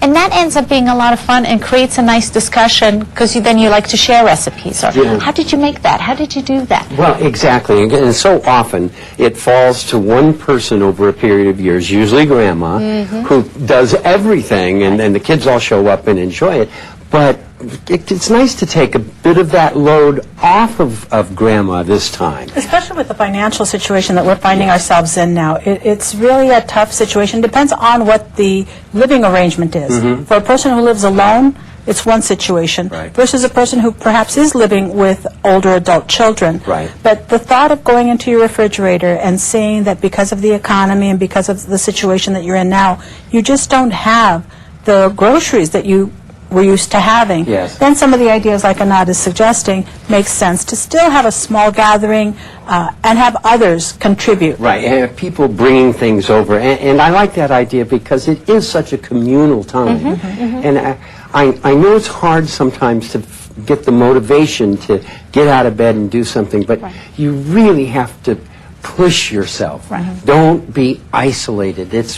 And that ends up being a lot of fun and creates a nice discussion, because then you like to share recipes. Or how did you make that? How did you do that? Well, exactly. And so often it falls to one person over a period of years, usually grandma, who does everything, and the kids all show up and enjoy it. But it's nice to take a bit of that load off of grandma this time. Especially with the financial situation that we're finding ourselves in now. It's really a tough situation. Depends on what the living arrangement is. For a person who lives alone, it's one situation, versus a person who perhaps is living with older adult children. But the thought of going into your refrigerator and seeing that because of the economy and because of the situation that you're in now, you just don't have the groceries that you we're used to having. Then some of the ideas like Anat is suggesting makes sense to still have a small gathering and have others contribute. And have people bringing things over. And I like that idea because it is such a communal time. And I know it's hard sometimes to get the motivation to get out of bed and do something, but you really have to push yourself. Don't be isolated. It's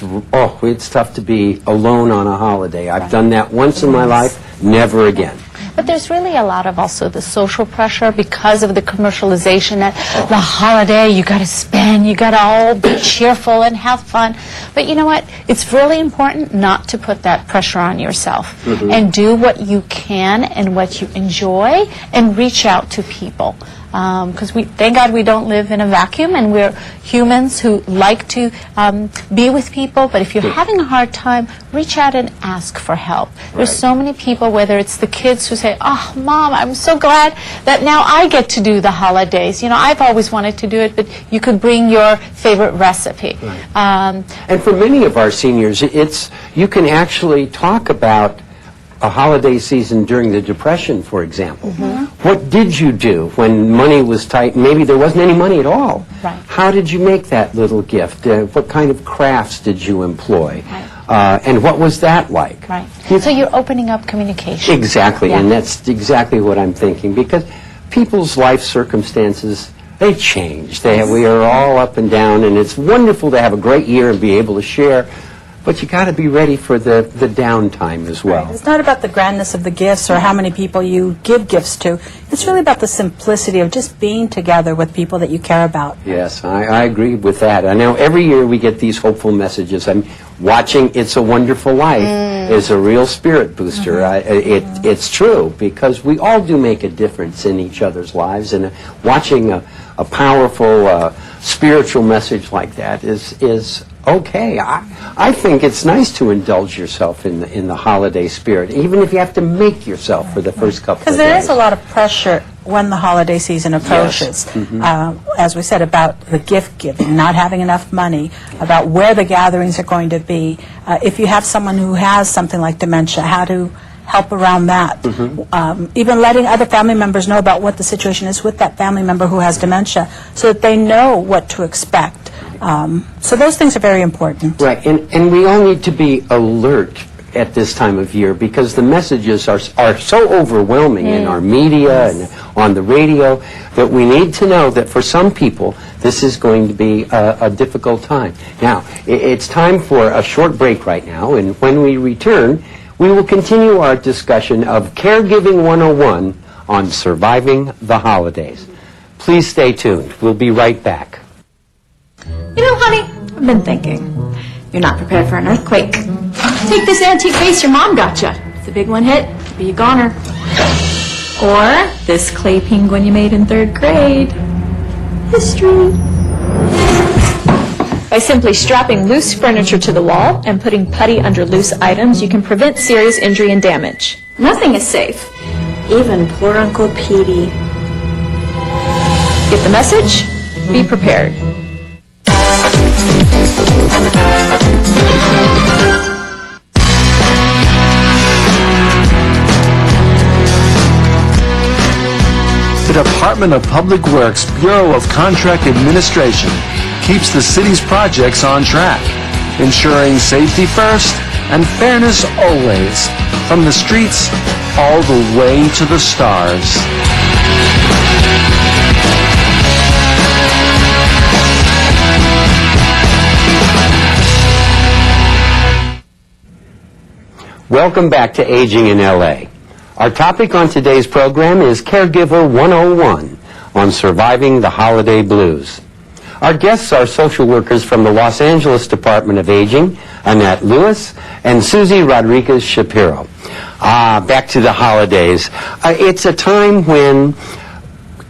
tough to be alone on a holiday. I've done that once in my life, never again. But there's really a lot of also the social pressure because of the commercialization at the holiday. You got to spend, you got to all be cheerful and have fun. But you know what? It's really important not to put that pressure on yourself and do what you can and what you enjoy and reach out to people. Because thank God we don't live in a vacuum, and we're humans who like to be with people. But if you're having a hard time, reach out and ask for help. There's so many people, whether it's the kids who say, "Oh, Mom, I'm so glad that now I get to do the holidays. You know, I've always wanted to do it," but you could bring your favorite recipe. And for many of our seniors, you can actually talk about a holiday season during the Depression, for example. What did you do when money was tight? Maybe there wasn't any money at all. How did you make that little gift? What kind of crafts did you employ? And what was that like? So you're opening up communication. Exactly, and that's exactly what I'm thinking, because people's life circumstances, they change. We are all up and down, and it's wonderful to have a great year and be able to share. But you got to be ready for the downtime as well. It's not about the grandness of the gifts or how many people you give gifts to. It's really about the simplicity of just being together with people that you care about. Yes, I agree with that. I know every year we get these hopeful messages. I'm watching It's a Wonderful Life is a real spirit booster. It's true, because we all do make a difference in each other's lives, and watching a powerful spiritual message like that is okay. I think it's nice to indulge yourself in the holiday spirit, even if you have to make yourself for the first couple of days. Because there is a lot of pressure when the holiday season approaches. As we said, about the gift giving, not having enough money, about where the gatherings are going to be. If you have someone who has something like dementia, how to help around that. Even letting other family members know about what the situation is with that family member who has dementia, so that they know what to expect. So those things are very important. And we all need to be alert at this time of year, because the messages are so overwhelming in our media and on the radio, that we need to know that for some people this is going to be a difficult time. Now, it's time for a short break right now, and when we return, we will continue our discussion of Caregiving 101 on surviving the holidays. Please stay tuned. We'll be right back. You know, honey, I've been thinking. You're not prepared for an earthquake. Take this antique vase your mom got you. If the big one hit, it'd be a goner. Or this clay penguin you made in 3rd grade. History. By simply strapping loose furniture to the wall and putting putty under loose items, you can prevent serious injury and damage. Nothing is safe. Even poor Uncle Petey. Get the message? Be prepared. The Department of Public Works Bureau of Contract Administration keeps the city's projects on track, ensuring safety first and fairness always, from the streets all the way to the stars. Welcome back to Aging in LA. Our topic on today's program is Caregiver 101 on surviving the holiday blues. Our guests are social workers from the Los Angeles Department of Aging, Annette Lewis and Susie Rodriguez Shapiro. Back to the holidays. It's a time when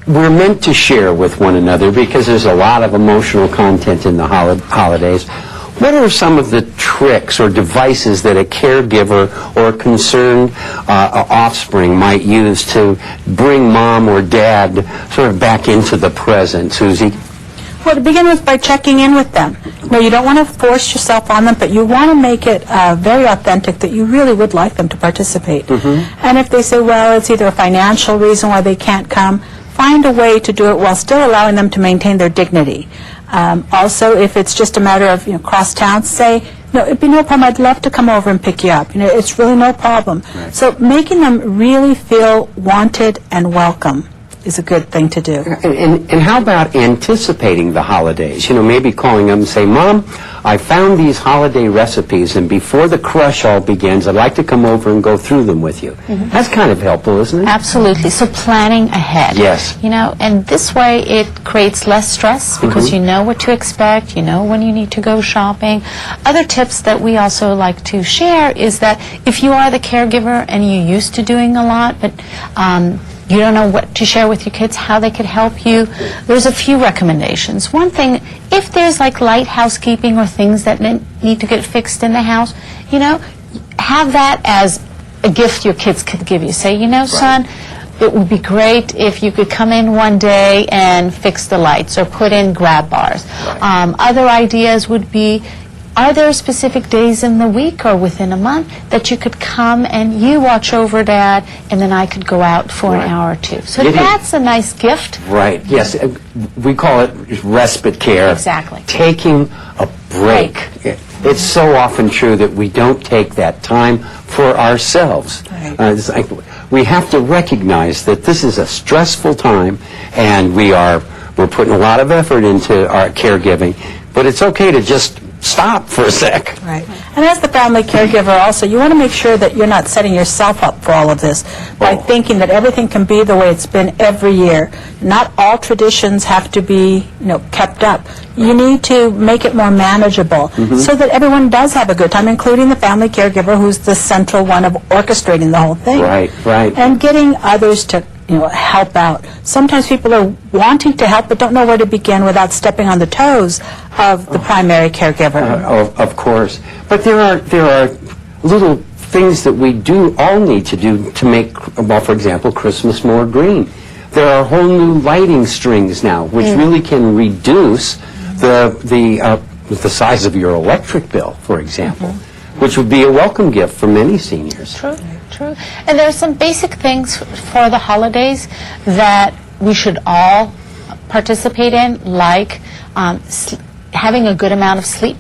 we're meant to share with one another because there's a lot of emotional content in the holidays. What are some of the tricks or devices that a caregiver or a concerned offspring might use to bring mom or dad sort of back into the present, Susie? Well, to begin with, by checking in with them. No, you don't want to force yourself on them, but you want to make it very authentic that you really would like them to participate. And if they say, well, it's either a financial reason why they can't come, find a way to do it while still allowing them to maintain their dignity. Also, if it's just a matter of, cross town, say, no, it'd be no problem. I'd love to come over and pick you up. It's really no problem. Right. So making them really feel wanted and welcome is a good thing to do. And how about anticipating the holidays? Maybe calling them and say, Mom, I found these holiday recipes, and before the crush all begins, I'd like to come over and go through them with you. That's kind of helpful, isn't it? Absolutely. So planning ahead. Yes. And this way it creates less stress because you know what to expect, you know when you need to go shopping. Other tips that we also like to share is that if you are the caregiver and you're used to doing a lot, but you don't know what to share with your kids, how they could help you, there's a few recommendations. One thing, if there's like light housekeeping or things that need to get fixed in the house, have that as a gift your kids could give you. Say, son, it would be great if you could come in one day and fix the lights or put in grab bars. Other ideas would be, are there specific days in the week or within a month that you could come and you watch over Dad and then I could go out for an hour or two? So that's a nice gift. Right, yes. We call it respite care. Exactly. Taking a break. It's so often true that we don't take that time for ourselves. Right. We have to recognize that this is a stressful time and we're putting a lot of effort into our caregiving, but it's okay to just stop for a sec. Right. And as the family caregiver also, you want to make sure that you're not setting yourself up for all of this by thinking that everything can be the way it's been every year. Not all traditions have to be, kept up. You need to make it more manageable so that everyone does have a good time, including the family caregiver who's the central one of orchestrating the whole thing. Right. And getting others to help out. Sometimes people are wanting to help but don't know where to begin without stepping on the toes of the primary caregiver. Of course. But there are little things that we all need to do to make, for example, Christmas more green. There are whole new lighting strings now, which really can reduce the size of your electric bill, for example, which would be a welcome gift for many seniors. True. And there are some basic things for the holidays that we should all participate in, like having a good amount of sleep,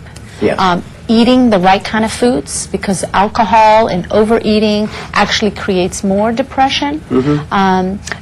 eating the right kind of foods, because alcohol and overeating actually creates more depression,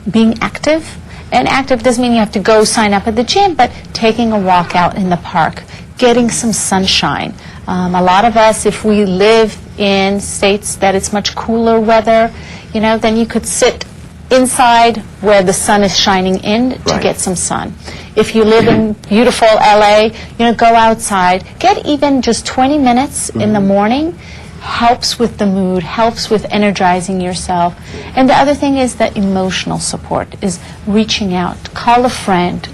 being active. And active doesn't mean you have to go sign up at the gym, but taking a walk out in the park, getting some sunshine. A lot of us, if we live in states that it's much cooler weather, then you could sit inside where the sun is shining in to get some sun. If you live in beautiful LA, go outside. Get even just 20 minutes in the morning. Helps with the mood, helps with energizing yourself. And the other thing is that emotional support is reaching out. Call a friend.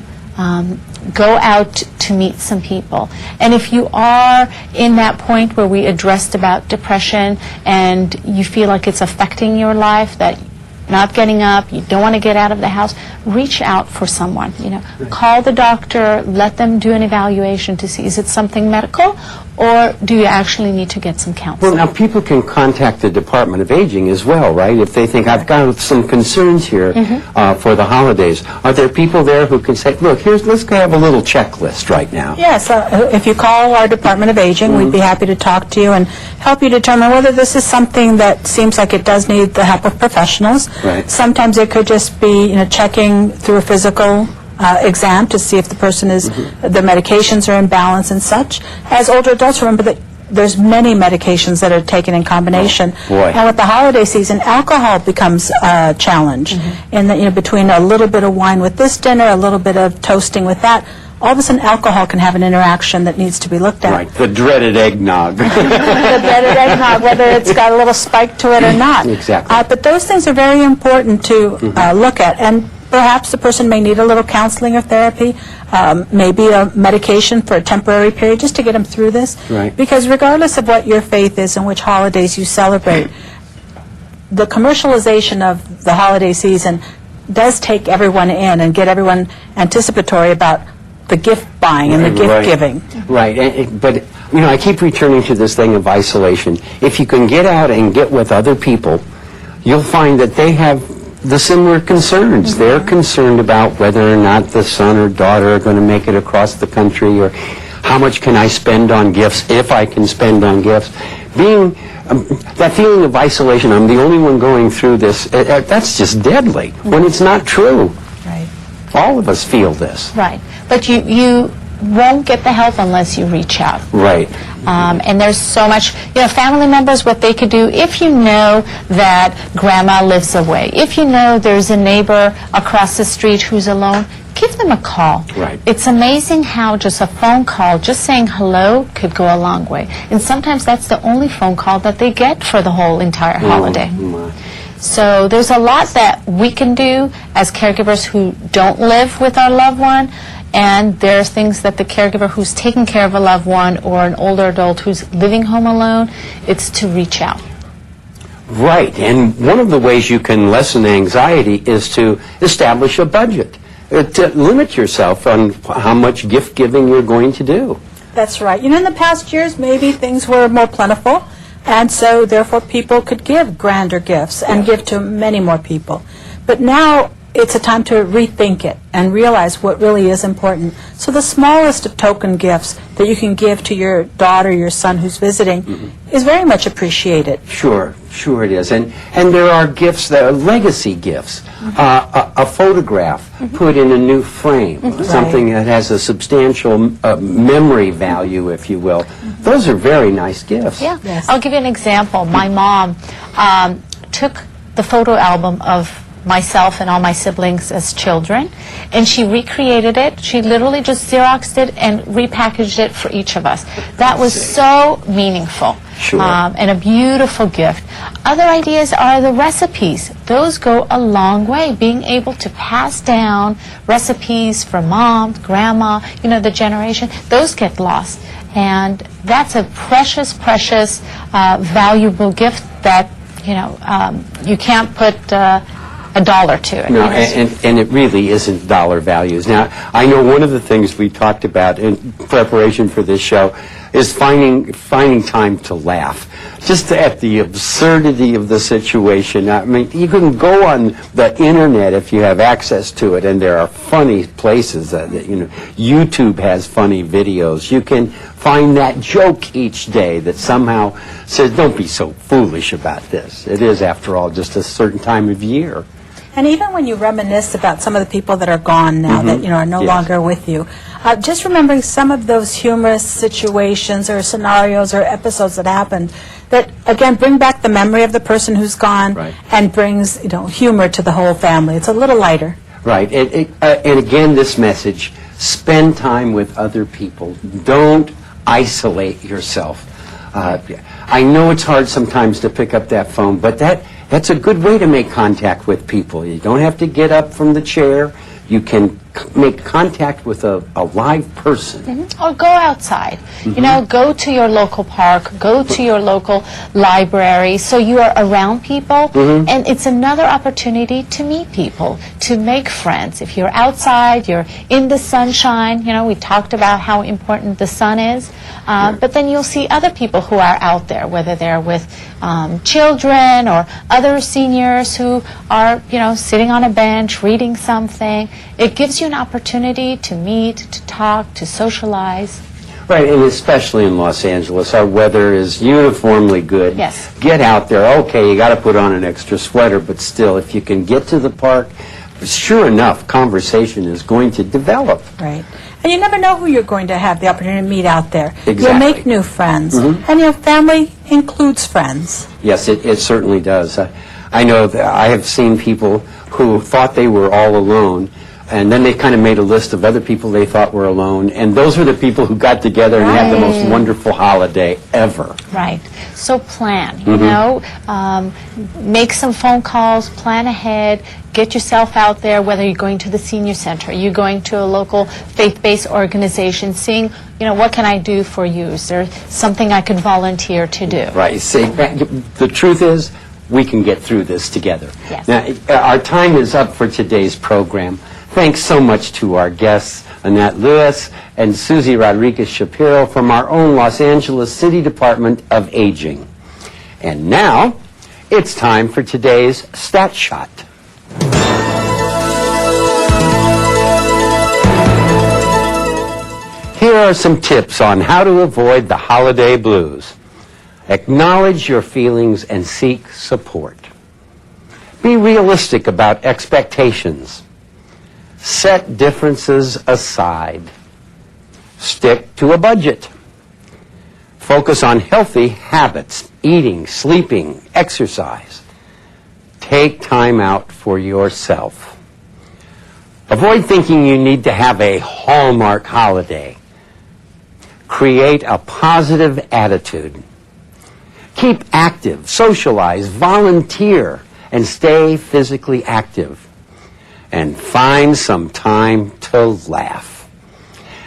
Go out to meet some people. And if you are in that point where we addressed about depression and you feel like it's affecting your life, that not getting up, you don't want to get out of the house, reach out for someone. Call the doctor, let them do an evaluation to see, is it something medical or do you actually need to get some counseling? Well, now people can contact the Department of Aging as well, right? If they think, I've got some concerns here for the holidays. Are there people there who can say, look, let's have a little checklist right now? Yes, if you call our Department of Aging, we'd be happy to talk to you and help you determine whether this is something that seems like it does need the help of professionals. Right. Sometimes it could just be, checking through a physical exam to see if the person is, the medications are in balance and such. As older adults, remember that there's many medications that are taken in combination. boy. And with the holiday season, alcohol becomes a challenge. And between a little bit of wine with this dinner, a little bit of toasting with that, all of a sudden alcohol can have an interaction that needs to be looked at. Right, the dreaded eggnog. The better eggnog, whether it's got a little spike to it or not. Exactly. But those things are very important to look at. And perhaps the person may need a little counseling or therapy, maybe a medication for a temporary period just to get them through this. Right. Because regardless of what your faith is and which holidays you celebrate, the commercialization of the holiday season does take everyone in and get everyone anticipatory about the gift buying and the gift Right. giving. Right, but I keep returning to this thing of isolation. If you can get out and get with other people, you'll find that they have the similar concerns. They're concerned about whether or not the son or daughter are going to make it across the country, or how much can I spend on gifts, if I can spend on gifts. Being that feeling of isolation, I'm the only one going through this, that's just deadly, when it's not true. Right. All of us feel this. Right. But you won't get the help unless you reach out. Right. And there's so much, family members, what they could do, if you know that grandma lives away, if you know there's a neighbor across the street who's alone, give them a call. Right. It's amazing how just a phone call, just saying hello, could go a long way. And sometimes that's the only phone call that they get for the whole entire holiday. So there's a lot that we can do as caregivers who don't live with our loved one, and there are things that the caregiver who's taking care of a loved one or an older adult who's living home alone, it's to reach out. Right, and one of the ways you can lessen anxiety is to establish a budget, to limit yourself on how much gift giving you're going to do. That's right. In the past years, maybe things were more plentiful, and so therefore people could give grander gifts and give to many more people. But now it's a time to rethink it and realize what really is important. So the smallest of token gifts that you can give to your daughter, your son who's visiting is very much appreciated. Sure it is. And there are gifts that are legacy gifts. A photograph put in a new frame, something that has a substantial memory value, if you will. Those are very nice gifts. Yeah. Yes. I'll give you an example. My mom took the photo album of myself and all my siblings as children, and she recreated it. She literally just Xeroxed it and repackaged it for each of us. That was so meaningful. Sure. And a beautiful gift. Other ideas are the recipes. Those go a long way. Being able to pass down recipes for mom, grandma, the generation, those get lost. And that's a precious, precious, valuable gift that, you can't put a dollar to it. No, and it really isn't dollar values. Now, I know one of the things we talked about in preparation for this show is finding time to laugh, just at the absurdity of the situation. I mean, you can go on the internet if you have access to it, and there are funny places. YouTube has funny videos. You can find that joke each day that somehow says, "Don't be so foolish about this." It is, after all, just a certain time of year. And even when you reminisce about some of the people that are gone now, that are no Yes. longer with you, just remembering some of those humorous situations or scenarios or episodes that happened, that again bring back the memory of the person who's gone, Right. and brings humor to the whole family. It's a little lighter. Right, and again, this message: spend time with other people. Don't isolate yourself. I know it's hard sometimes to pick up that phone, but that's a good way to make contact with people. You don't have to get up from the chair. You can make contact with a live person. Or go outside. Go to your local park, go to your local library, so you are around people, and it's another opportunity to meet people, to make friends. If you're outside, you're in the sunshine, we talked about how important the sun is, but then you'll see other people who are out there, whether they're with children or other seniors who are, sitting on a bench, reading something. It gives you an opportunity to meet, to talk, to socialize. Right, and especially in Los Angeles, our weather is uniformly good. Yes. Get out there. Okay, you got to put on an extra sweater, but still, if you can get to the park, sure enough, conversation is going to develop. Right. And you never know who you're going to have the opportunity to meet out there. Exactly. You'll make new friends. And your family includes friends. Yes, it certainly does. I know that I have seen people who thought they were all alone, and then they kind of made a list of other people they thought were alone, and those are the people who got together and had the most wonderful holiday ever. Right. So plan, you know, make some phone calls, plan ahead, get yourself out there, whether you're going to the senior center, you're going to a local faith-based organization, seeing, you know, what can I do for you? Is there something I could volunteer to do? Right. See, the truth is, we can get through this together. Yes. Now, our time is up for today's program. Thanks so much to our guests, Annette Lewis and Susie Rodriguez-Shapiro from our own Los Angeles City Department of Aging. And now, it's time for today's Stat Shot. Here are some tips on how to avoid the holiday blues. Acknowledge your feelings and seek support. Be realistic about expectations. Set differences aside. Stick to a budget. Focus on healthy habits, eating, sleeping, exercise. Take time out for yourself. Avoid thinking you need to have a Hallmark holiday. Create a positive attitude. Keep active, socialize, volunteer, and stay physically active. And find some time to laugh.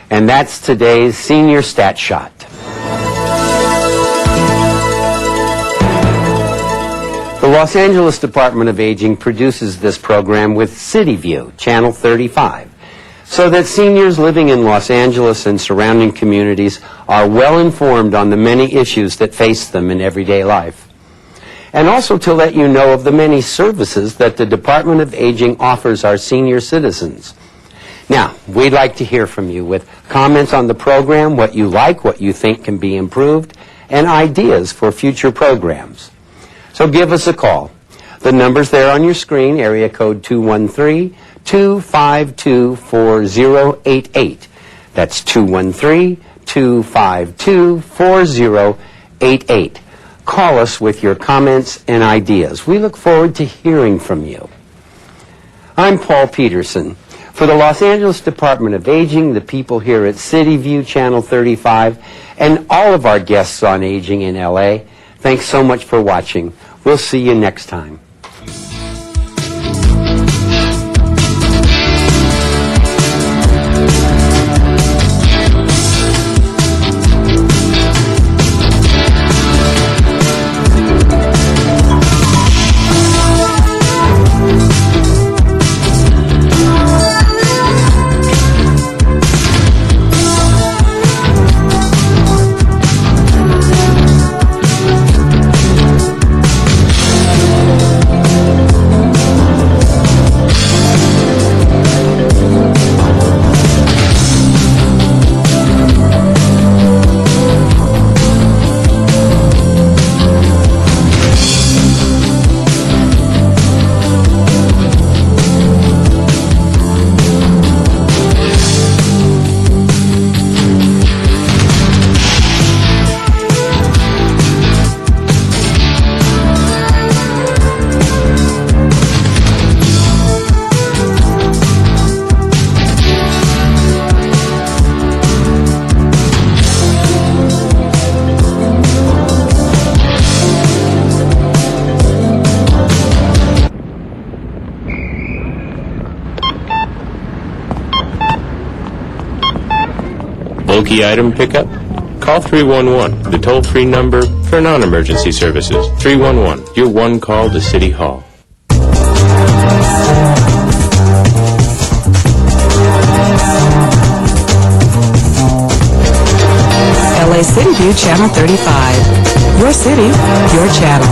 And that's today's Senior Stat Shot. The Los Angeles Department of Aging produces this program with CityView, Channel 35, so that seniors living in Los Angeles and surrounding communities are well informed on the many issues that face them in everyday life. And also to let you know of the many services that the Department of Aging offers our senior citizens. Now, we'd like to hear from you with comments on the program, what you like, what you think can be improved, and ideas for future programs. So give us a call. The number's there on your screen, area code 213-252-4088. That's 213-252-4088. Call us with your comments and ideas. We look forward to hearing from you. I'm Paul Peterson. For the Los Angeles Department of Aging, the people here at CityView Channel 35, and all of our guests on Aging in LA, thanks so much for watching. We'll see you next time. Bulky item pickup? Call 311, the toll-free number for non-emergency services. 311, your one call to City Hall. LA City View Channel 35. Your city, your channel.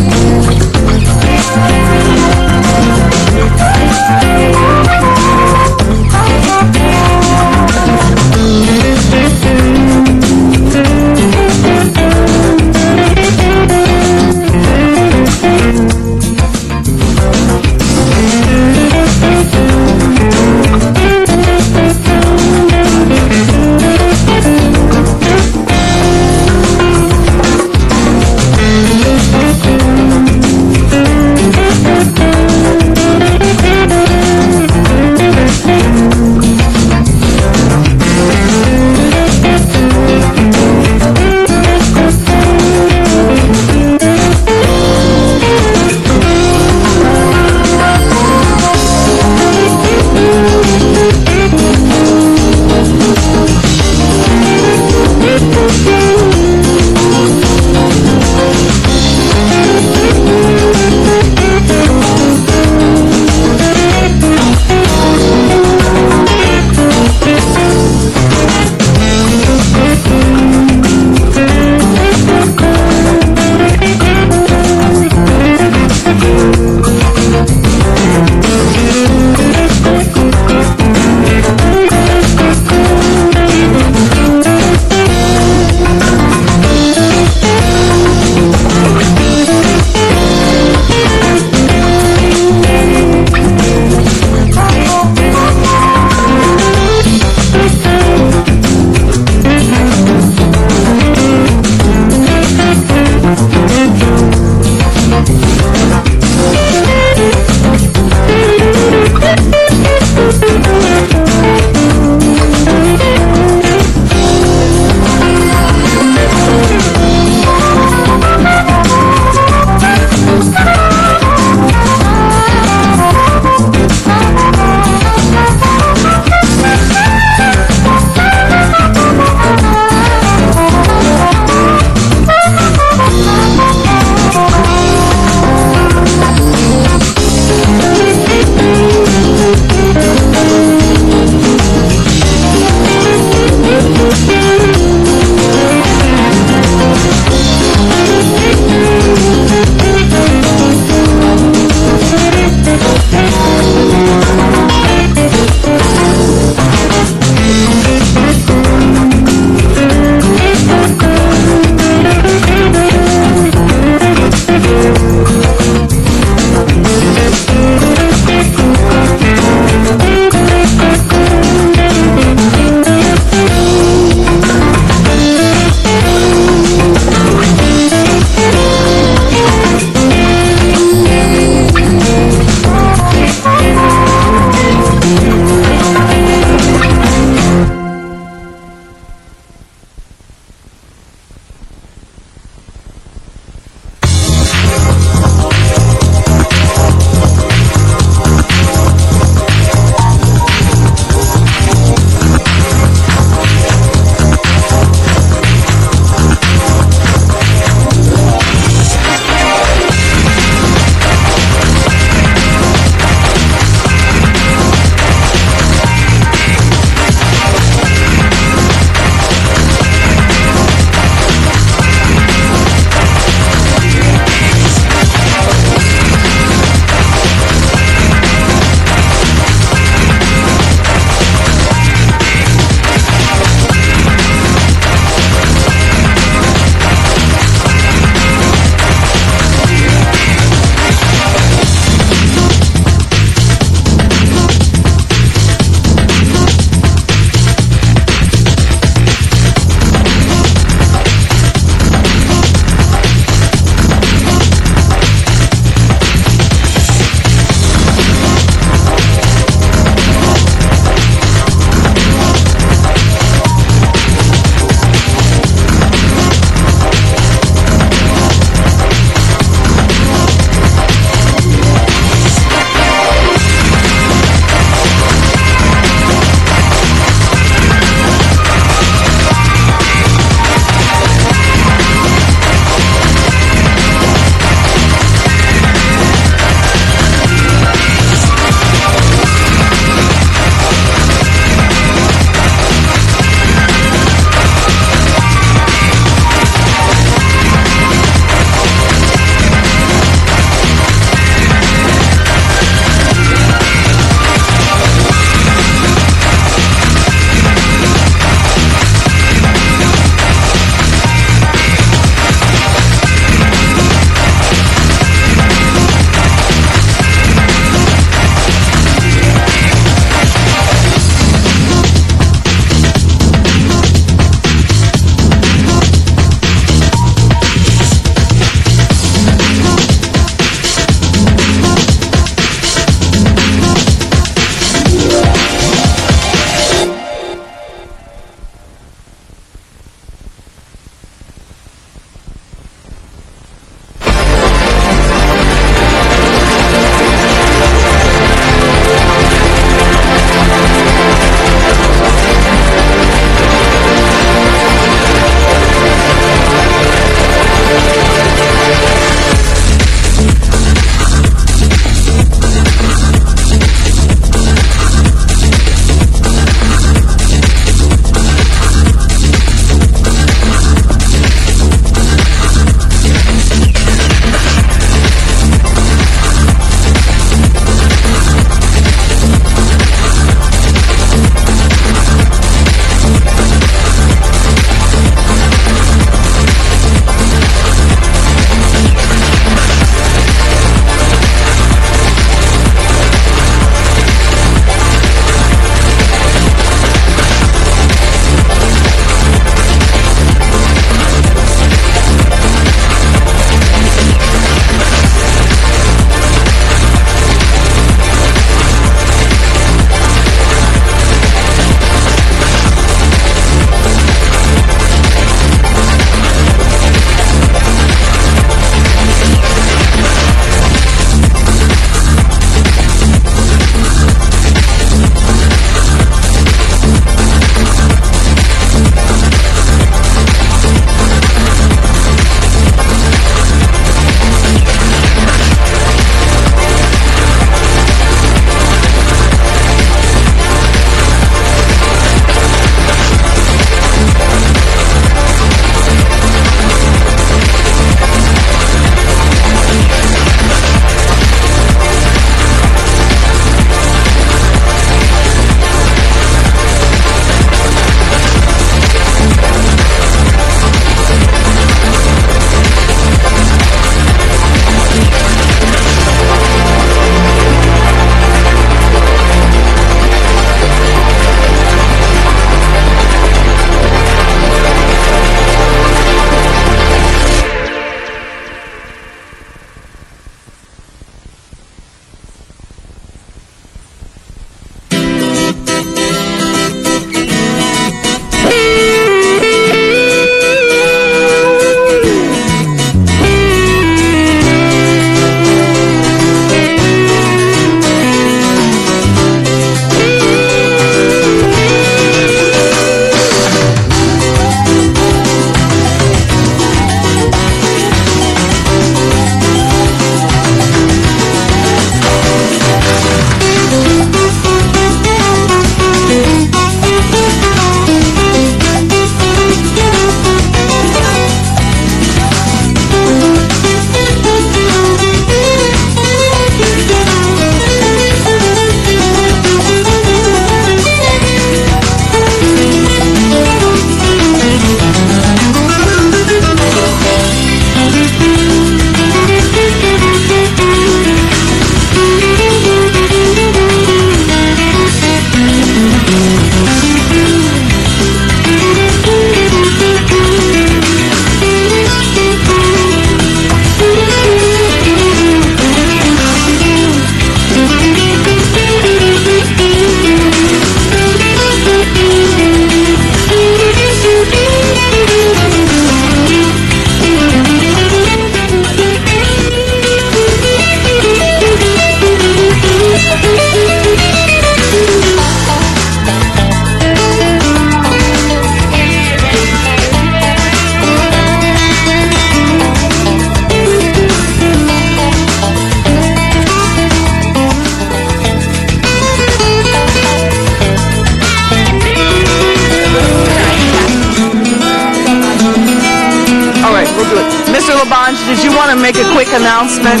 LaBonge, did you want to make a quick announcement?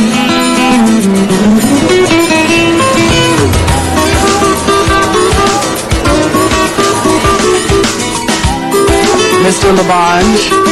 Mr. LaBonge?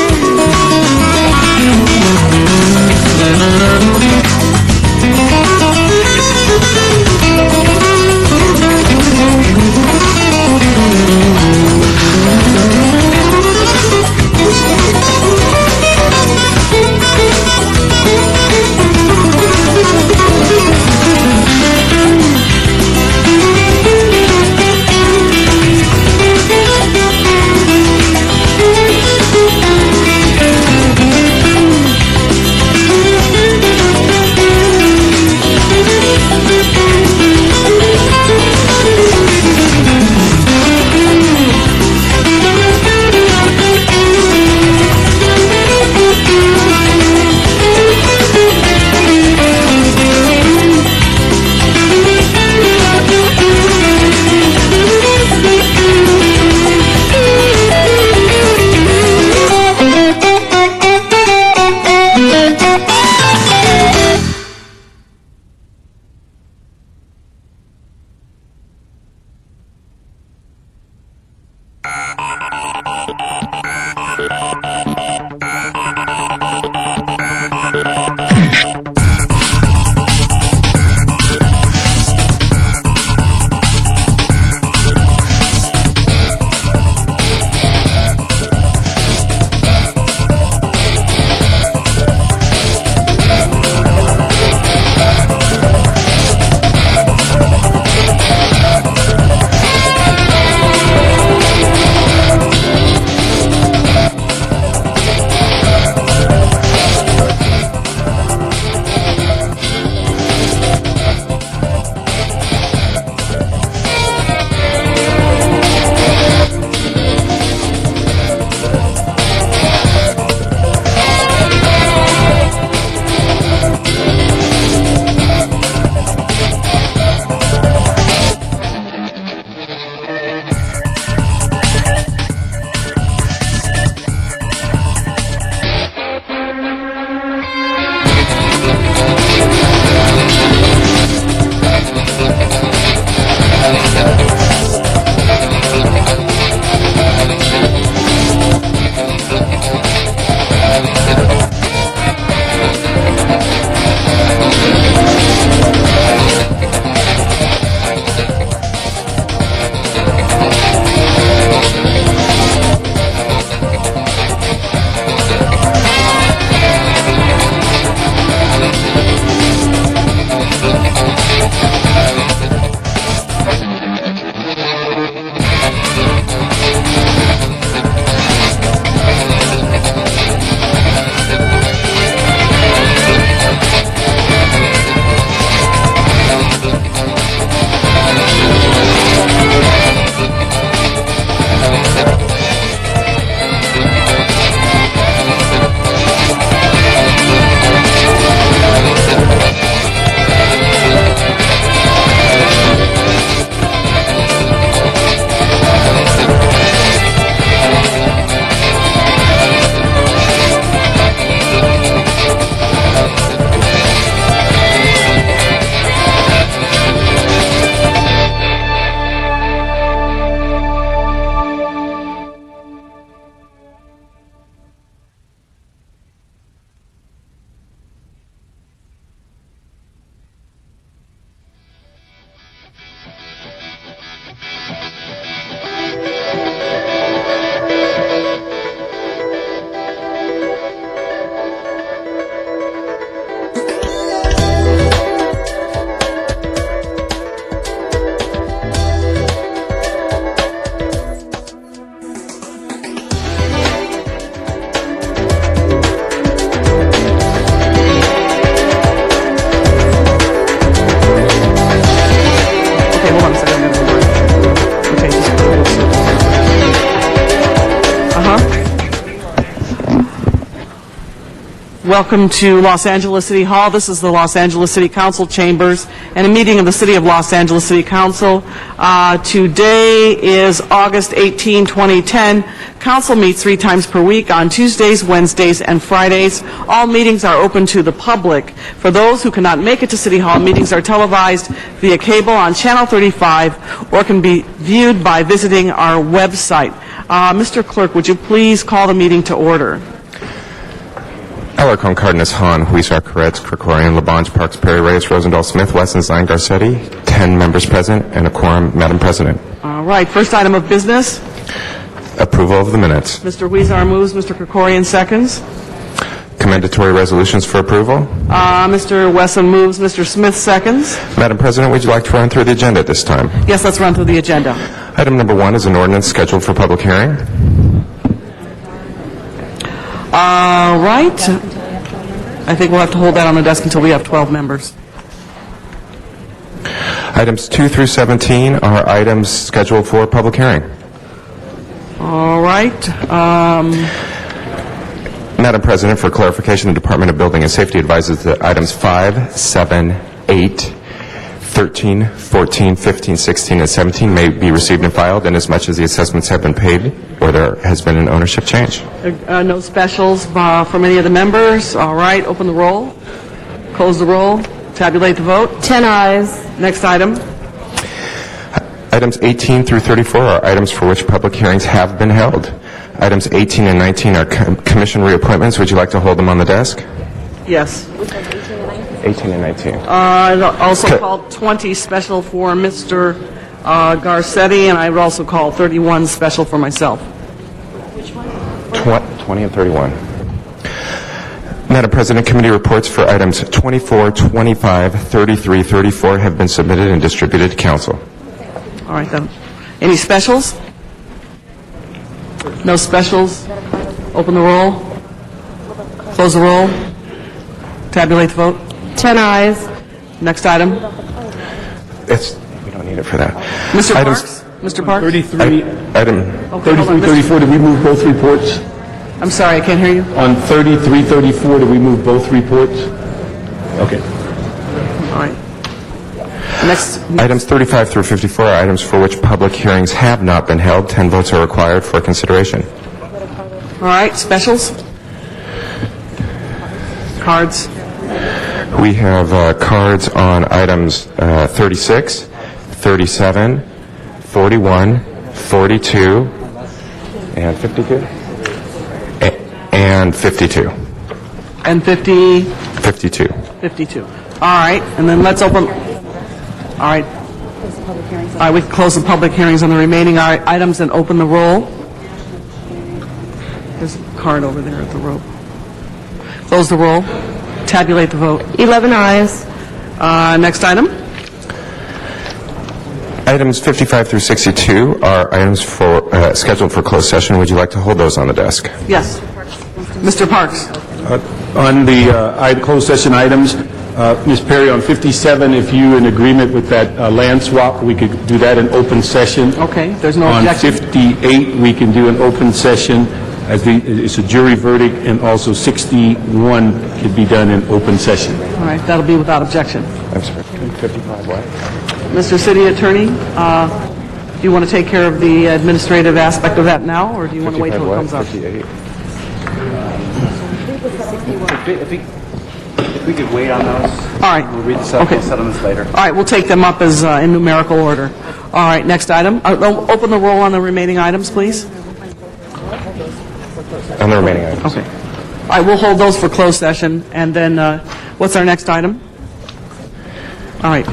welcome to Los Angeles City Hall. This is the Los Angeles City Council chambers and a meeting of the City of Los Angeles City Council. Today is August 18, 2010. Council meets 3 times per week on Tuesdays, Wednesdays, and Fridays. All meetings are open to the public. For those who cannot make it to City Hall, meetings are televised via cable on Channel 35 or can be viewed by visiting our website. Mr. Clerk, would you please call the meeting to order? Alarcon, Cardenas, Hahn, Huizar, Koretz, Krikorian, Labange, Parks, Perry, Reyes, Rosendahl, Smith, Wesson, Zine, Garcetti, 10 members present, and a quorum, Madam President. All right, first item of business. Approval of the minutes. Mr. Huizar moves, Mr. Krikorian seconds. Commendatory resolutions for approval. Mr. Wesson moves, Mr. Smith seconds. Madam President, would you like to run through the agenda at this time? Yes, let's run through the agenda. Item number 1 is an ordinance scheduled for public hearing. All right. I think we'll have to hold that on the desk until we have 12 members. Items 2 through 17 are items scheduled for public hearing. All right. Madam President, for clarification, the Department of Building and Safety advises that items 5, 7, 8, 13, 14, 15, 16, and 17 may be received and filed inasmuch as the assessments have been paid or there has been an ownership change. No specials from any of the members. All right. Open the roll. Close the roll. Tabulate the vote. 10 ayes. Next item. Items 18 through 34 are items for which public hearings have been held. Items 18 and 19 are commission reappointments. Would you like to hold them on the desk? Yes. 18 and 19. Also called 20 special for Mr. Garcetti, and I would also call 31 special for myself. 20 and 31. Madam President, committee reports for items 24, 25, 33, 34 have been submitted and distributed to council. All right, then. Any specials? No specials? Open the roll. Close the roll. Tabulate the vote. 10 ayes. Next item. We don't need it for that. Mr. Parks? Mr. Parks? 33, Item Okay, hold on, 34, did we move both reports? I'm sorry, I can't hear you. On 33, 34, did we move both reports? Okay. All right. Next. Items 35 through 54 are items for which public hearings have not been held. 10 votes are required for consideration. All right, specials? Cards? We have cards on items 36, 37, 41, 42, and 52? And 52. And 50? 52. 52. All right, and then let's open... All right. All right, we can close the public hearings on the remaining items and open the roll. There's a card over there at the rope. Close the roll. Tabulate the vote. 11 ayes. Next item. Items 55 through 62 are items for scheduled for closed session. Would you like to hold those on the desk? Yes. Mr. Parks. On the closed session items, Ms. Perry, on 57, if you in agreement with that land swap, we could do that in open session. Okay, there's no On objection. 58, we can do an open session, as it's a jury verdict, and also 61 could be done in open session. All right, that'll be without objection. I'm sorry. 55 what? Mr. City Attorney, do you want to take care of the administrative aspect of that now, or do you want to wait till it comes up? 58. If we could wait on those, All right. we'll read the Okay. settlements later. All right, we'll take them up as in numerical order. All right, next item. Open the roll on the remaining items, please. On the remaining items. Okay. All right, we'll hold those for closed session, and then what's our next item? All right.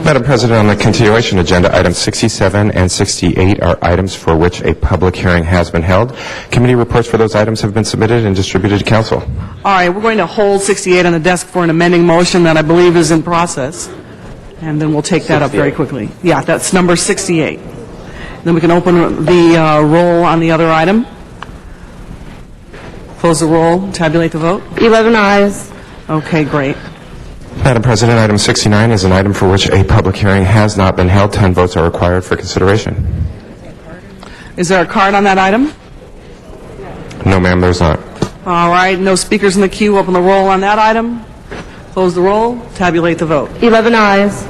Madam President, on the continuation agenda, items 67 and 68 are items for which a public hearing has been held. Committee reports for those items have been submitted and distributed to council. All right, we're going to hold 68 on the desk for an amending motion that I believe is in process, and then we'll take that up very quickly. Yeah, that's number 68. Then we can open the roll on the other item. Close the roll, tabulate the vote. 11 ayes. Okay, great. Madam President, item 69 is an item for which a public hearing has not been held. 10 votes are required for consideration. Is there a card on that item? No, ma'am, there's not. All right, no speakers in the queue. Open the roll on that item. Close the roll. Tabulate the vote. 11 ayes.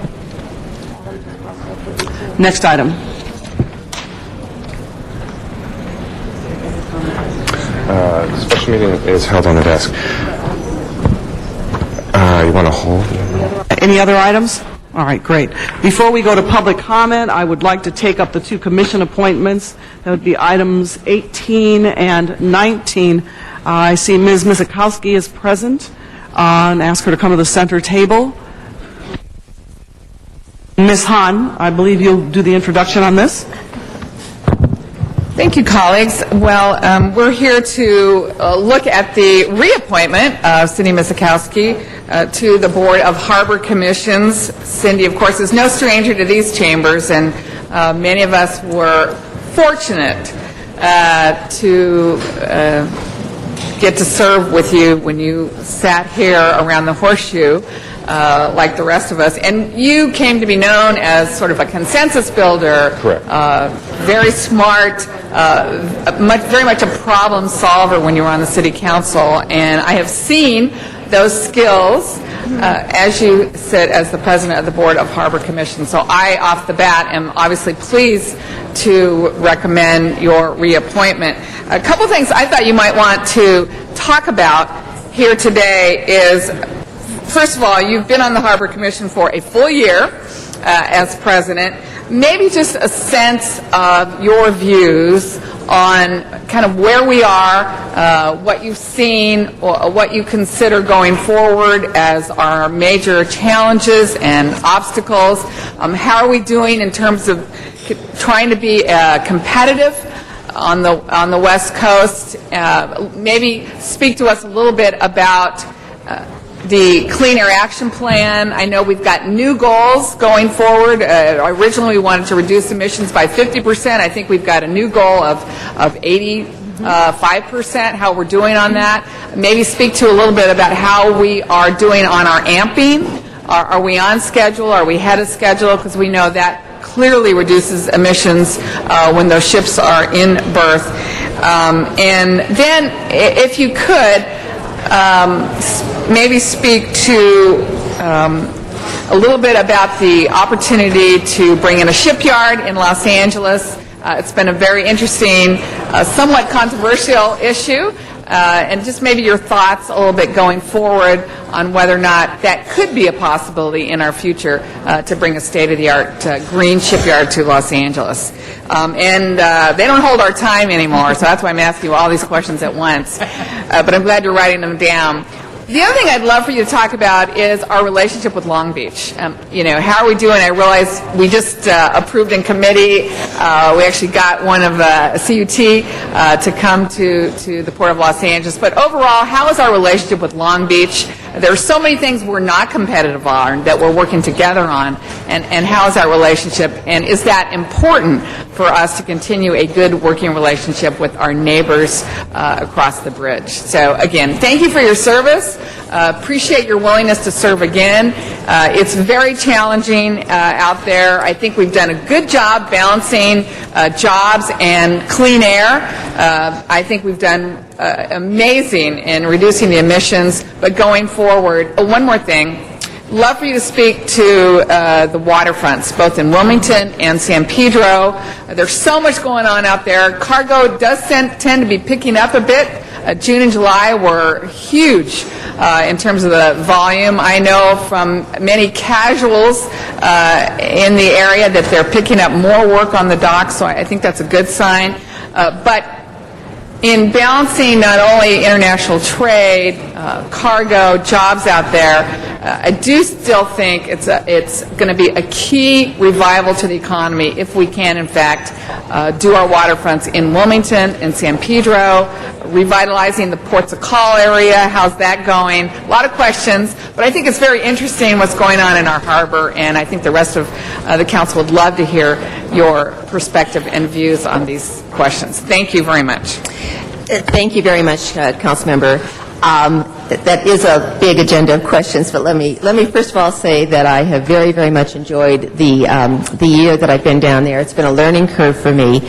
Next item. The special meeting is held on the desk. You want to hold? Any other items? All right, great. Before we go to public comment, I would like to take up the two commission appointments. That would be items 18 and 19. I see Ms. Misikowski is present, and ask her to come to the center table. Ms. Han, I believe you'll do the introduction on this. Thank you, colleagues. Well, we're here to look at the reappointment of Cindy Misikowski to the Board of Harbor Commissions. Cindy, of course, is no stranger to these chambers, and many of us were fortunate to get to serve with you when you sat here around the horseshoe like the rest of us. And you came to be known as sort of a consensus builder. Correct. Very smart, very much a problem solver when you were on the city council. And I have seen those skills as you sit as the president of the Board of Harbor Commission. So I, off the bat, am obviously pleased to recommend your reappointment. A couple things I thought you might want to talk about here today is, first of all, you've been on the Harbor Commission for a full year as president. Maybe just a sense of your views on kind of where we are, what you've seen, or what you consider going forward as our major challenges and obstacles. How are we doing in terms of trying to be competitive on the West Coast? Maybe speak to us a little bit about the Clean Air Action Plan. I know we've got new goals going forward. Originally, we wanted to reduce emissions by 50%. I think we've got a new goal of 85%, how we're doing on that. Maybe speak to a little bit about how we are doing on our amping. Are we on schedule? Are we ahead of schedule? Because we know that clearly reduces emissions when those ships are in berth. And then, if you could, maybe speak to a little bit about the opportunity to bring in a shipyard in Los Angeles. It's been a very interesting, somewhat controversial issue, and just maybe your thoughts a little bit going forward on whether or not that could be a possibility in our future to bring a state-of-the-art green shipyard to Los Angeles. And they don't hold our time anymore, so that's why I'm asking you all these questions at once. But I'm glad you're writing them down. The other thing I'd love for you to talk about is our relationship with Long Beach. How are we doing? I realize we just approved in committee. We actually got one of the CUT to come to the Port of Los Angeles. But overall, how is our relationship with Long Beach? There are so many things we're not competitive on that we're working together on. And how is our relationship? And is that important for us to continue a good working relationship with our neighbors across the bridge? So again, thank you for your service. Appreciate your willingness to serve again. It's very challenging out there. I think we've done a good job balancing jobs and clean air. I think we've done amazing in reducing the emissions. But going forward, one more thing. Love for you to speak to the waterfronts, both in Wilmington and San Pedro. There's so much going on out there. Cargo does tend to be picking up a bit. June and July were huge in terms of the volume. I know from many casuals in the area that they're picking up more work on the docks, so I think that's a good sign. But in balancing not only international trade, cargo, jobs out there, I do still think it's going to be a key revival to the economy if we can, in fact, do our waterfronts in Wilmington and San Pedro, revitalizing the Ports of Call area. How's that going? A lot of questions, but I think it's very interesting what's going on in our harbor, and I think the rest of the council would love to hear your perspective and views on these questions. Thank you very much. Thank you very much, Councilmember. that is a big agenda of questions, but let me first of all say that I have very, very much enjoyed the year that I've been down there. It's been a learning curve for me.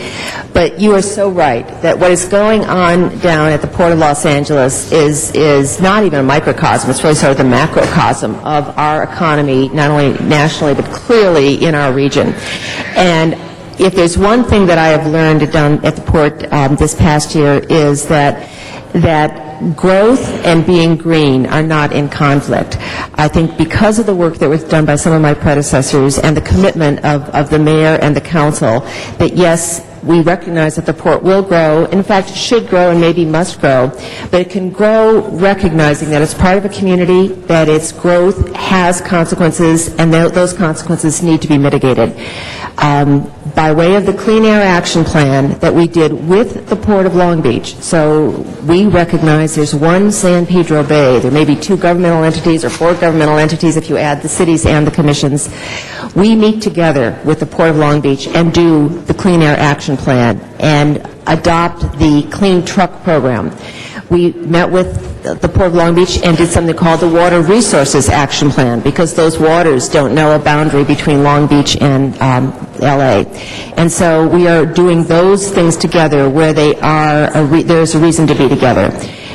But you are so right that what is going on down at the Port of Los Angeles is not even a microcosm. It's really sort of the macrocosm of our economy, not only nationally, but clearly in our region. And if there's one thing that I have learned down at the port this past year is that growth and being green are not in conflict. I think because of the work that was done by some of my predecessors and the commitment of the mayor and the council, that yes, we recognize that the port will grow, in fact should grow and maybe must grow, but it can grow recognizing that it's part of a community, that its growth has consequences, and those consequences need to be mitigated. By way of the Clean Air Action Plan that we did with the Port of Long Beach, so we recognize there's one San Pedro Bay, there may be 2 governmental entities or 4 governmental entities if you add the cities and the commissions. We meet together with the Port of Long Beach and do the Clean Air Action Plan and adopt the Clean Truck Program. We met with the Port of Long Beach and did something called the Water Resources Action Plan, because those waters don't know a boundary between Long Beach and LA. And so we are doing those things together where they are there's a reason to be together.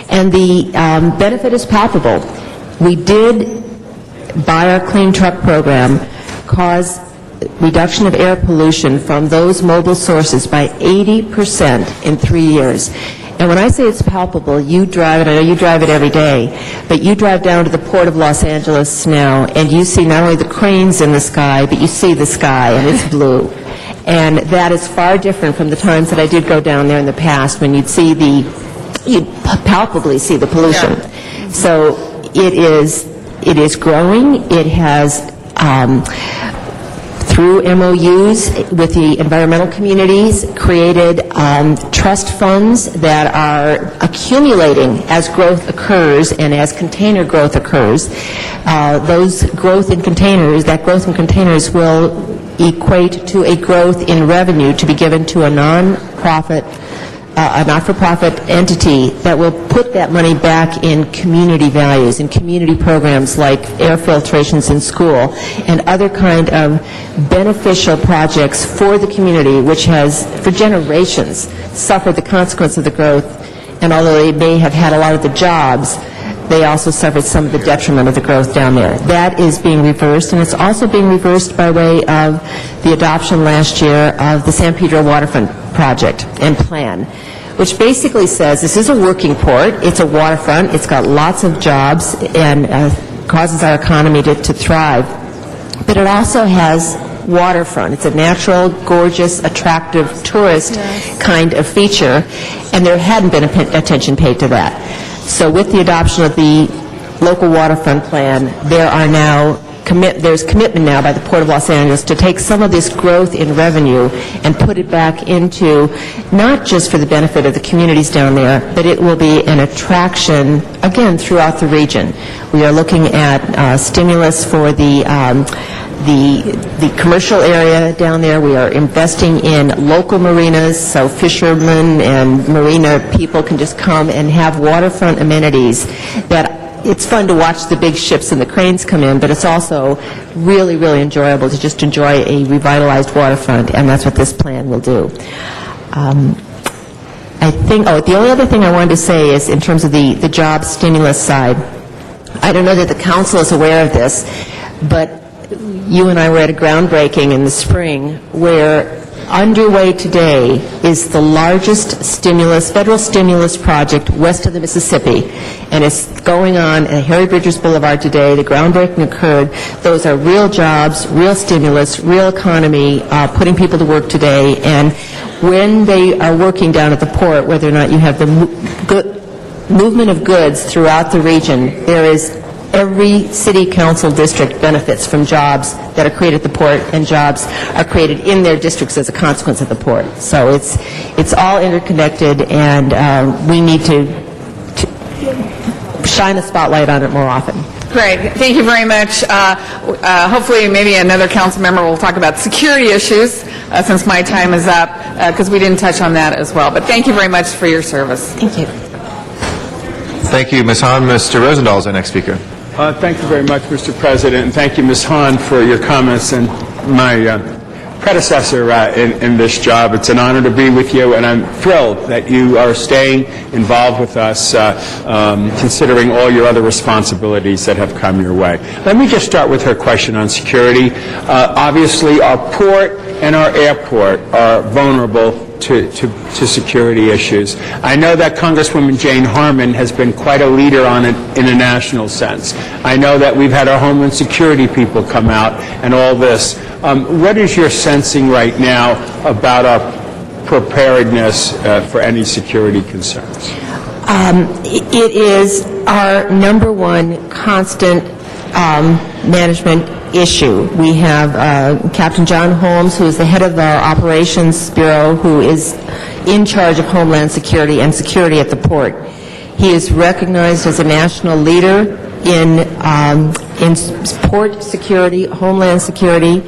And the benefit is palpable. We did, by our Clean Truck Program, cause reduction of air pollution from those mobile sources by 80% in 3 years. And when I say it's palpable, you drive it, I know you drive it every day, but you drive down to the Port of Los Angeles now, and you see not only the cranes in the sky, but you see the sky, and it's blue. And that is far different from the times that I did go down there in the past when you'd palpably see the pollution. Yeah. So it is growing. It has, through MOUs with the environmental communities, created trust funds that are accumulating as growth occurs and as container growth occurs. That growth in containers will equate to a growth in revenue to be given to a not-for-profit entity that will put that money back in community values, in community programs like air filtrations in school and other kind of beneficial projects for the community, which has, for generations, suffered the consequence of the growth. And although they may have had a lot of the jobs, they also suffered some of the detriment of the growth down there. That is being reversed, and it's also being reversed by way of the adoption last year of the San Pedro Waterfront Project and Plan, which basically says this is a working port, it's a waterfront, it's got lots of jobs and causes our economy to thrive, but it also has waterfront. It's a natural, gorgeous, attractive tourist kind of feature, and there hadn't been attention paid to that. So with the adoption of the local waterfront plan, there's commitment now by the Port of Los Angeles to take some of this growth in revenue and put it back into, not just for the benefit of the communities down there, but it will be an attraction, again, throughout the region. We are looking at stimulus for the commercial area down there. We are investing in local marinas, so fishermen and marina people can just come and have waterfront amenities that it's fun to watch the big ships and the cranes come in, but it's also really, really enjoyable to just enjoy a revitalized waterfront, and that's what this plan will do. The only other thing I wanted to say is in terms of the job stimulus side, I don't know that the council is aware of this, but you and I were at a groundbreaking in the spring where underway today is the largest federal stimulus project west of the Mississippi, and it's going on at Harry Bridges Boulevard today. The groundbreaking occurred. Those are real jobs, real stimulus, real economy, putting people to work today, and when they are working down at the port, whether or not you have the movement of goods throughout the region, there is every city council district benefits from jobs that are created at the port, and jobs are created in their districts as a consequence of the port. So it's all interconnected, and we need to shine a spotlight on it more often. Great. Thank you very much. Hopefully maybe another council member will talk about security issues since my time is up, because we didn't touch on that as well. But thank you very much for your service. Thank you. Thank you, Ms. Hahn. Mr. Rosendahl is our next speaker. Thank you very much, Mr. President, and thank you, Ms. Hahn, for your comments and my predecessor in this job. It's an honor to be with you, and I'm thrilled that you are staying involved with us, considering all your other responsibilities that have come your way. Let me just start with her question on security. Obviously, our port and our airport are vulnerable to security issues. I know that Congresswoman Jane Harman has been quite a leader on it in a national sense. I know that we've had our Homeland Security people come out and all this. What is your sensing right now about our preparedness for any security concerns? It is our number one constant management issue. We have Captain John Holmes, who is the head of our Operations Bureau, who is in charge of Homeland Security and security at the port. He is recognized as a national leader in port security, Homeland Security.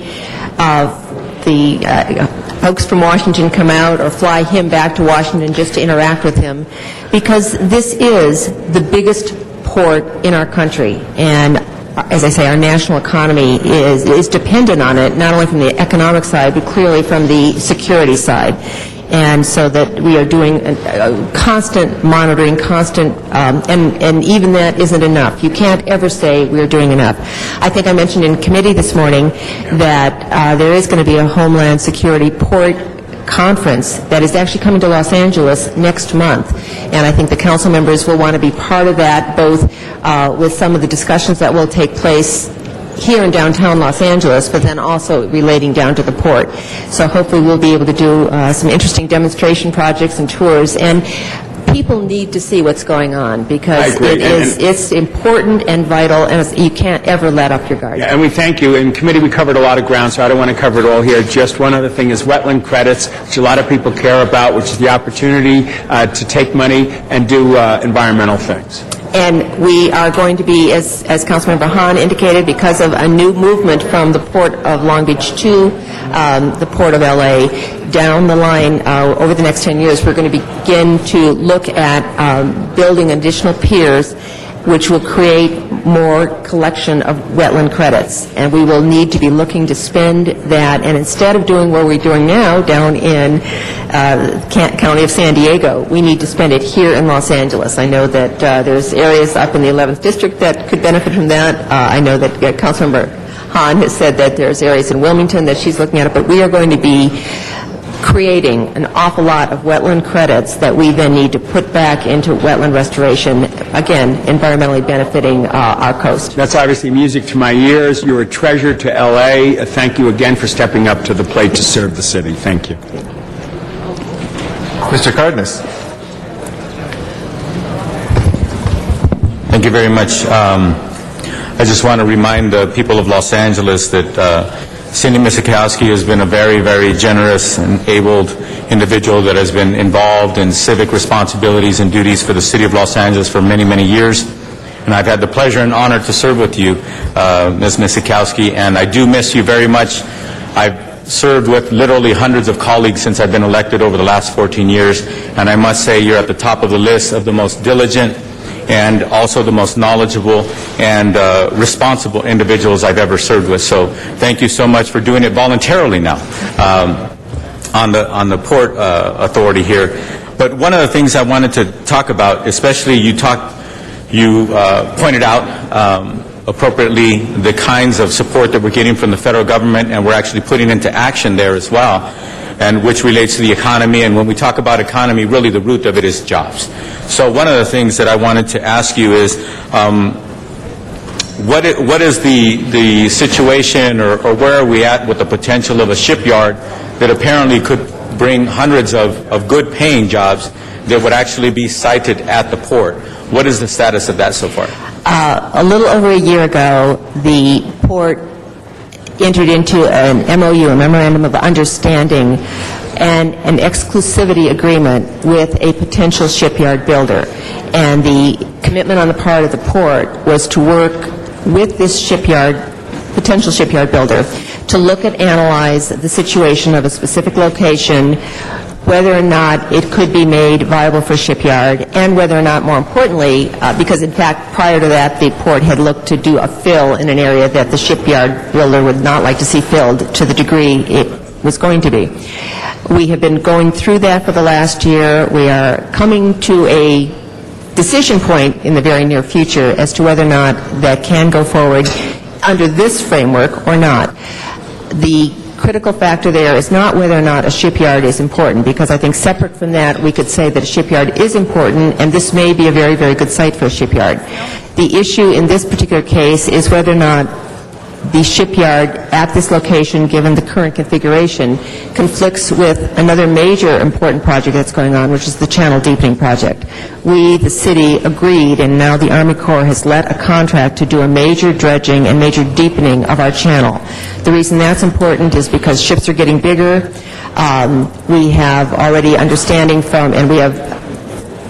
The folks from Washington come out or fly him back to Washington just to interact with him, because this is the biggest port in our country, and as I say, our national economy is dependent on it, not only from the economic side, but clearly from the security side. And so that we are doing constant monitoring, and even that isn't enough. You can't ever say we're doing enough. I think I mentioned in committee this morning that there is going to be a Homeland Security Port Conference that is actually coming to Los Angeles next month, and I think the council members will want to be part of that, both with some of the discussions that will take place here in downtown Los Angeles, but then also relating down to the port. So hopefully we'll be able to do some interesting demonstration projects and tours, and people need to see what's going on, because it's important and vital, and you can't ever let up your guard. Yeah, and we thank you. In committee, we covered a lot of ground, so I don't want to cover it all here. Just one other thing is wetland credits, which a lot of people care about, which is the opportunity to take money and do environmental things. And we are going to be, as Councilmember Hahn indicated, because of a new movement from the Port of Long Beach to the Port of L.A., down the line over the next 10 years, we're going to begin to look at building additional piers, which will create more collection of wetland credits. And we will need to be looking to spend that, and instead of doing what we're doing now down in County of San Diego, we need to spend it here in Los Angeles. I know that there's areas up in the 11th District that could benefit from that. I know that Councilmember Hahn has said that there's areas in Wilmington that she's looking at it, but we are going to be creating an awful lot of wetland credits that we then need to put back into wetland restoration, again, environmentally benefiting our coast. That's obviously music to my ears. You're a treasure to L.A. Thank you again for stepping up to the plate to serve the city. Thank you. Mr. Cardenas. Thank you very much. I just want to remind the people of Los Angeles that Cindy Misikowski has been a very, very generous and abled individual that has been involved in civic responsibilities and duties for the city of Los Angeles for many, many years. And I've had the pleasure and honor to serve with you, Ms. Misikowski, and I do miss you very much. I've served with literally hundreds of colleagues since I've been elected over the last 14 years, and I must say you're at the top of the list of the most diligent and also the most knowledgeable and responsible individuals I've ever served with. So thank you so much for doing it voluntarily now on the Port Authority here. But one of the things I wanted to talk about, especially you pointed out appropriately the kinds of support that we're getting from the federal government, and we're actually putting into action there as well, and which relates to the economy. And when we talk about economy, really the root of it is jobs. So one of the things that I wanted to ask you is, what is the situation, or where are we at with the potential of a shipyard that apparently could bring hundreds of good paying jobs that would actually be sited at the port? What is the status of that so far? A little over a year ago, the port entered into an MOU, a Memorandum of Understanding, and an exclusivity agreement with a potential shipyard builder. And the commitment on the part of the port was to work with this potential shipyard builder, to look and analyze the situation of a specific location, whether or not it could be made viable for shipyard, and whether or not, more importantly, because in fact prior to that the port had looked to do a fill in an area that the shipyard builder would not like to see filled to the degree it was going to be. We have been going through that for the last year. We are coming to a decision point in the very near future as to whether or not that can go forward under this framework or not. The critical factor there is not whether or not a shipyard is important, because I think separate from that we could say that a shipyard is important, and this may be a very, very good site for a shipyard. The issue in this particular case is whether or not the shipyard at this location, given the current configuration, conflicts with another major important project that's going on, which is the channel deepening project. We, the city, agreed, and now the Army Corps has let a contract to do a major dredging and major deepening of our channel. The reason that's important is because ships are getting bigger. We have already understanding from, and we have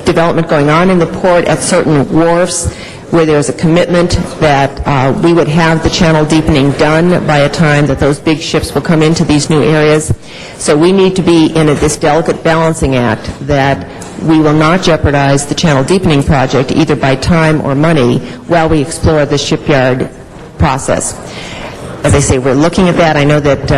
development going on in the port at certain wharfs where there's a commitment that we would have the channel deepening done by a time that those big ships will come into these new areas. So we need to be in this delicate balancing act that we will not jeopardize the channel deepening project either by time or money while we explore the shipyard process. As I say, we're looking at that. I know that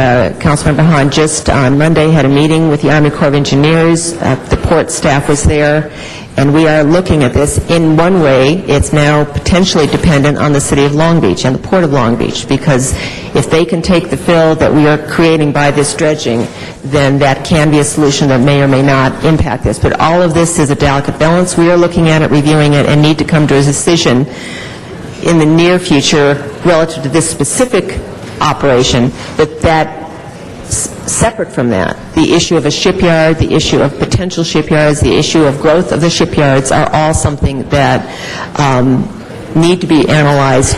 Councilmember Hahn just on Monday had a meeting with the Army Corps of Engineers. The port staff was there, and we are looking at this. In one way, it's now potentially dependent on the City of Long Beach and the Port of Long Beach, because if they can take the fill that we are creating by this dredging, then that can be a solution that may or may not impact this. But all of this is a delicate balance. We are looking at it, reviewing it, and need to come to a decision in the near future relative to this specific operation, but that separate from that, the issue of a shipyard, the issue of potential shipyards, the issue of growth of the shipyards are all something that need to be analyzed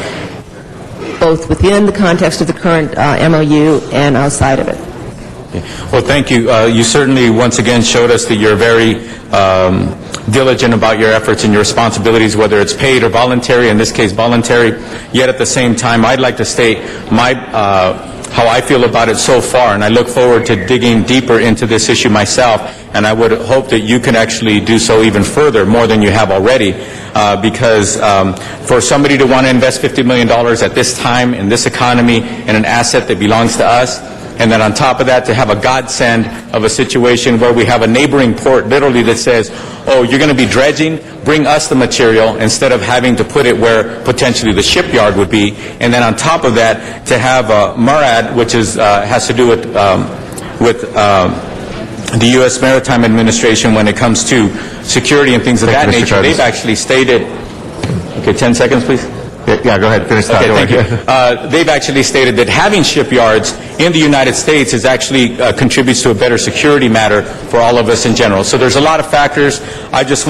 both within the context of the current MOU and outside of it. Well, thank you. You certainly, once again, showed us that you're very diligent about your efforts and your responsibilities, whether it's paid or voluntary, in this case voluntary. Yet at the same time, I'd like to state my how I feel about it so far, and I look forward to digging deeper into this issue myself, and I would hope that you can actually do so even further, more than you have already, because for somebody to want to invest $50 million at this time, in this economy, in an asset that belongs to us, and then on top of that, to have a godsend of a situation where we have a neighboring port literally that says, oh, you're going to be dredging, bring us the material, instead of having to put it where potentially the shipyard would be. And then on top of that, to have MARAD, which is has to do with the U.S. Maritime Administration when it comes to security and things of that nature. They've actually stated, okay, 10 seconds, please. Yeah, go ahead. Finish that. Okay, thank you. They've actually stated that having shipyards in the United States is actually contributes to a better security matter for all of us in general. So there's a lot of factors. I just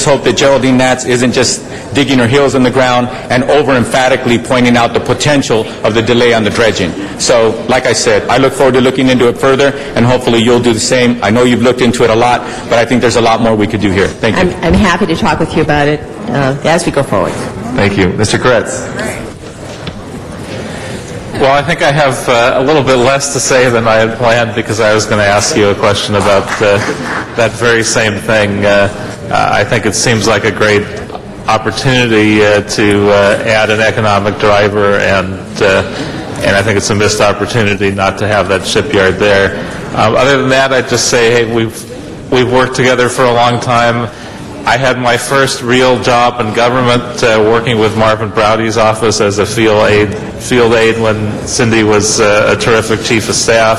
hope that Geraldine Nats isn't just digging her heels in the ground and over-emphatically pointing out the potential of the delay on the dredging. So, like I said, I look forward to looking into it further, and hopefully you'll do the same. I know you've looked into it a lot, but I think there's a lot more we could do here. Thank you. I'm happy to talk with you about it as we go forward. Thank you. Mr. Koretz. Well, I think I have a little bit less to say than I had planned, because I was going to ask you a question about that very same thing. I think it seems like a great opportunity to add an economic driver, and I think it's a missed opportunity not to have that shipyard there. Other than that, I'd just say, hey, we've worked together for a long time. I had my first real job in government working with Marvin Browdy's office as a field aide when Cindy was a terrific chief of staff,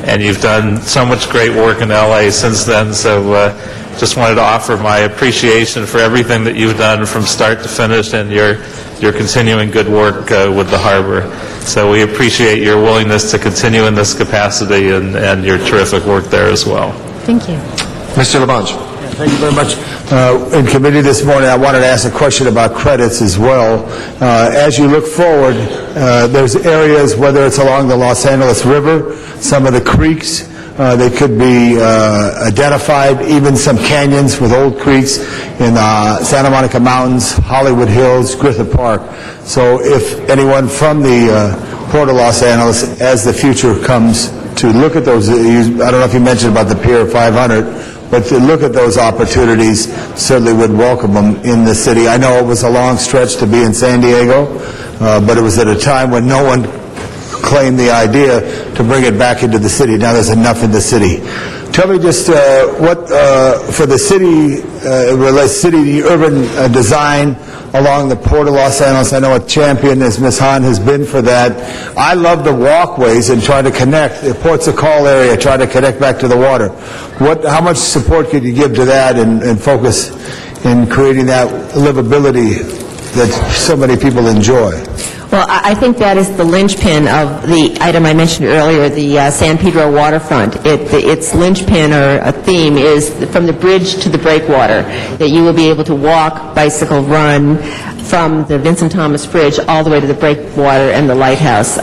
and you've done so much great work in LA since then, so just wanted to offer my appreciation for everything that you've done from start to finish, and your continuing good work with the harbor. So we appreciate your willingness to continue in this capacity and your terrific work there as well. Thank you. Mr. LaBonge. Thank you very much. In committee this morning, I wanted to ask a question about credits as well. As you look forward, there's areas, whether it's along the Los Angeles River, some of the creeks, they could be identified, even some canyons with old creeks in Santa Monica Mountains, Hollywood Hills, Griffith Park. So if anyone from the Port of Los Angeles, as the future comes to look at those, I don't know if you mentioned about the Pier 500, but to look at those opportunities, certainly would welcome them in the city. I know it was a long stretch to be in San Diego, but it was at a time when no one claimed the idea to bring it back into the city. Now there's enough in the city. Tell me just what, for the city, city urban design along the Port of Los Angeles, I know a champion as Ms. Hahn has been for that. I love the walkways and try to connect, the Ports of Call area, try to connect back to the water. How much support could you give to that and focus in creating that livability that so many people enjoy? Well, I think that is the linchpin of the item I mentioned earlier, the San Pedro waterfront. Its linchpin or a theme is from the bridge to the breakwater, that you will be able to walk, bicycle, run from the Vincent Thomas Bridge all the way to the breakwater and the lighthouse.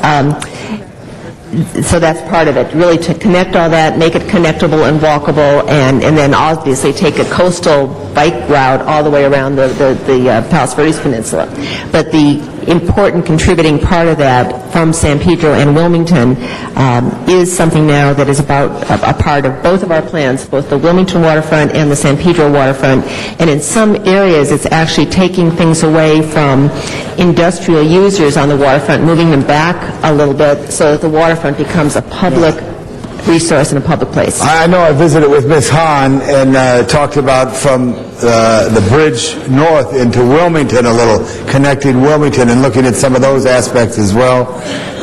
So that's part of it, really to connect all that, make it connectable and walkable, and then obviously take a coastal bike route all the way around the Palos Verdes Peninsula. But the important contributing part of that from San Pedro and Wilmington is something now that is about a part of both of our plans, both the Wilmington waterfront and the San Pedro waterfront. And in some areas, it's actually taking things away from industrial users on the waterfront, moving them back a little bit so that the waterfront becomes a public resource and a public place. I know I visited with Ms. Hahn and talked about from the bridge north into Wilmington a little, connecting Wilmington and looking at some of those aspects as well.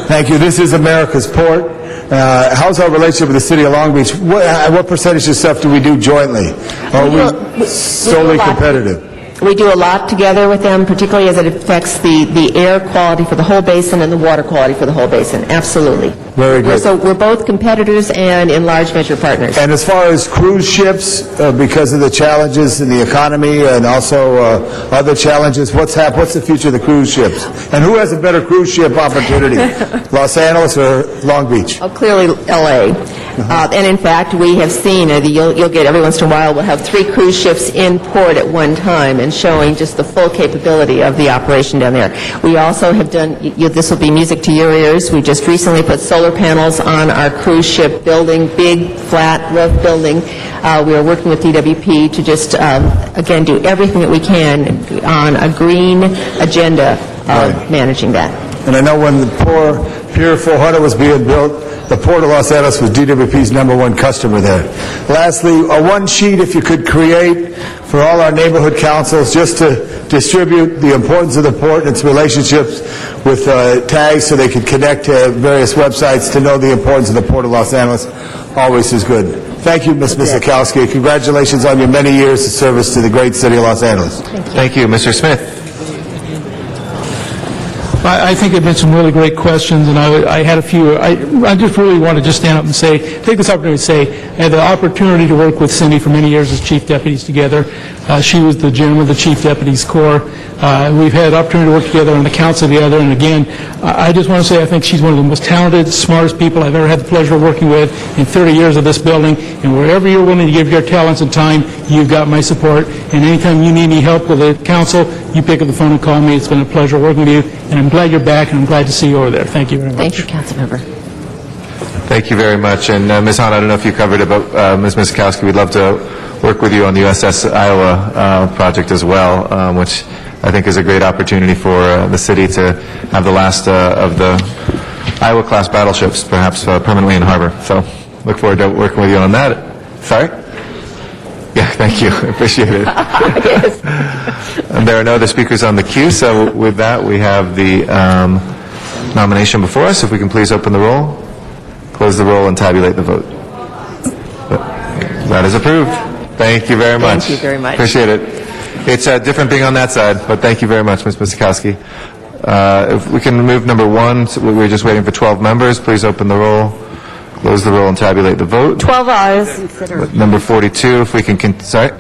Thank you. This is America's Port. How's our relationship with the city of Long Beach? What percentage of stuff do we do jointly? Are we solely competitive? We do a lot together with them, particularly as it affects the air quality for the whole basin and the water quality for the whole basin. Absolutely. Very good. So we're both competitors and in large measure partners. And as far as cruise ships, because of the challenges in the economy and also other challenges, what's the future of the cruise ships? And who has a better cruise ship opportunity, Los Angeles or Long Beach? Oh, clearly L.A. And in fact, we have seen, you'll get every once in a while, we'll have 3 cruise ships in port at one time and showing just the full capability of the operation down there. We also have done, this will be music to your ears, we just recently put solar panels on our cruise ship building, big flat roof building. We are working with DWP to just, again, do everything that we can on a green agenda of managing that. And I know when the Pier 400 was being built, the Port of Los Angeles was DWP's #1 customer there. Lastly, one sheet if you could create for all our neighborhood councils just to distribute the importance of the port and its relationships with tags so they could connect to various websites to know the importance of the Port of Los Angeles always is good. Thank you, Ms. Misikowski. Congratulations on your many years of service to the great city of Los Angeles. Thank you. Mr. Smith. I think there have been some really great questions, and I had a few. I just really want to just stand up and take this opportunity to say, I had the opportunity to work with Cindy for many years as chief deputies together. She was the chairman of the Chief Deputies Corps. We've had the opportunity to work together on the council together, and again, I just want to say I think she's one of the most talented, smartest people I've ever had the pleasure of working with in 30 years of this building, and wherever you're willing to give your talents and time, you've got my support, and anytime you need any help with the council, you pick up the phone and call me. It's been a pleasure working with you, and I'm glad you're back, and I'm glad to see you over there. Thank you very much. Thank you, Councilmember. Thank you very much. And Ms. Hahn, I don't know if you covered it, but Ms. Misikowski, we'd love to work with you on the USS Iowa project as well, which I think is a great opportunity for the city to have the last of the Iowa-class battleships perhaps permanently in harbor. So look forward to working with you on that. Sorry? Yeah, thank you. I appreciate it. And there are no other speakers on the queue, so with that, we have the nomination before us. If we can please open the roll, close the roll, and tabulate the vote. That is approved. Thank you very much. Thank you very much. Appreciate it. It's different being on that side, but thank you very much, Ms. Misikowski. If we can remove number 1, so we're just waiting for 12 members. Please open the roll, close the roll, and tabulate the vote. 12 ayes. Number 42, if we can, sorry?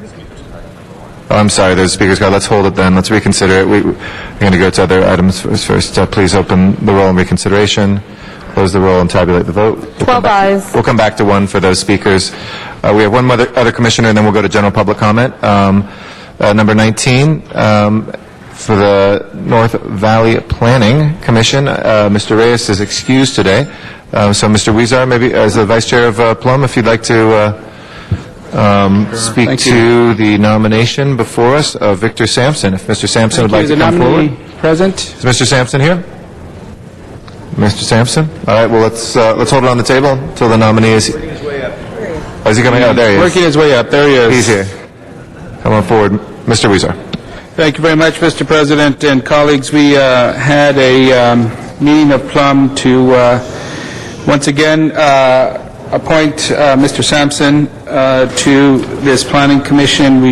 Oh, I'm sorry, there's a speaker's card. Let's hold it then. Let's reconsider it. We're going to go to other items first. Please open the roll in reconsideration, close the roll, and tabulate the vote. 12 ayes. We'll come back to one for those speakers. We have one other commissioner, and then we'll go to general public comment. Number 19, for the North Valley Planning Commission, Mr. Reyes is excused today. So, Mr. Weezer, maybe as the Vice Chair of Plum, if you'd like to speak to the nomination before us of Victor Sampson. If Mr. Sampson would like to come forward. Present. Is Mr. Sampson here? Mr. Sampson? All right, well, let's hold it on the table until the nominee is... Oh, is he coming? Oh, there he is. Working his way up. There he is. He's here. Come on forward. Mr. Weezer. Thank you very much, Mr. President and colleagues. We had a meeting of Plum to once again appoint Mr. Sampson to this Planning Commission.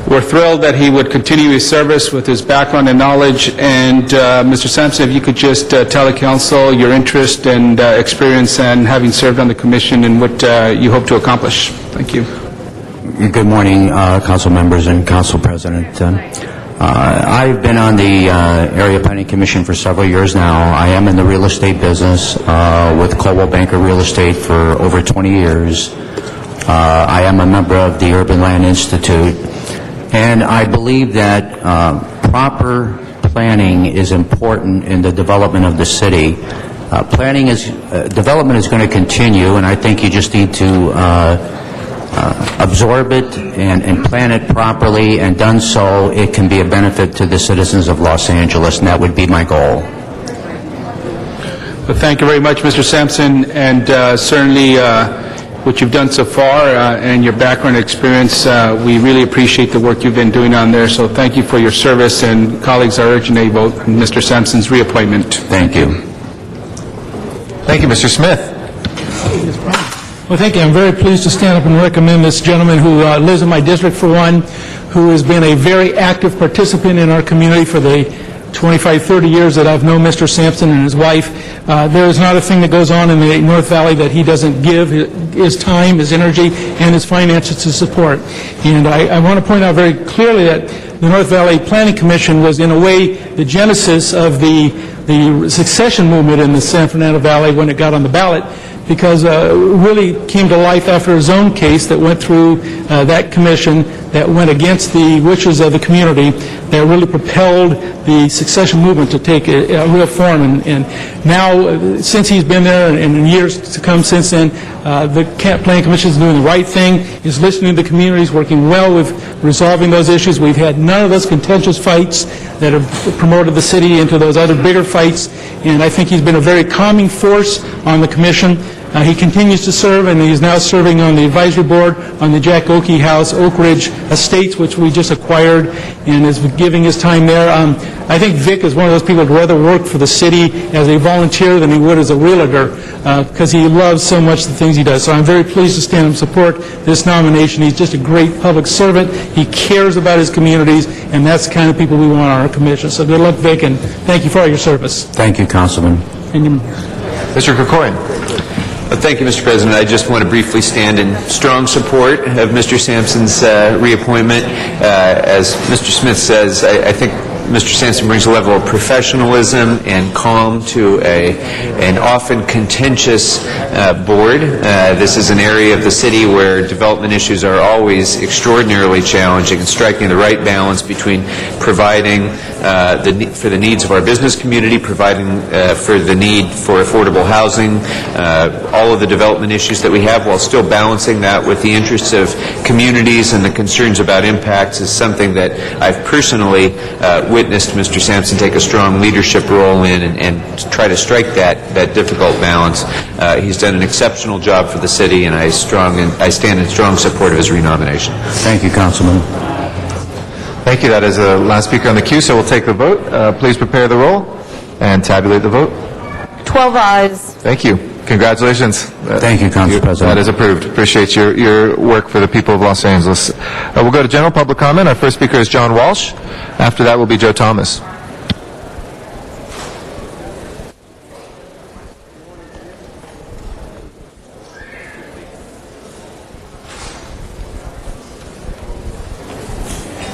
We're thrilled that he would continue his service with his background and knowledge. And Mr. Sampson, if you could just tell the council your interest and experience and having served on the commission and what you hope to accomplish. Thank you. Good morning, council members and council president. I've been on the Area Planning Commission for several years now. I am in the real estate business with Coldwell Banker Real Estate for over 20 years. I am a member of the Urban Land Institute, and I believe that proper planning is important in the development of the city. Development is going to continue, and I think you just need to absorb it and plan it properly, and done so, it can be a benefit to the citizens of Los Angeles, and that would be my goal. Well, thank you very much, Mr. Sampson, and certainly what you've done so far and your background experience, we really appreciate the work you've been doing on there, so thank you for your service, and colleagues are urging a vote on Mr. Sampson's reappointment. Thank you. Thank you, Mr. Smith. Well, thank you. I'm very pleased to stand up and recommend this gentleman who lives in my district, for one, who has been a very active participant in our community for the 25, 30 years that I've known Mr. Sampson and his wife. There is not a thing that goes on in the North Valley that he doesn't give his time, his energy, and his finances to support. And I want to point out very clearly that the North Valley Planning Commission was, in a way, the genesis of the succession movement in the San Fernando Valley when it got on the ballot, because really came to life after his own case that went through that commission that went against the wishes of the community, that really propelled the succession movement to take a real form. And now, since he's been there, and in years to come since then, the Planning Commission is doing the right thing, is listening to the communities, working well with resolving those issues. We've had none of those contentious fights that have promoted the city into those other bigger fights, and I think he's been a very calming force on the commission. He continues to serve, and he's now serving on the advisory board on the Jack Oakey House, Oak Ridge Estates, which we just acquired, and is giving his time there. I think Vic is one of those people who would rather work for the city as a volunteer than he would as a realtor, because he loves so much the things he does. So I'm very pleased to stand and support this nomination. He's just a great public servant. He cares about his communities, and that's the kind of people we want on our commission. So good luck, Vic, and thank you for all your service. Thank you, Councilman. Mr. Krikoyan. Thank you, Mr. President. I just want to briefly stand in strong support of Mr. Sampson's reappointment. As Mr. Smith says, I think Mr. Sampson brings a level of professionalism and calm to an often contentious board. This is an area of the city where development issues are always extraordinarily challenging, and striking the right balance between providing for the needs of our business community, providing for the need for affordable housing, all of the development issues that we have, while still balancing that with the interests of communities and the concerns about impacts, is something that I've personally witnessed Mr. Sampson take a strong leadership role in, and try to strike that difficult balance. He's done an exceptional job for the city, and I stand in strong support of his renomination. Thank you, Councilman. Thank you. That is the last speaker on the queue, so we'll take the vote. Please prepare the roll and tabulate the vote. 12 ayes. Thank you. Congratulations. Thank you, Council President. That is approved. Appreciate your work for the people of Los Angeles. We'll go to general public comment. Our first speaker is John Walsh. After that will be Joe Thomas.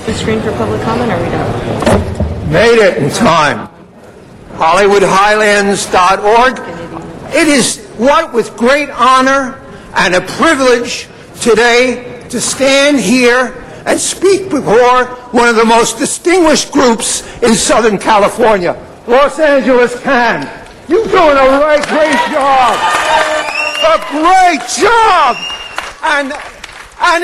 The screen for public comment, or are we done? Made it in time. HollywoodHighlands.org. It is what with great honor and a privilege today to stand here and speak before one of the most distinguished groups in Southern California. Los Angeles can. You're doing a great job. A great job. And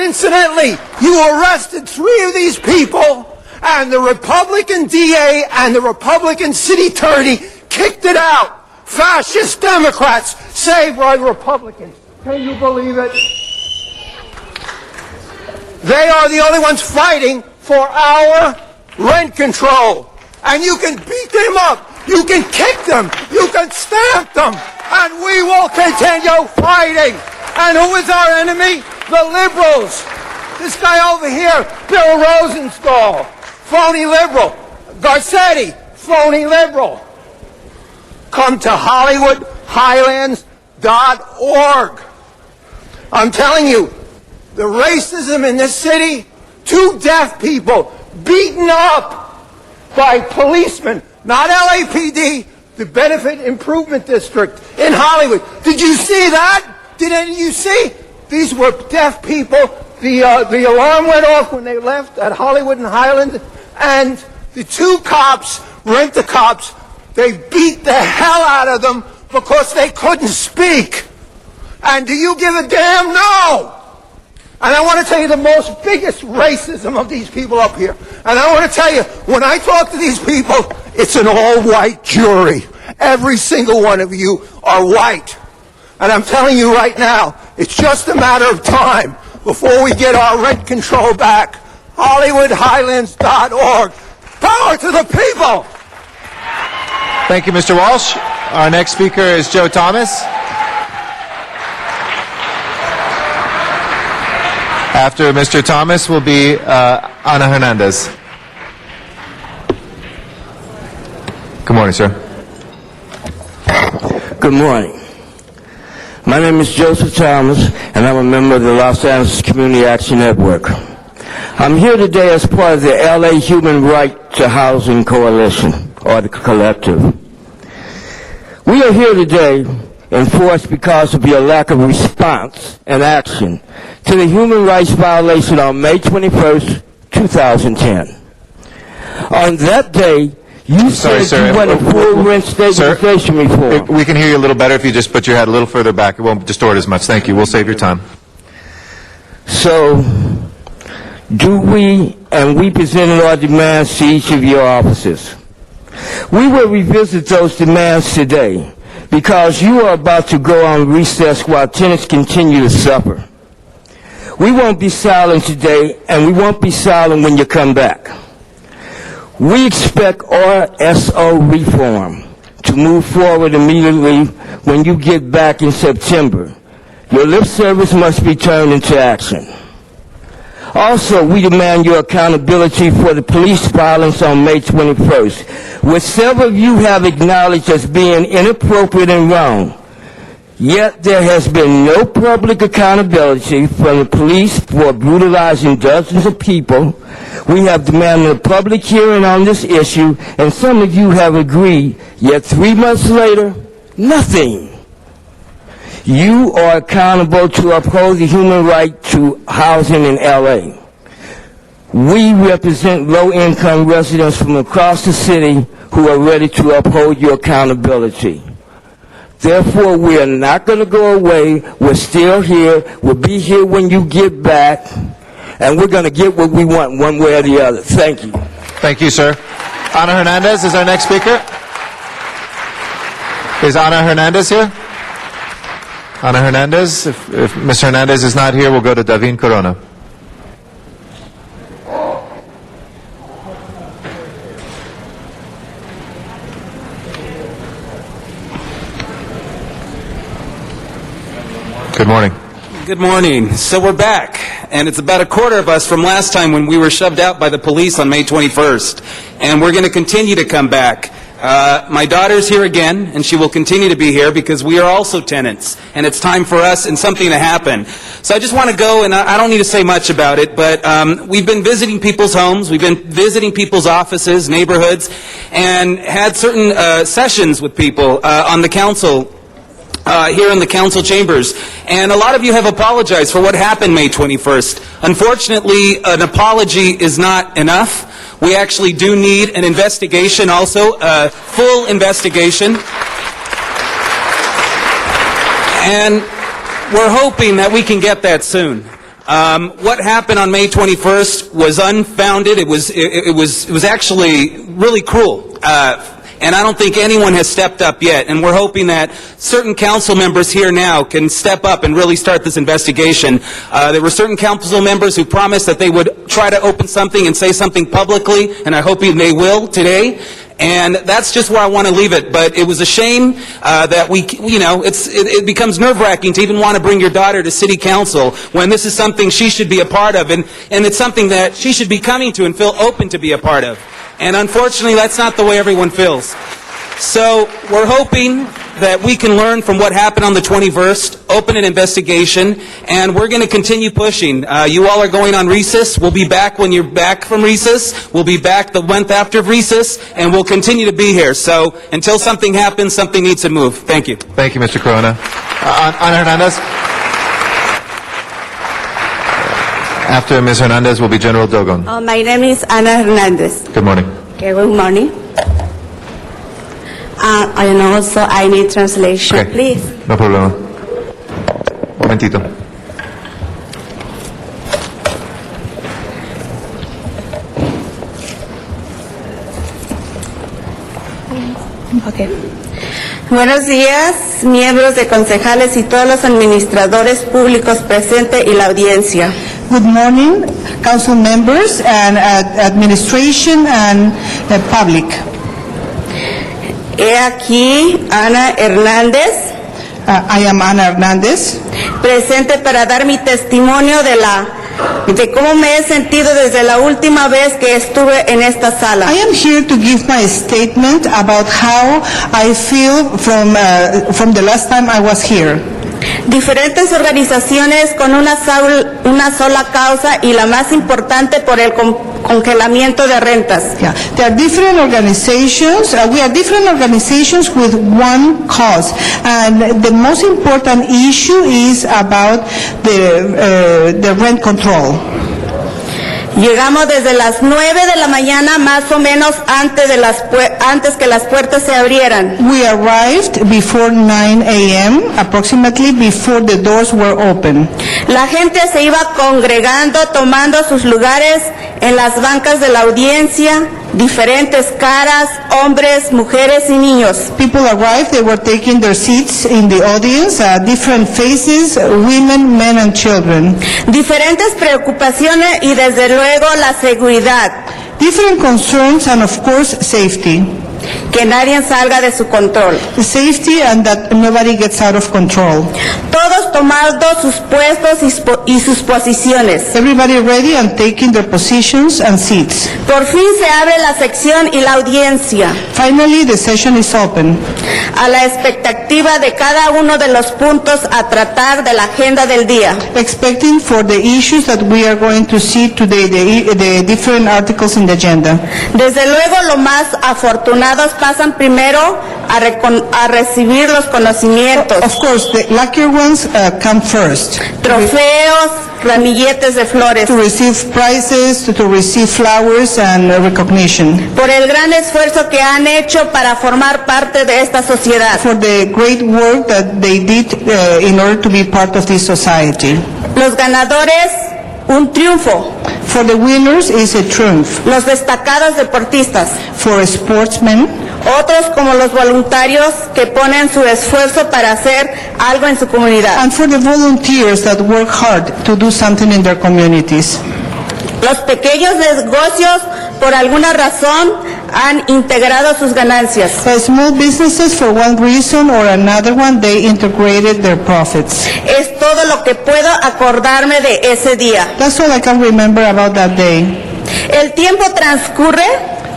incidentally, you arrested 3 of these people, and the Republican DA and the Republican city attorney kicked it out. Fascist Democrats saved by Republicans. Can you believe it? They are the only ones fighting for our rent control. And you can beat them up. You can kick them. You can stamp them. And we will continue fighting. And who is our enemy? The liberals. This guy over here, Bill Rosenthal, phony liberal. Garcetti, phony liberal. Come to HollywoodHighlands.org. I'm telling you, the racism in this city, 2 deaf people beaten up by policemen, not LAPD, the Benefit Improvement District in Hollywood. Did you see that? Did any of you see? These were deaf people. The alarm went off when they left at Hollywood and Highland, and the 2 cops, rent-a-cops, they beat the hell out of them because they couldn't speak. And do you give a damn? No! And I want to tell you the most biggest racism of these people up here. And I want to tell you, when I talk to these people, it's an all-white jury. Every single one of you are white. And I'm telling you right now, it's just a matter of time before we get our rent control back. HollywoodHighlands.org. Power to the people! Thank you, Mr. Walsh. Our next speaker is Joe Thomas. After Mr. Thomas will be Ana Hernandez. Good morning, sir. Good morning. My name is Joseph Thomas, and I'm a member of the Los Angeles Community Action Network. I'm here today as part of the LA Human Right to Housing Coalition, or the Collective. We are here today enforced because of your lack of response and action to the human rights violation on May 21st, 2010. On that day, you said you wanted full rent stabilization reform. We can hear you a little better if you just put your head a little further back. It won't distort as much. Thank you. We'll save your time. So, we presented our demands to each of your offices. We will revisit those demands today because you are about to go on recess while tenants continue to suffer. We won't be silent today, and we won't be silent when you come back. We expect RSO reform to move forward immediately when you get back in September. Your lip service must be turned into action. Also, we demand your accountability for the police violence on May 21st, which several of you have acknowledged as being inappropriate and wrong. Yet there has been no public accountability from the police for brutalizing dozens of people. We have demanded a public hearing on this issue, and some of you have agreed, yet 3 months later, nothing. You are accountable to uphold the human right to housing in L.A. We represent low-income residents from across the city who are ready to uphold your accountability. Therefore, we are not going to go away. We're still here. We'll be here when you get back, and we're going to get what we want one way or the other. Thank you. Thank you, sir. Ana Hernandez is our next speaker. Is Ana Hernandez here? Ana Hernandez? If Ms. Hernandez is not here, we'll go to Davin Corona. Good morning. Good morning. So we're back, and it's about a quarter of us from last time when we were shoved out by the police on May 21st, and we're going to continue to come back. My daughter's here again, and she will continue to be here because we are also tenants, and it's time for us and something to happen. So I just want to go, and I don't need to say much about it, but we've been visiting people's homes, we've been visiting people's offices, neighborhoods, and had certain sessions with people on the council here in the council chambers. And a lot of you have apologized for what happened May 21st. Unfortunately, an apology is not enough. We actually do need an investigation also, a full investigation. And we're hoping that we can get that soon. What happened on May 21st was unfounded. It was actually really cruel. And I don't think anyone has stepped up yet. And we're hoping that certain council members here now can step up and really start this investigation. There were certain council members who promised that they would try to open something and say something publicly, and I hope they will today. And that's just where I want to leave it. But it was a shame that it becomes nerve-wracking to even want to bring your daughter to city council when this is something she should be a part of, and it's something that she should be coming to and feel open to be a part of. And unfortunately, that's not the way everyone feels. So we're hoping that we can learn from what happened on the 21st, open an investigation, and we're going to continue pushing. You all are going on recess. We'll be back when you're back from recess. We'll be back the month after recess, and we'll continue to be here. So until something happens, something needs to move. Thank you. Thank you, Mr. Corona. Ana Hernandez. After Ms. Hernandez will be General Dogon. My name is Ana Hernandez. Good morning. Okay, good morning. And also I need translation, Okay. please. No problema. Momentito. Okay. Buenos días, miembros de concejales y todos los administradores públicos presentes y la audiencia. Good morning, council members and administration and the public. He aquí Ana Hernández. I am Ana Hernández. Presente para dar mi testimonio de cómo me he sentido desde la última vez que estuve en esta sala. I am here to give my statement about how I feel from the last time I was here. Diferentes organizaciones con una sola causa y la más importante por el congelamiento de rentas. Yeah. There are different organizations. We are different organizations with one cause, and the most important issue is about the rent control. Llegamos desde las 9 de la mañana, más o menos antes que las puertas se abrieran. We arrived before 9 a.m., approximately before the doors were open. La gente se iba congregando, tomando sus lugares en las bancas de la audiencia, diferentes caras, hombres, mujeres y niños. People arrived, they were taking their seats in the audience, different faces, women, men and children. Diferentes preocupaciones y desde luego la seguridad. Different concerns and of course safety. Que nadie salga de su control. The safety and that nobody gets out of control. Todos tomando sus puestos y sus posiciones. Everybody ready and taking their positions and seats. Por fin se abre la sección y la audiencia. Finally, the session is open. A la expectativa de cada uno de los puntos a tratar de la agenda del día. Expecting for the issues that we are going to see today, the different articles in the agenda. Desde luego, lo más afortunados pasan primero a recibir los conocimientos. Of course, the luckier ones come first. Trofeos, ramilletes de flores. To receive prizes, to receive flowers and recognition. Por el gran esfuerzo que han hecho para formar parte de esta sociedad. For the great work that they did in order to be part of this society. Los ganadores, un triunfo. For the winners is a triumph. Los destacados deportistas. For sportsmen. Otros como los voluntarios que ponen su esfuerzo para hacer algo en su comunidad. And for the volunteers that work hard to do something in their communities. Los pequeños negocios, por alguna razón, han integrado sus ganancias. Small businesses, for one reason or another one, they integrated their profits. Es todo lo que puedo acordarme de ese día. That's all I can remember about that day. El tiempo transcurre.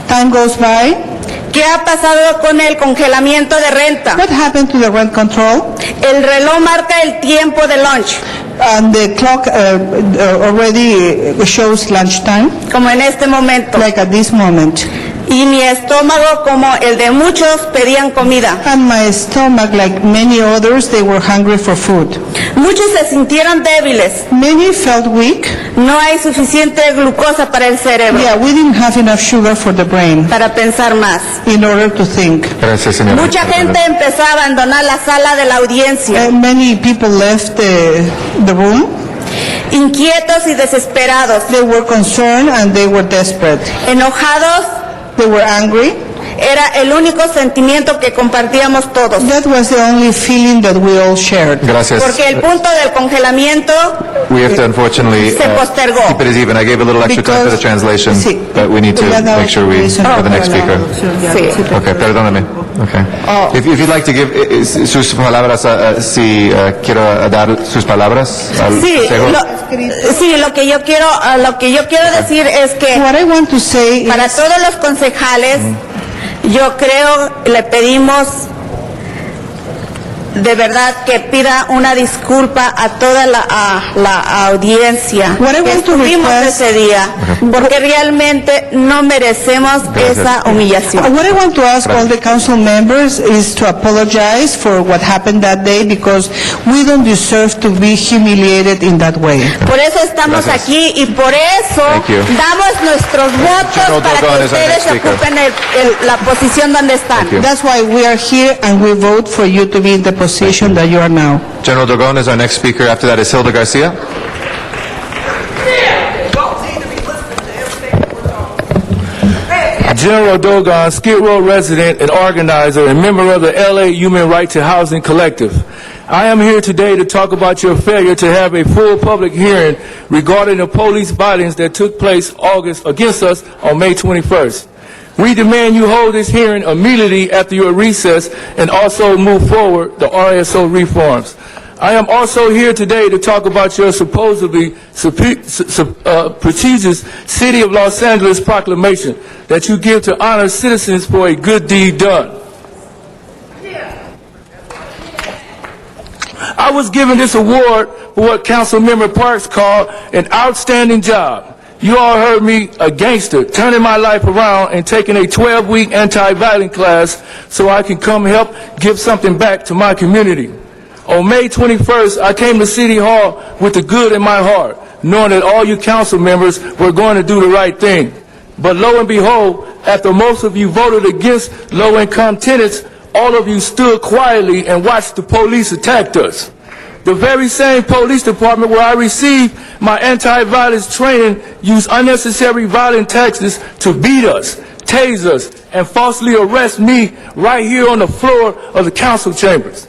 Time goes by. ¿Qué ha pasado con el congelamiento de renta? What happened to the rent control? El reloj marca el tiempo de lunch. And the clock already shows lunchtime. Como en este momento. Like at this moment. y mi estómago, como el de muchos, pedían comida. And my stomach, like many others, they were hungry for food. Muchos se sintieron débiles. Many felt weak. No hay suficiente glucosa para el cerebro. Yeah, we didn't have enough sugar for the brain para pensar más. in order to think. Gracias, señora. Mucha gente empezó a abandonar la sala de la audiencia. Many people left the room. Inquietos y desesperados. They were concerned and they were desperate. Enojados. They were angry. Era el único sentimiento que compartíamos todos. That was the only feeling that we all shared. Gracias. Porque el punto del congelamiento We have to unfortunately se postergó. keep it as even. I gave a little extra time for the translation, but we need to make sure we have the next speaker. Sí. Okay, perdóname. Okay. If you'd like to give sus palabras, quiero dar sus palabras al Sí, consejo. lo que yo quiero decir es que What I want to say para is, todos los concejales, yo creo, le pedimos de verdad que pida una disculpa a toda la audiencia What I que want to estuvimos request- ese día, porque realmente no merecemos esa humillación. what I want to ask all the council members is to apologize for what happened that day because we don't deserve to be humiliated in that way. Por eso estamos Gracias. aquí y por eso Thank you. damos nuestros votos General para Dogon que is our ustedes next speaker. ocupen la posición donde están. Thank you. That's why we are here and we vote for you to be in the position that you are now. General Dogon is our next speaker. After that is Hilda Garcia. General Dogon, Skid Row resident and organizer and member of the LA Human Right to Housing Collective. I am here today to talk about your failure to have a full public hearing regarding the police violence that took place against us on May 21st. We demand you hold this hearing immediately after your recess and also move forward the RSO reforms. I am also here today to talk about your supposedly prestigious City of Los Angeles proclamation that you give to honor citizens for a good deed done. I was given this award for what Councilmember Parks called an outstanding job. You all heard me, a gangster, turning my life around and taking a 12-week anti-violence class so I can come help give something back to my community. On May 21st, I came to City Hall with the good in my heart, knowing that all you council members were going to do the right thing. But lo and behold, after most of you voted against low-income tenants, all of you stood quietly and watched the police attack us. The very same police department where I received my anti-violence training used unnecessary violent tactics to beat us, tase us, and falsely arrest me right here on the floor of the council chambers.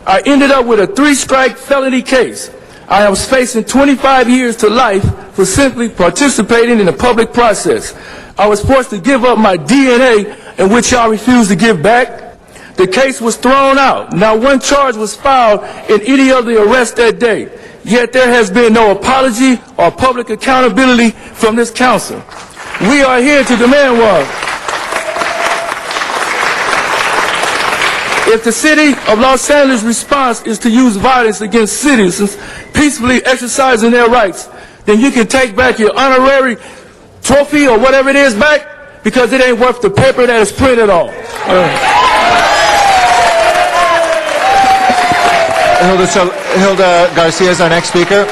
I ended up with a 3-strike felony case. I was facing 25 years to life for simply participating in the public process. I was forced to give up my DNA, in which I refused to give back. The case was thrown out. Not one charge was filed in any of the arrests that day. Yet there has been no apology or public accountability from this council. We are here to demand one. If the City of Los Angeles' response is to use violence against citizens peacefully exercising their rights, then you can take back your honorary trophy or whatever it is back, because it ain't worth the paper that is printed on. Hilda Garcia is our next speaker.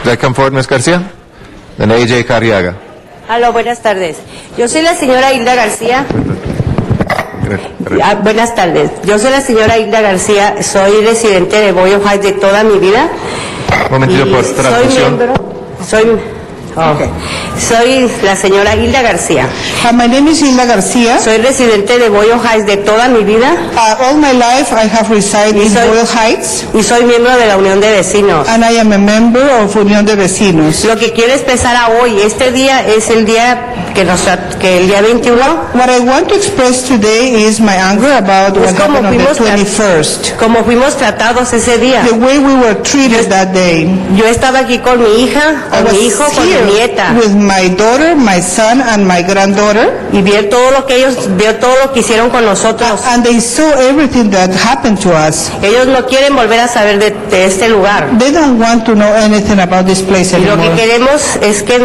Does that come forward, Ms. Garcia? Then AJ Carriaga. Aló, buenas tardes. Yo soy la señora Hilda García. Buenas tardes. Yo soy la señora Hilda García. Soy residente de Boyle Heights de toda mi vida. Un momentito por traducción. Soy la señora Hilda García. My name is Hilda Garcia. Soy residente de Boyle Heights de toda mi vida. All my life I have resided in Boyle Heights. Y soy miembro de la Unión de Vecinos. And I am a member of Unión de Vecinos. Lo que quiero expresar a hoy, este día es el día que el día 21. What I want to express today is my anger about what happened on the 21st. Como fuimos tratados ese día. The way we were treated that day. Yo estaba aquí con mi hija, con mi hijo, con mi nieta. with my daughter, my son, and my granddaughter. Y vio todo lo que hicieron con nosotros. And they saw everything that happened to us. Ellos no quieren volver a saber de este lugar. They don't want to know anything about this place Y lo anymore. que queremos es que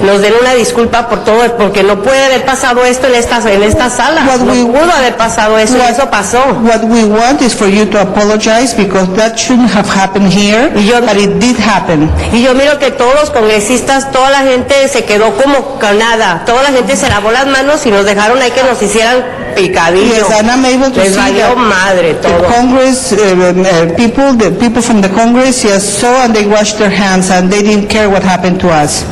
nos den una disculpa por todo, porque no puede haber pasado esto en esta sala. No pudo haber pasado eso, y eso pasó. What we want is for you to apologize because that shouldn't have happened here, but it did happen. Y yo miro que todos los congresistas, toda la gente se quedó como con nada. Toda la gente se lavó las manos y nos dejaron ahí que nos hicieran picadillo. Yes, and I'm able to Les see valió that madre the todo. Congress, the people from the Congress, yes, saw and they washed their hands and they didn't care what happened to us.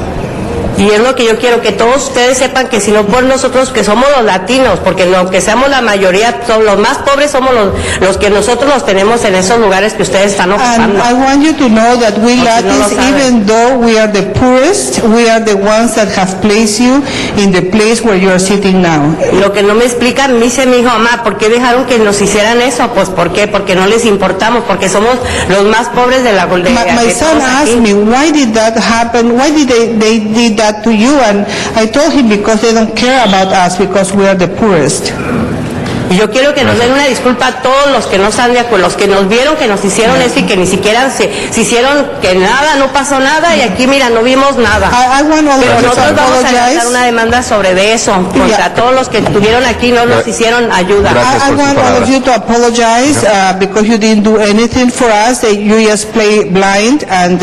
Y es lo que yo quiero, que todos ustedes sepan que si no por nosotros, que somos los latinos, porque aunque seamos la mayoría, son los más pobres somos los que nosotros los tenemos en esos lugares que ustedes están And ocupando. I want you to know that we no lo Latins, saben. even though we are the poorest, we are the ones that have placed you in the place where you are sitting now. Y lo que no me explica, me dice mi hijo, mamá, ¿por qué dejaron que nos hicieran eso? Pues ¿por qué? Porque no les importamos, porque somos los más pobres de la My de son todos aquí. asked me, why did that happen? Why did they did that to you? And I told him because they don't care about us because we are the poorest. Y yo quiero que nos den una disculpa a todos los que no están de acuerdo, los que nos vieron que nos hicieron eso y que ni siquiera se hicieron que nada, no pasó nada y aquí mira, no vimos nada. I want all Pero of us to nosotros vamos a apologize. levantar una demanda sobre eso, contra todos los que estuvieron aquí no nos hicieron ayuda. I want all of you to apologize because you didn't do anything for us. That you just play blind, and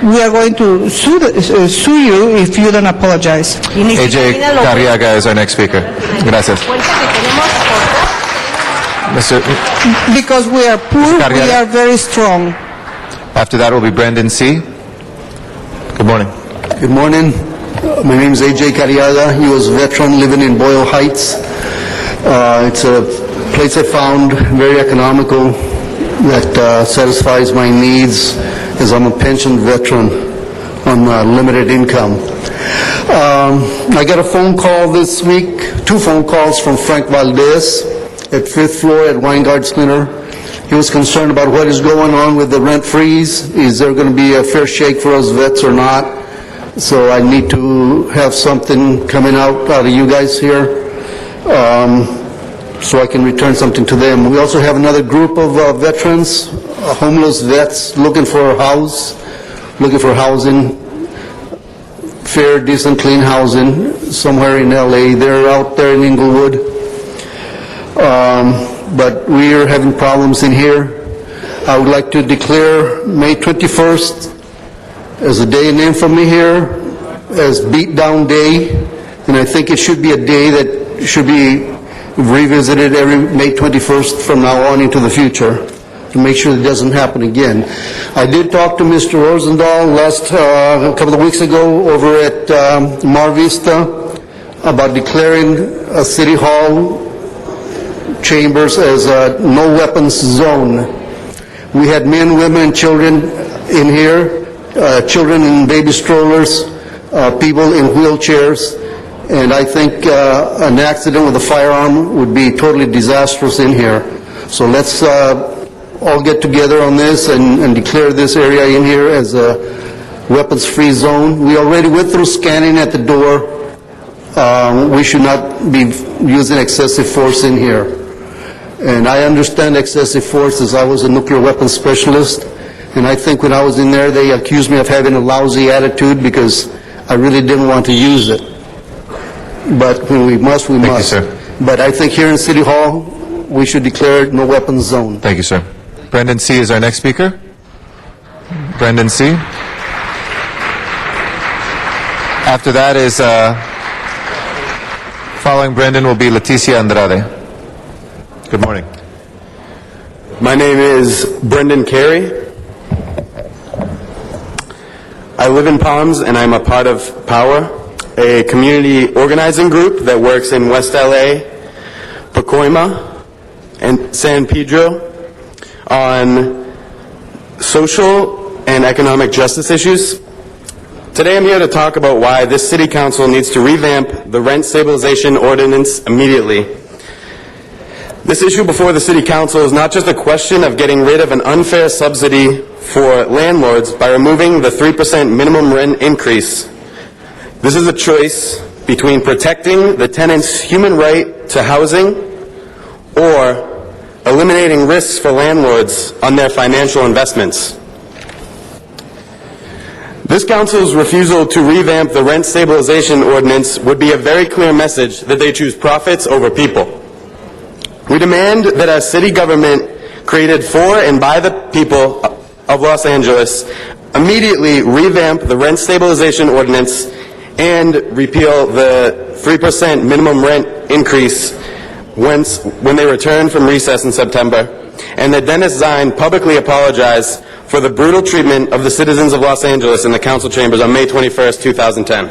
we are going to sue you if you don't apologize. AJ Carriaga is our next speaker. Gracias. Mr. Because we are poor, we Carriaga. are very strong. After that will be Brendan C. Good morning. Good morning. My name is AJ Carriaga, U.S. veteran living in Boyle Heights. It's a place I found very economical that satisfies my needs as I'm a pension veteran on limited income. I got a phone call this week, 2 phone calls from Frank Valdez at 5th floor at Weingart Center. He was concerned about what is going on with the rent freeze. Is there going to be a fair shake for us vets or not? So I need to have something coming out of you guys here so I can return something to them. We also have another group of veterans, homeless vets looking for a house, looking for housing, fair, decent, clean housing somewhere in LA. They're out there in Inglewood. But we are having problems in here. I would like to declare May 21st as a day in infamy here, as beat down day, and I think it should be a day that should be revisited every May 21st from now on into the future to make sure it doesn't happen again. I did talk to Mr. Rosendahl a couple of weeks ago over at Mar Vista about declaring a city hall chambers as a no weapons zone. We had men, women, and children in here, children in baby strollers, people in wheelchairs, and I think an accident with a firearm would be totally disastrous in here. So let's all get together on this and declare this area in here as a weapons-free zone. We already went through scanning at the door. We should not be using excessive force in here. And I understand excessive force as I was a nuclear weapons specialist. And I think when I was in there, they accused me of having a lousy attitude because I really didn't want to use it. But when we must, we must. Thank you, sir. But I think here in City Hall, we should declare no weapons zone. Thank you, sir. Brendan C. is our next speaker. Brendan C. After that is, following Brendan will be Leticia Andrade. Good morning. My name is Brendan Carey. I live in Palms and I'm a part of POWER, a community organizing group that works in West LA, Pacoima, and San Pedro on social and economic justice issues. Today I'm here to talk about why this city council needs to revamp the rent stabilization ordinance immediately. This issue before the City Council is not just a question of getting rid of an unfair subsidy for landlords by removing the 3% minimum rent increase This is a choice between protecting the tenant's human right to housing or eliminating risks for landlords on their financial investments. This council's refusal to revamp the rent stabilization ordinance would be a very clear message that they choose profits over people. We demand that our city government, created for and by the people of Los Angeles, immediately revamp the rent stabilization ordinance and repeal the 3% minimum rent increase when they return from recess in September, and that Dennis Zine publicly apologize for the brutal treatment of the citizens of Los Angeles in the council chambers on May 21st, 2010.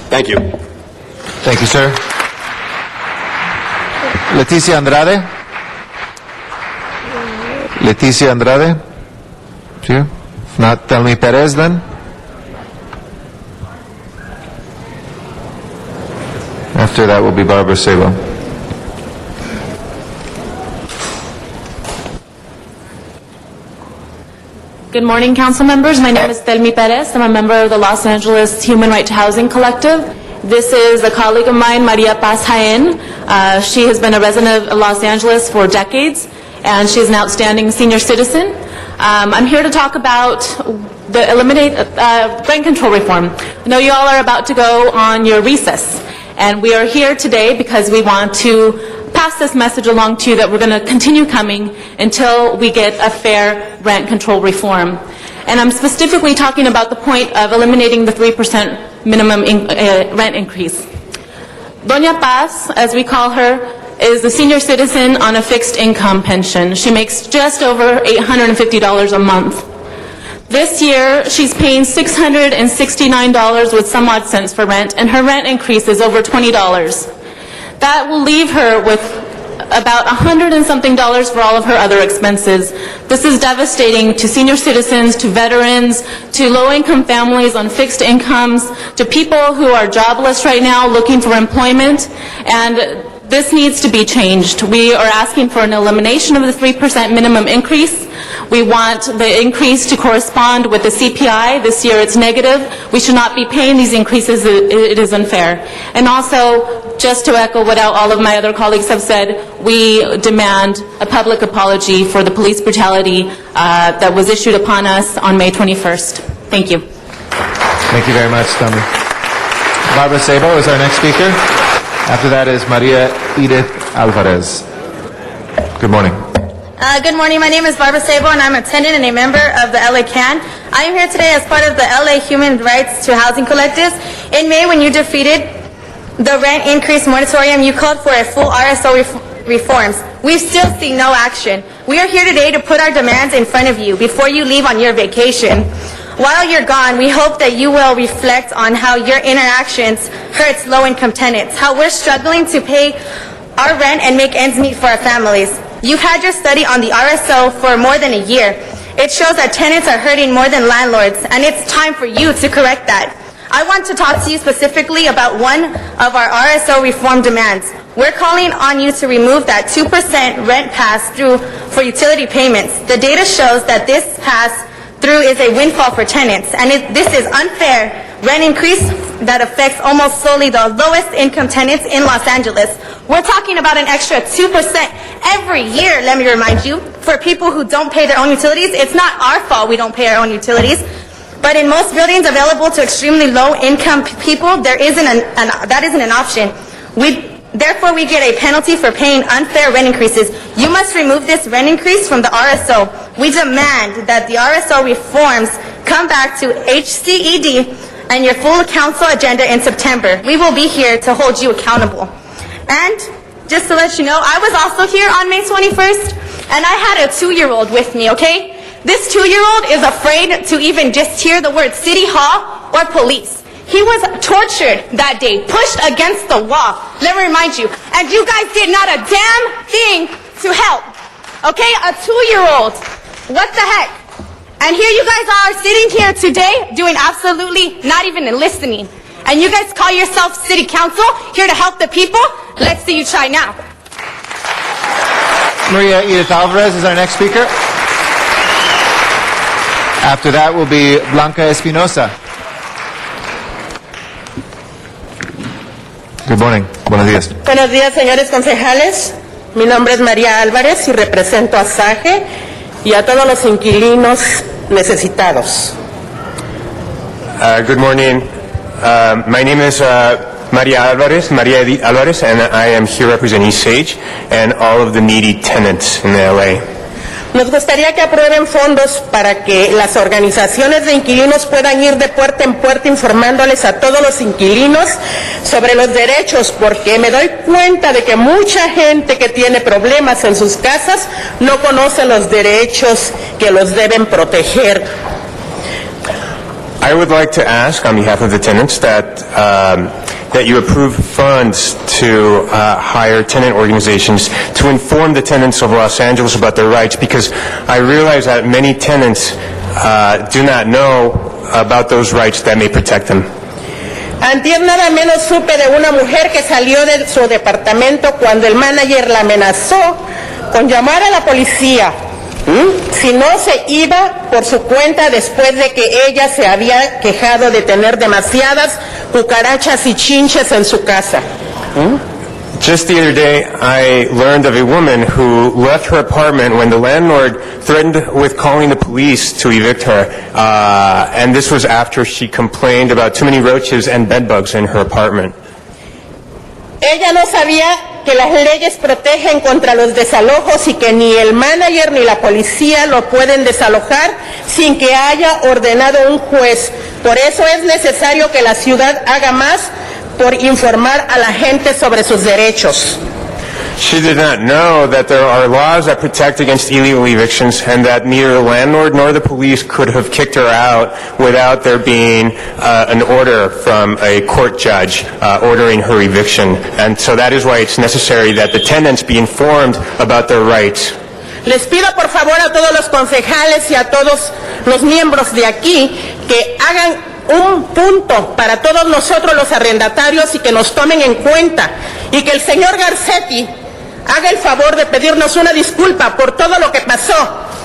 Thank you. Thank you, sir. Leticia Andrade? Leticia Andrade? Here? If not, Telmi Perez then? After that will be Barbara Sabo. Good morning, council members. My name is Telmi Perez. I'm a member of the Los Angeles Human Right to Housing Collective. This is a colleague of mine, Maria Paz Jaén. She has been a resident of Los Angeles for decades, and she's an outstanding senior citizen. I'm here to talk about the eliminate rent control reform. I know you all are about to go on your recess, and we are here today because we want to pass this message along to you that we're going to continue coming until we get a fair rent control reform. And I'm specifically talking about the point of eliminating the 3% minimum rent increase. Doña Paz, as we call her, is a senior citizen on a fixed income pension. She makes just over $850 a month. This year, she's paying $669 with some odd cents for rent, and her rent increase is over $20. That will leave her with about $100 and something for all of her other expenses. This is devastating to senior citizens, to veterans, to low-income families on fixed incomes, to people who are jobless right now looking for employment, and this needs to be changed. We are asking for an elimination of the 3% minimum increase. We want the increase to correspond with the CPI. This year it's negative. We should not be paying these increases. It is unfair. And also, just to echo what all of my other colleagues have said, we demand a public apology for the police brutality that was issued upon us on May 21st. Thank you. Thank you very much, Tommy. Barbara Sabo is our next speaker. After that is Maria Edith Alvarez. Good morning. Good morning. My name is Barbara Sabo, and I'm a tenant and a member of the LA CAN. I am here today as part of the LA Human Rights to Housing Collectives. In May, when you defeated the rent increase moratorium, you called for a full RSO reforms. We've still seen no action. We are here today to put our demands in front of you before you leave on your vacation. While you're gone, we hope that you will reflect on how your interactions hurts low-income tenants, how we're struggling to pay our rent and make ends meet for our families. You've had your study on the RSO for more than a year. It shows that tenants are hurting more than landlords, and it's time for you to correct that. I want to talk to you specifically about one of our RSO reform demands. We're calling on you to remove that 2% rent pass-through for utility payments. The data shows that this pass-through is a windfall for tenants, and this is unfair rent increase that affects almost solely the lowest income tenants in Los Angeles. We're talking about an extra 2% every year, let me remind you, for people who don't pay their own utilities. It's not our fault we don't pay our own utilities, but in most buildings available to extremely low income people, that isn't an option. Therefore, we get a penalty for paying unfair rent increases. You must remove this rent increase from the RSO. We demand that the RSO reforms come back to HCED and your full council agenda in September. We will be here to hold you accountable. And just to let you know, I was also here on May 21st, and I had a 2-year-old with me, okay? This 2-year-old is afraid to even just hear the word City Hall or police. He was tortured that day, pushed against the wall. Let me remind you, and you guys did not a damn thing to help, okay? A 2-year-old. What the heck? And here you guys are sitting here today doing absolutely not even listening. And you guys call yourself city council, here to help the people? Let's see you try now. Maria Edith Alvarez is our next speaker. After that will be Blanca Espinosa. Good morning. Buenos días. Buenos días, señores concejales. Mi nombre es María Álvarez y represento a SAGE y a todos los inquilinos necesitados. Good morning. My name is Maria Alvarez, and I am here representing Sage and all of the needy tenants in the LA. Nos gustaría que aprueben fondos para que las organizaciones de inquilinos puedan ir de puerta en puerta informándoles a todos los inquilinos sobre los derechos, porque me doy cuenta de que mucha gente que tiene problemas en sus casas no conoce los derechos que los deben proteger. I would like to ask, on behalf of the tenants, that you approve funds to hire tenant organizations to inform the tenants of Los Angeles about their rights, because I realize that many tenants do not know about those rights that may protect them. Antier nada menos supe de una mujer que salió de su departamento cuando el manager la amenazó con llamar a la policía si no se iba por su cuenta después de que ella se había quejado de tener demasiadas cucarachas y chinches en su casa. Just the other day, I learned of a woman who left her apartment when the landlord threatened with calling the police to evict her. And this was after she complained about too many roaches and bedbugs in her apartment. Ella no sabía que las leyes protegen contra los desalojos y que ni el manager ni la policía lo pueden desalojar sin que haya ordenado un juez. Por eso es necesario que la ciudad haga más por informar a la gente sobre sus derechos. She did not know that there are laws that protect against illegal evictions and that neither the landlord nor the police could have kicked her out without there being an order from a court judge ordering her eviction. And so that is why it's necessary that the tenants be informed about their rights. Les pido por favor a todos los concejales y a todos los miembros de aquí que hagan un punto para todos nosotros los arrendatarios y que nos tomen en cuenta, y que el señor Garcetti haga el favor de pedirnos una disculpa por todo lo que pasó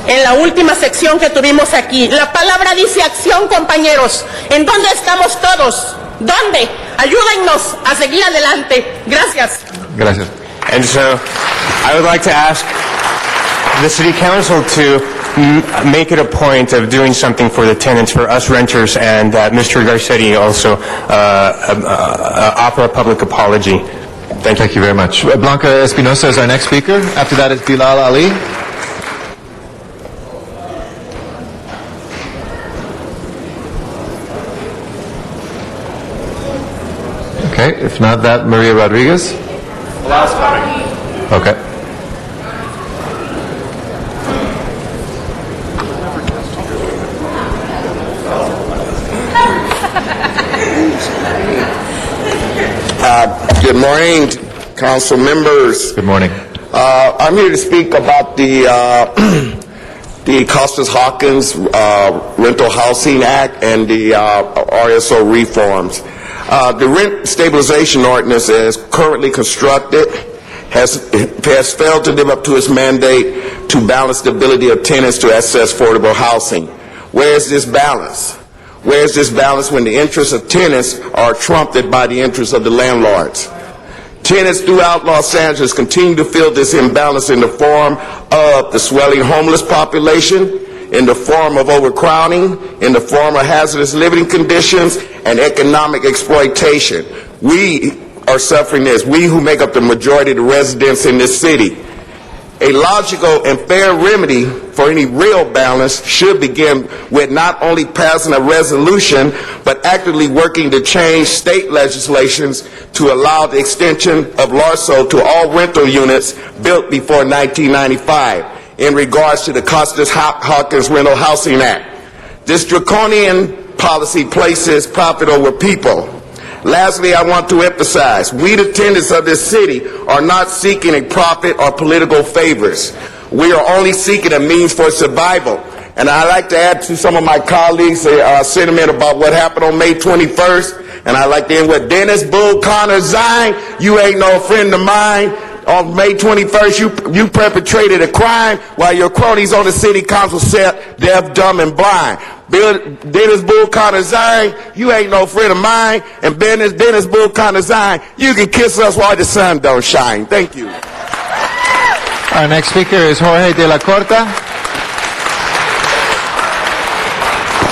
en la última sección que tuvimos aquí. La palabra dice acción, compañeros. ¿En dónde estamos todos? ¿Dónde? Ayúdennos a seguir adelante. Gracias. Gracias. And so I would like to ask the City Council to make it a point of doing something for the tenants, for us renters, and that Mr. Garcetti also offer a public apology. Thank you very much. Blanca Espinosa is our next speaker. After that is Bilal Ali. Okay, if not that, Maria Rodriguez. Okay. Good morning, council members. Good morning. I'm here to speak about the Costas-Hawkins Rental Housing Act and the RSO reforms. The rent stabilization ordinance as currently constructed has failed to live up to its mandate to balance the ability of tenants to access affordable housing. Where is this balance? Where is this balance when the interests of tenants are trumped by the interests of the landlords? Tenants throughout Los Angeles continue to feel this imbalance in the form of the swelling homeless population, in the form of overcrowding, in the form of hazardous living conditions, and economic exploitation. We are suffering this, we who make up the majority of the residents in this city. A logical and fair remedy for any real balance should begin with not only passing a resolution, but actively working to change state legislations to allow the extension of LARSO to all rental units built before 1995 in regards to the Costas-Hawkins Rental Housing Act. This draconian policy places profit over people. Lastly, I want to emphasize, we the tenants of this city are not seeking a profit or political favors. We are only seeking a means for survival. And I'd like to add to some of my colleagues' sentiment about what happened on May 21st. And I'd like to end with Dennis Bull Connor Zine. You ain't no friend of mine. On May 21st, you perpetrated a crime while your cronies on the city council said deaf, dumb, and blind. Dennis Bull Zion, you ain't no friend of mine. And Dennis Bull Zion, you can kiss us while the sun don't shine. Thank you. Our next speaker is Jorge de la Corta.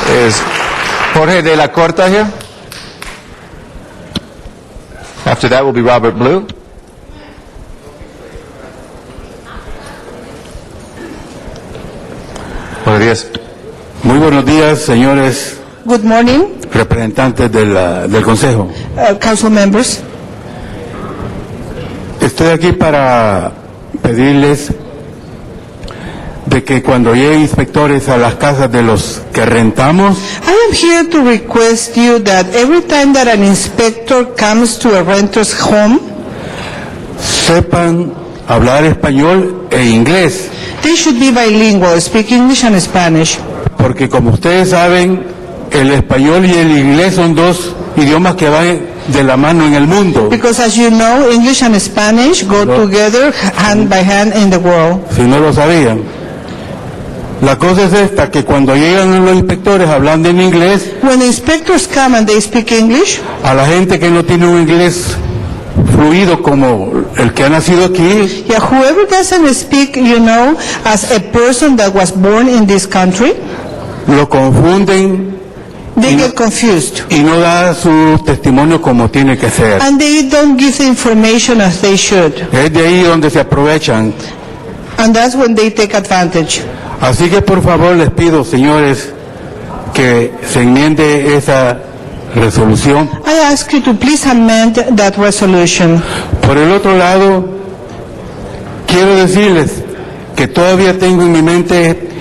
Is Jorge de la Corta here? After that will be Robert Blue. Buenos días. Muy buenos días, señores Good morning, representantes del Consejo. council members. Estoy aquí para pedirles de que cuando lleguen inspectores a las casas de los que rentamos, I am here to request you that every time that an inspector comes to a renter's home, sepan hablar español e inglés. they should be bilingual, speak English and Spanish. Porque como ustedes saben, el español y el inglés son dos idiomas que van de la mano en el mundo. Because as you know, English and Spanish go together hand by hand in the world. Si no lo sabían. La cosa es esta, que cuando llegan los inspectores hablando en inglés, When the inspectors come and they speak English, a la gente que no tiene un inglés fluido como el que ha nacido aquí, yeah, whoever doesn't speak, as a person that was born in this country, lo confunden they get confused. y no da su testimonio como tiene que ser. And they don't give the information as they should. Es de ahí donde se aprovechan. And that's when they take advantage. Así que por favor les pido, señores, que se enmiende esa resolución. I ask you to please amend that resolution. Por el otro lado, quiero decirles que todavía tengo en mi mente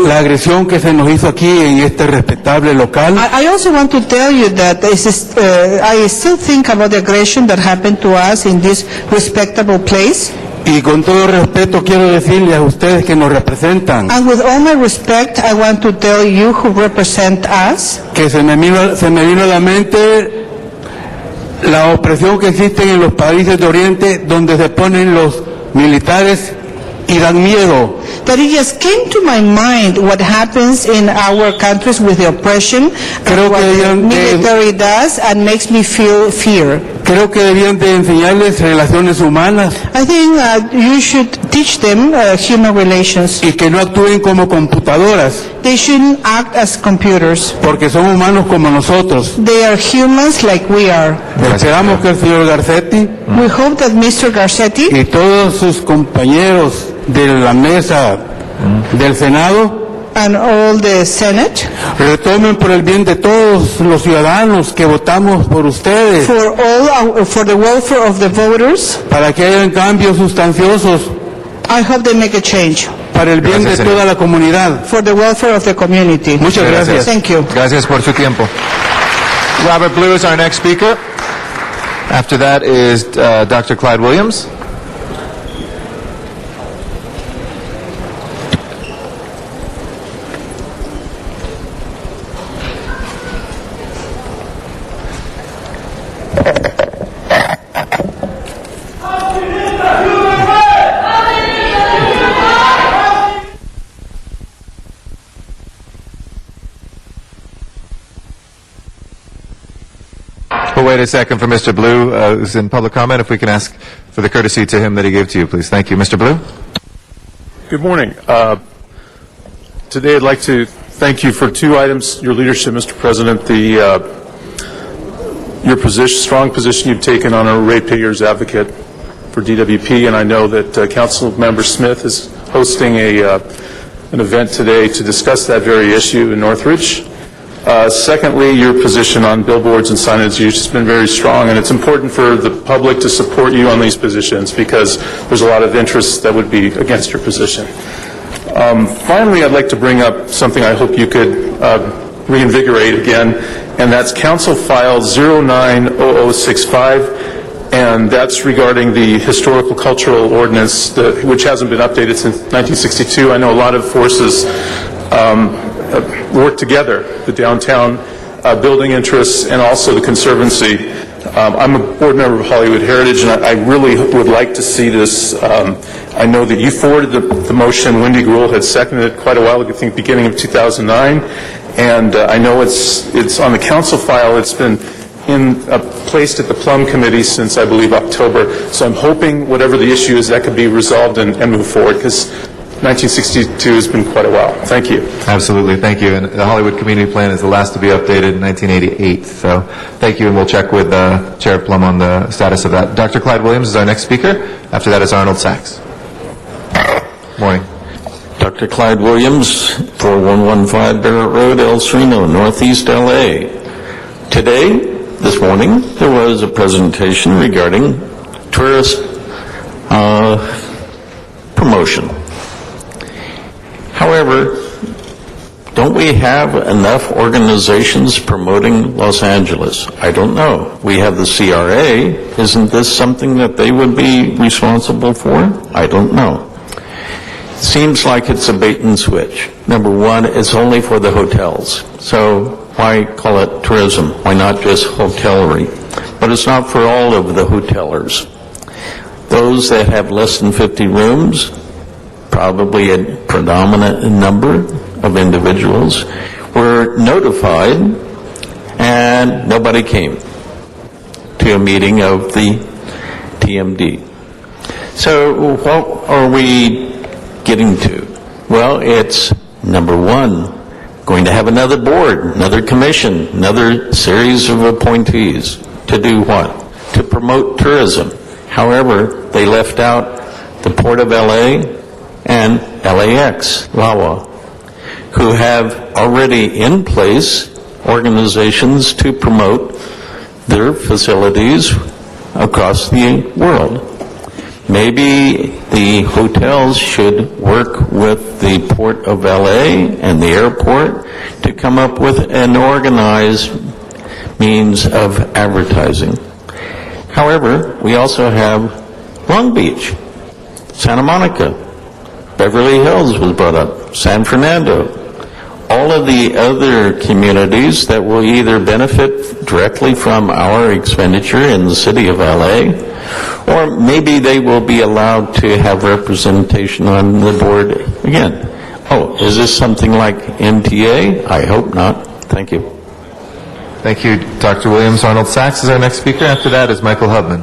la agresión que se nos hizo aquí en este respetable local. I also want to tell you that I still think about the aggression that happened to us in this respectable place. Y con todo respeto quiero decirles a ustedes que nos representan And with all my respect, I want to tell you who represent us que se me vino a la mente la opresión que existe en los países de Oriente donde se ponen los militares y dan miedo. that it just came to my mind what happens in our countries with the oppression and what the military does and makes me feel fear. Creo que debían de enseñarles relaciones humanas I think you should teach them human relations. y que no actúen como computadoras, They shouldn't act as computers. porque son humanos como nosotros. They are humans like we are. Esperamos que el señor Garcetti We hope that Mr. Garcetti y todos sus compañeros de la mesa del Senado and all the Senate, retomen por el bien de todos los ciudadanos que votamos por ustedes, for the welfare of the voters, para que hayan cambios sustanciosos I hope they make a change. para el bien de toda la comunidad. For the welfare of the community. Muchas gracias. Thank you. Gracias por su tiempo. Robert Blue is our next speaker. After that is Dr. Clyde Williams. We'll wait a second for Mr. Blue, who's in public comment. If we can ask for the courtesy to him that he gave to you, please. Thank you. Mr. Blue? Good morning. Today I'd like to thank you for two items, your leadership, Mr. President, your position, strong position you've taken on a ratepayers advocate for DWP, and I know that Council Member Smith is hosting an event today to discuss that very issue in Northridge. Secondly, your position on billboards and signage has been very strong, and it's important for the public to support you on these positions because there's a lot of interest that would be against your position. Finally, I'd like to bring up something I hope you could reinvigorate again, and that's Council File 090065, and that's regarding the historical cultural ordinance, which hasn't been updated since 1962. I know a lot of forces work together, the downtown building interests and also the Conservancy, I'm a board member of Hollywood Heritage, and I really would like to see this. I know that you forwarded the motion. Wendy Gruhl had seconded it quite a while ago, I think beginning of 2009. And I know it's on the council file. It's been placed at the Plum Committee since, I believe, October. So I'm hoping whatever the issue is, that could be resolved and move forward, because 1962 has been quite a while. Thank you. Absolutely, thank you. And the Hollywood Community Plan is the last to be updated in 1988. So thank you, and we'll check with Chair Plum on the status of that. Dr. Clyde Williams is our next speaker. After that is Arnold Sachs. Morning. Dr. Clyde Williams, 4115 Barrett Road, El Sereno, Northeast LA. Today, this morning, there was a presentation regarding tourist promotion. However, don't we have enough organizations promoting Los Angeles? I don't know. We have the CRA. Isn't this something that they would be responsible for? I don't know. Seems like it's a bait and switch. Number one, it's only for the hotels. So why call it tourism? Why not just hotelry? But it's not for all of the hotelers. Those that have less than 50 rooms, probably a predominant number of individuals, were notified and nobody came to a meeting of the TMD. So what are we getting to? Well, it's number one, going to have another board, another commission, another series of appointees to do what? To promote tourism. However, they left out the Port of LA and LAX, LAWA, who have already in place organizations to promote their facilities across the world. Maybe the hotels should work with the Port of LA and the airport to come up with an organized means of advertising. However, we also have Long Beach, Santa Monica, Beverly Hills was brought up, San Fernando, all of the other communities that will either benefit directly from our expenditure in the city of LA, or maybe they will be allowed to have representation on the board again. Oh, is this something like MTA? I hope not. Thank you. Thank you, Dr. Williams. Arnold Sachs is our next speaker. After that is Michael Hubman.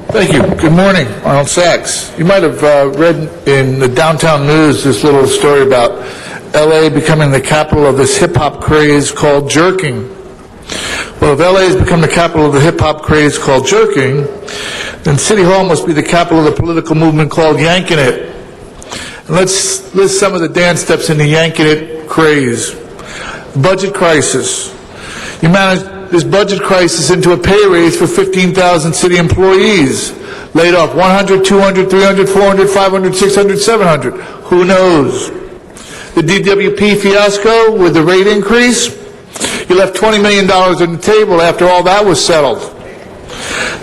Thank you. Good morning, Arnold Sachs. You might have read in the downtown news this little story about LA becoming the capital of this hip-hop craze called jerking. Well, if LA has become the capital of the hip-hop craze called jerking, then City Hall must be the capital of the political movement called yanking it. And let's list some of the dance steps in the yanking it craze. Budget crisis. You managed this budget crisis into a pay raise for 15,000 city employees. Laid off 100, 200, 300, 400, 500, 600, 700. Who knows? The DWP fiasco with the rate increase. You left $20 million on the table after all that was settled.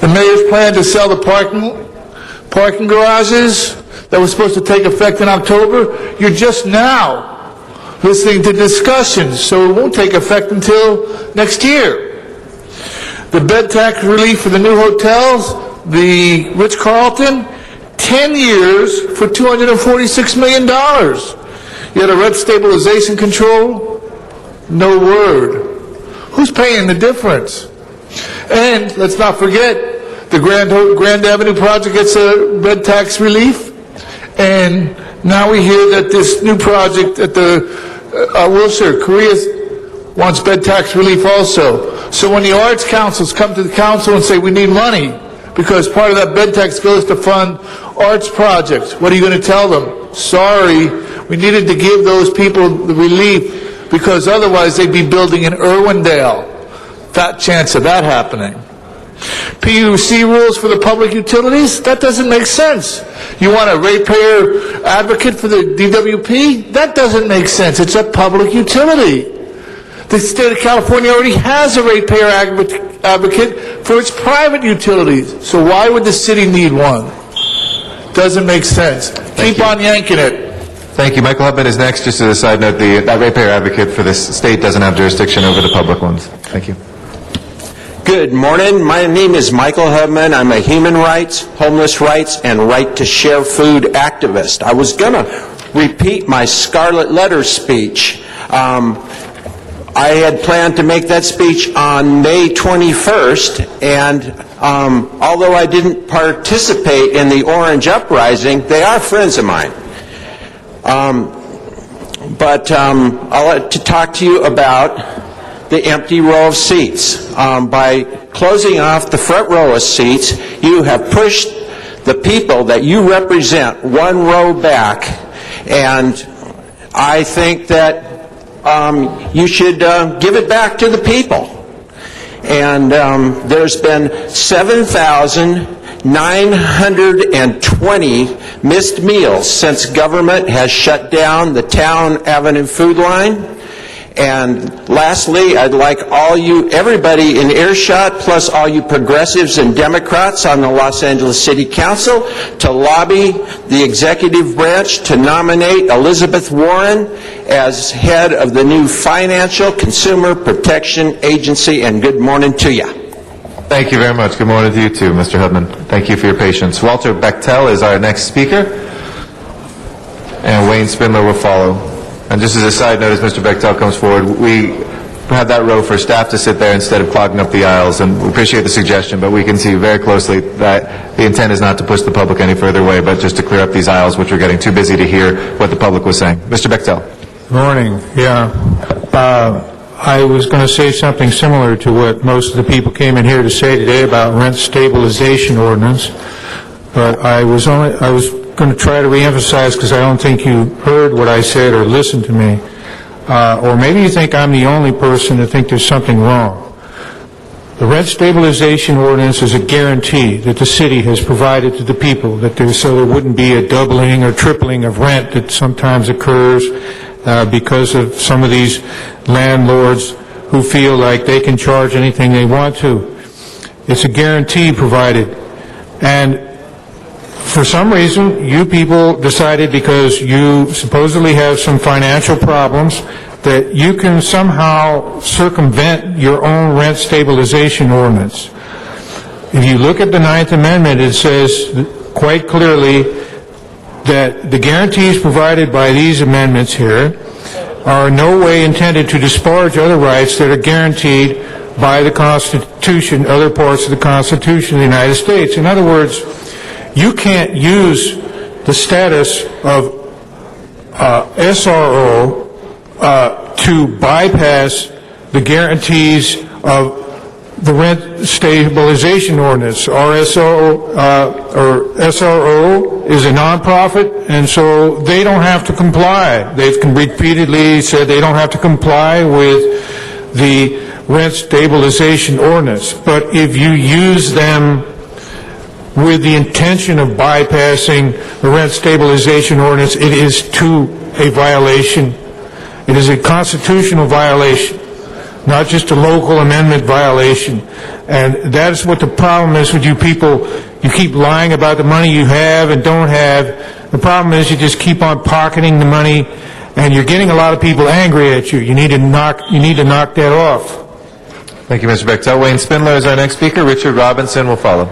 The mayor's plan to sell the parking garages that was supposed to take effect in October. You're just now listening to discussions, so it won't take effect until next year. The bed tax relief for the new hotels, the Ritz-Carlton, 10 years for $246 million. You had a rent stabilization control, no word. Who's paying the difference? And let's not forget, the Grand Avenue project gets a bed tax relief, and now we hear that this new project at the Wilshire, Korea, wants bed tax relief also. So when the arts councils come to the council and say we need money because part of that bed tax goes to fund arts projects, what are you going to tell them? Sorry, we needed to give those people the relief because otherwise they'd be building in Irwindale. Fat chance of that happening. PUC rules for the public utilities? That doesn't make sense. You want a ratepayer advocate for the DWP? That doesn't make sense. It's a public utility. The state of California already has a ratepayer advocate for its private utilities. So why would the city need one? Doesn't make sense. Keep on yanking it. Thank you. Michael Hubman is next. Just as a side note, that ratepayer advocate for this state doesn't have jurisdiction over the public ones. Thank you. Good morning. My name is Michael Hubman. I'm a human rights, homeless rights, and right to share food activist. I was going to repeat my Scarlet Letter speech. I had planned to make that speech on May 21st, and although I didn't participate in the Orange Uprising, they are friends of mine. But I'd like to talk to you about the empty row of seats. By closing off the front row of seats, you have pushed the people that you represent one row back, and I think that you should give it back to the people. And there's been 7,920 missed meals since government has shut down the Town Avenue food line. And lastly, I'd like everybody in earshot, plus all you progressives and Democrats on the Los Angeles City Council, to lobby the executive branch to nominate Elizabeth Warren as head of the new Financial Consumer Protection Agency. And good morning to you. Thank you very much. Good morning to you too, Mr. Hubman. Thank you for your patience. Walter Bechtel is our next speaker, and Wayne Spindler will follow. And just as a side note, as Mr. Bechtel comes forward, we had that row for staff to sit there instead of clogging up the aisles, and we appreciate the suggestion, but we can see very closely that the intent is not to push the public any further away, but just to clear up these aisles, which are getting too busy to hear what the public was saying. Mr. Bechtel. Good morning. Yeah. I was going to say something similar to what most of the people came in here to say today about rent stabilization ordinance, but I was going to try to reemphasize, because I don't think you heard what I said or listened to me, or maybe you think I'm the only person to think there's something wrong. The rent stabilization ordinance is a guarantee that the city has provided to the people, so there wouldn't be a doubling or tripling of rent that sometimes occurs because of some of these landlords who feel like they can charge anything they want to. It's a guarantee provided. And for some reason, you people decided, because you supposedly have some financial problems, that you can somehow circumvent your own rent stabilization ordinance. If you look at the Ninth Amendment, it says quite clearly that the guarantees provided by these amendments here are in no way intended to disparage other rights that are guaranteed by the Constitution, other parts of the Constitution of the United States. In other words, you can't use the status of SRO to bypass the guarantees of the rent stabilization ordinance. SRO is a nonprofit, and so they don't have to comply. They've repeatedly said they don't have to comply with the rent stabilization ordinance. But if you use them with the intention of bypassing the rent stabilization ordinance, it is a violation. It is a constitutional violation, not just a local amendment violation. And that is what the problem is with you people. You keep lying about the money you have and don't have. The problem is you just keep on pocketing the money, and you're getting a lot of people angry at you. You need to knock that off. Thank you, Mr. Bechtel. Wayne Spindler is our next speaker. Richard Robinson will follow.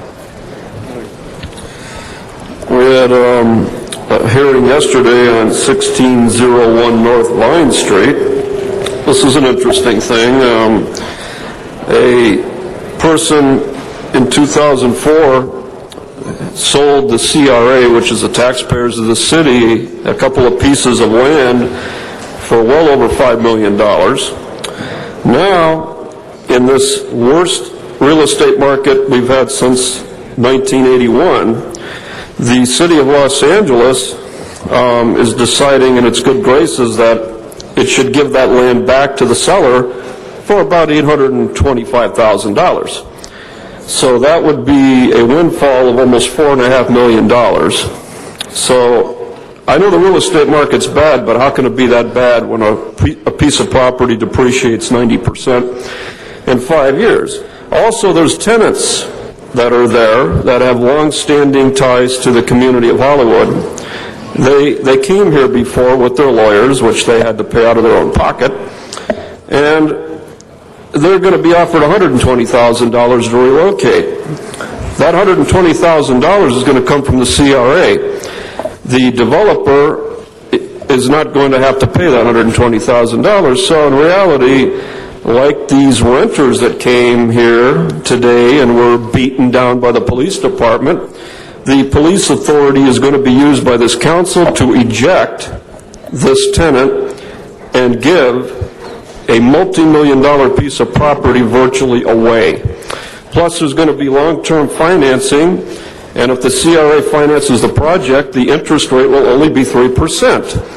We had a hearing yesterday on 1601 North Vine Street. This is an interesting thing. A person in 2004 sold the CRA, which is the taxpayers of the city, a couple of pieces of land for well over $5 million. Now, in this worst real estate market we've had since 1981, the city of Los Angeles is deciding in its good graces that it should give that land back to the seller for about $825,000. So that would be a windfall of almost $4.5 million. So I know the real estate market's bad, but how can it be that bad when a piece of property depreciates 90% in 5 years? Also, there's tenants that are there that have long-standing ties to the community of Hollywood. They came here before with their lawyers, which they had to pay out of their own pocket, and they're going to be offered $120,000 to relocate. That $120,000 is going to come from the CRA. The developer is not going to have to pay that $120,000. So in reality, like these renters that came here today and were beaten down by the police department, the police authority is going to be used by this council to eject this tenant and give a multi-million-dollar piece of property virtually away. Plus, there's going to be long-term financing, and if the CRA finances the project, the interest rate will only be 3%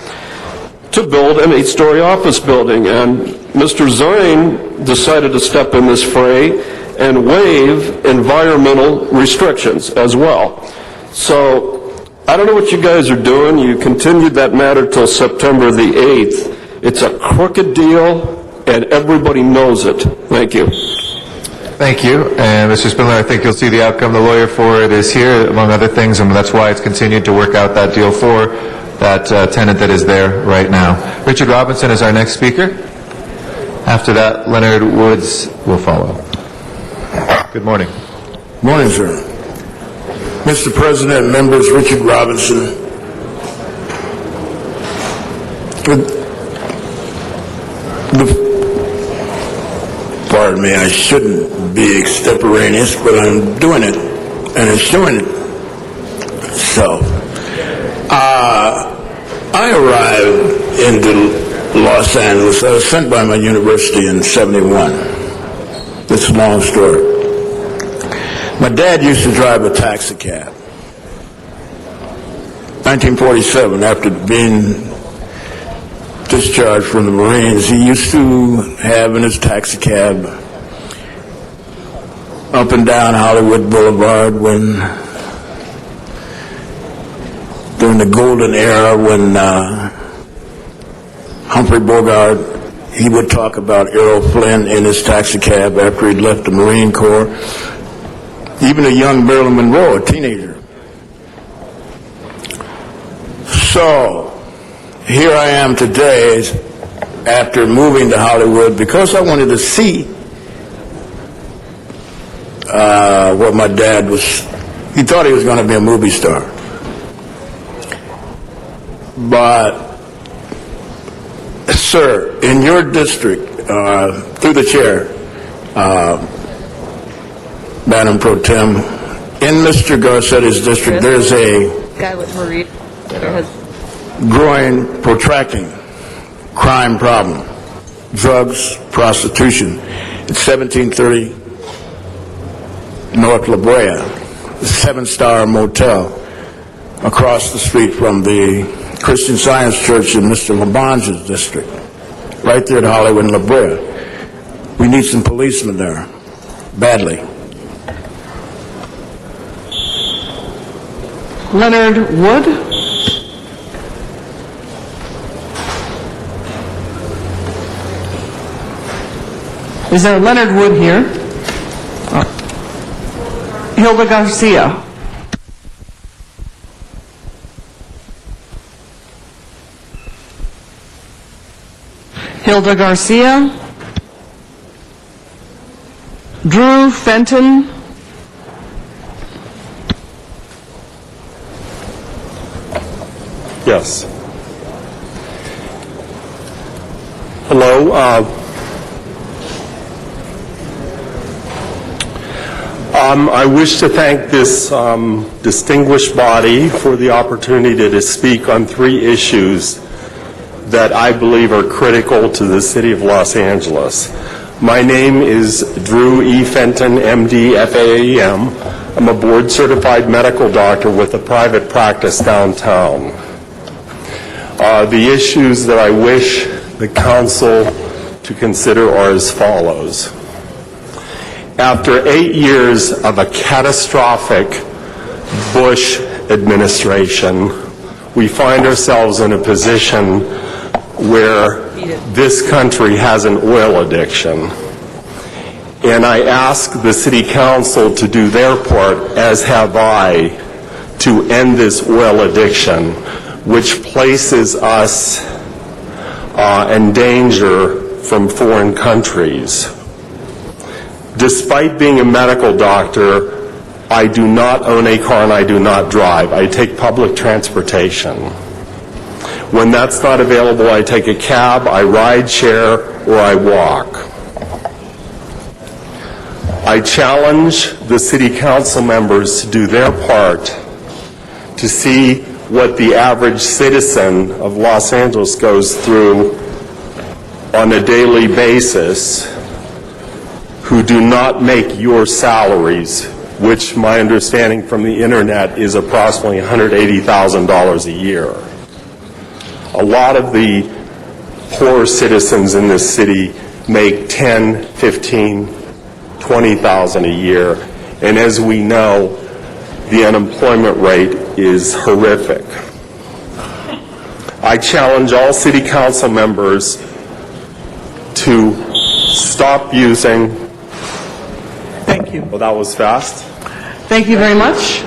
to build an 8-story office building. And Mr. Zine decided to step in this fray and waive environmental restrictions as well. So I don't know what you guys are doing. You continued that matter till September the 8th. It's a crooked deal, and everybody knows it. Thank you. Thank you. And Mr. Spindler, I think you'll see the outcome. The lawyer for it is here, among other things, and that's why it's continued to work out that deal for that tenant that is there right now. Richard Robinson is our next speaker. After that, Leonard Woods will follow. Good morning. Morning, sir. Mr. President, members, Richard Robinson. Pardon me, I shouldn't be extemporaneous, but I'm doing it, and it's showing it. So, I arrived into Los Angeles. I was sent by my university in '71. It's a long story. My dad used to drive a taxi cab. 1947, after being discharged from the Marines, he used to have in his taxi cab up and down Hollywood Boulevard during the golden era when Humphrey Bogart, he would talk about Errol Flynn in his taxi cab after he'd left the Marine Corps. Even a young Marilyn Monroe, a teenager. So, here I am today after moving to Hollywood because I wanted to see what my dad was. He thought he was going to be a movie star. But, sir, in your district, through the chair, Madam Pro Tem, in Mr. Garcetti's district, there's a growing, protracting crime problem, drugs, prostitution. It's 1730 North La Brea, the 7-star motel across the street from the Christian Science Church in Mr. Labange's district, right there at Hollywood and La Brea. We need some policemen there, badly. Leonard Wood. Is there Leonard Wood here? Hilda Garcia. Hilda Garcia. Drew Fenton. Yes. Hello. I wish to thank this distinguished body for the opportunity to speak on 3 issues that I believe are critical to the city of Los Angeles. My name is Drew E. Fenton, MD, FAAM. I'm a board-certified medical doctor with a private practice downtown. The issues that I wish the council to consider are as follows. After 8 years of a catastrophic Bush administration, we find ourselves in a position where this country has an oil addiction. And I ask the city council to do their part, as have I, to end this oil addiction which places us in danger from foreign countries. Despite being a medical doctor, I do not own a car and I do not drive. I take public transportation. When that's not available, I take a cab, I ride share, or I walk. I challenge the city council members to do their part to see what the average citizen of Los Angeles goes through on a daily basis who do not make your salaries, which my understanding from the internet is approximately $180,000 a year. A lot of the poor citizens in this city make $10,000, $15,000, $20,000 a year, and as we know, the unemployment rate is horrific. I challenge all city council members to stop using... Thank you. Well, that was fast. Thank you very much.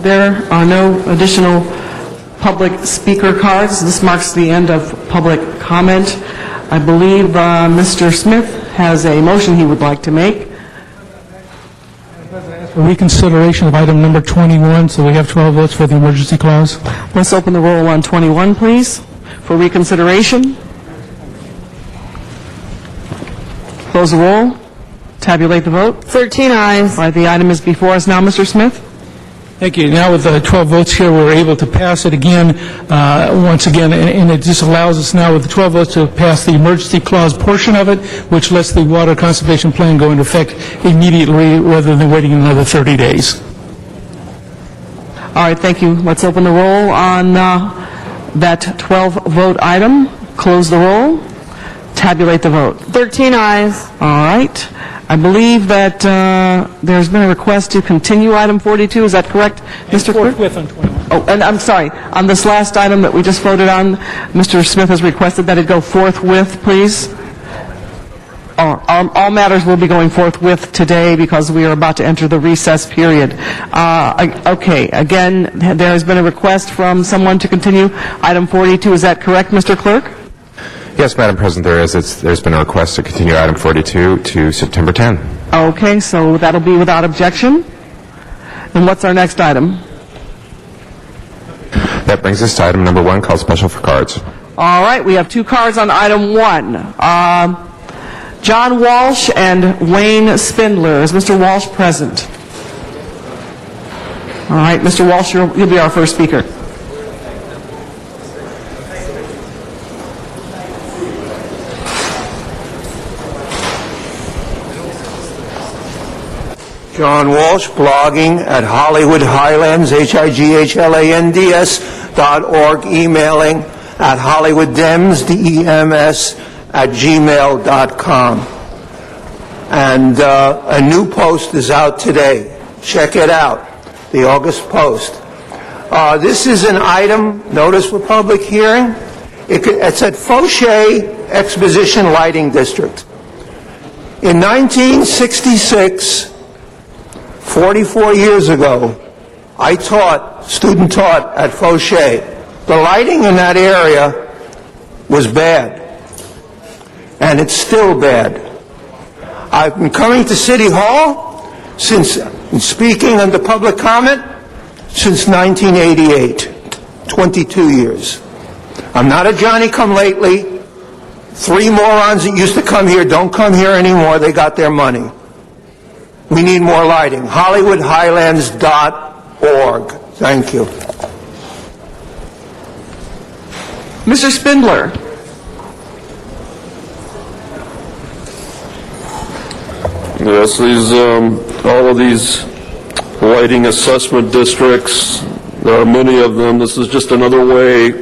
There are no additional public speaker cards. This marks the end of public comment. I believe Mr. Smith has a motion he would like to make. For reconsideration of item number 21, so we have 12 votes for the emergency clause. Let's open the roll on 21, please, for reconsideration. Close the roll. Tabulate the vote. 13 ayes. All right, the item is before us now, Mr. Smith. Thank you. Now with 12 votes here, we're able to pass it again, once again, and it just allows us now with the 12 votes to pass the emergency clause portion of it, which lets the water conservation plan go into effect immediately rather than waiting another 30 days. All right, thank you. Let's open the roll on that 12-vote item. Close the roll. Tabulate the vote. 13 ayes. All right. I believe that there's been a request to continue item 42. Is that correct, Mr. Clerk? Forthwith on 21. Oh, and I'm sorry. On this last item that we just voted on, Mr. Smith has requested that it go forthwith, please. All matters will be going forthwith today because we are about to enter the recess period. Okay. Again, there has been a request from someone to continue item 42. Is that correct, Mr. Clerk? Yes, Madam President, there is. There's been a request to continue item 42 to September 10. Okay, so that'll be without objection. And what's our next item? That brings us to item number 1, called special for cards. All right, we have 2 cards on item 1. John Walsh and Wayne Spindler. Is Mr. Walsh present? All right, Mr. Walsh, you'll be our first speaker. John Walsh, blogging at Hollywood Highlands, HIGHLANDS.org, emailing at HollywoodDems, DEMS, @gmail.com. And a new post is out today. Check it out, the August Post. This is an item, notice for public hearing. It's at Fauché Exposition Lighting District. In 1966, 44 years ago, I student taught at Fauché. The lighting in that area was bad, and it's still bad. I've been coming to City Hall speaking under public comment since 1988, 22 years. I'm not a Johnny-come-lately. 3 morons that used to come here don't come here anymore. They got their money. We need more lighting. HollywoodHighlands.org. Thank you. Mr. Spindler. Yes, all of these lighting assessment districts, there are many of them. This is just another way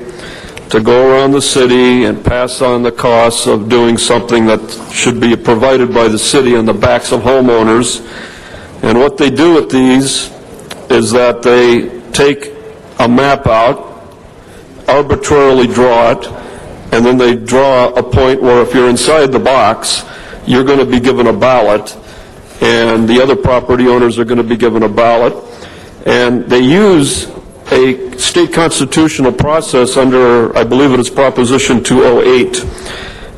to go around the city and pass on the costs of doing something that should be provided by the city on the backs of homeowners. And what they do with these is that they take a map out, arbitrarily draw it, and then they draw a point where if you're inside the box, you're going to be given a ballot, and the other property owners are going to be given a ballot. And they use a state constitutional process under, I believe it is Proposition 208,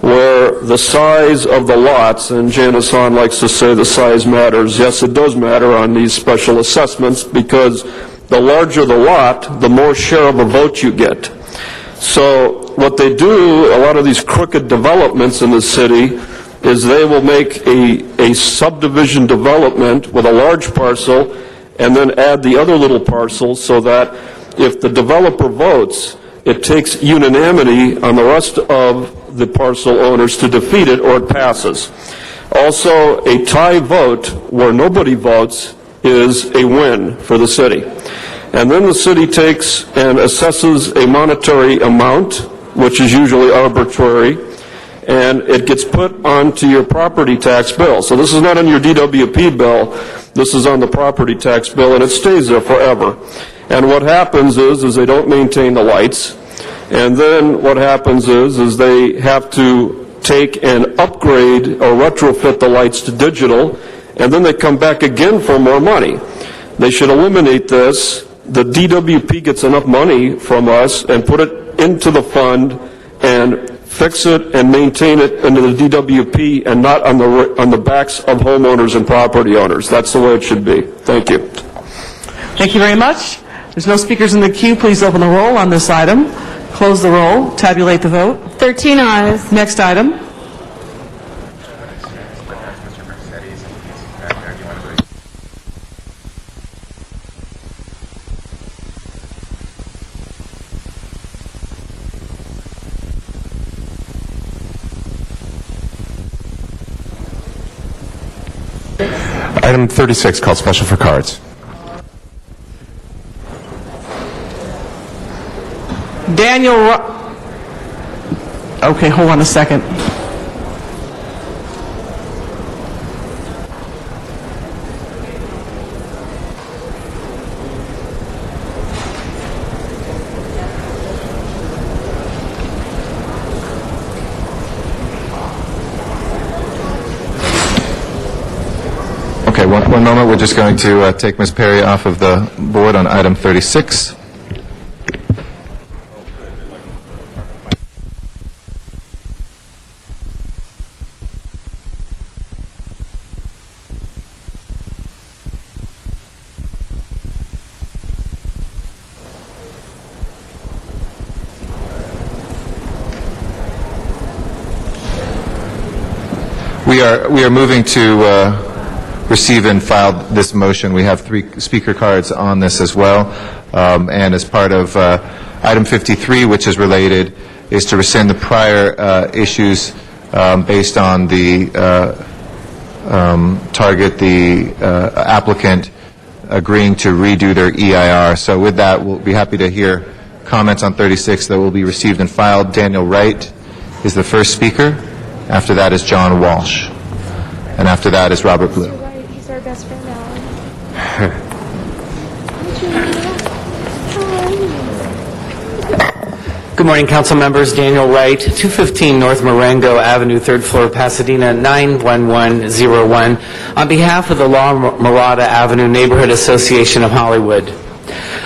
where the size of the lots, and Janice Hahn likes to say the size matters. Yes, it does matter on these special assessments, because the larger the lot, the more share of a vote you get. So what they do, a lot of these crooked developments in the city, is they will make a subdivision development with a large parcel and then add the other little parcels, so that if the developer votes, it takes unanimity on the rest of the parcel owners to defeat it, or it passes. Also, a tie vote where nobody votes is a win for the city. And then the city takes and assesses a monetary amount, which is usually arbitrary, and it gets put onto your property tax bill. So this is not on your DWP bill, this is on the property tax bill, and it stays there forever. And what happens is they don't maintain the lights, and then what happens is they have to take and upgrade or retrofit the lights to digital, and then they come back again for more money. They should eliminate this. The DWP gets enough money from us and put it into the fund and fix it and maintain it into the DWP, and not on the backs of homeowners and property owners. That's the way it should be. Thank you. Thank you very much. There's no speakers in the queue. Please open the roll on this item. Close the roll. Tabulate the vote. 13 ayes. Next item. Item 36, called special for cards. Okay, hold on a second. Okay, one moment. We're just going to take Ms. Perry off of the board on item 36. We are moving to receive and file this motion. We have 3 speaker cards on this as well. And as part of item 53, which is related, is to rescind the prior issues based on the target, the applicant agreeing to redo their EIR. So with that, we'll be happy to hear comments on 36 that will be received and filed. Daniel Wright is the first speaker. After that is John Walsh. And after that is Robert Blue. He's our best friend, Alan. Good morning, council members. Daniel Wright, 215 North Marengo Avenue, 3rd floor, Pasadena, 91101. On behalf of the La Mirada Avenue Neighborhood Association of Hollywood.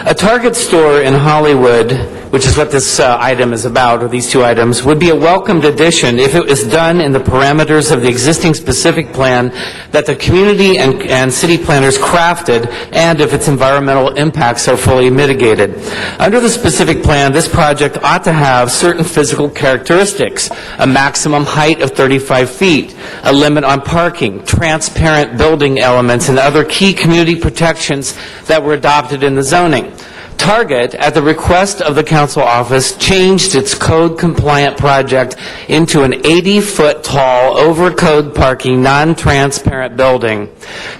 A Target store in Hollywood, which is what this item is about, or these 2 items, would be a welcomed addition if it was done in the parameters of the existing specific plan that the community and city planners crafted, and if its environmental impacts are fully mitigated. Under the specific plan, this project ought to have certain physical characteristics: a maximum height of 35 feet, a limit on parking, transparent building elements, and other key community protections that were adopted in the zoning. Target, at the request of the council office, changed its code-compliant project into an 80-foot tall, over-code parking, non-transparent building.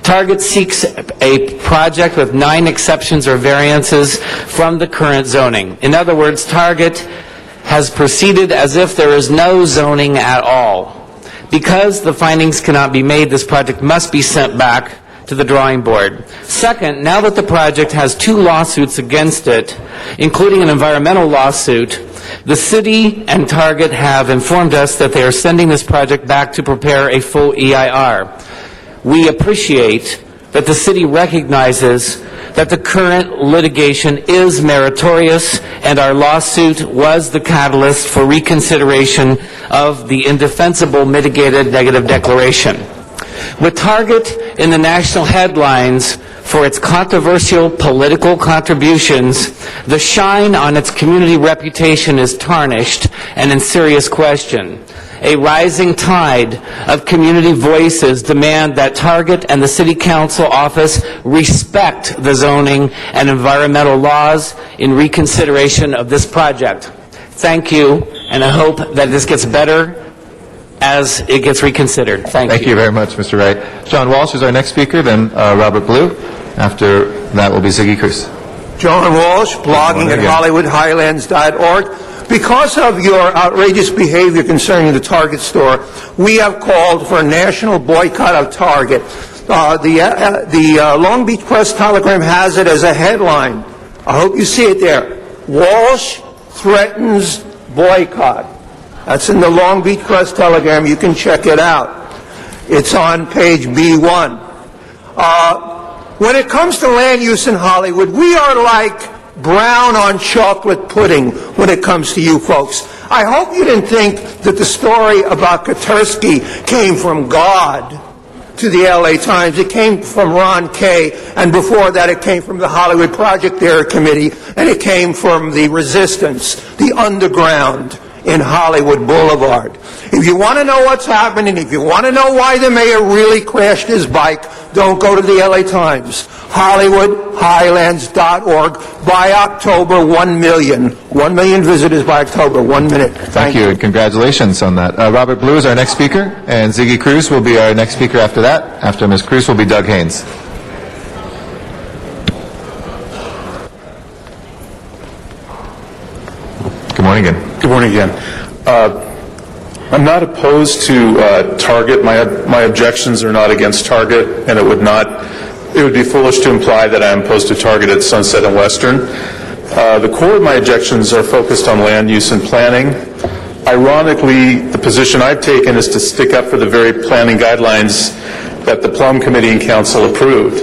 Target seeks a project with 9 exceptions or variances from the current zoning. In other words, Target has proceeded as if there is no zoning at all. Because the findings cannot be made, this project must be sent back to the drawing board. Second, now that the project has 2 lawsuits against it, including an environmental lawsuit, the city and Target have informed us that they are sending this project back to prepare a full EIR. We appreciate that the city recognizes that the current litigation is meritorious and our lawsuit was the catalyst for reconsideration of the indefensible mitigated negative declaration. With Target in the national headlines for its controversial political contributions, the shine on its community reputation is tarnished and in serious question. A rising tide of community voices demand that Target and the City Council office respect the zoning and environmental laws in reconsideration of this project. Thank you, and I hope that this gets better as it gets reconsidered. Thank you. Thank you very much, Mr. Wright. John Walsh is our next speaker, then Robert Blue. After that will be Ziggy Cruz. John Walsh, blogging at HollywoodHighlands.org. Because of your outrageous behavior concerning the Target store, we have called for a national boycott of Target. The Long Beach Press-Telegram has it as a headline. I hope you see it there. Walsh threatens boycott. That's in the Long Beach Press-Telegram. You can check it out. It's on page B1. When it comes to land use in Hollywood, we are like brown on chocolate pudding when it comes to you folks. I hope you didn't think that the story about Katursky came from God to the LA Times. It came from Ron Kay, and before that it came from the Hollywood Project Era Committee, and it came from the resistance, the underground in Hollywood Boulevard. If you want to know what's happening, if you want to know why the mayor really crashed his bike, don't go to the LA Times. HollywoodHighlands.org. By October, 1 million. 1 million visitors by October. 1 minute. Thank you, and congratulations on that. Robert Blue is our next speaker, and Ziggy Cruz will be our next speaker after that. After Ms. Cruz will be Doug Haynes. Good morning again. Good morning again. I'm not opposed to Target. My objections are not against Target, and it would be foolish to imply that I am opposed to Target at Sunset and Western. The core of my objections are focused on land use and planning. Ironically, the position I've taken is to stick up for the very planning guidelines that the Plum Committee and Council approved.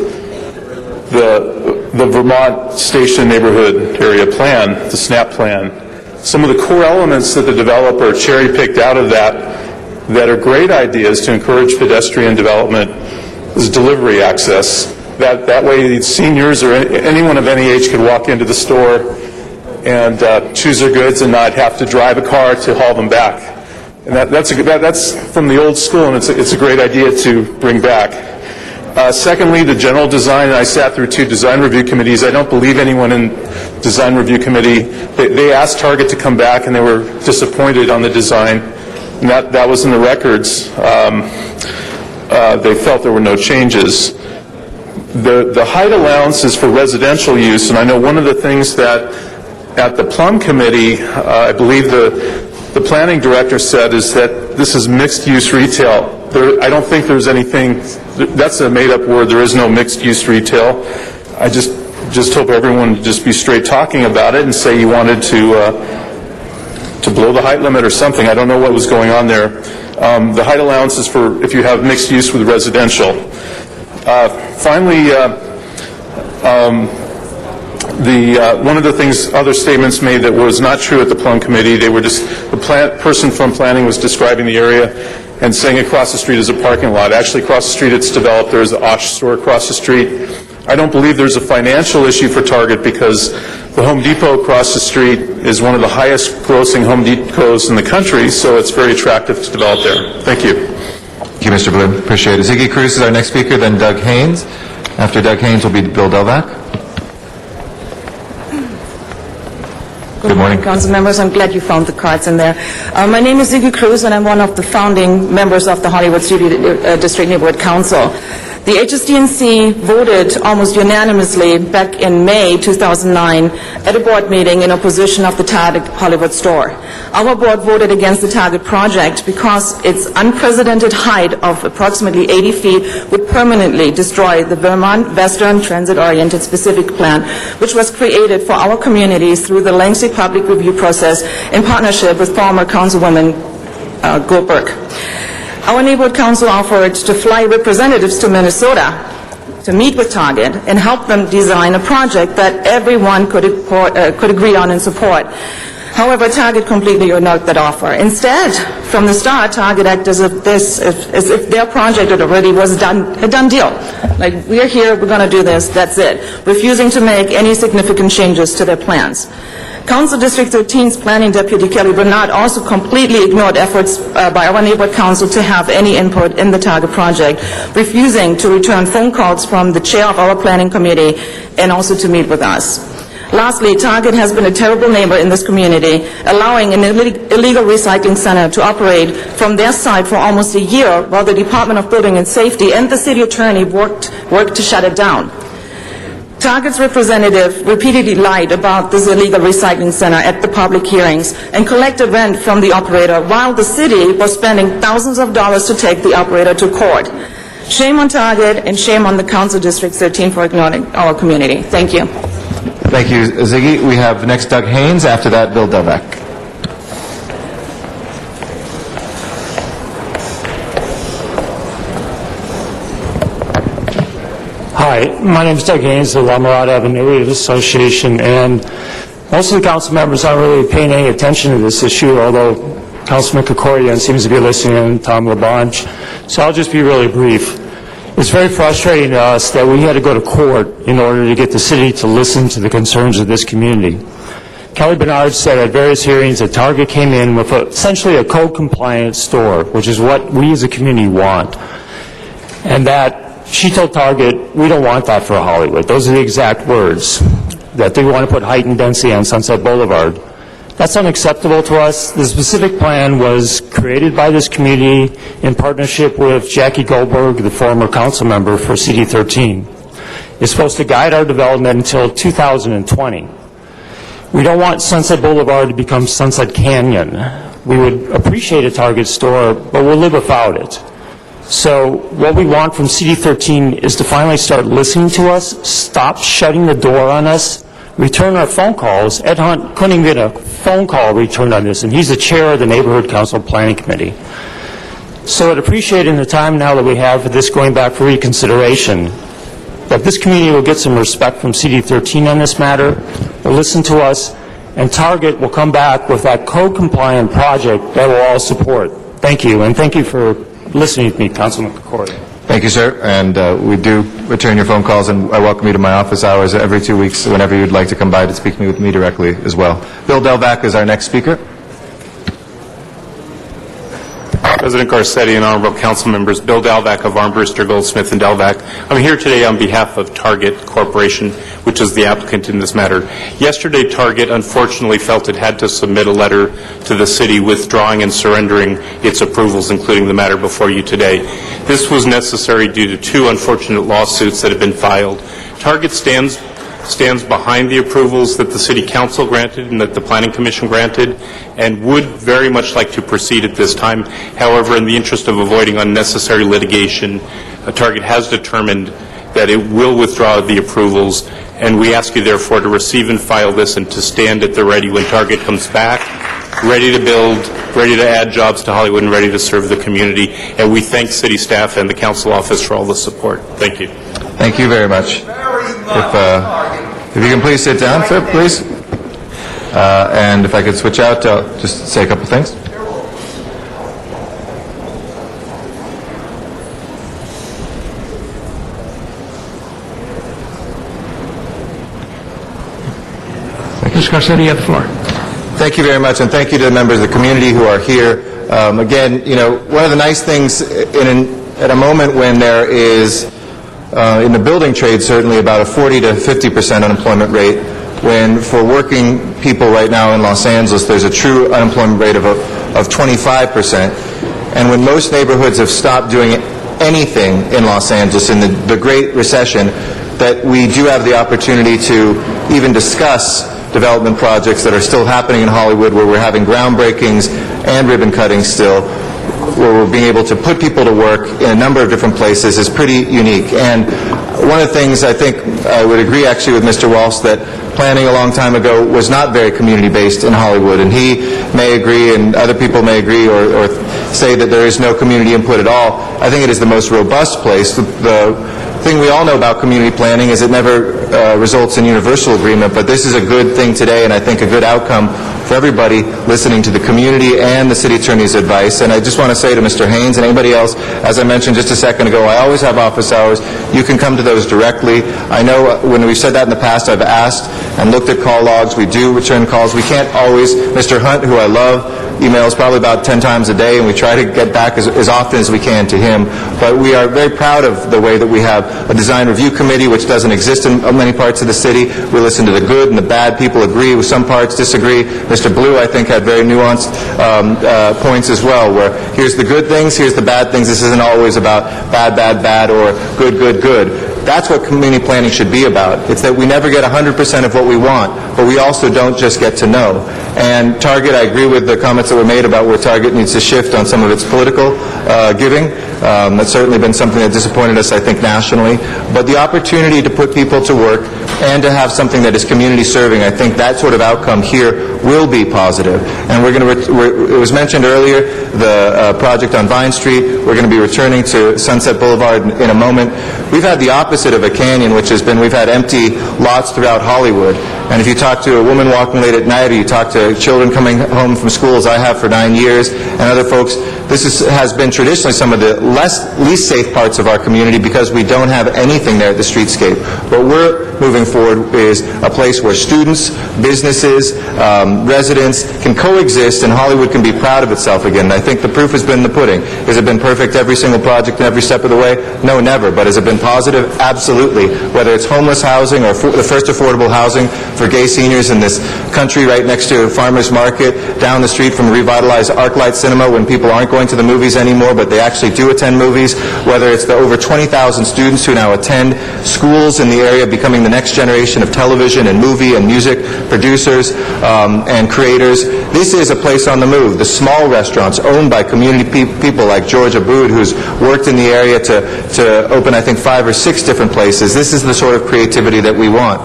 The Vermont Station Neighborhood Area Plan, the SNAP plan, some of the core elements that the developer cherry-picked out of that are great ideas to encourage pedestrian development is delivery access. That way seniors or anyone of any age could walk into the store and choose their goods and not have to drive a car to haul them back. And that's from the old school, and it's a great idea to bring back. Secondly, the general design, and I sat through 2 design review committees. I don't believe anyone in design review committee, they asked Target to come back and they were disappointed on the design. And that was in the records. They felt there were no changes. The height allowance is for residential use, and I know one of the things that at the Plum Committee, I believe the planning director said is that this is mixed-use retail. I don't think there's anything, that's a made-up word, there is no mixed-use retail. I just hope everyone would just be straight talking about it and say you wanted to blow the height limit or something. I don't know what was going on there. The height allowance is for if you have mixed use with residential. Finally, one of the things, other statements made that was not true at the Plum Committee, the person from planning was describing the area and saying across the street is a parking lot. Actually, across the street it's developed. There's an Osh store across the street. I don't believe there's a financial issue for Target because the Home Depot across the street is one of the highest grossing Home Depots in the country, so it's very attractive to develop there. Thank you. Thank you, Mr. Blue. Appreciate it. Ziggy Cruz is our next speaker, then Doug Haynes. After Doug Haynes will be Bill Delvac. Good morning, council members. I'm glad you found the cards in there. My name is Ziggy Cruz, and I'm one of the founding members of the Hollywood City District Neighborhood Council. The HSDNC voted almost unanimously back in May 2009 at a board meeting in opposition of the Target Hollywood store. Our board voted against the Target project because its unprecedented height of approximately 80 feet would permanently destroy the Vermont Western Transit-Oriented Specific Plan, which was created for our communities through the lengthy public review process in partnership with former Councilwoman Goldberg. Our neighborhood council offered to fly representatives to Minnesota to meet with Target and help them design a project that everyone could agree on and support. However, Target completely ignored that offer. Instead, from the start, Target acted as if their project already was a done deal. Like, we're here, we're going to do this, that's it, refusing to make any significant changes to their plans. Council District 13's Planning Deputy Kelly Bernard also completely ignored efforts by our neighborhood council to have any input in the Target project, refusing to return phone calls from the chair of our planning committee and also to meet with us. Lastly, Target has been a terrible neighbor in this community, allowing an illegal recycling center to operate from their side for almost a year while the Department of Building and Safety and the city attorney worked to shut it down. Target's representative repeatedly lied about this illegal recycling center at the public hearings and collected rent from the operator while the city was spending thousands of dollars to take the operator to court. Shame on Target and shame on the Council District 13 for ignoring our community. Thank you. Thank you, Ziggy. We have next Doug Haynes. After that, Bill Delvac. Hi, my name is Doug Haynes of La Mirada Avenue Association, and most of the council members aren't really paying any attention to this issue, although Councilman Krikorian seems to be listening, and Tom LaBonge. So I'll just be really brief. It's very frustrating to us that we had to go to court in order to get the city to listen to the concerns of this community. Kelly Bernard said at various hearings that Target came in with essentially a code-compliant store, which is what we as a community want, and that she told Target, we don't want that for Hollywood. Those are the exact words, that they want to put heightened density on Sunset Boulevard. That's unacceptable to us. The specific plan was created by this community in partnership with Jackie Goldberg, the former council member for CD13. It's supposed to guide our development until 2020. We don't want Sunset Boulevard to become Sunset Canyon. We would appreciate a Target store, but we'll live without it. So what we want from CD13 is to finally start listening to us, stop shutting the door on us, return our phone calls. Ed Hunt couldn't even get a phone call returned on this, and he's the chair of the Neighborhood Council Planning Committee. So I'd appreciate in the time now that we have for this going back for reconsideration, that this community will get some respect from CD13 on this matter, will listen to us, and Target will come back with that code-compliant project that we'll all support. Thank you, and thank you for listening to me, Councilman Krikorian. Thank you, sir. And we do return your phone calls, and I welcome you to my office hours every 2 weeks whenever you'd like to come by to speak with me directly as well. Bill Delvac is our next speaker. President Garcetti and honorable council members, Bill Delvac of Armbruster, Goldsmith, and Delvac. I'm here today on behalf of Target Corporation, which is the applicant in this matter. Yesterday, Target unfortunately felt it had to submit a letter to the city withdrawing and surrendering its approvals, including the matter before you today. This was necessary due to two unfortunate lawsuits that have been filed. Target stands behind the approvals that the City Council granted and that the Planning Commission granted, and would very much like to proceed at this time. However, in the interest of avoiding unnecessary litigation, Target has determined that it will withdraw the approvals, and we ask you therefore to receive and file this and to stand at the ready when Target comes back, ready to build, ready to add jobs to Hollywood, and ready to serve the community. And we thank city staff and the council office for all the support. Thank you. Thank you very much. If you can please sit down, sir, please. And if I could switch out, I'll just say a couple things. Mr. Garcetti, you have the floor. Thank you very much, and thank you to the members of the community who are here. Again, you know, one of the nice things at a moment when there is, in the building trade, certainly about a 40 to 50% unemployment rate, when for working people right now in Los Angeles, there's a true unemployment rate of 25%. And when most neighborhoods have stopped doing anything in Los Angeles in the Great Recession, that we do have the opportunity to even discuss development projects that are still happening in Hollywood, where we're having groundbreakings and ribbon cutting still, where we're being able to put people to work in a number of different places, is pretty unique. And one of the things I think I would agree actually with Mr. Walsh, that planning a long time ago was not very community-based in Hollywood, and he may agree and other people may agree or say that there is no community input at all. I think it is the most robust place. The thing we all know about community planning is it never results in universal agreement, but this is a good thing today, and I think a good outcome for everybody listening to the community and the city attorney's advice. And I just want to say to Mr. Haynes and anybody else, as I mentioned just a second ago, I always have office hours. You can come to those directly. I know when we've said that in the past, I've asked and looked at call logs. We do return calls. We can't always. Mr. Hunt, who I love, emails probably about 10 times a day, and we try to get back as often as we can to him. But we are very proud of the way that we have a design review committee, which doesn't exist in many parts of the city. We listen to the good and the bad. People agree with some parts, disagree. Mr. Blue, I think, had very nuanced points as well, where here's the good things, here's the bad things. This isn't always about bad, bad, bad, or good, good, good. That's what community planning should be about. It's that we never get 100% of what we want, but we also don't just get to know. And Target, I agree with the comments that were made about where Target needs to shift on some of its political giving. That's certainly been something that disappointed us, I think, nationally. But the opportunity to put people to work and to have something that is community serving, I think that sort of outcome here will be positive. And we're going to, it was mentioned earlier, the project on Vine Street. We're going to be returning to Sunset Boulevard in a moment. We've had the opposite of a canyon, which has been we've had empty lots throughout Hollywood. And if you talk to a woman walking late at night, or you talk to children coming home from school, as I have for 9 years, and other folks, this has been traditionally some of the least safe parts of our community because we don't have anything there at the streetscape. What we're moving forward is a place where students, businesses, residents can coexist, and Hollywood can be proud of itself again. And I think the proof has been in the pudding. Has it been perfect every single project and every step of the way? No, never. But has it been positive? Absolutely. Whether it's homeless housing or the first affordable housing for gay seniors in this country right next to a farmer's market, down the street from a revitalized ArcLight Cinema when people aren't going to the movies anymore, but they actually do attend movies, whether it's the over 20,000 students who now attend schools in the area, becoming the next generation of television and movie and music producers and creators. This is a place on the move. The small restaurants owned by community people like George Abood, who's worked in the area to open, I think, 5 or 6 different places. This is the sort of creativity that we want.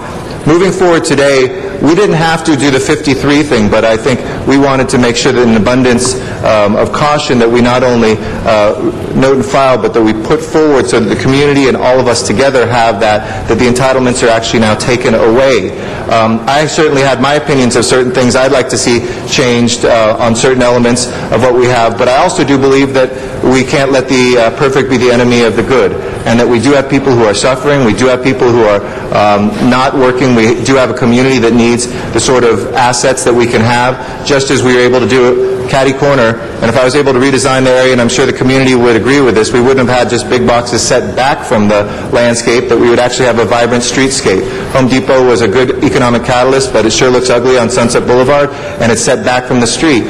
Moving forward today, we didn't have to do the 53 thing, but I think we wanted to make sure that in an abundance of caution that we not only note and file, but that we put forward so that the community and all of us together have that the entitlements are actually now taken away. I certainly had my opinions of certain things I'd like to see changed on certain elements of what we have, but I also do believe that we can't let the perfect be the enemy of the good, and that we do have people who are suffering, we do have people who are not working, we do have a community that needs the sort of assets that we can have, just as we were able to do Caddy Corner. And if I was able to redesign the area, and I'm sure the community would agree with this, we wouldn't have had just big boxes set back from the landscape, that we would actually have a vibrant streetscape. Home Depot was a good economic catalyst, but it sure looks ugly on Sunset Boulevard, and it's set back from the street.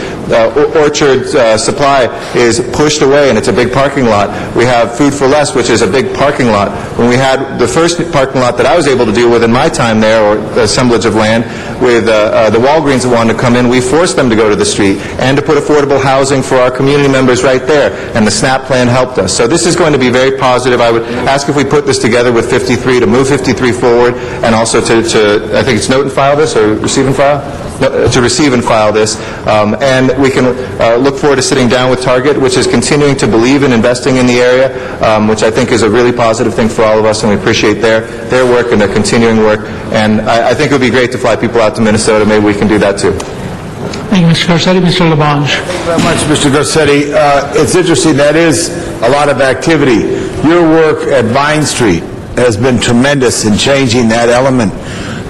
Orchard Supply is pushed away, and it's a big parking lot. We have Food for Less, which is a big parking lot. When we had the first parking lot that I was able to deal with in my time there, or the assemblage of land, with the Walgreens that wanted to come in, we forced them to go to the street and to put affordable housing for our community members right there, and the SNAP plan helped us. So this is going to be very positive. I would ask if we put this together with 53 to move 53 forward, and also to I think it's note and file this, or receive and file? No, to receive and file this. And we can look forward to sitting down with Target, which is continuing to believe in investing in the area, which I think is a really positive thing for all of us, and we appreciate their work and their continuing work. And I think it would be great to fly people out to Minnesota. Maybe we can do that too. Thank you, Mr. Garcetti. Mr. Labange. Thank you very much, Mr. Garcetti. It's interesting. That is a lot of activity. Your work at Vine Street has been tremendous in changing that element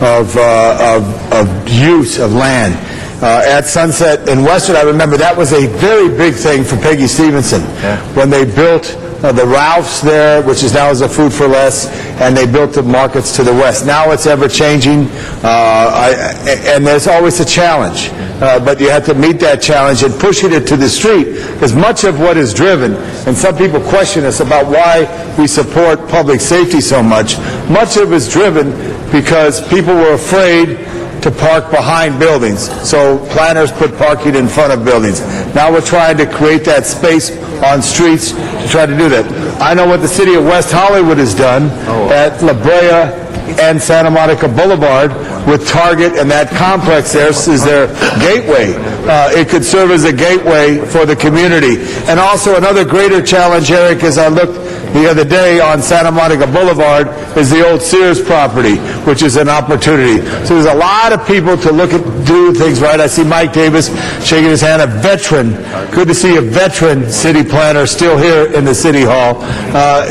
of use of land. At Sunset in Westwood, I remember that was a very big thing for Peggy Stevenson when they built the Ralph's there, which is now is a Food for Less, and they built the markets to the west. Now it's ever changing, and there's always a challenge. But you have to meet that challenge and pushing it to the street, because much of what is driven, and some people question us about why we support public safety so much, much of it is driven because people were afraid to park behind buildings. So planners put parking in front of buildings. Now we're trying to create that space on streets to try to do that. I know what the city of West Hollywood has done at La Brea and Santa Monica Boulevard with Target, and that complex there is their gateway. It could serve as a gateway for the community. And also another greater challenge, Eric, as I looked the other day on Santa Monica Boulevard is the old Sears property, which is an opportunity. So there's a lot of people to look at, do things right. I see Mike Davis shaking his hand, a veteran. Good to see a veteran city planner still here in the City Hall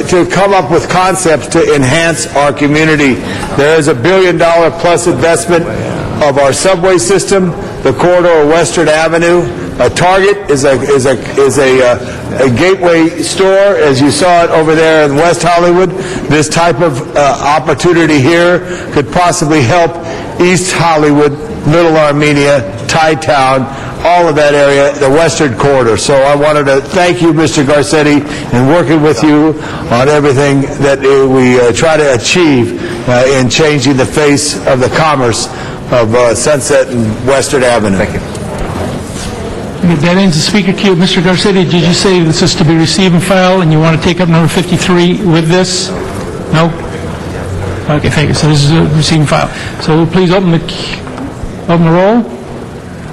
to come up with concepts to enhance our community. There is $1 billion plus investment of our subway system, the corridor Western Avenue. Target is a gateway store, as you saw it over there in West Hollywood. This type of opportunity here could possibly help East Hollywood, Little Armenia, Thai-Town, all of that area, the Western Corridor. So I wanted to thank you, Mr. Garcetti, in working with you on everything that we try to achieve in changing the face of the commerce of Sunset and Western Avenue. Thank you. That ends the speaker queue. Mr. Garcetti, did you say this is to be received and filed, and you want to take up number 53 with this? No? Okay, thank you. So this is a receive and file. So please open the roll,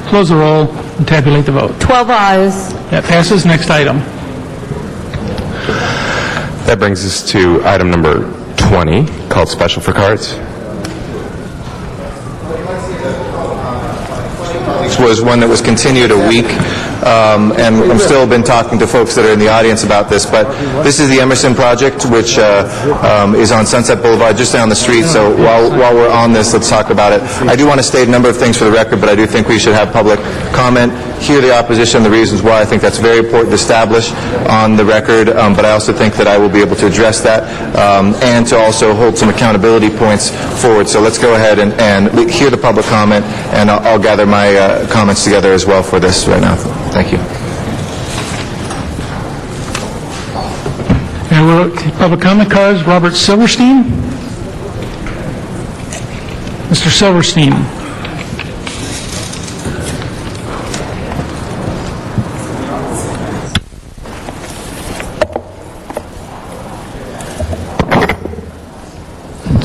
close the roll, and tabulate the vote. 12 ayes. That passes. Next item. That brings us to item number 20, called Special for Cards. This was one that was continued a week, and I've still been talking to folks that are in the audience about this, but this is the Emerson project, which is on Sunset Boulevard, just down the street. So while we're on this, let's talk about it. I do want to state a number of things for the record, but I do think we should have public comment, hear the opposition, the reasons why. I think that's very important to establish on the record, but I also think that I will be able to address that and to also hold some accountability points forward. So let's go ahead and hear the public comment, and I'll gather my comments together as well for this right now. Thank you. And we'll take public comment cards. Robert Silverstein. Mr. Silverstein.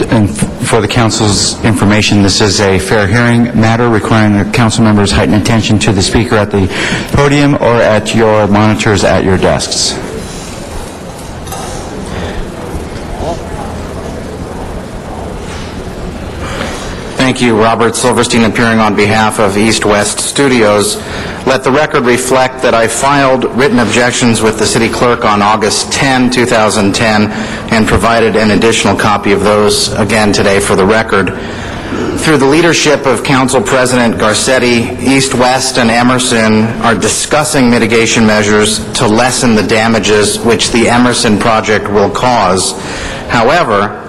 And for the council's information, this is a fair hearing matter requiring the council members heighten attention to the speaker at the podium or at your monitors at your desks. Thank you. Robert Silverstein, appearing on behalf of East West Studios. Let the record reflect that I filed written objections with the city clerk on August 10, 2010, and provided an additional copy of those again today for the record. Through the leadership of Council President Garcetti, East West and Emerson are discussing mitigation measures to lessen the damages which the Emerson project will cause. However,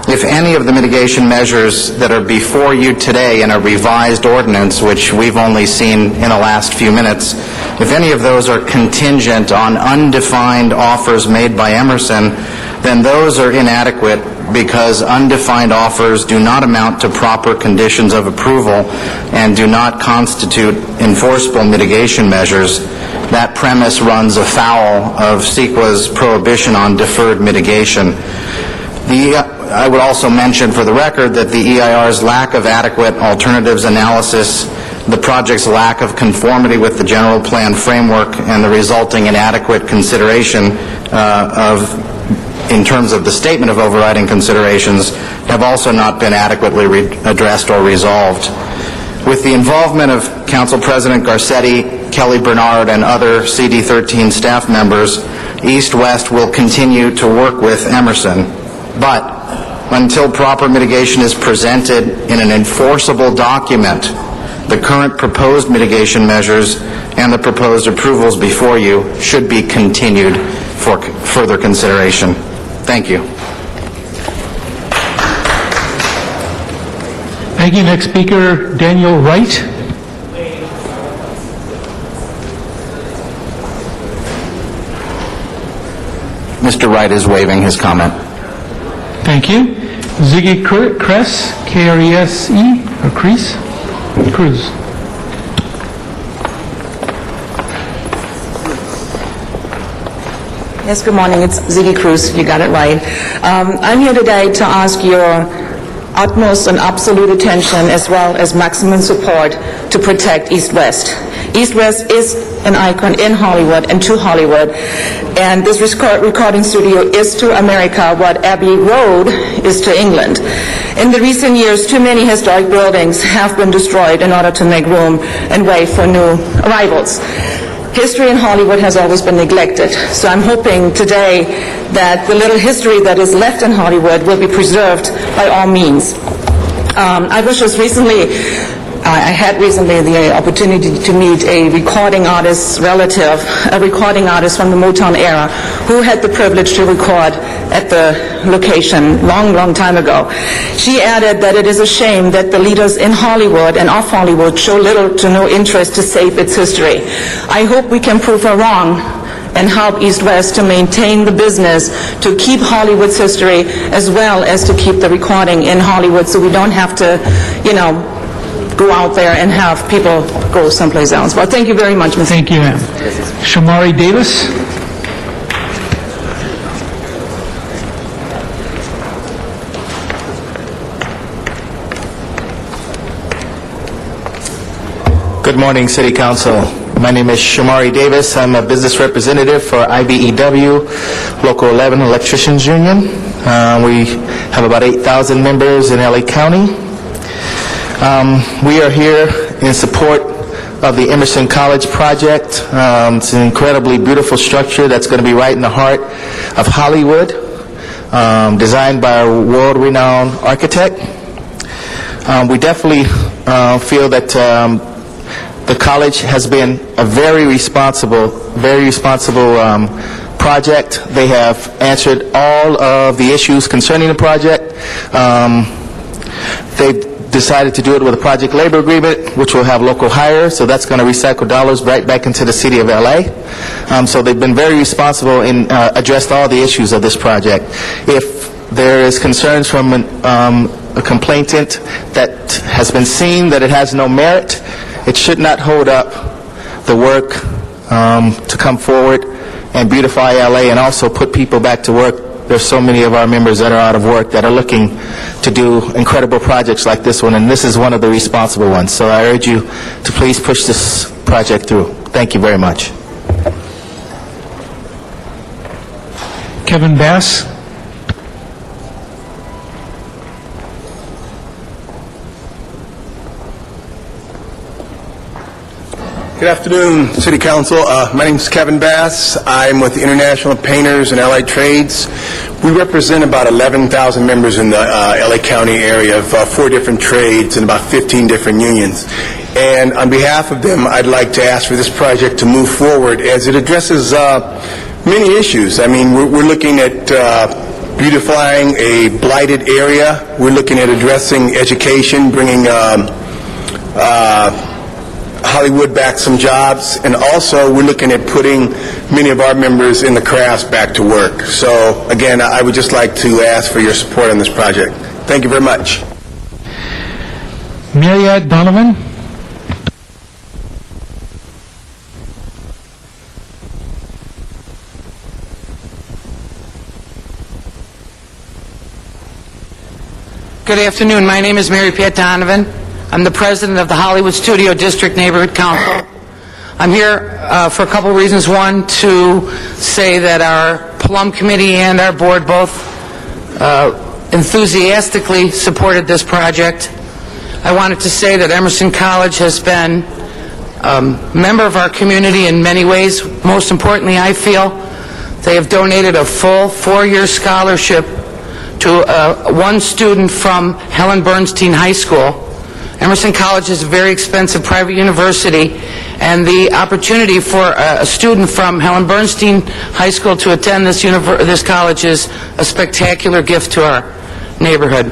if any of the mitigation measures that are before you today in a revised ordinance, which we've only seen in the last few minutes, if any of those are contingent on undefined offers made by Emerson, then those are inadequate because undefined offers do not amount to proper conditions of approval and do not constitute enforceable mitigation measures. That premise runs afoul of CEQA's prohibition on deferred mitigation. I would also mention for the record that the EIR's lack of adequate alternatives analysis, the project's lack of conformity with the general plan framework, and the resulting inadequate consideration in terms of the statement of overriding considerations have also not been adequately addressed or resolved. With the involvement of Council President Garcetti, Kelly Bernard, and other CD13 staff members, East West will continue to work with Emerson. But until proper mitigation is presented in an enforceable document, the current proposed mitigation measures and the proposed approvals before you should be continued for further consideration. Thank you. Thank you. Next speaker, Daniel Wright. Mr. Wright is waiving his comment. Thank you. Ziggy Kress, K-R-E-S-E, or Cruz. Yes, good morning. It's Ziggy Cruz. You got it right. I'm here today to ask your utmost and absolute attention as well as maximum support to protect East West. East West is an icon in Hollywood and to Hollywood, and this recording studio is to America what Abbey Road is to England. In the recent years, too many historic buildings have been destroyed in order to make room and way for new arrivals. History in Hollywood has always been neglected, so I'm hoping today that the little history that is left in Hollywood will be preserved by all means. I had recently the opportunity to meet a recording artist's relative, a recording artist from the Motown era, who had the privilege to record at the location long time ago. She added that it is a shame that the leaders in Hollywood and of Hollywood show little to no interest to save its history. I hope we can prove her wrong and help East West to maintain the business, to keep Hollywood's history, as well as to keep the recording in Hollywood, so we don't have to, go out there and have people go someplace else. Well, thank you very much, Ms. Thank you, ma'am. Shamari Davis. Good morning, City Council. My name is Shamari Davis. I'm a business representative for IBEW, Local 11 Electricians Union. We have about 8,000 members in LA County. We are here in support of the Emerson College project. It's an incredibly beautiful structure that's going to be right in the heart of Hollywood, designed by a world-renowned architect. We definitely feel that the college has been a very responsible project. They have answered all of the issues concerning the project. They've decided to do it with a project labor agreement, which will have local hire, so that's going to recycle dollars right back into the city of LA. So they've been very responsible in addressed all the issues of this project. If there is concerns from a complainant that has been seen that it has no merit, it should not hold up the work to come forward and beautify LA and also put people back to work. There's so many of our members that are out of work that are looking to do incredible projects like this one, and this is one of the responsible ones. So I urge you to please push this project through. Thank you very much. Kevin Bass. Good afternoon, City Council. My name is Kevin Bass. I'm with the International Painters and Allied Trades. We represent about 11,000 members in the LA County area of 4 different trades and about 15 different unions. And on behalf of them, I'd like to ask for this project to move forward as it addresses many issues. I mean, we're looking at beautifying a blighted area. We're looking at addressing education, bringing Hollywood back some jobs, and also we're looking at putting many of our members in the crafts back to work. So again, I would just like to ask for your support on this project. Thank you very much. Myriad Donovan. Good afternoon. My name is Mary Pat Donovan. I'm the president of the Hollywood Studio District Neighborhood Council. I'm here for a couple reasons. One, to say that our Plum Committee and our board both enthusiastically supported this project. I wanted to say that Emerson College has been a member of our community in many ways. Most importantly, I feel they have donated a full 4-year scholarship to one student from Helen Bernstein High School. Emerson College is a very expensive private university, and the opportunity for a student from Helen Bernstein High School to attend this college is a spectacular gift to our neighborhood.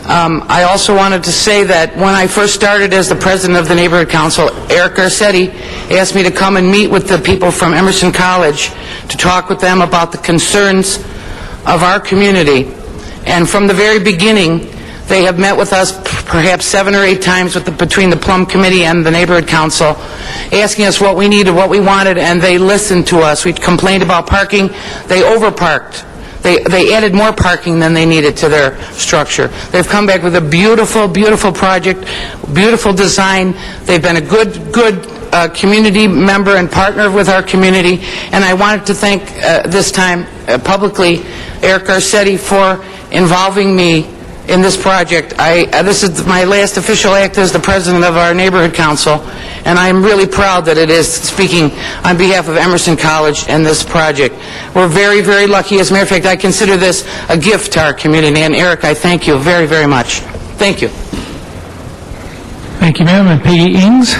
I also wanted to say that when I first started as the president of the Neighborhood Council, Eric Garcetti asked me to come and meet with the people from Emerson College to talk with them about the concerns of our community. And from the very beginning, they have met with us perhaps 7 or 8 times between the Plum Committee and the Neighborhood Council, asking us what we needed, what we wanted, and they listened to us. We complained about parking. They overparked. They added more parking than they needed to their structure. They've come back with a beautiful, beautiful project, beautiful design. They've been a good community member and partner with our community, and I wanted to thank this time publicly Eric Garcetti for involving me in this project. This is my last official act as the president of our neighborhood council, and I'm really proud that it is speaking on behalf of Emerson College and this project. We're very, very lucky. As a matter of fact, I consider this a gift to our community, and Eric, I thank you very, very much. Thank you. Thank you, ma'am. And Peggy Ings?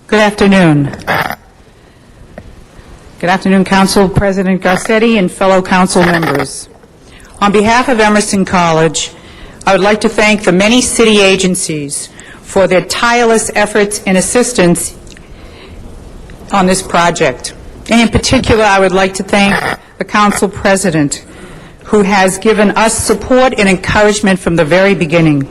Good afternoon. Good afternoon, Council President Garcetti and fellow council members. On behalf of Emerson College, I would like to thank the many city agencies for their tireless efforts and assistance on this project. And in particular, I would like to thank the Council President, who has given us support and encouragement from the very beginning.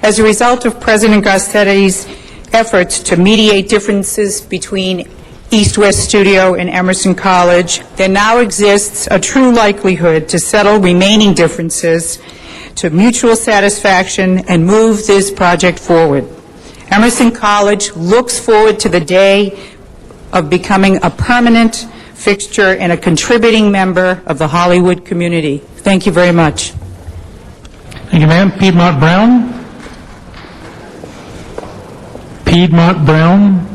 As a result of President Garcetti's efforts to mediate differences between East West Studio and Emerson College, there now exists a true likelihood to settle remaining differences to mutual satisfaction and move this project forward. Emerson College looks forward to the day of becoming a permanent fixture and a contributing member of the Hollywood community. Thank you very much. Thank you, ma'am. Piedmont Brown? Piedmont Brown.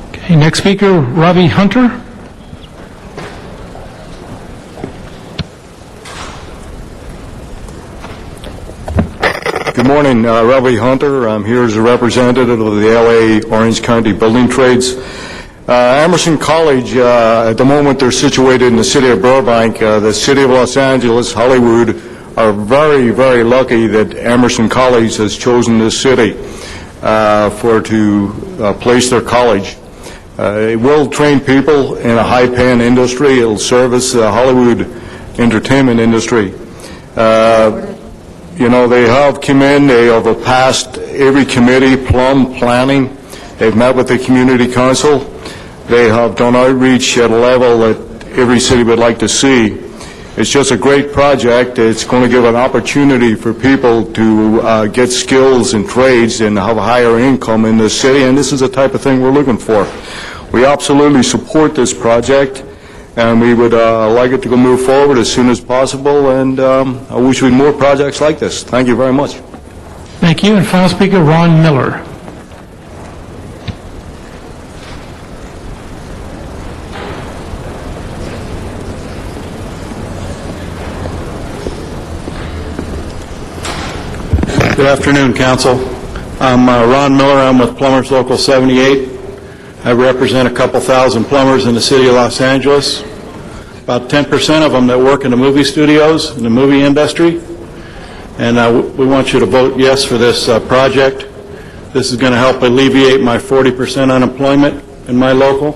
Okay, next speaker, Robbie Hunter. Good morning, Robbie Hunter. I'm here as a representative of the LA Orange County Building Trades. Emerson College, at the moment they're situated in the city of Burbank. The city of Los Angeles, Hollywood, are very, very lucky that Emerson College has chosen this city to place their college. It will train people in a high-paying industry. It will service the Hollywood entertainment industry. You know, they have come in, they have passed every committee, planning. They've met with the community council. They have done outreach at a level that every city would like to see. It's just a great project. It's going to give an opportunity for people to get skills and trades and have a higher income in this city, and this is the type of thing we're looking for. We absolutely support this project, and we would like it to move forward as soon as possible, and I wish we had more projects like this. Thank you very much. Thank you. And final speaker, Ron Miller. Good afternoon, Council. I'm Ron Miller. I'm with Plumbers Local 78. I represent a couple thousand plumbers in the city of Los Angeles, about 10% of them that work in the movie studios, in the movie industry. And we want you to vote yes for this project. This is going to help alleviate my 40% unemployment in my local.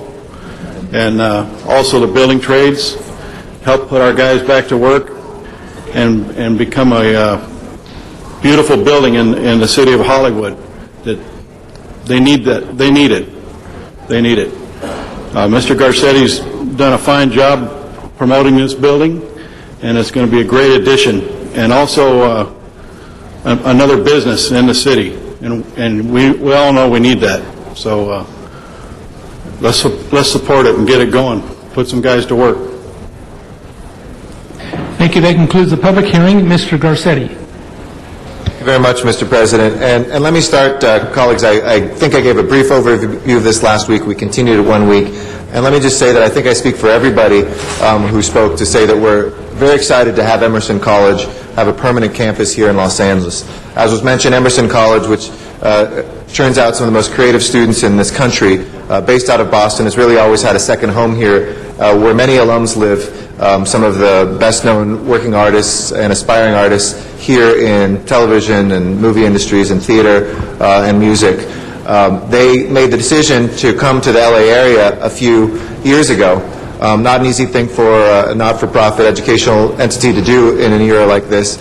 And also the building trades, help put our guys back to work and become a beautiful building in the city of Hollywood. That they need that. They need it. They need it. Mr. Garcetti's done a fine job promoting this building, and it's going to be a great addition. And also another business in the city, and we all know we need that. So let's support it and get it going. Put some guys to work. Thank you. That concludes the public hearing. Mr. Garcetti. Thank you very much, Mr. President. And let me start, colleagues, I think I gave a brief overview of this last week. We continued it 1 week. And let me just say that I think I speak for everybody who spoke to say that we're very excited to have Emerson College have a permanent campus here in Los Angeles. As was mentioned, Emerson College, which churns out some of the most creative students in this country, based out of Boston, has really always had a second home here where many alums live. Some of the best-known working artists and aspiring artists here in television and movie industries and theater and music. They made the decision to come to the LA area a few years ago. Not an easy thing for a not-for-profit educational entity to do in an era like this,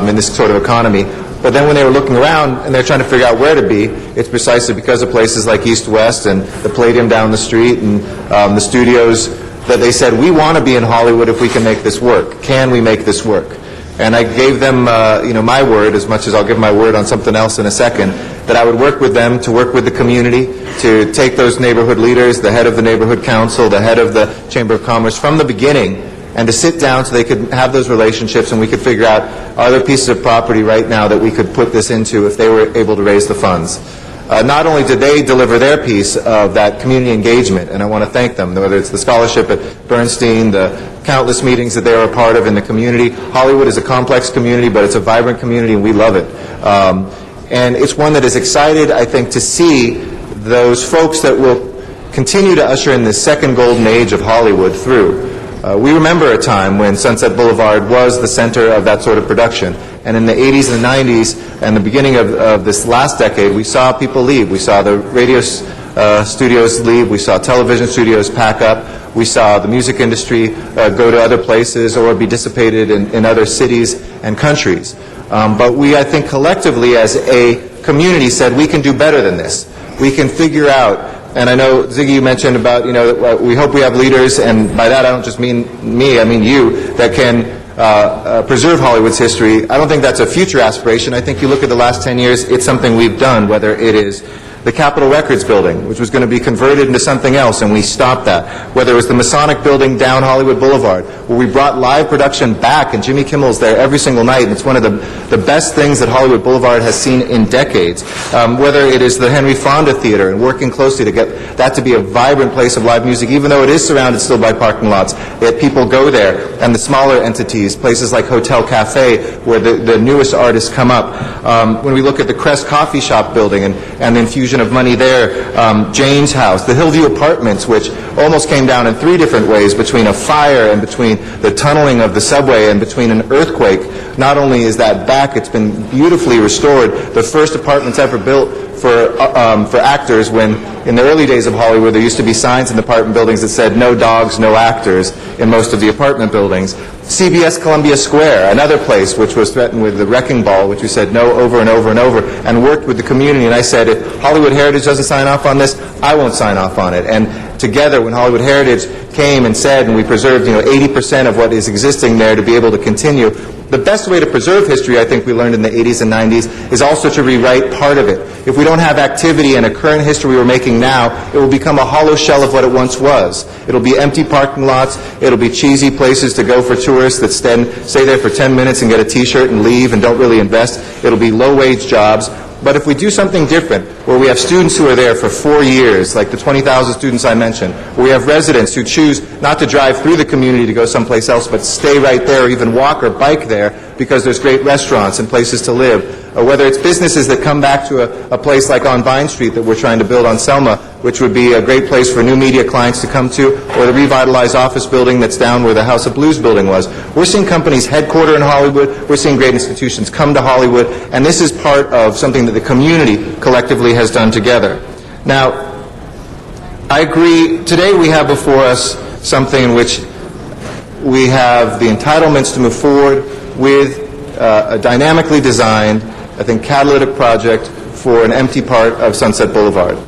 in this sort of economy. But then when they were looking around and they're trying to figure out where to be, it's precisely because of places like East West and the Palladium down the street and the studios that they said, we want to be in Hollywood if we can make this work. Can we make this work? And I gave them, my word, as much as I'll give my word on something else in a second, that I would work with them to work with the community, to take those neighborhood leaders, the head of the neighborhood council, the head of the Chamber of Commerce from the beginning, and to sit down so they could have those relationships and we could figure out, are there pieces of property right now that we could put this into if they were able to raise the funds. Not only did they deliver their piece of that community engagement, and I want to thank them, whether it's the scholarship at Bernstein, the countless meetings that they are a part of in the community. Hollywood is a complex community, but it's a vibrant community, and we love it. And it's one that is excited, I think, to see those folks that will continue to usher in this second golden age of Hollywood through. We remember a time when Sunset Boulevard was the center of that sort of production. And in the 80s and 90s and the beginning of this last decade, we saw people leave. We saw the radio studios leave. We saw television studios pack up. We saw the music industry go to other places or be dissipated in other cities and countries. But we, I think, collectively as a community said, we can do better than this. We can figure out, and I know, Ziggy, you mentioned about, that we hope we have leaders, and by that I don't just mean me, I mean you, that can preserve Hollywood's history. I don't think that's a future aspiration. I think you look at the last 10 years, it's something we've done, whether it is the Capitol Records building, which was going to be converted into something else, and we stopped that. Whether it was the Masonic building down Hollywood Boulevard, where we brought live production back, and Jimmy Kimmel's there every single night, and it's one of the best things that Hollywood Boulevard has seen in decades. Whether it is the Henry Fonda Theater, and working closely to get that to be a vibrant place of live music, even though it is surrounded still by parking lots, that people go there, and the smaller entities, places like Hotel Cafe, where the newest artists come up. When we look at the Crest Coffee Shop building and the infusion of money there, Jane's House, the Hillview Apartments, which almost came down in 3 different ways, between a fire and between the tunneling of the subway and between an earthquake. Not only is that back, it's been beautifully restored. The first apartments ever built for actors, when in the early days of Hollywood there used to be signs in the apartment buildings that said no dogs, no actors in most of the apartment buildings. CBS Columbia Square, another place which was threatened with the wrecking ball, which we said no over and over and over, and worked with the community. And I said, if Hollywood Heritage doesn't sign off on this, I won't sign off on it. And together, when Hollywood Heritage came and said, and we preserved 80% of what is existing there to be able to continue, the best way to preserve history, I think we learned in the 80s and 90s, is also to rewrite part of it. If we don't have activity and a current history we're making now, it will become a hollow shell of what it once was. It'll be empty parking lots, it'll be cheesy places to go for tourists that stay there for 10 minutes and get a t-shirt and leave and don't really invest. It'll be low-wage jobs. But if we do something different, where we have students who are there for 4 years, like the 20,000 students I mentioned, where we have residents who choose not to drive through the community to go someplace else, but stay right there or even walk or bike there because there's great restaurants and places to live, or whether it's businesses that come back to a place like on Vine Street that we're trying to build on Selma, which would be a great place for new media clients to come to, or the revitalized office building that's down where the House of Blues building was. We're seeing companies headquarter in Hollywood, we're seeing great institutions come to Hollywood, and this is part of something that the community collectively has done together. Now, I agree, today we have before us something in which we have the entitlements to move forward with a dynamically designed, I think, catalytic project for an empty part of Sunset Boulevard.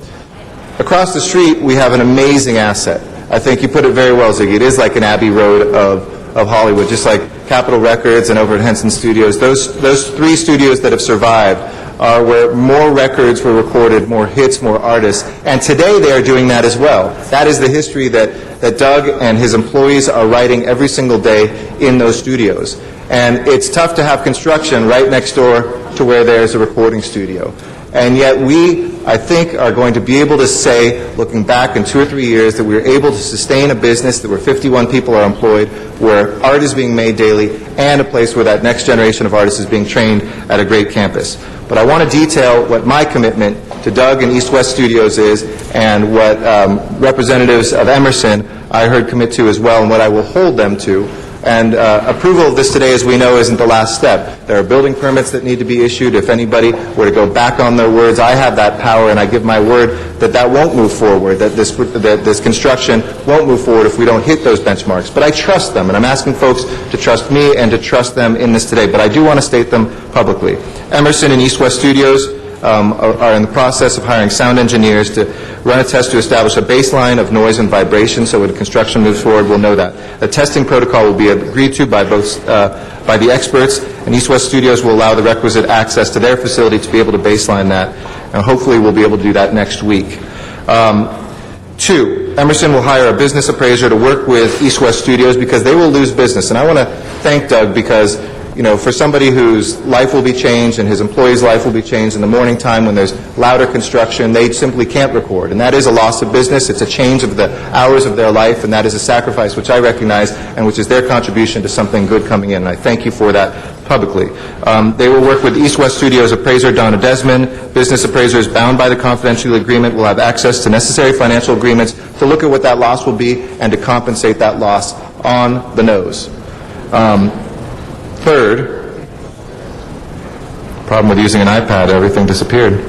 Across the street, we have an amazing asset. I think you put it very well, Ziggy. It is like an Abbey Road of Hollywood, just like Capitol Records and over at Henson Studios. Those 3 studios that have survived are where more records were recorded, more hits, more artists. And today they are doing that as well. That is the history that Doug and his employees are writing every single day in those studios. And it's tough to have construction right next door to where there's a recording studio. And yet we, I think, are going to be able to say, looking back in 2 or 3 years, that we were able to sustain a business that where 51 people are employed, where art is being made daily, and a place where that next generation of artists is being trained at a great campus. But I want to detail what my commitment to Doug and East West Studios is, and what representatives of Emerson I heard commit to as well, and what I will hold them to. And approval of this today, as we know, isn't the last step. There are building permits that need to be issued. If anybody were to go back on their words, I have that power, and I give my word that that won't move forward, that this construction won't move forward if we don't hit those benchmarks. But I trust them, and I'm asking folks to trust me and to trust them in this today. But I do want to state them publicly. Emerson and East West Studios are in the process of hiring sound engineers to run a test to establish a baseline of noise and vibration, so when construction moves forward, we'll know that. A testing protocol will be agreed to by by the experts, and East West Studios will allow the requisite access to their facility to be able to baseline that, and hopefully we'll be able to do that next week. 2, Emerson will hire a business appraiser to work with East West Studios because they will lose business. And I want to thank Doug because, you know, for somebody whose life will be changed and his employee's life will be changed in the morning time when there's louder construction, they simply can't record. And that is a loss of business. It's a change of the hours of their life, and that is a sacrifice which I recognize and which is their contribution to something good coming in. And I thank you for that publicly. They will work with East West Studios appraiser Donna Desmond. Business appraisers bound by the confidential agreement will have access to necessary financial agreements to look at what that loss will be and to compensate that loss on the nose. Third, problem with using an iPad, everything disappeared.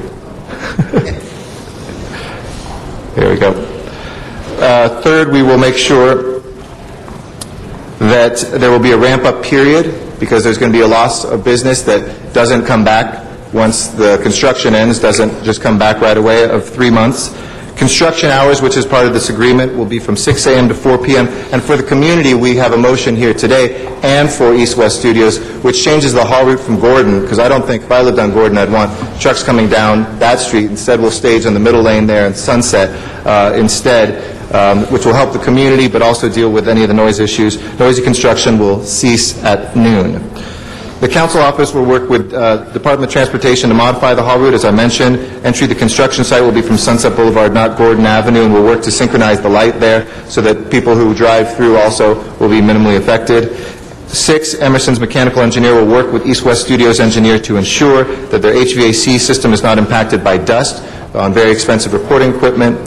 Here we go. Third, we will make sure that there will be a ramp-up period because there's going to be a loss of business that doesn't come back once the construction ends, doesn't just come back right away, of 3 months. Construction hours, which is part of this agreement, will be from 6 a.m. to 4 p.m. And for the community, we have a motion here today, and for East West Studios, which changes the haul route from Gordon, because I don't think, if I lived on Gordon, I'd want trucks coming down that street. Instead, we'll stage on the middle lane there in Sunset which will help the community, but also deal with any of the noise issues. Noisy construction will cease at noon. The council office will work with Department of Transportation to modify the haul route, as I mentioned. Entry to the construction site will be from Sunset Boulevard, not Gordon Avenue, and we'll work to synchronize the light there so that people who drive through also will be minimally affected. 6, Emerson's mechanical engineer will work with East West Studios engineer to ensure that their HVAC system is not impacted by dust on very expensive recording equipment.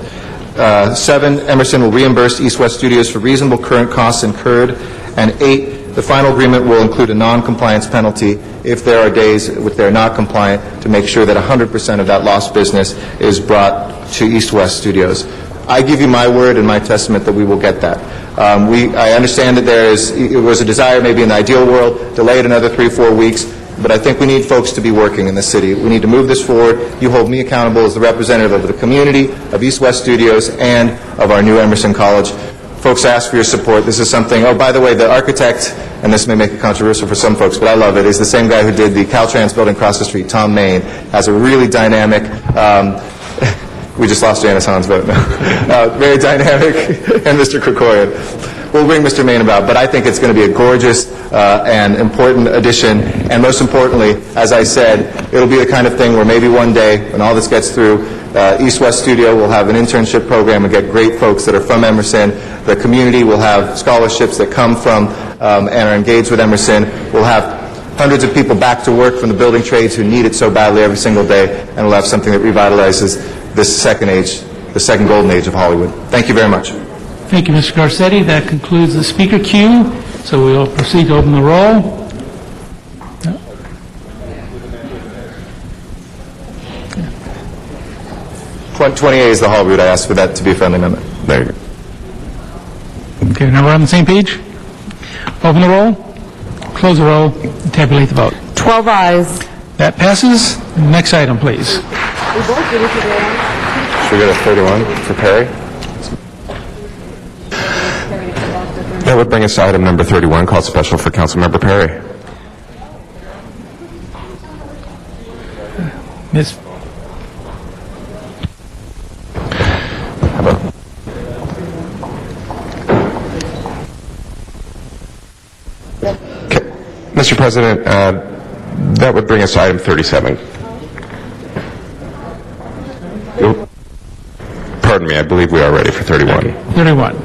7, Emerson will reimburse East West Studios for reasonable current costs incurred. And 8, the final agreement will include a non-compliance penalty if there are days which they're not compliant to make sure that 100% of that lost business is brought to East West Studios. I give you my word and my testament that we will get that. I understand that it was a desire maybe in the ideal world, delay it another 3-4 weeks, but I think we need folks to be working in the city. We need to move this forward. You hold me accountable as the representative of the community, of East West Studios, and of our new Emerson College. Folks, ask for your support. This is something, oh, by the way, the architect, and this may make it controversial for some folks, but I love it, is the same guy who did the Caltrans building across the street, Tom Main, has a really dynamic, we just lost Janice Hahn's vote now, very dynamic, and Mr. Krikoyan. We'll bring Mr. Main about, but I think it's going to be a gorgeous and important addition, and most importantly, as I said, it'll be the kind of thing where maybe one day, when all this gets through, East West Studio will have an internship program and get great folks that are from Emerson. The community will have scholarships that come from and are engaged with Emerson. We'll have hundreds of people back to work from the building trades who need it so badly every single day, and we'll have something that revitalizes this second age, the second golden age of Hollywood. Thank you very much. Thank you, Mr. Garcetti. That concludes the speaker queue, so we'll proceed to open the roll. 20A is the hall route. I asked for that to be a friendly amendment. There you go. Okay, now we're on the same page. Open the roll, close the roll, and tabulate the vote. 12 ayes. That passes. Next item, please. Should we go to 31 for Perry? That would bring us to item number 31, called special for Councilmember Perry. Ms. Mr. President, that would bring us to item 37. Pardon me, I believe we are ready for 31. 31.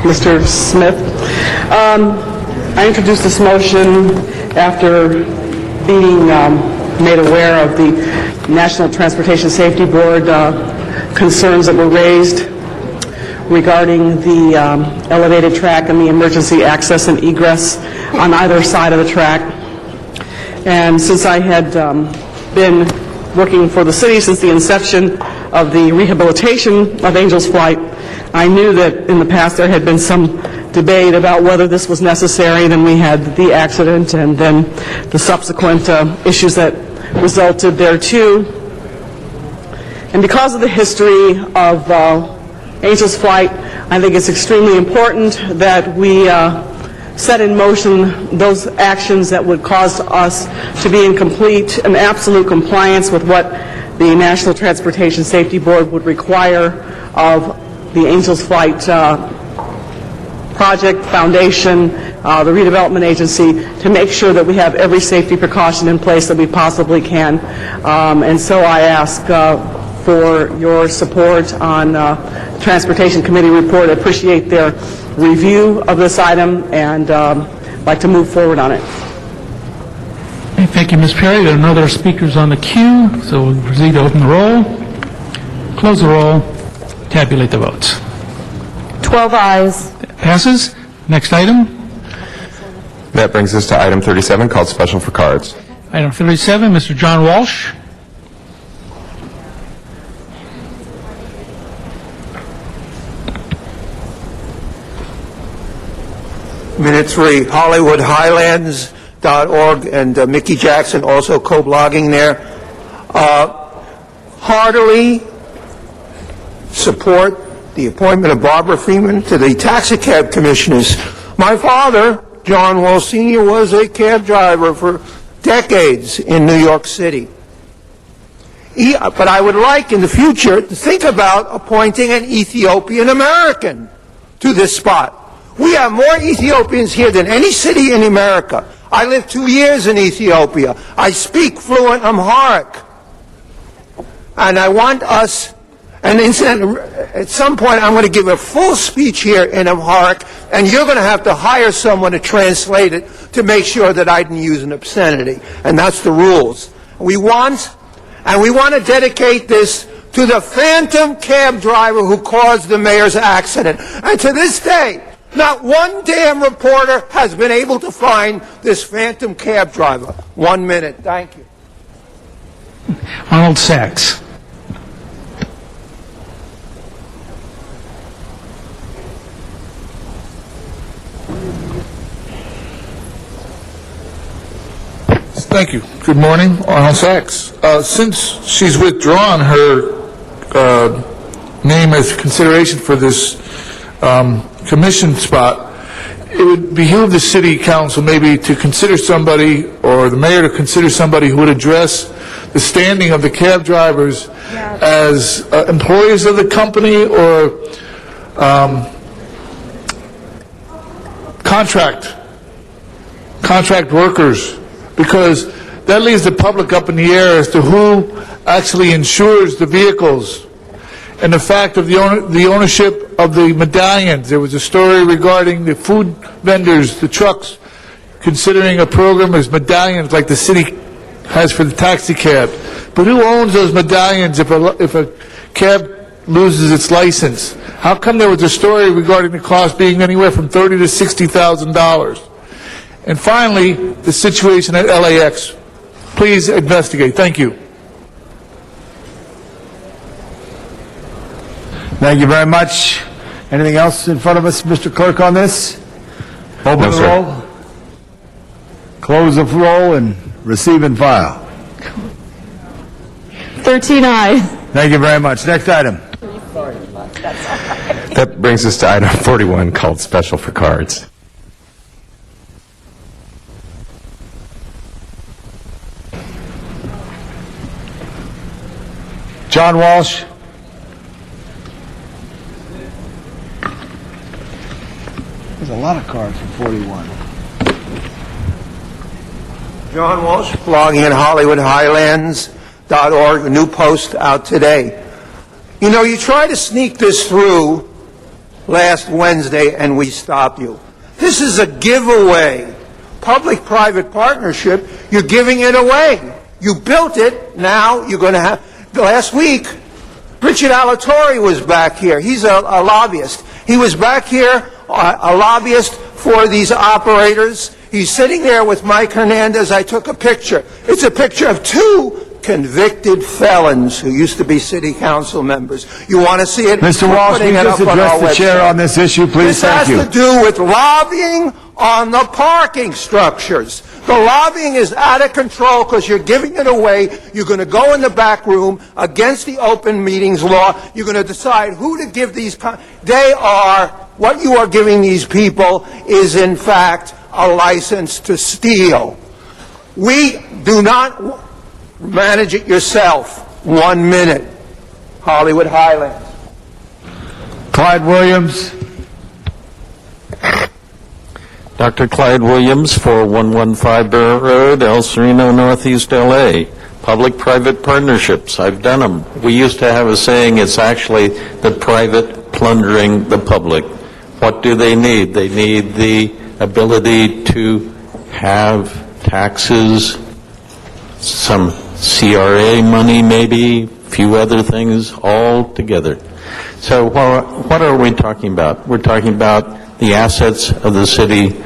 Mr. Smith. I introduced this motion after being made aware of the National Transportation Safety Board concerns that were raised regarding the elevated track and the emergency access and egress on either side of the track. And since I had been working for the city since the inception of the rehabilitation of Angels Flight, I knew that in the past there had been some debate about whether this was necessary. Then we had the accident and then the subsequent issues that resulted there too. And because of the history of Angels Flight, I think it's extremely important that we set in motion those actions that would cause us to be in complete and absolute compliance with what the National Transportation Safety Board would require of the Angels Flight project, foundation, the redevelopment agency, to make sure that we have every safety precaution in place that we possibly can. And so I ask for your support on Transportation Committee report. I appreciate their review of this item and like to move forward on it. Okay, thank you, Ms. Perry. There are no other speakers on the queue, so we'll proceed to open the roll, close the roll, tabulate the votes. 12 ayes. Passes. Next item. That brings us to item 37, called Special for Cards. Item 37, Mr. John Walsh. Minute 3, HollywoodHighlands.org, and Mickey Jackson also co-blogging there. Heartily support the appointment of Barbara Freeman to the taxi cab commissioners. My father, John Walsh Sr., was a cab driver for decades in New York City. But I would like in the future to think about appointing an Ethiopian American to this spot. We have more Ethiopians here than any city in America. I lived 2 years in Ethiopia. I speak fluent Amharic. And I want us, and incidentally, at some point I'm going to give a full speech here in Amharic, and you're going to have to hire someone to translate it to make sure that I didn't use an obscenity. And that's the rules. We want to dedicate this to the phantom cab driver who caused the mayor's accident. And to this day, not one damn reporter has been able to find this phantom cab driver. 1 minute. Thank you. Arnold Sachs. Thank you. Good morning, Arnold Sachs. Since she's withdrawn her name as consideration for this commission spot, it would behoove the city council maybe to consider somebody, or the mayor to consider somebody who would address the standing of the cab drivers as employees of the company or contract workers, because that leaves the public up in the air as to who actually insures the vehicles. And the fact of the ownership of the medallions. There was a story regarding the food vendors, the trucks, considering a program as medallions like the city has for the taxi cab. But who owns those medallions if a cab loses its license? How come there was a story regarding the cost being anywhere from $30,000 to $60,000? And finally, the situation at LAX. Please investigate. Thank you. Thank you very much. Anything else in front of us, Mr. Clerk, on this? Open the roll, close the roll, and receive and file. 13 ayes. Thank you very much. Next item. That brings us to item 41, called Special for Cards. John Walsh. There's a lot of cards for 41. John Walsh, blogging at HollywoodHighlands.org, a new post out today. You know, you tried to sneak this through last Wednesday and we stopped you. This is a giveaway. Public-private partnership, you're giving it away. You built it, now you're going to have... Last week, Richard Alatorre was back here. He's a lobbyist. He was back here, a lobbyist for these operators. He's sitting there with Mike Hernandez. I took a picture. It's a picture of two convicted felons who used to be city council members. You want to see it? Mr. Walsh, can you just address the chair on this issue, please? Thank you. This has to do with lobbying on the parking structures. The lobbying is out of control because you're giving it away. You're going to go in the back room against the open meetings law. You're going to decide who to give these... What you are giving these people is, in fact, a license to steal. We do not... Manage it yourself. 1 minute. Hollywood Highlands. Clyde Williams. Dr. Clyde Williams, 4115 Barrett Road, El Sereno, Northeast LA. Public-private partnerships, I've done them. We used to have a saying, it's actually the private plundering the public. What do they need? They need the ability to have taxes, some CRA money maybe, a few other things all together. So what are we talking about? We're talking about the assets of the city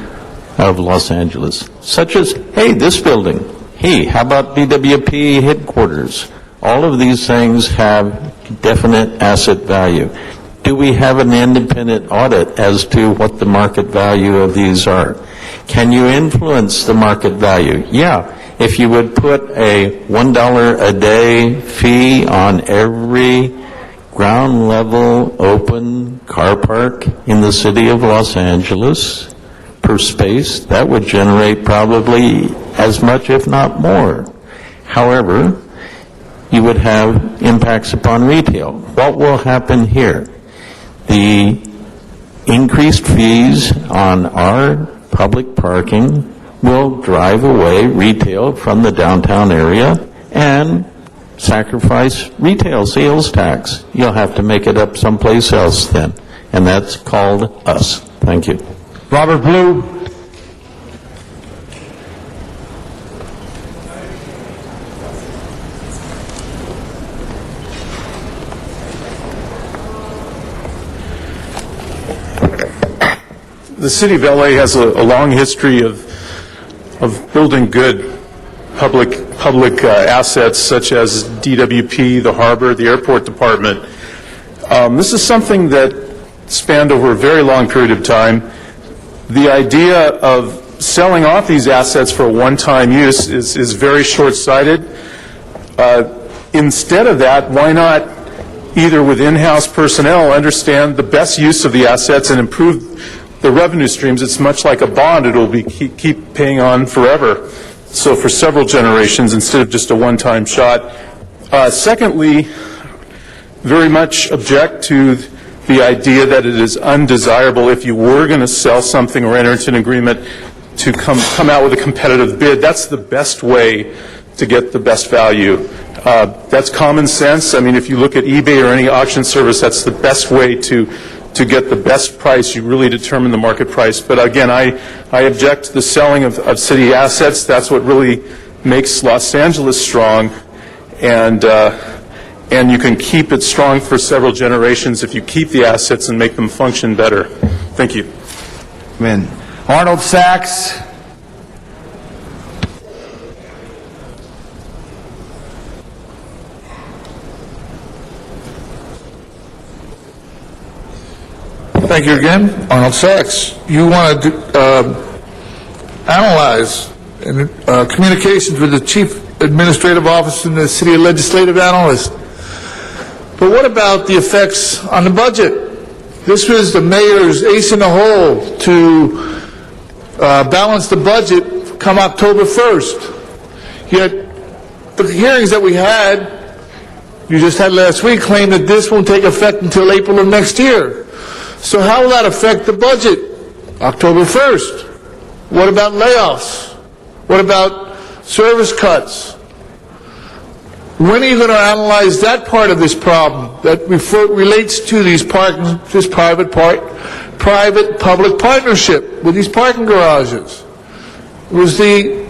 of Los Angeles, such as, hey, this building. Hey, how about DWP headquarters? All of these things have definite asset value. Do we have an independent audit as to what the market value of these are? Can you influence the market value? Yeah. If you would put a $1 a day fee on every ground level open car park in the city of Los Angeles per space, that would generate probably as much, if not more. However, you would have impacts upon retail. What will happen here? The increased fees on our public parking will drive away retail from the downtown area and sacrifice retail sales tax. You'll have to make it up someplace else then, and that's called us. Thank you. Robert Blue. The city of LA has a long history of building good public assets such as DWP, the harbor, the airport department. This is something that spanned over a very long period of time. The idea of selling off these assets for a one-time use is very short-sighted. Instead of that, why not either with in-house personnel understand the best use of the assets and improve the revenue streams? It's much like a bond. It'll be keep paying on forever. So for several generations instead of just a one-time shot. Secondly, very much object to the idea that it is undesirable if you were going to sell something or enter into an agreement to come out with a competitive bid. That's the best way to get the best value. That's common sense. I mean, if you look at eBay or any auction service, that's the best way to get the best price. You really determine the market price. But again, I object to the selling of city assets. That's what really makes Los Angeles strong, and you can keep it strong for several generations if you keep the assets and make them function better. Thank you. Amen. Arnold Sachs. Thank you again. Arnold Sachs. You want to analyze communications with the Chief Administrative Officer and the City Legislative Analyst. But what about the effects on the budget? This was the mayor's ace in the hole to balance the budget come October 1st. Yet the hearings that we had, you just had last week, claim that this won't take effect until April of next year. So how will that affect the budget? October 1st. What about layoffs? What about service cuts? When are you going to analyze that part of this problem that relates to these this private private-public partnership with these parking garages. It was the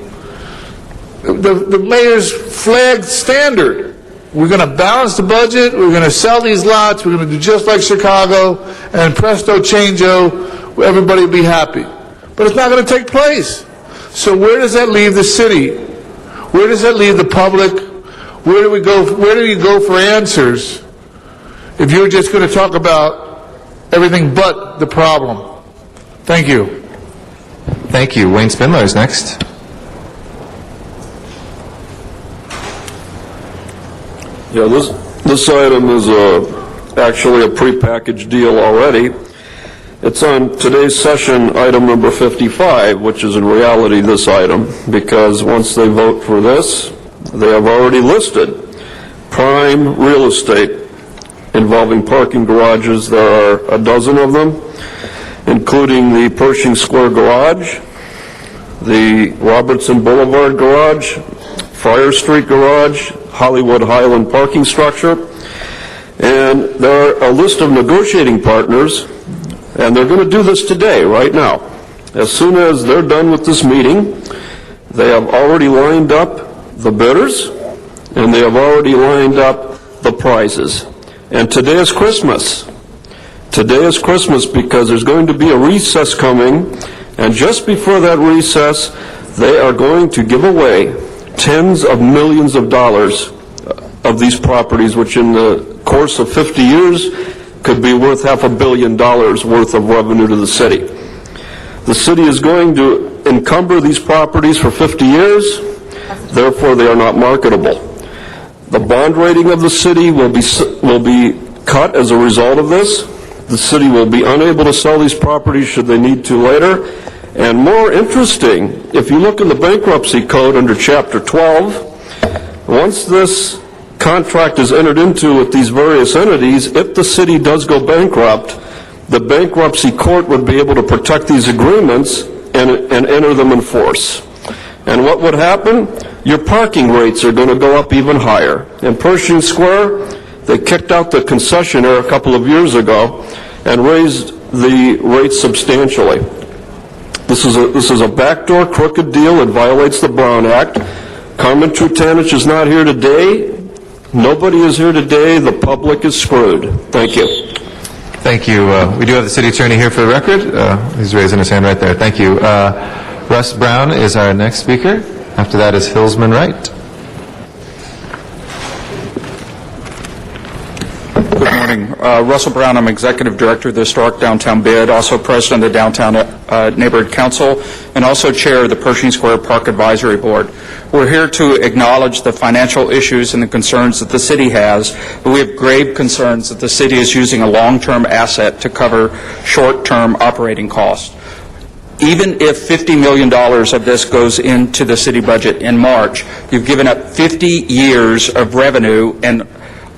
mayor's flagged standard. We're going to balance the budget, we're going to sell these lots, we're going to do just like Chicago, and presto changeo, everybody will be happy. But it's not going to take place. So where does that leave the city? Where does that leave the public? Where do you go for answers if you're just going to talk about everything but the problem? Thank you. Thank you. Wayne Spindler is next. Yeah, this item is actually a prepackaged deal already. It's on today's session, item number 55, which is in reality this item, because once they vote for this, they have already listed prime real estate involving parking garages. There are a dozen of them, including the Pershing Square Garage, the Robertson Boulevard Garage, Friar Street Garage, Hollywood Highland parking structure, and there are a list of negotiating partners, and they're going to do this today, right now. As soon as they're done with this meeting, they have already lined up the bidders, and they have already lined up the prizes. And today is Christmas. Today is Christmas because there's going to be a recess coming, and just before that recess, they are going to give away tens of millions of dollars of these properties, which in the course of 50 years could be worth $500 million worth of revenue to the city. The city is going to encumber these properties for 50 years, therefore they are not marketable. The bond rating of the city will be cut as a result of this. The city will be unable to sell these properties should they need to later. And more interesting, if you look in the bankruptcy code under Chapter 12, once this contract is entered into with these various entities, if the city does go bankrupt, the bankruptcy court would be able to protect these agreements and enter them in force. And what would happen? Your parking rates are going to go up even higher. In Pershing Square, they kicked out the concessionaire a couple of years ago and raised the rates substantially. This is a backdoor crooked deal. It violates the Brown Act. Carmen Trutanich is not here today. Nobody is here today. The public is screwed. Thank you. Thank you. We do have the city attorney here for the record. He's raising his hand right there. Thank you. Russ Brown is our next speaker. After that is Hillsman Wright. Good morning. Russell Brown, I'm Executive Director of the Historic Downtown Bid, also President of the Downtown Neighborhood Council, and also Chair of the Pershing Square Park Advisory Board. We're here to acknowledge the financial issues and the concerns that the city has, but we have grave concerns that the city is using a long-term asset to cover short-term operating costs. Even if $50 million of this goes into the city budget in March, you've given up 50 years of revenue, and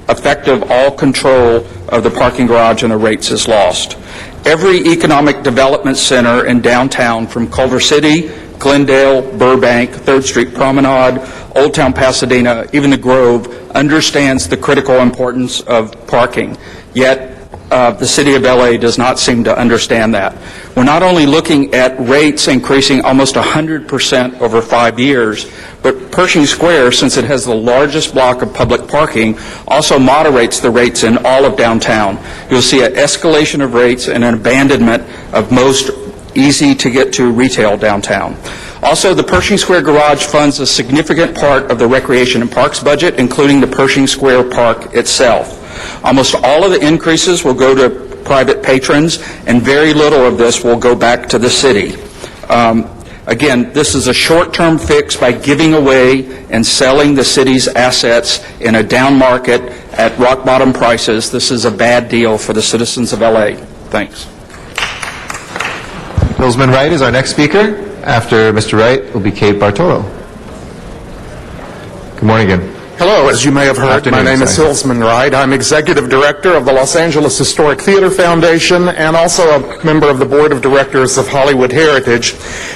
effective all control of the parking garage and the rates is lost. Every economic development center in downtown, from Culver City, Glendale, Burbank, 3rd Street Promenade, Old Town Pasadena, even the Grove, understands the critical importance of parking. Yet the city of LA does not seem to understand that. We're not only looking at rates increasing almost 100% over 5 years, but Pershing Square, since it has the largest block of public parking, also moderates the rates in all of downtown. You'll see an escalation of rates and an abandonment of most easy-to-get-to retail downtown. Also, the Pershing Square Garage funds a significant part of the Recreation and Parks budget, including the Pershing Square Park itself. Almost all of the increases will go to private patrons, and very little of this will go back to the city. Again, this is a short-term fix by giving away and selling the city's assets in a down market at rock-bottom prices. This is a bad deal for the citizens of LA. Thanks. Hillsman Wright is our next speaker. After Mr. Wright will be Kate Bartolo. Good morning again. Hello, as you may have heard, my name is Hillsman Wright. I'm Executive Director of the Los Angeles Historic Theater Foundation and also a member of the Board of Directors of Hollywood Heritage.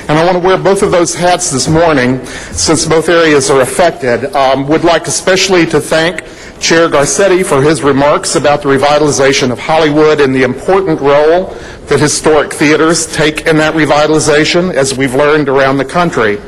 And I want to wear both of those hats this morning since both areas are affected. Would like especially to thank Chair Garcetti for his remarks about the revitalization of Hollywood and the important role that historic theaters take in that revitalization, as we've learned around the country.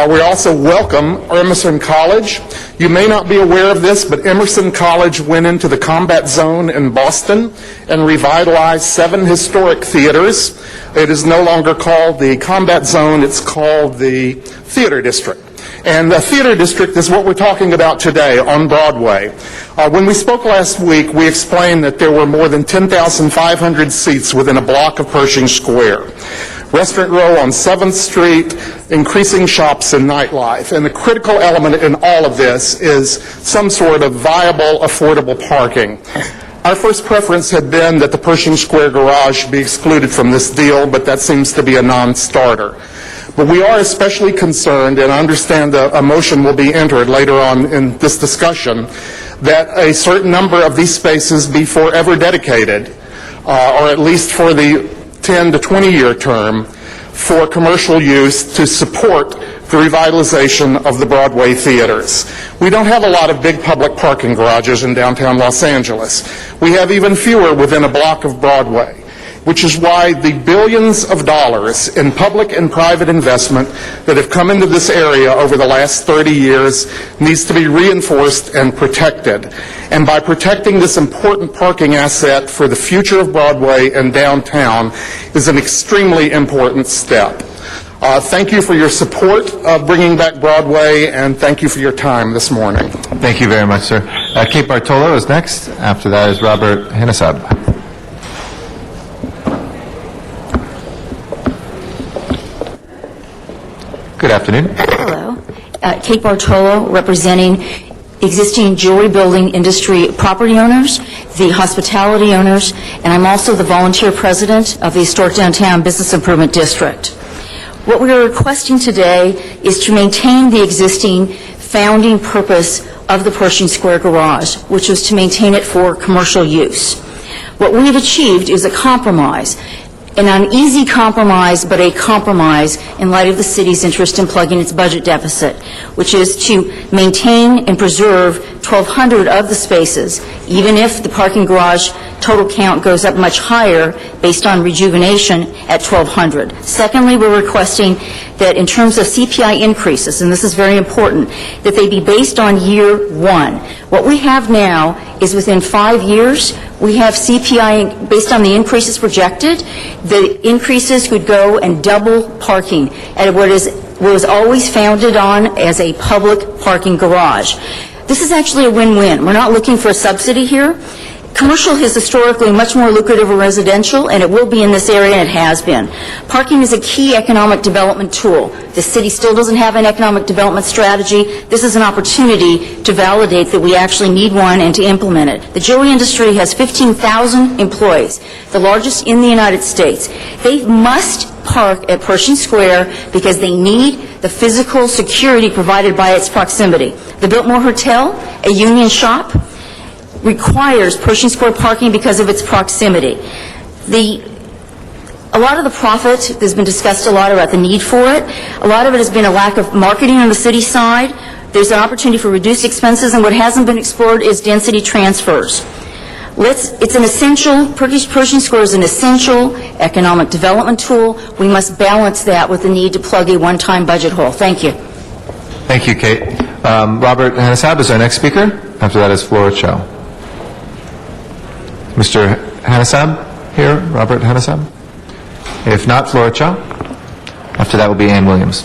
We also welcome Emerson College. You may not be aware of this, but Emerson College went into the combat zone in Boston and revitalized 7 historic theaters. It is no longer called the combat zone, it's called the theater district. And the theater district is what we're talking about today on Broadway. When we spoke last week, we explained that there were more than 10,500 seats within a block of Pershing Square. Restaurant Row on 7th Street, increasing shops and nightlife. And the critical element in all of this is some sort of viable, affordable parking. Our first preference had been that the Pershing Square garage be excluded from this deal, but that seems to be a non-starter. But we are especially concerned, and I understand a motion will be entered later on in this discussion, that a certain number of these spaces be forever dedicated, or at least for the 10 to 20-year term, for commercial use to support the revitalization of the Broadway theaters. We don't have a lot of big public parking garages in downtown Los Angeles. We have even fewer within a block of Broadway, which is why the billions of dollars in public and private investment that have come into this area over the last 30 years needs to be reinforced and protected. And by protecting this important parking asset for the future of Broadway and downtown is an extremely important step. Thank you for your support of bringing back Broadway, and thank you for your time this morning. Thank you very much, sir. Kate Bartolo is next. After that is Robert Hennesab. Good afternoon. Hello. Kate Bartolo, representing existing jewelry building industry property owners, the hospitality owners, and I'm also the volunteer president of the Historic Downtown Business Improvement District. What we are requesting today is to maintain the existing founding purpose of the Pershing Square Garage, which was to maintain it for commercial use. What we have achieved is a compromise, an uneasy compromise, but a compromise in light of the city's interest in plugging its budget deficit, which is to maintain and preserve 1,200 of the spaces, even if the parking garage total count goes up much higher based on rejuvenation at 1,200. Secondly, we're requesting that in terms of CPI increases, and this is very important, that they be based on year one. What we have now is within 5 years, we have CPI based on the increases projected. The increases would go and double parking at what was always founded on as a public parking garage. This is actually a win-win. We're not looking for a subsidy here. Commercial is historically much more lucrative than residential, and it will be in this area, and it has been. Parking is a key economic development tool. The city still doesn't have an economic development strategy. This is an opportunity to validate that we actually need one and to implement it. The jewelry industry has 15,000 employees, the largest in the United States. They must park at Pershing Square because they need the physical security provided by its proximity. The Biltmore Hotel, a union shop, requires Pershing Square parking because of its proximity. A lot of the profit, there's been discussed a lot about the need for it. A lot of it has been a lack of marketing on the city side. There's an opportunity for reduced expenses, and what hasn't been explored is density transfers. It's an essential, Pershing Square is an essential economic development tool. We must balance that with the need to plug a one-time budget hole. Thank you. Thank you, Kate. Robert Hennesab is our next speaker. After that is Flora Cho. Mr. Hennesab here? Robert Hennesab? If not, Flora Cho. After that will be Ann Williams.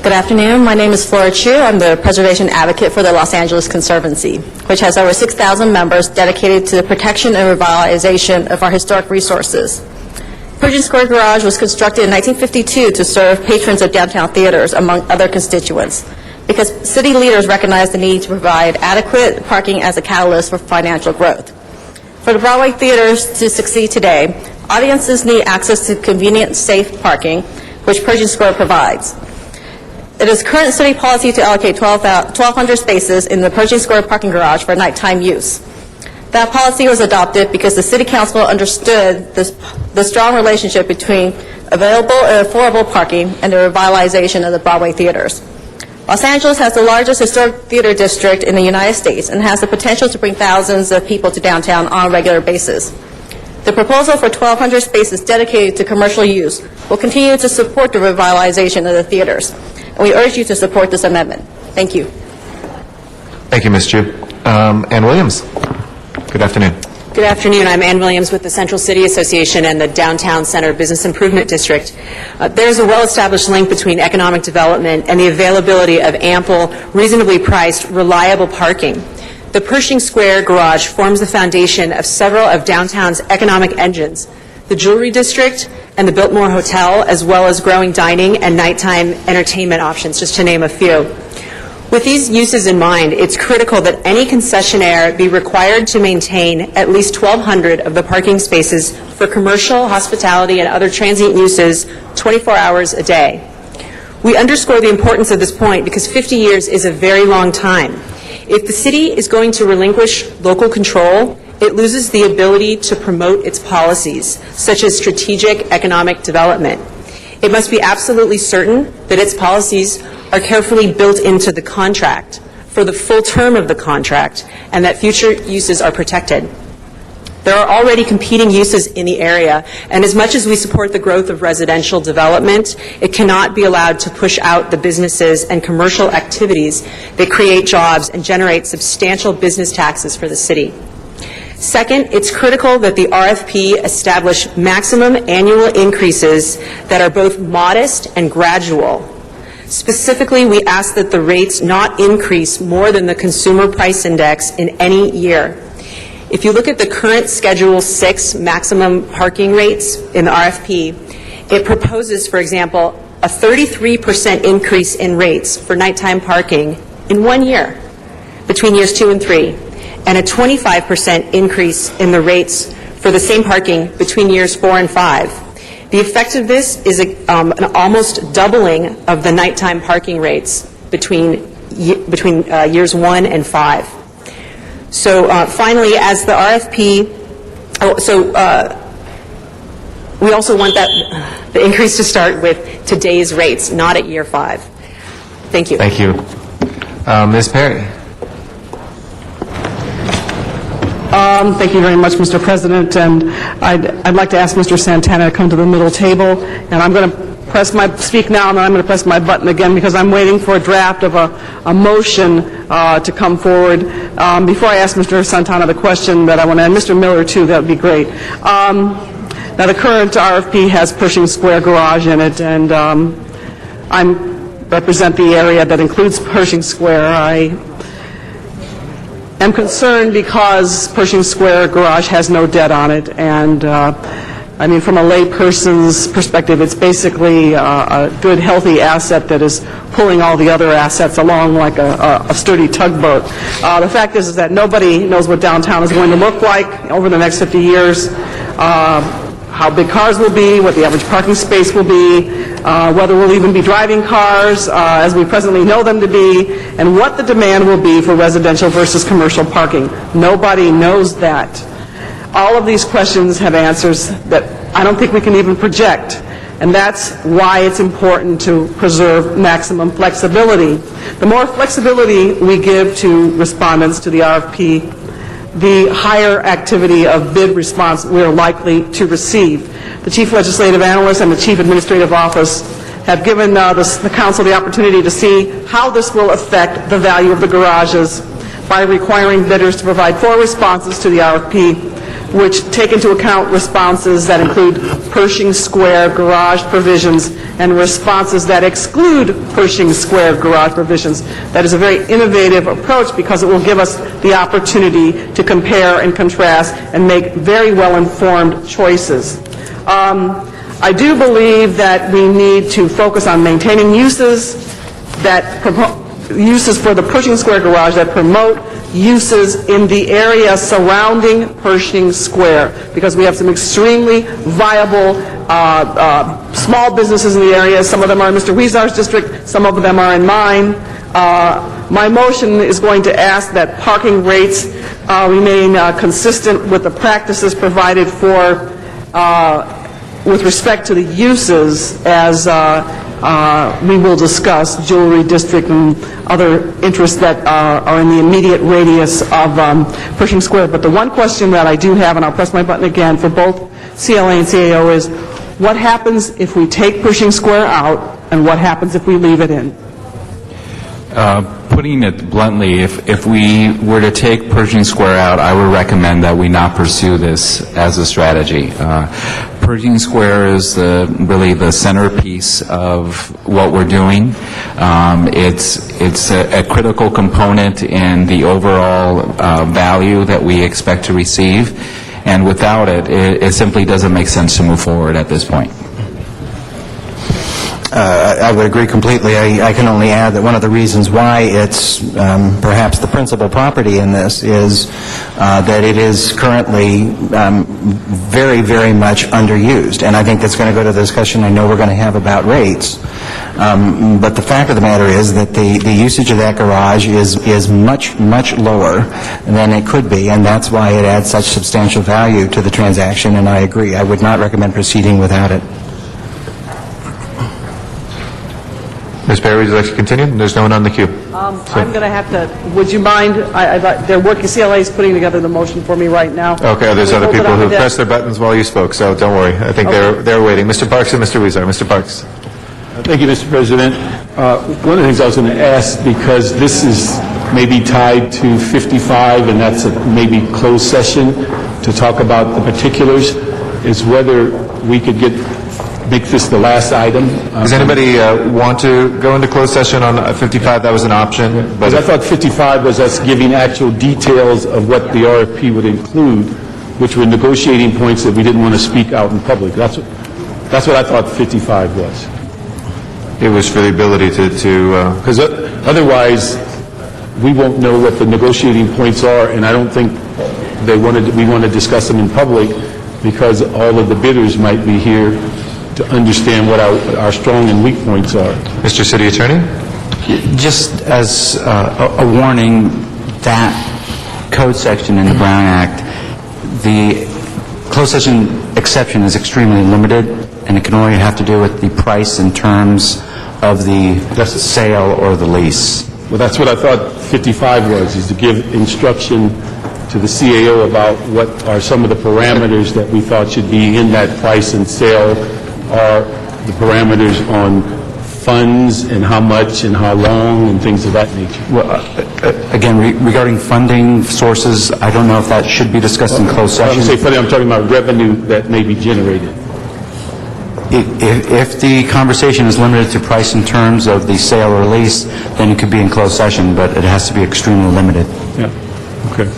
Good afternoon. My name is Flora Chu. I'm the preservation advocate for the Los Angeles Conservancy, which has over 6,000 members dedicated to the protection and revitalization of our historic resources. Pershing Square Garage was constructed in 1952 to serve patrons of downtown theaters, among other constituents, because city leaders recognized the need to provide adequate parking as a catalyst for financial growth. For the Broadway theaters to succeed today, audiences need access to convenient, safe parking, which Pershing Square provides. It is current city policy to allocate 1,200 spaces in the Pershing Square parking garage for nighttime use. That policy was adopted because the City Council understood the strong relationship between available and affordable parking, and the revitalization of the Broadway theaters. Los Angeles has the largest historic theater district in the United States and has the potential to bring thousands of people to downtown on a regular basis. The proposal for 1,200 spaces dedicated to commercial use will continue to support the revitalization of the theaters, and we urge you to support this amendment. Thank you. Thank you, Ms. Chu. Ann Williams. Good afternoon. Good afternoon. I'm Ann Williams with the Central City Association and the Downtown Center Business Improvement District. There's a well-established link between economic development and the availability of ample, reasonably priced, reliable parking. The Pershing Square Garage forms the foundation of several of downtown's economic engines, the Jewelry District and the Biltmore Hotel, as well as growing dining and nighttime entertainment options, just to name a few. With these uses in mind, it's critical that any concessionaire be required to maintain at least 1,200 of the parking spaces for commercial, hospitality, and other transient uses 24 hours a day. We underscore the importance of this point because 50 years is a very long time. If the city is going to relinquish local control, it loses the ability to promote its policies, such as strategic economic development. It must be absolutely certain that its policies are carefully built into the contract for the full term of the contract and that future uses are protected. There are already competing uses in the area, and as much as we support the growth of residential development, it cannot be allowed to push out the businesses and commercial activities that create jobs and generate substantial business taxes for the city. Second, it's critical that the RFP establish maximum annual increases that are both modest and gradual. Specifically, we ask that the rates not increase more than the Consumer Price Index in any year. If you look at the current Schedule 6 maximum parking rates in the RFP, it proposes, for example, a 33% increase in rates for nighttime parking in 1 year, between years 2 and 3, and a 25% increase in the rates for the same parking between years 4 and 5. The effect of this is an almost doubling of the nighttime parking rates between years 1 and 5. So finally, as the RFP, we also want the increase to start with today's rates, not at year 5. Thank you. Thank you. Ms. Perry. Thank you very much, Mr. President, and I'd like to ask Mr. Santana to come to the middle table, and I'm going to speak now, and then I'm going to press my button again because I'm waiting for a draft of a motion to come forward. Before I ask Mr. Santana the question that I want to, and Mr. Miller too, that would be great. Now, the current RFP has Pershing Square Garage in it, and I represent the area that includes Pershing Square. I am concerned because Pershing Square Garage has no debt on it, and I mean, from a layperson's perspective, it's basically a good, healthy asset that is pulling all the other assets along like a sturdy tugboat. The fact is that nobody knows what downtown is going to look like over the next 50 years, how big cars will be, what the average parking space will be, whether we'll even be driving cars as we presently know them to be, and what the demand will be for residential versus commercial parking. Nobody knows that. All of these questions have answers that I don't think we can even project, and that's why it's important to preserve maximum flexibility. The more flexibility we give to respondents to the RFP, the higher activity of bid response we're likely to receive. The Chief Legislative Analyst and the Chief Administrative Office have given the Council the opportunity to see how this will affect the value of the garages by requiring bidders to provide 4 responses to the RFP, which take into account responses that include Pershing Square Garage provisions and responses that exclude Pershing Square Garage provisions. That is a very innovative approach because it will give us the opportunity to compare and contrast and make very well-informed choices. I do believe that we need to focus on maintaining uses for the Pershing Square Garage that promote uses in the area surrounding Pershing Square, because we have some extremely viable small businesses in the area. Some of them are in Mr. Huizar's district, some of them are in mine. My motion is going to ask that parking rates remain consistent with the practices provided for with respect to the uses, as we will discuss, jewelry district and other interests that are in the immediate radius of Pershing Square. But the one question that I do have, and I'll press my button again for both CLA and CAO, is what happens if we take Pershing Square out, and what happens if we leave it in? Putting it bluntly, if we were to take Pershing Square out, I would recommend that we not pursue this as a strategy. Pershing Square is really the centerpiece of what we're doing. It's a critical component in the overall value that we expect to receive, and without it, it simply doesn't make sense to move forward at this point. I would agree completely. I can only add that one of the reasons why it's perhaps the principal property in this is that it is currently very, very much underused. And I think that's going to go to the discussion I know we're going to have about rates. But the fact of the matter is that the usage of that garage is much, much lower than it could be, and that's why it adds such substantial value to the transaction, and I agree. I would not recommend proceeding without it. Ms. Perry, would you like to continue? There's no one on the queue. I'm going to have to, would you mind, they're working, CLA is putting together the motion for me right now. Okay, there's other people who pressed their buttons while you spoke, so don't worry. I think they're waiting. Mr. Parks and Mr. Weezer. Mr. Parks. Thank you, Mr. President. One of the things I was going to ask, because this is maybe tied to 55, and that's a maybe closed session to talk about the particulars, is whether we could make this the last item. Does anybody want to go into closed session on 55? That was an option. Because I thought 55 was us giving actual details of what the RFP would include, which were negotiating points that we didn't want to speak out in public. That's what I thought 55 was. It was for the ability to... Because otherwise, we won't know what the negotiating points are, and I don't think we want to discuss them in public because all of the bidders might be here to understand what our strong and weak points are. Mr. City Attorney? Just as a warning, that code section in the Brown Act, the closed session exception is extremely limited, and it can only have to do with the price and terms of the sale or the lease. Well, that's what I thought 55 was, is to give instruction to the CAO about what are some of the parameters that we thought should be in that price and sale, are the parameters on funds and how much and how long and things of that nature. Well, again, regarding funding sources, I don't know if that should be discussed in closed session. When I say funding, I'm talking about revenue that may be generated. If the conversation is limited to price and terms of the sale or lease, then it could be in closed session, but it has to be extremely limited. Yeah, okay.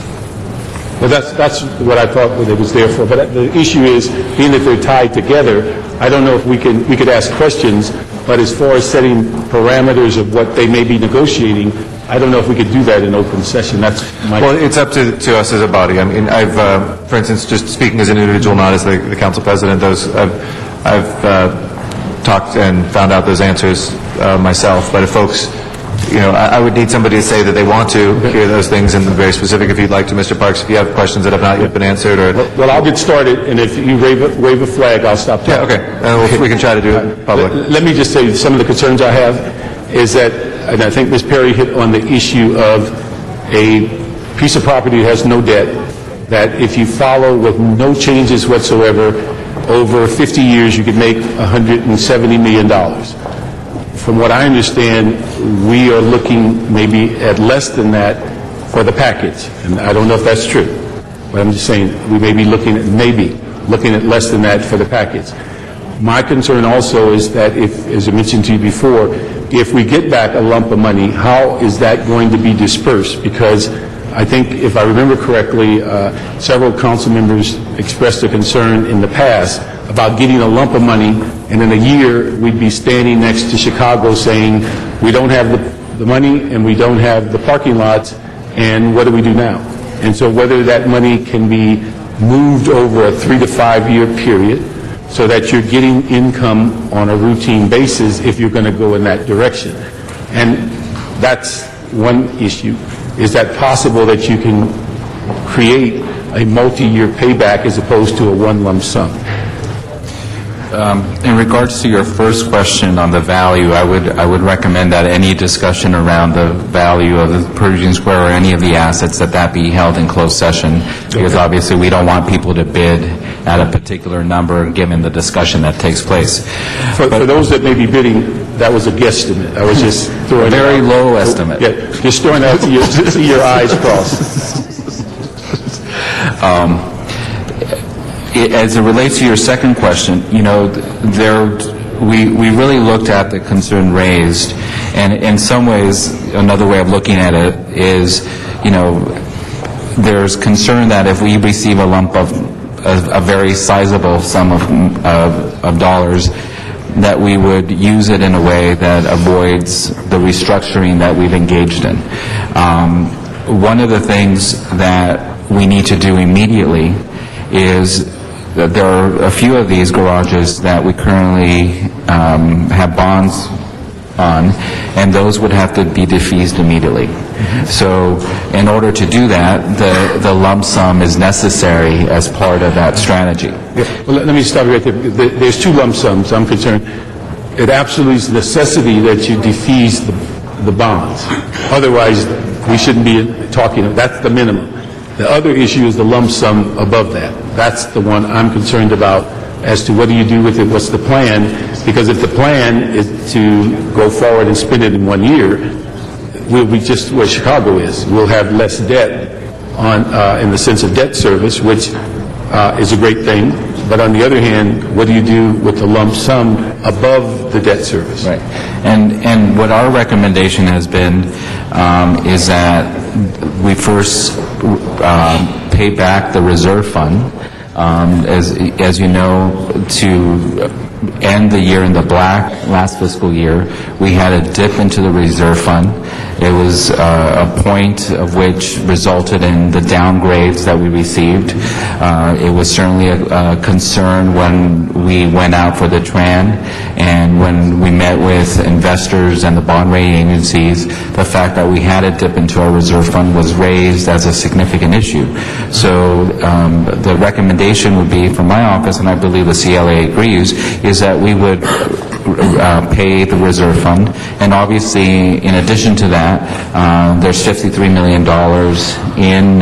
Well, that's what I thought it was there for. But the issue is, being that they're tied together, I don't know if we could ask questions, but as far as setting parameters of what they may be negotiating, I don't know if we could do that in open session. Well, it's up to us as a body. I mean, I've, for instance, just speaking as an individual, not as the council president, I've talked and found out those answers myself. But if folks, I would need somebody to say that they want to hear those things, and very specific. If you'd like to, Mr. Parks, if you have questions that have not yet been answered, or well, I'll get started, and if you wave a flag, I'll stop talking. Yeah, okay. We can try to do it in public. Let me just say some of the concerns I have is that, and I think Ms. Perry hit on the issue of a piece of property that has no debt, that if you follow with no changes whatsoever, over 50 years you could make $170 million. From what I understand, we are looking maybe at less than that for the package. And I don't know if that's true, but I'm just saying we may be looking at less than that for the package. My concern also is that if, as I mentioned to you before, if we get back a lump of money, how is that going to be dispersed? Because I think, if I remember correctly, several council members expressed a concern in the past about getting a lump of money, and in a year we'd be standing next to Chicago saying, we don't have the money and we don't have the parking lots, and what do we do now? And so whether that money can be moved over a 3 to 5 year period so that you're getting income on a routine basis if you're going to go in that direction. And that's one issue. Is that possible that you can create a multi-year payback as opposed to a one lump sum? In regards to your first question on the value, I would recommend that any discussion around the value of the Pershing Square or any of the assets, that be held in closed session, because obviously we don't want people to bid at a particular number given the discussion that takes place. For those that may be bidding, that was a guesstimate. I was just throwing a very it out. low estimate. Yeah, just throwing out to see your eyes crossed. As it relates to your second question, we really looked at the concern raised, and in some ways, another way of looking at it is, there's concern that if we receive a lump of a very sizable sum of dollars, that we would use it in a way that avoids the restructuring that we've engaged in. One of the things that we need to do immediately is that there are a few of these garages that we currently have bonds on, and those would have to be defeased immediately. So in order to do that, the lump sum is necessary as part of that strategy. Well, let me stop you right there. There's two lump sums I'm concerned. It absolutely is a necessity that you defease the bonds. Otherwise, we shouldn't be talking. That's the minimum. The other issue is the lump sum above that. That's the one I'm concerned about as to what do you do with it, what's the plan? Because if the plan is to go forward and spend it in 1 year, we'll be just where Chicago is. We'll have less debt in the sense of debt service, which is a great thing. But on the other hand, what do you do with the lump sum above the debt service? Right. And what our recommendation has been is that we first pay back the reserve fund. As you know, to end the year in the black last fiscal year, we had a dip into the reserve fund. It was a point of which resulted in the downgrades that we received. It was certainly a concern when we went out for the TRAN and when we met with investors and the bond rating agencies. The fact that we had a dip into our reserve fund was raised as a significant issue. So the recommendation would be from my office, and I believe the CLA agrees, is that we would pay the reserve fund. And obviously, in addition to that, there's $53 million in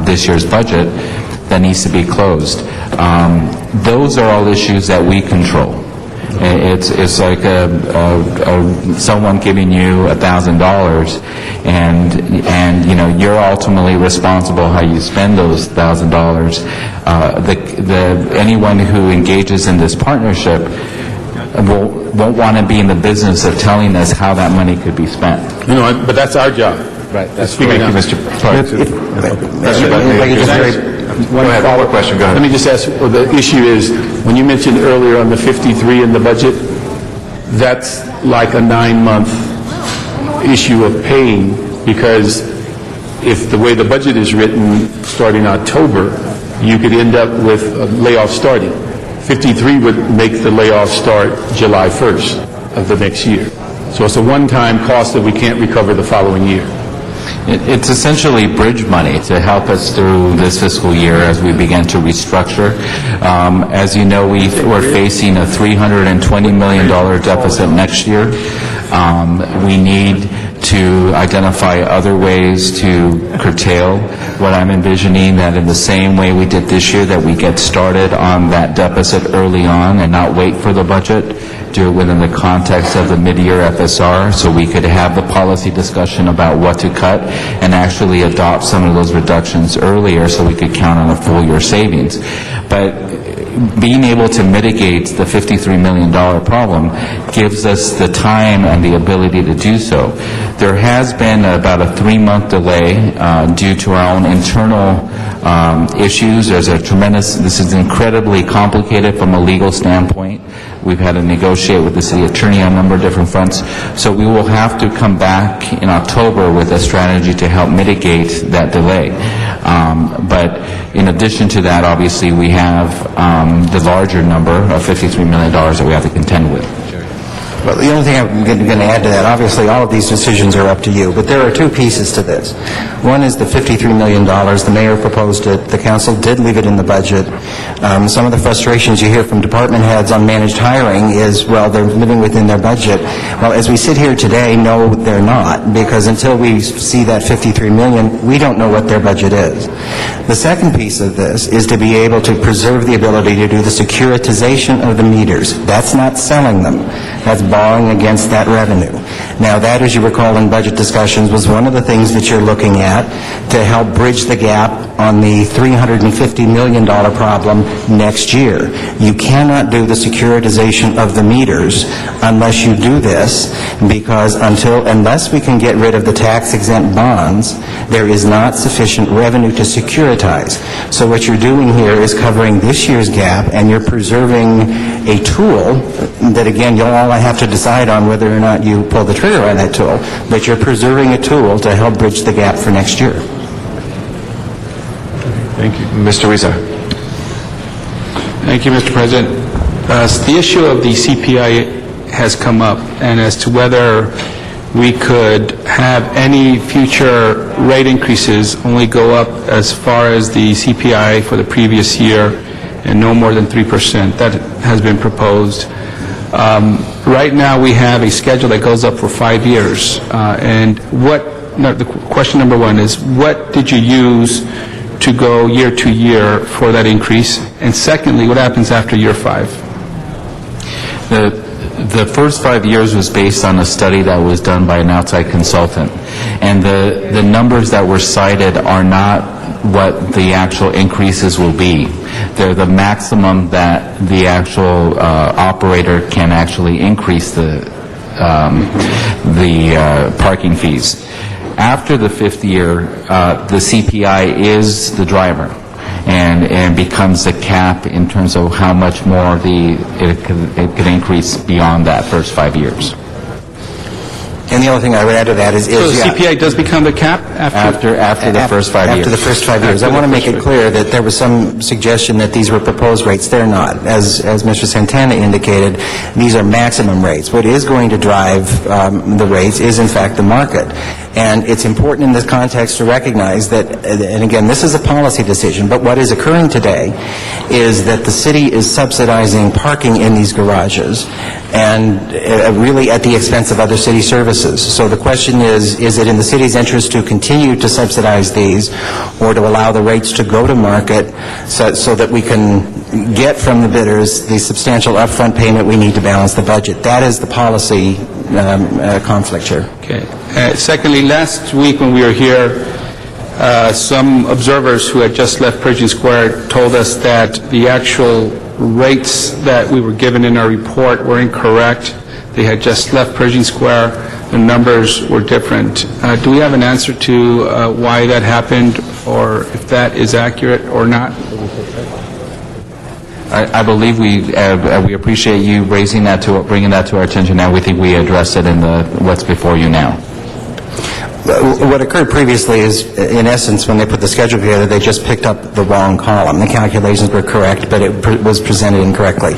this year's budget that needs to be closed. Those are all issues that we control. It's like someone giving you $1,000, and you're ultimately responsible how you spend those $1,000. Anyone who engages in this partnership won't want to be in the business of telling us how that money could be spent. But that's our job. Right. Thank you, Mr. Clark. One follow-up question. Go ahead. Let me just ask, the issue is, when you mentioned earlier on the 53 in the budget, that's like a 9-month issue of paying, because if the way the budget is written, starting October, you could end up with a layoff starting. 53 would make the layoff start July 1st of the next year. So it's a one-time cost that we can't recover the following year. It's essentially bridge money to help us through this fiscal year as we begin to restructure. As you know, we're facing a $320 million deficit next year. We need to identify other ways to curtail what I'm envisioning, that in the same way we did this year, that we get started on that deficit early on and not wait for the budget, do it within the context of the mid-year FSR, so we could have the policy discussion about what to cut and actually adopt some of those reductions earlier so we could count on a full year savings. But being able to mitigate the $53 million problem gives us the time and the ability to do so. There has been about a 3-month delay due to our own internal issues. This is incredibly complicated from a legal standpoint. We've had to negotiate with the city attorney on a number of different fronts. So we will have to come back in October with a strategy to help mitigate that delay. But in addition to that, obviously, we have the larger number of $53 million that we have to contend with. Well, the only thing I'm going to add to that, obviously, all of these decisions are up to you, but there are two pieces to this. One is the $53 million. The mayor proposed it. The council did leave it in the budget. Some of the frustrations you hear from department heads on managed hiring is, well, they're living within their budget. Well, as we sit here today, no, they're not, because until we see that $53 million, we don't know what their budget is. The second piece of this is to be able to preserve the ability to do the securitization of the meters. That's not selling them. That's borrowing against that revenue. Now, that, as you recall in budget discussions, was one of the things that you're looking at to help bridge the gap on the $350 million problem next year. You cannot do the securitization of the meters unless you do this, because unless we can get rid of the tax-exempt bonds, there is not sufficient revenue to securitize. So what you're doing here is covering this year's gap, and you're preserving a tool that, again, you'll all have to decide on whether or not you pull the trigger on that tool, but you're preserving a tool to help bridge the gap for next year. Thank you. Mr. Weezer. Thank you, Mr. President. The issue of the CPI has come up, and as to whether we could have any future rate increases only go up as far as the CPI for the previous year and no more than 3%. That has been proposed. Right now, we have a schedule that goes up for 5 years. The question number one is, what did you use to go year to year for that increase? And secondly, what happens after year 5? The first 5 years was based on a study that was done by an outside consultant. And the numbers that were cited are not what the actual increases will be. They're the maximum that the actual operator can actually increase the parking fees. After the 5th year, the CPI is the driver and becomes the cap in terms of how much more it can increase beyond that first 5 years. And the only thing I would add to that is so the CPI does become the cap after the first 5 years. After the first 5 years. I want to make it clear that there was some suggestion that these were proposed rates. They're not. As Mr. Santana indicated, these are maximum rates. What is going to drive the rates is, in fact, the market. And it's important in this context to recognize that, and again, this is a policy decision, but what is occurring today is that the city is subsidizing parking in these garages, and really at the expense of other city services. So the question is it in the city's interest to continue to subsidize these, or to allow the rates to go to market so that we can get from the bidders the substantial upfront payment we need to balance the budget? That is the policy conflict here. Okay. Secondly, last week when we were here, some observers who had just left Pershing Square told us that the actual rates that we were given in our report were incorrect. They had just left Pershing Square. The numbers were different. Do we have an answer to why that happened, or if that is accurate or not? I believe we appreciate you bringing that to our attention. Now we think we addressed it in what's before you now. What occurred previously is, in essence, when they put the schedule together, they just picked up the wrong column. The calculations were correct, but it was presented incorrectly.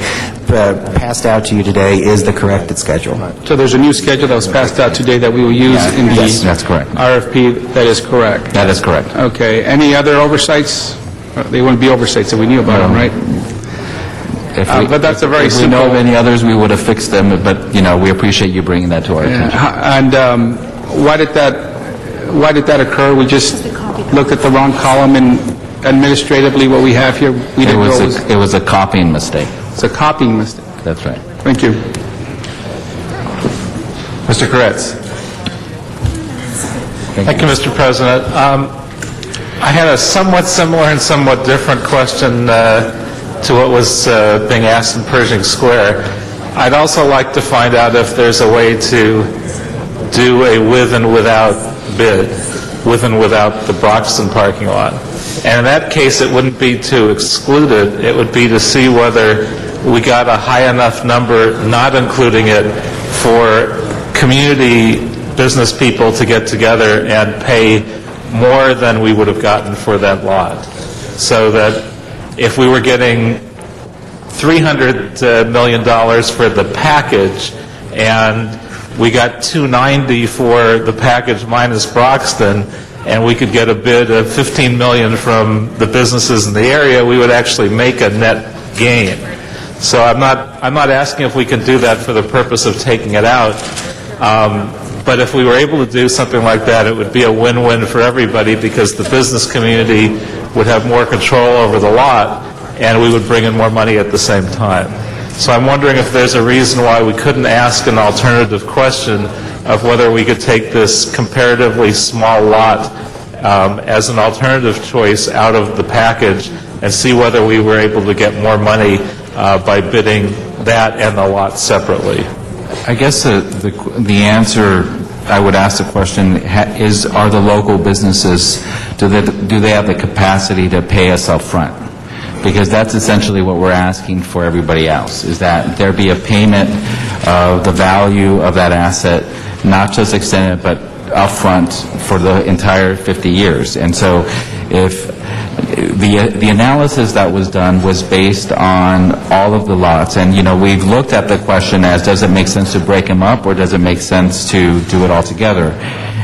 Passed out to you today is the corrected schedule. So there's a new schedule that was passed out today that we will use in the Yes, that's correct. RFP. That is correct. That is correct. Okay. Any other oversights? They wouldn't be oversights, so we knew about them, right? But that's a very simple... If we know of any others, we would have fixed them, but, we appreciate you bringing that to our attention. And why did that occur? We just looked at the wrong column, and administratively what we have here, we didn't know it was a copying mistake. It's a copying mistake. That's right. Thank you. Mr. Koretz. Thank you, Mr. President. I had a somewhat similar and somewhat different question to what was being asked in Pershing Square. I'd also like to find out if there's a way to do a with and without bid, with and without the Broxton parking lot. And in that case, it wouldn't be to exclude it. It would be to see whether we got a high enough number, not including it, for community business people to get together and pay more than we would have gotten for that lot. So that if we were getting $300 million for the package, and we got $290 for the package minus Broxton, and we could get a bid of $15 million from the businesses in the area, we would actually make a net gain. So I'm not asking if we can do that for the purpose of taking it out, but if we were able to do something like that, it would be a win-win for everybody because the business community would have more control over the lot, and we would bring in more money at the same time. So I'm wondering if there's a reason why we couldn't ask an alternative question of whether we could take this comparatively small lot as an alternative choice out of the package and see whether we were able to get more money by bidding that and the lot separately. I guess the answer, I would ask the question, is are the local businesses, do they have the capacity to pay us up front? Because that's essentially what we're asking for everybody else, is that there be a payment of the value of that asset, not just extended, but upfront for the entire 50 years. And so if the analysis that was done was based on all of the lots, and we've looked at the question as, does it make sense to break them up or does it make sense to do it all together?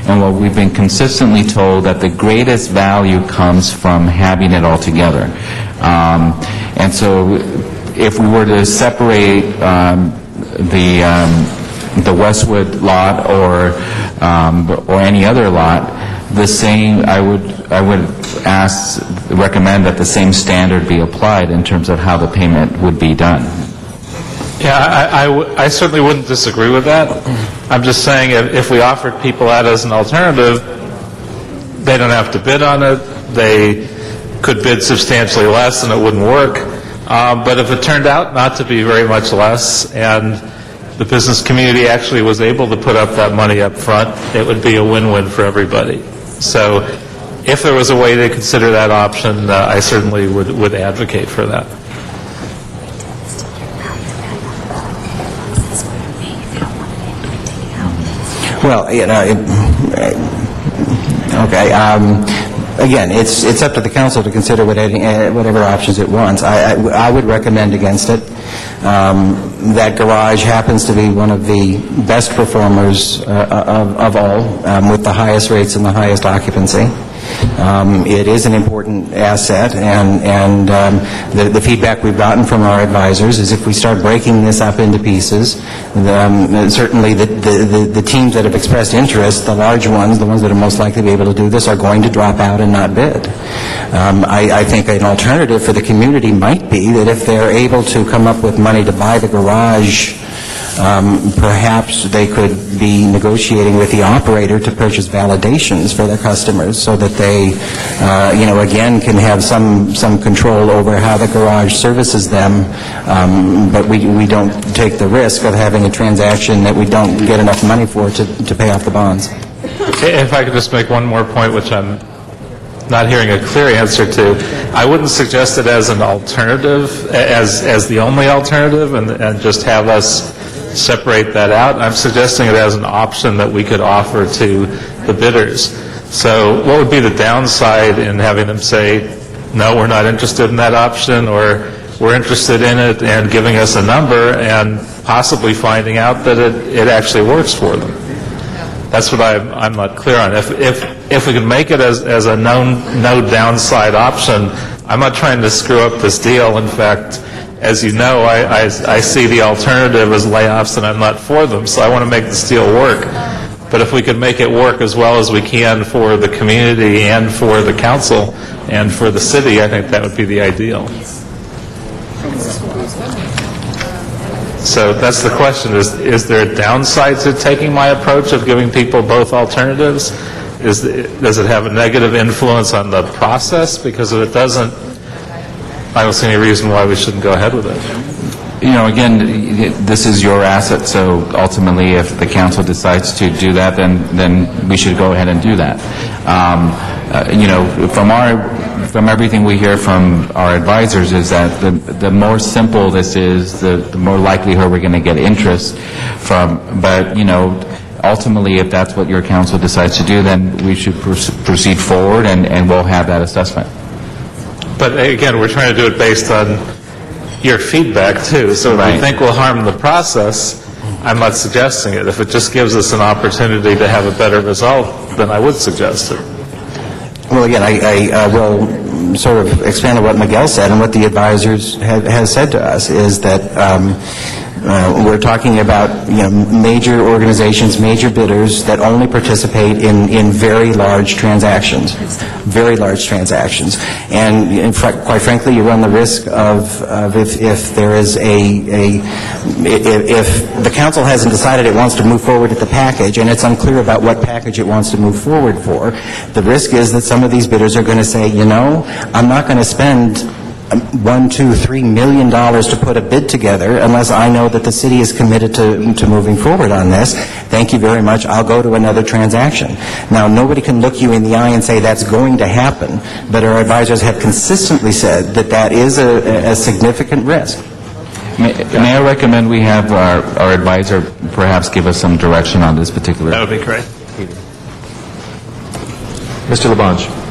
And what we've been consistently told that the greatest value comes from having it all together. And so if we were to separate the Westwood lot or any other lot, the same, I would recommend that the same standard be applied in terms of how the payment would be done. Yeah, I certainly wouldn't disagree with that. I'm just saying if we offered people that as an alternative, they don't have to bid on it. They could bid substantially less and it wouldn't work. But if it turned out not to be very much less and the business community actually was able to put up that money up front, it would be a win-win for everybody. So if there was a way to consider that option, I certainly would advocate for that. Well, okay. Again, it's up to the council to consider whatever options it wants. I would recommend against it. That garage happens to be one of the best performers of all, with the highest rates and the highest occupancy. It is an important asset, and the feedback we've gotten from our advisors is if we start breaking this up into pieces, certainly the teams that have expressed interest, the large ones, the ones that are most likely to be able to do this, are going to drop out and not bid. I think an alternative for the community might be that if they're able to come up with money to buy the garage, perhaps they could be negotiating with the operator to purchase validations for their customers so that they, again, can have some control over how the garage services them, but we don't take the risk of having a transaction that we don't get enough money for to pay off the bonds. If I could just make one more point, which I'm not hearing a clear answer to, I wouldn't suggest it as an alternative, as the only alternative, and just have us separate that out. I'm suggesting it as an option that we could offer to the bidders. So what would be the downside in having them say, no, we're not interested in that option, or we're interested in it, and giving us a number and possibly finding out that it actually works for them? That's what I'm not clear on. If we can make it as a no downside option, I'm not trying to screw up this deal. In fact, as you know, I see the alternative as layoffs, and I'm not for them, so I want to make this deal work. But if we could make it work as well as we can for the community and for the council and for the city, I think that would be the ideal. So that's the question, is there a downside to taking my approach of giving people both alternatives? Does it have a negative influence on the process? Because if it doesn't, I don't see any reason why we shouldn't go ahead with it. Again, this is your asset, so ultimately if the council decides to do that, then we should go ahead and do that. From everything we hear from our advisors is that the more simple this is, the more likelihood we're going to get interest from. But, ultimately, if that's what your council decides to do, then we should proceed forward and we'll have that assessment. But again, we're trying to do it based on your feedback too. So if we think we'll harm the process, I'm not suggesting it. If it just gives us an opportunity to have a better result, then I would suggest it. Well, again, I will sort of expand on what Miguel said, and what the advisors has said to us is that we're talking about major organizations, major bidders that only participate in very large transactions, and quite frankly, you run the risk of if there is if the council hasn't decided it wants to move forward with the package, and it's unclear about what package it wants to move forward for, the risk is that some of these bidders are going to say, I'm not going to spend $1, $2, $3 million to put a bid together unless I know that the city is committed to moving forward on this. Thank you very much. I'll go to another transaction. Now, nobody can look you in the eye and say that's going to happen, but our advisors have consistently said that that is a significant risk. May I recommend we have our advisor perhaps give us some direction on this particular... That would be great. Mr. LaBonge.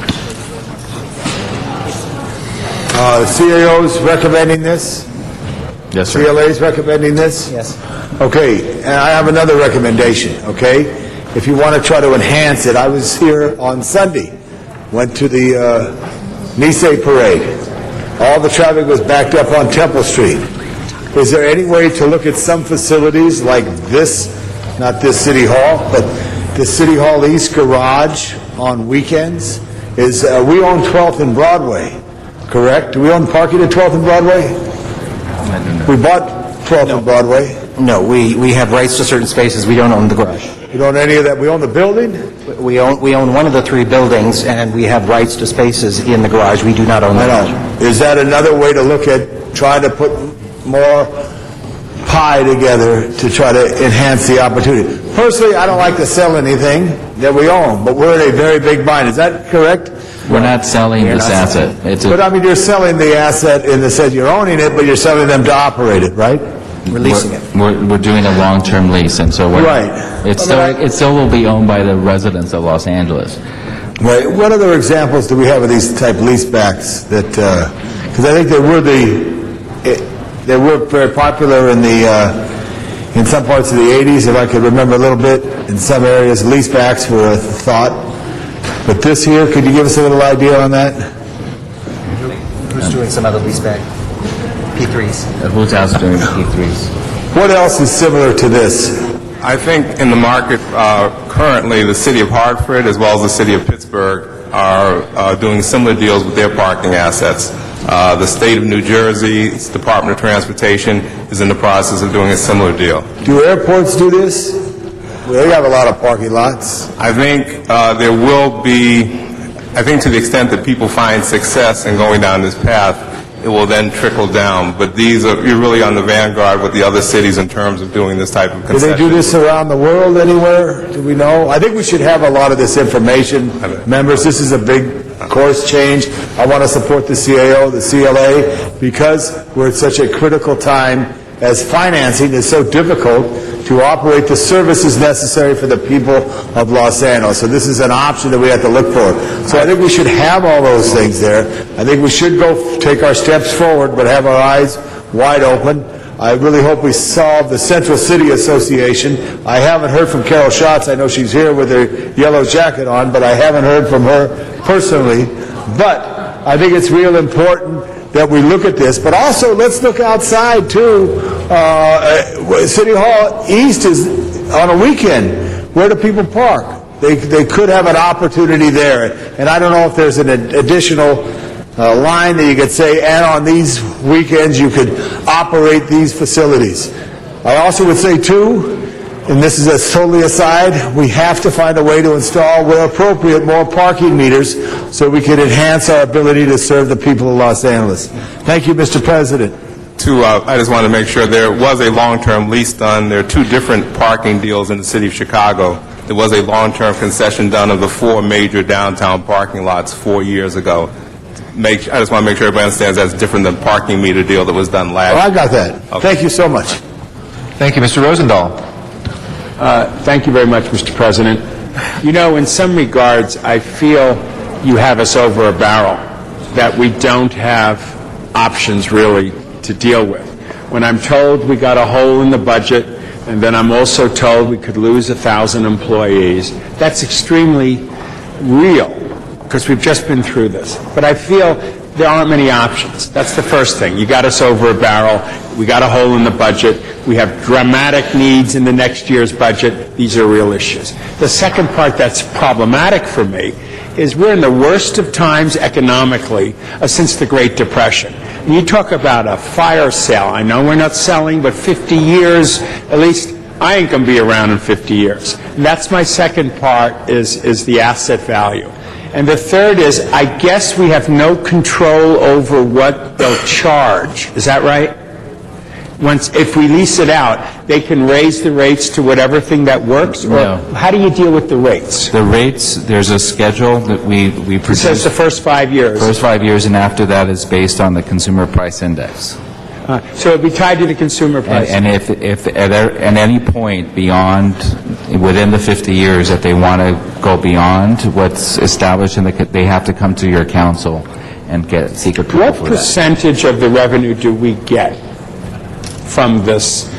The CAO's recommending this? Yes, sir. CLA's recommending this? Yes. Okay, and I have another recommendation, okay? If you want to try to enhance it, I was here on Sunday, went to the Nisei parade. All the traffic was backed up on Temple Street. Is there any way to look at some facilities like this, not this City Hall, but the City Hall East garage on weekends? We own 12th and Broadway. Correct? Do we own parking at 12th and Broadway? We bought 12th and Broadway. No, we have rights to certain spaces. We don't own the garage. You don't own any of that? We own the building? We own one of the three buildings, and we have rights to spaces in the garage. We do not own the garage. Is that another way to look at trying to put more pie together to try to enhance the opportunity? Personally, I don't like to sell anything that we own, but we're in a very big bind. Is that correct? We're not selling this asset. But I mean, you're selling the asset in the sense you're owning it, but you're selling them to operate it, right? We're leasing it. We're doing a long-term lease, and so right. It still will be owned by the residents of Los Angeles. Right. What other examples do we have of these type leasebacks that? Because I think they were very popular in some parts of the 80s, if I could remember a little bit. In some areas, leasebacks were a thought. But this here, could you give us a little idea on that? Who's doing some other leaseback? P3s. Who's else doing P3s? What else is similar to this? I think in the market currently, the city of Hartford as well as the city of Pittsburgh are doing similar deals with their parking assets. The state of New Jersey's Department of Transportation is in the process of doing a similar deal. Do airports do this? Well, they have a lot of parking lots. I think there will be, I think to the extent that people find success in going down this path, it will then trickle down. But you're really on the vanguard with the other cities in terms of doing this type of concession. Do they do this around the world anywhere? Do we know? I think we should have a lot of this information. Members, this is a big course change. I want to support the CAO, the CLA, because we're at such a critical time as financing is so difficult to operate the services necessary for the people of Los Angeles. So this is an option that we have to look for. So I think we should have all those things there. I think we should go take our steps forward, but have our eyes wide open. I really hope we solve the Central City Association. I haven't heard from Carol Schatz. I know she's here with her yellow jacket on, but I haven't heard from her personally. But I think it's real important that we look at this, but also let's look outside too. City Hall East is on a weekend. Where do people park? They could have an opportunity there, and I don't know if there's an additional line that you could say, and on these weekends you could operate these facilities. I also would say too, and this is totally aside, we have to find a way to install, where appropriate, more parking meters so we can enhance our ability to serve the people of Los Angeles. Thank you, Mr. President. I just want to make sure there was a long-term lease done. There are two different parking deals in the city of Chicago. There was a long-term concession done of the 4 major downtown parking lots 4 years ago. I just want to make sure everybody understands that's different than the parking meter deal that was done last year. I got that. Okay. Thank you so much. Thank you, Mr. Rosendahl. Thank you very much, Mr. President. In some regards, I feel you have us over a barrel, that we don't have options really to deal with. When I'm told we got a hole in the budget, and then I'm also told we could lose 1,000 employees. That's extremely real, because we've just been through this. But I feel there aren't many options. That's the first thing. You got us over a barrel. We got a hole in the budget. We have dramatic needs in the next year's budget. These are real issues. The second part that's problematic for me is we're in the worst of times economically since the Great Depression. And you talk about a fire sale. I know we're not selling, but 50 years, at least I ain't going to be around in 50 years. And that's my second part is the asset value. And the third is, I guess we have no control over what they'll charge. Is that right? If we lease it out, they can raise the rates to whatever thing that works? No. Or how do you deal with the rates? The rates, there's a schedule that we produce. It says the first 5 years. First 5 years, and after that is based on the Consumer Price Index. So it'd be tied to the consumer price. And if at any point beyond, within the 50 years, that they want to go beyond what's established, they have to come to your council and seek approval What for that. percentage of the revenue do we get from this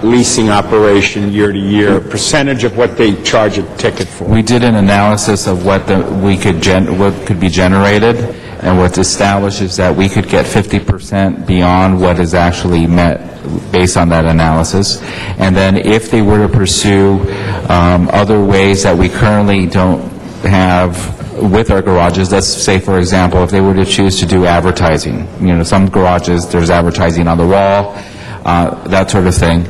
leasing operation year to year? Percentage of what they charge a ticket for? We did an analysis of what could be generated, and what's established is that we could get 50% beyond what is actually met based on that analysis. And then if they were to pursue other ways that we currently don't have with our garages, let's say, for example, if they were to choose to do advertising, some garages, there's advertising on the wall, that sort of thing.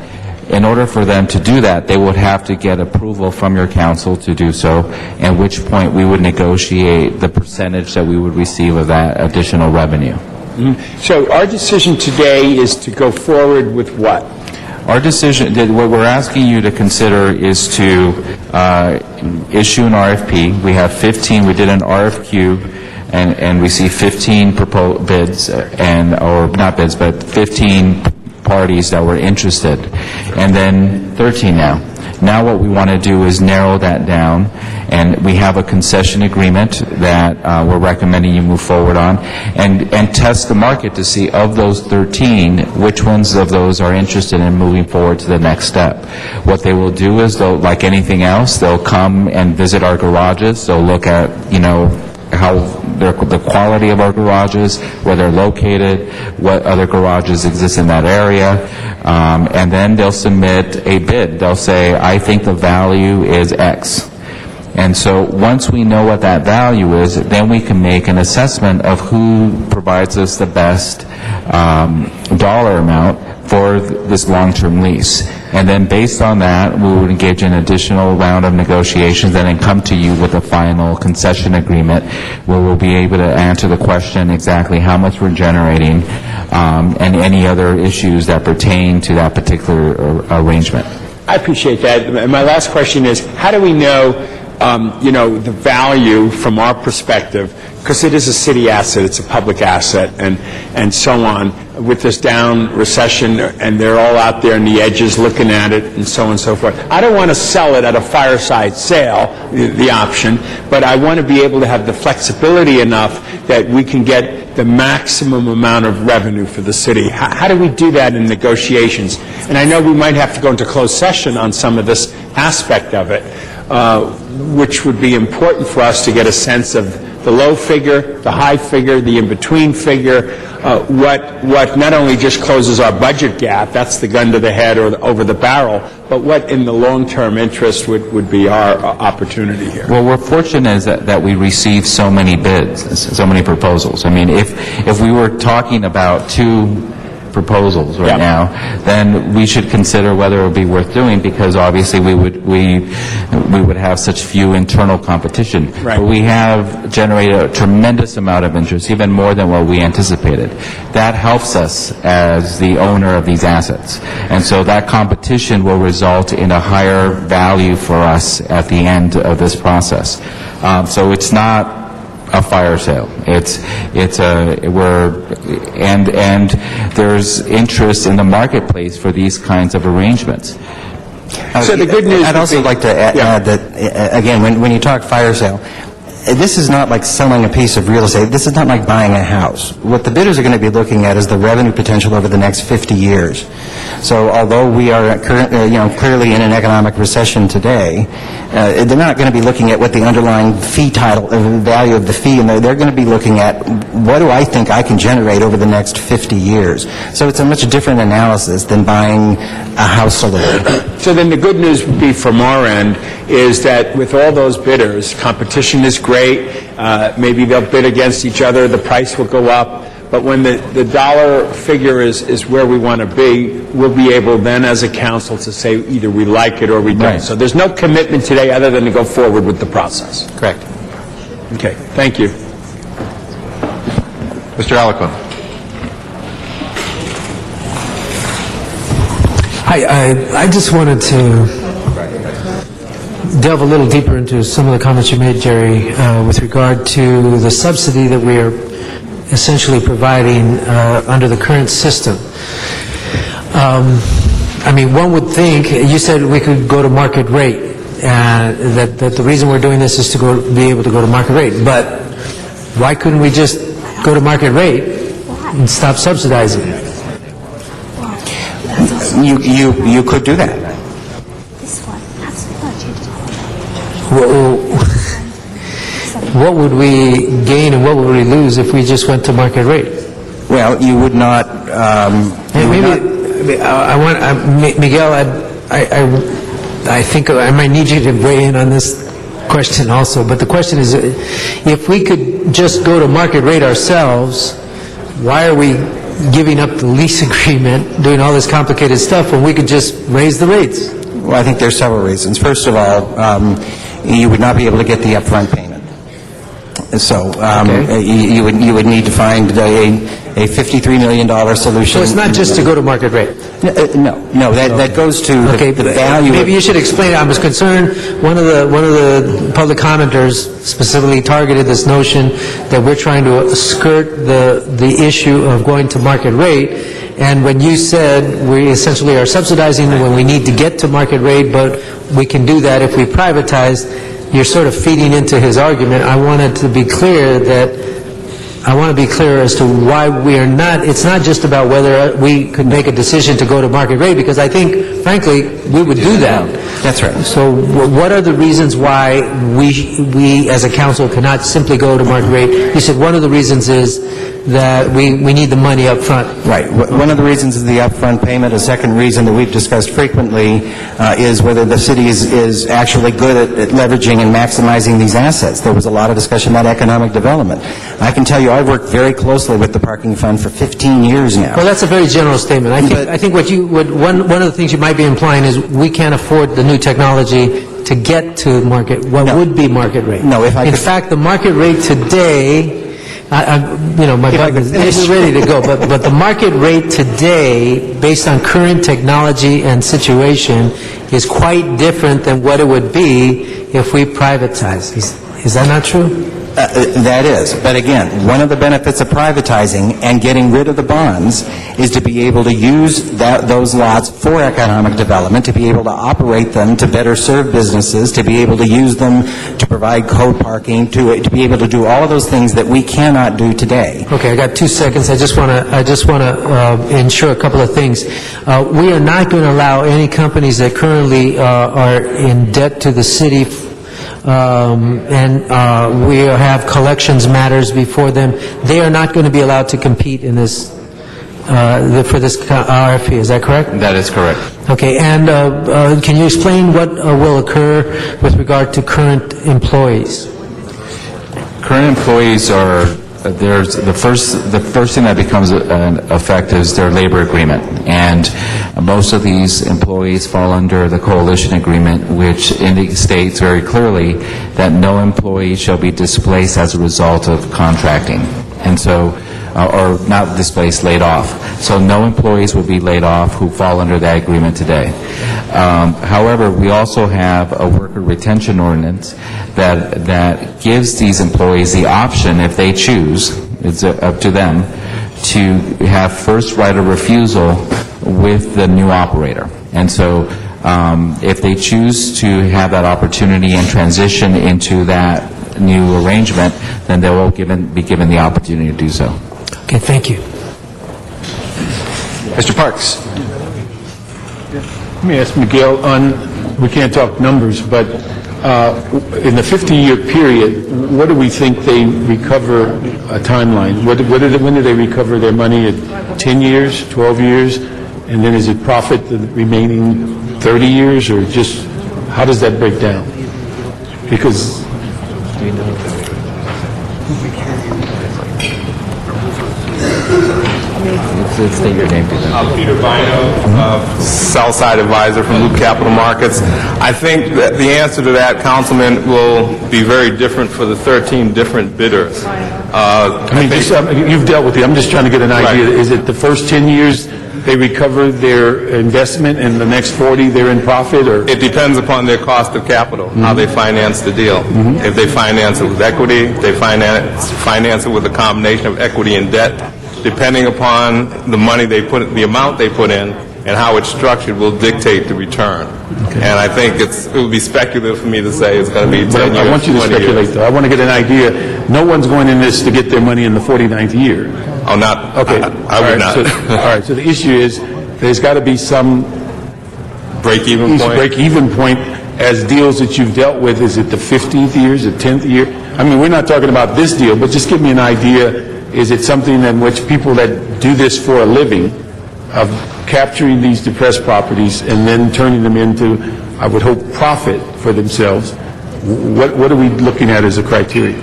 In order for them to do that, they would have to get approval from your council to do so, at which point we would negotiate the percentage that we would receive of that additional revenue. Mm-hmm. So our decision today is to go forward with what? Our decision, what we're asking you to consider is to issue an RFP. We have 15, we did an RFQ and received 15 bids, or not bids, but 15 parties that were interested, and then 13 now. Now what we want to do is narrow that down, and we have a concession agreement that we're recommending you move forward on, and test the market to see, of those 13, which ones of those are interested in moving forward to the next step. What they will do is, they'll, like anything else, they'll come and visit our garages. They'll look at, how the quality of our garages, where they're located, what other garages exist in that area, and then they'll submit a bid. They'll say, I think the value is X. And so once we know what that value is, then we can make an assessment of who provides us the best dollar amount for this long-term lease. And then based on that, we would engage in an additional round of negotiations and then come to you with a final concession agreement where we'll be able to answer the question exactly how much we're generating and any other issues that pertain to that particular arrangement. I appreciate that. And my last question is, how do we know, the value from our perspective, because it is a city asset, it's a public asset, and so on, with this down recession, and they're all out there on the edges looking at it, and so on and so forth. I don't want to sell it at a fireside sale, the option, but I want to be able to have the flexibility enough that we can get the maximum amount of revenue for the city. How do we do that in negotiations? And I know we might have to go into closed session on some of this aspect of it, which would be important for us to get a sense of the low figure, the high figure, the in-between figure, what not only just closes our budget gap, that's the gun to the head or over the barrel, but what in the long-term interest would be our opportunity here. Well, we're fortunate that we received so many bids, so many proposals. I mean, if we were talking about 2 proposals right now, then we should consider whether it would be worth doing, because obviously we would have such few internal competition. Right. But we have generated a tremendous amount of interest, even more than what we anticipated. That helps us as the owner of these assets. And so that competition will result in a higher value for us at the end of this process. So it's not a fire sale. And there's interest in the marketplace for these kinds of arrangements. So the good news I'd also like to add that, again, when you talk fire sale, this is not like selling a piece of real estate. This is not like buying a house. What the bidders are going to be looking at is the revenue potential over the next 50 years. So although we are clearly in an economic recession today, they're not going to be looking at what the underlying fee value of the fee, and they're going to be looking at what do I think I can generate over the next 50 years. So it's a much different analysis than buying a house alone. So then the good news would be from our end is that with all those bidders, competition is great. Maybe they'll bid against each other. The price will go up. But when the dollar figure is where we want to be, we'll be able then as a council to say either we like it or we don't. Right. So there's no commitment today other than to go forward with the process. Correct. Okay. Thank you. Mr. Alacon. Hi, I just wanted to delve a little deeper into some of the comments you made, Jerry, with regard to the subsidy that we are essentially providing under the current system. I mean, one would think, you said we could go to market rate, that the reason we're doing this is to be able to go to market rate. But why couldn't we just go to market rate and stop subsidizing it? You could do that. What would we gain and what would we lose if we just went to market rate? Well, you would not. Miguel, I think I might need you to weigh in on this question also. But the question is, if we could just go to market rate ourselves, why are we giving up the lease agreement, doing all this complicated stuff, when we could just raise the rates? Well, I think there's several reasons. First of all, you would not be able to get the upfront payment. So you would need to find a $53 million solution. So it's not just to go to market rate? No, that goes to the value. Maybe you should explain it. I was concerned, one of the public commenters specifically targeted this notion that we're trying to skirt the issue of going to market rate. And when you said we essentially are subsidizing when we need to get to market rate, but we can do that if we privatize, you're sort of feeding into his argument. I wanted to be clear as to why we are not, it's not just about whether we could make a decision to go to market rate, because I think, frankly, we would do that. That's right. So what are the reasons why we as a council cannot simply go to market rate? You said one of the reasons is that we need the money up front. Right. One of the reasons is the upfront payment. A second reason that we've discussed frequently is whether the city is actually good at leveraging and maximizing these assets. There was a lot of discussion about economic development. I can tell you I've worked very closely with the parking fund for 15 years now. Well, that's a very general statement. I think one of the things you might be implying is we can't afford the new technology to get to market. What would be market rate? No, in fact, the market rate today, my button is ready to go, but the market rate today, based on current technology and situation, is quite different than what it would be if we privatize. Is that not true? That is. But again, one of the benefits of privatizing and getting rid of the bonds is to be able to use those lots for economic development, to be able to operate them to better serve businesses, to be able to use them to provide co-parking, to be able to do all of those things that we cannot do today. Okay, I got 2 seconds. I just want to ensure a couple of things. We are not going to allow any companies that currently are in debt to the city and we have collections matters before them. They are not going to be allowed to compete in this for this RFP. Is that correct? That is correct. Okay, and can you explain what will occur with regard to current employees? Current employees are, there's the first thing that becomes effective is their labor agreement, and most of these employees fall under the coalition agreement, which states very clearly that no employee shall be displaced as a result of contracting, and so or not displaced, laid off. So no employees will be laid off who fall under that agreement today. However, we also have a worker retention ordinance that gives these employees the option, if they choose, it's up to them, to have first right of refusal with the new operator. And so if they choose to have that opportunity and transition into that new arrangement, then they will be given the opportunity to do so. Okay, thank you. Mr. Parks. Let me ask Miguel, we can't talk numbers, but in the 50-year period, what do we think they recover a timeline? When do they recover their money? At 10 years, 12 years? And then is it profit the remaining 30 years, or just, how does that break down? Because State your name. Peter Bino, Southside Advisor from Loop Capital Markets. I think that the answer to that, Councilman, will be very different for the 13 different bidders. you've dealt with it. I'm just trying to get an idea. Right. Is it the first 10 years they recover their investment and the next 40 they're in profit, or? It depends upon their cost of capital, how they finance the deal. If they finance it with equity, they finance it with a combination of equity and debt. Depending upon the money they put, the amount they put in, and how it's structured will dictate the return. And I think it would be speculative for me to say it's going to be 10 years, I want you to 20 speculate, years. though. I want to get an idea. No one's going in this to get their money in the 49th year. Oh, not. Okay. I would not. All right. So the issue is there's got to be some break-even point. Break-even point as deals that you've dealt with. Is it the 15th year? Is it 10th year? I mean, we're not talking about this deal, but just give me an idea. Is it something in which people that do this for a living, of capturing these depressed properties and then turning them into, I would hope, profit for themselves? What are we looking at as a criteria?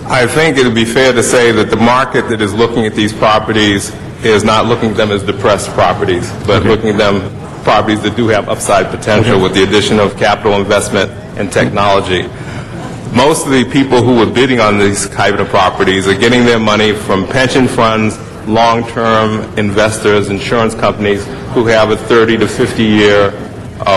I think it would be fair to say that the market that is looking at these properties is not looking at them as depressed properties, but looking at them properties that do have upside potential with the addition of capital investment and technology. Most of the people who are bidding on these type of properties are getting their money from pension funds, long-term investors, insurance companies who have a 30 to 50-year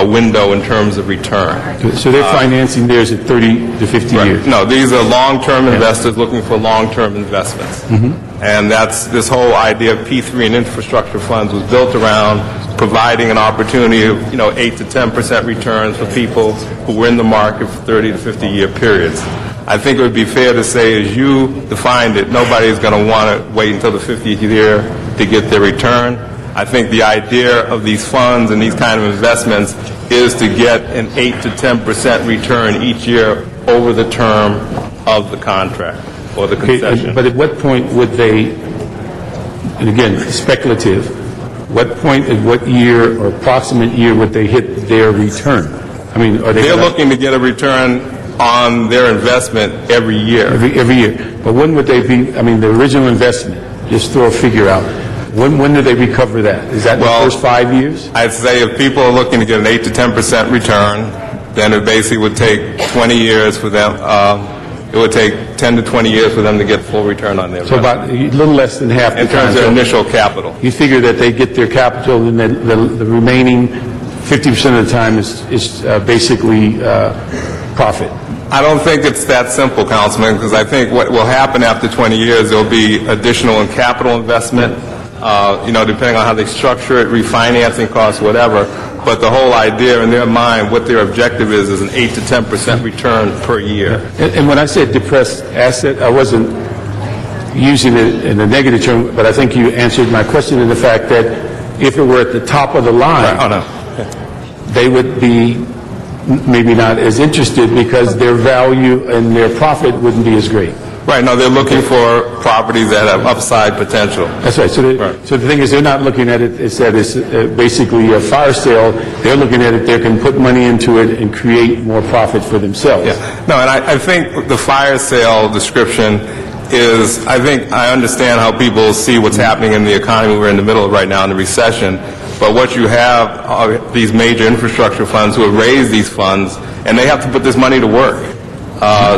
window in terms of return. So they're financing theirs at 30 to 50 years? No, these are long-term investors looking for long-term investments. And that's this whole idea of P3 and infrastructure funds was built around providing an opportunity of 8 to 10% returns for people who were in the market for 30 to 50-year periods. I think it would be fair to say, as you defined it, nobody's going to want to wait until the 50th year to get their return. I think the idea of these funds and these kind of investments is to get an 8 to 10% return each year over the term of the contract or the concession. But at what point would they, and again, speculative, what point at what year or approximate year would they hit their return? I mean, are they They're looking to get a return on their investment every year. Every year. But when would they be, I mean, the original investment, just throw a figure out. When do they recover that? Is that in the first 5 years? I'd say if people are looking to get an 8 to 10% return, then it basically would take 20 years for them. It would take 10 to 20 years for them to get full return on their So about a little less than half in the time. terms of initial capital. You figure that they get their capital, and then the remaining 50% of the time is basically profit. I don't think it's that simple, Councilman, because I think what will happen after 20 years, there will be additional capital investment, depending on how they structure it, refinancing costs, whatever. But the whole idea in their mind, what their objective is an 8 to 10% return per year. And when I said depressed asset, I wasn't using it in a negative term, but I think you answered my question in the fact that if it were at the top of the line, they would be maybe not as interested because their value and their profit wouldn't be as great. Right. No, they're looking for properties that have upside potential. That's right. So the thing is, they're not looking at it as that it's basically a fire sale. They're looking at it, they can put money into it and create more profit for themselves. Yeah. No, and I think the fire sale description is, I understand how people see what's happening in the economy we're in the middle of right now in the recession. But what you have are these major infrastructure funds who have raised these funds, and they have to put this money to work.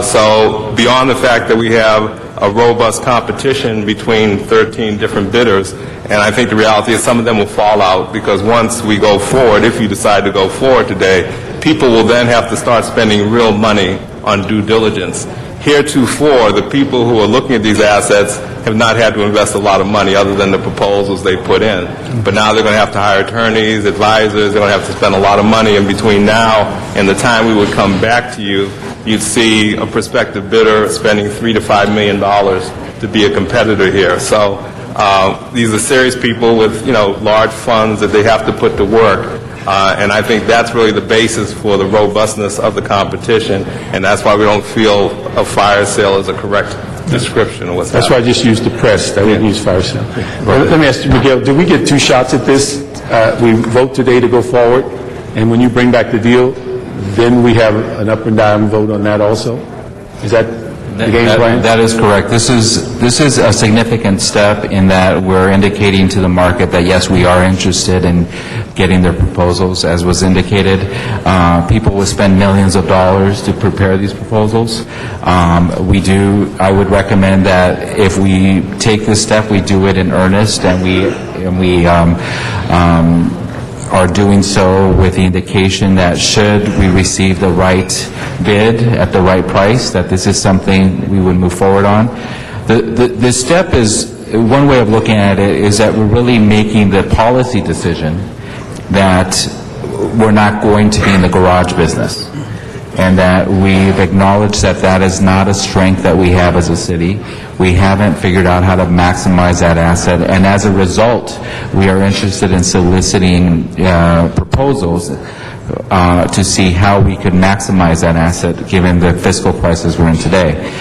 So beyond the fact that we have a robust competition between 13 different bidders, and I think the reality is some of them will fall out because once we go forward, if you decide to go forward today, people will then have to start spending real money on due diligence. heretofore, the people who are looking at these assets have not had to invest a lot of money other than the proposals they put in. But now they're going to have to hire attorneys, advisors, they're going to have to spend a lot of money, and between now and the time we would come back to you, you'd see a prospective bidder spending $3 to $5 million to be a competitor here. So these are serious people with, large funds that they have to put to work. And I think that's really the basis for the robustness of the competition, and that's why we don't feel a fire sale is a correct description of what's That's why I happening. just used depressed. I didn't use fire sale. Let me ask you, Miguel, did we get two shots at this? We vote today to go forward, and when you bring back the deal, then we have an up and down vote on that also? Is that the game plan? That is correct. This is a significant step in that we're indicating to the market that, yes, we are interested in getting their proposals, as was indicated. People will spend millions of dollars to prepare these proposals. I would recommend that if we take this step, we do it in earnest, and we are doing so with the indication that should we receive the right bid at the right price, that this is something we would move forward on. The step is, one way of looking at it is that we're really making the policy decision that we're not going to be in the garage business, and that we've acknowledged that that is not a strength that we have as a city. We haven't figured out how to maximize that asset, and as a result, we are interested in soliciting proposals to see how we could maximize that asset given the fiscal crisis we're in today.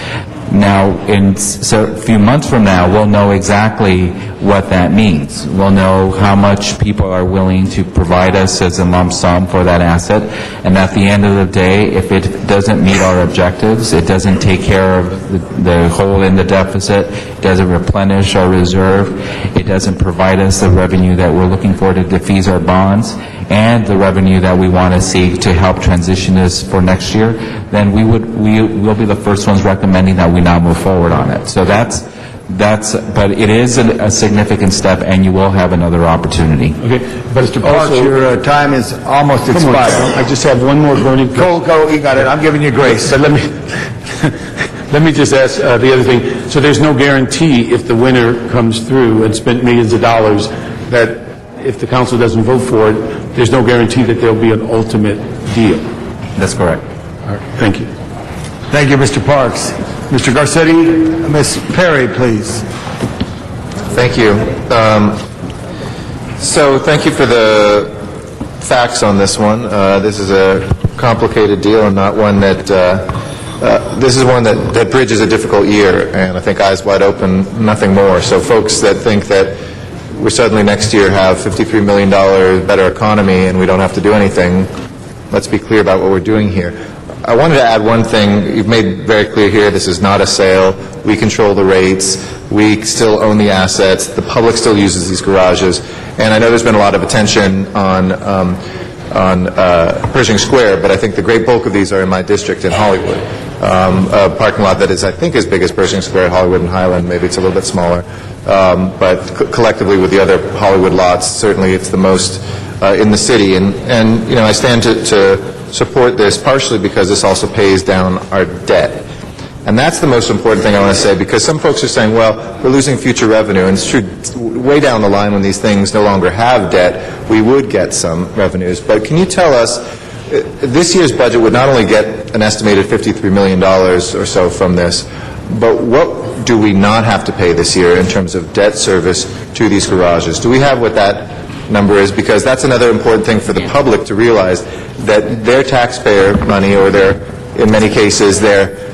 Now, a few months from now, we'll know exactly what that means. We'll know how much people are willing to provide us as a lump sum for that asset, and at the end of the day, if it doesn't meet our objectives, it doesn't take care of the hole in the deficit, it doesn't replenish our reserve, it doesn't provide us the revenue that we're looking for to defease our bonds, and the revenue that we want to see to help transition this for next year, then we'll be the first ones recommending that we now move forward on it. So but it is a significant step, and you will have another opportunity. Okay, but Mr. Parks, your time is almost expired. I just have one more burning question. Go, you got it. I'm giving you grace. But let me just ask the other thing. So there's no guarantee if the winner comes through and spent millions of dollars that if the council doesn't vote for it, there's no guarantee that there'll be an ultimate deal. That's correct. All right, thank you. Thank you, Mr. Parks. Mr. Garcetti, Ms. Perry, please. Thank you. So thank you for the facts on this one. This is a complicated deal and not one that, this is one that bridges a difficult year, and I think eyes wide open, nothing more. So folks that think that we suddenly next year have $53 million better economy and we don't have to do anything, let's be clear about what we're doing here. I wanted to add one thing. You've made very clear here this is not a sale. We control the rates. We still own the assets. The public still uses these garages. And I know there's been a lot of attention on Pershing Square, but I think the great bulk of these are in my district in Hollywood. A parking lot that is, I think, as big as Pershing Square, Hollywood and Highland. Maybe it's a little bit smaller. But collectively with the other Hollywood lots, certainly it's the most in the city. And I stand to support this partially because this also pays down our debt. And that's the most important thing I want to say, because some folks are saying, well, we're losing future revenue, and it's true, way down the line when these things no longer have debt, we would get some revenues. But can you tell us, this year's budget would not only get an estimated $53 million or so from this, but what do we not have to pay this year in terms of debt service to these garages? Do we have what that number is? Because that's another important thing for the public to realize, that their taxpayer money, or in many cases, their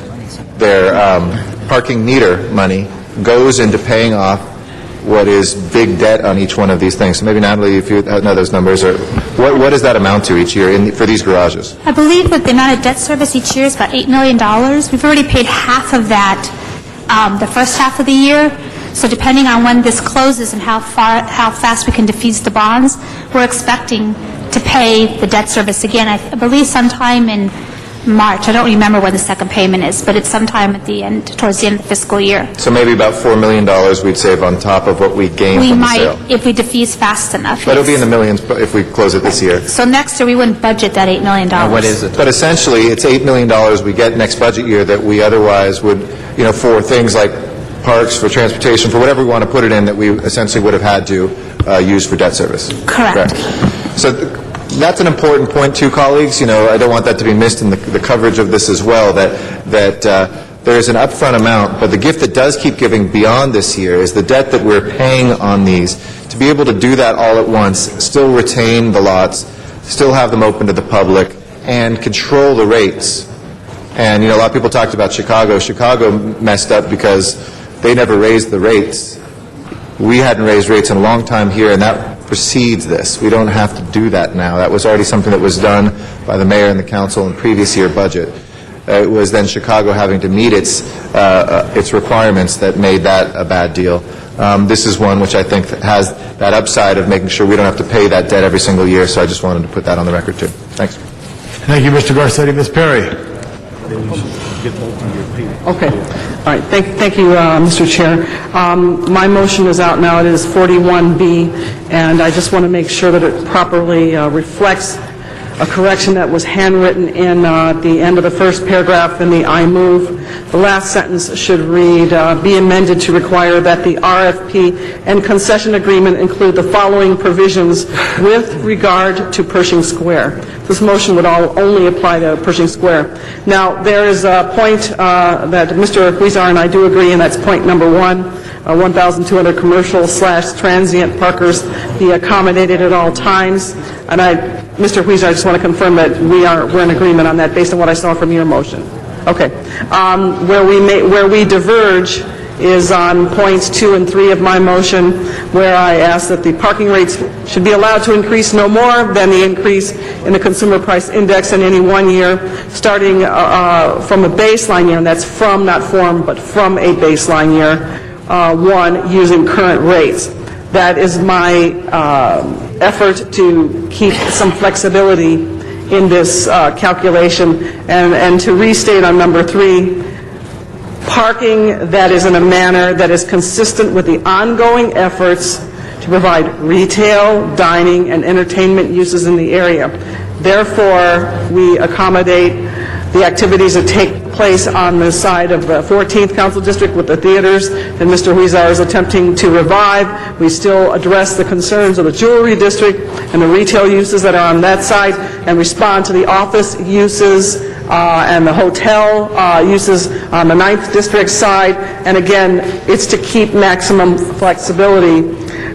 parking meter money goes into paying off what is big debt on each one of these things. So maybe, Natalie, if you know those numbers, or what does that amount to each year for these garages? I believe that the amount of debt service each year is about $8 million. We've already paid half of that the first half of the year. So depending on when this closes and how fast we can defease the bonds, we're expecting to pay the debt service again. I believe sometime in March. I don't remember when the second payment is, but it's sometime at the end, towards the end of the fiscal year. So maybe about $4 million we'd save on top of what we gained We from the might, sale. if we defease fast enough. But it'll be in yes. the millions if we close it this year. So next year, we wouldn't budget that $8 million. What is it? But essentially, it's $8 million we get next budget year that we otherwise would, for things like parks, for transportation, for whatever we want to put it in, that we essentially would have had to use for debt service. Correct. So that's an important point, too, colleagues. I don't want that to be missed in the coverage of this as well, that there is an upfront amount, but the gift that does keep giving beyond this year is the debt that we're paying on these. To be able to do that all at once, still retain the lots, still have them open to the public, and control the rates. And, a lot of people talked about Chicago. Chicago messed up because they never raised the rates. We hadn't raised rates in a long time here, and that precedes this. We don't have to do that now. That was already something that was done by the mayor and the council in the previous year budget. It was then Chicago having to meet its requirements that made that a bad deal. This is one which I think has that upside of making sure we don't have to pay that debt every single year, so I just wanted to put that on the record, too. Thanks. Thank you, Mr. Garcetti. Ms. Perry. Okay. All right. Thank you, Mr. Chair. My motion is out now. It is 41B, and I just want to make sure that it properly reflects a correction that was handwritten in the end of the first paragraph in the I move. The last sentence should read, be amended to require that the RFP and concession agreement include the following provisions with regard to Pershing Square. This motion would only apply to Pershing Square. Now, there is a point that Mr. Huizar and I do agree, and that's point number 1. 1,200 commercial/transient parkers be accommodated at all times. And Mr. Huizar, I just want to confirm that we're in agreement on that based on what I saw from your motion. Okay. Where we diverge is on points 2 and 3 of my motion, where I ask that the parking rates should be allowed to increase no more than the increase in the consumer price index in any 1 year, starting from a baseline year, and that's from, not form, but from a baseline year, one, using current rates. That is my effort to keep some flexibility in this calculation. And to restate on number 3, parking that is in a manner that is consistent with the ongoing efforts to provide retail, dining, and entertainment uses in the area. Therefore, we accommodate the activities that take place on the side of the 14th Council District with the theaters that Mr. Huizar is attempting to revive. We still address the concerns of the jewelry district and the retail uses that are on that side and respond to the office uses and the hotel uses on the 9th District side. And again, it's to keep maximum flexibility.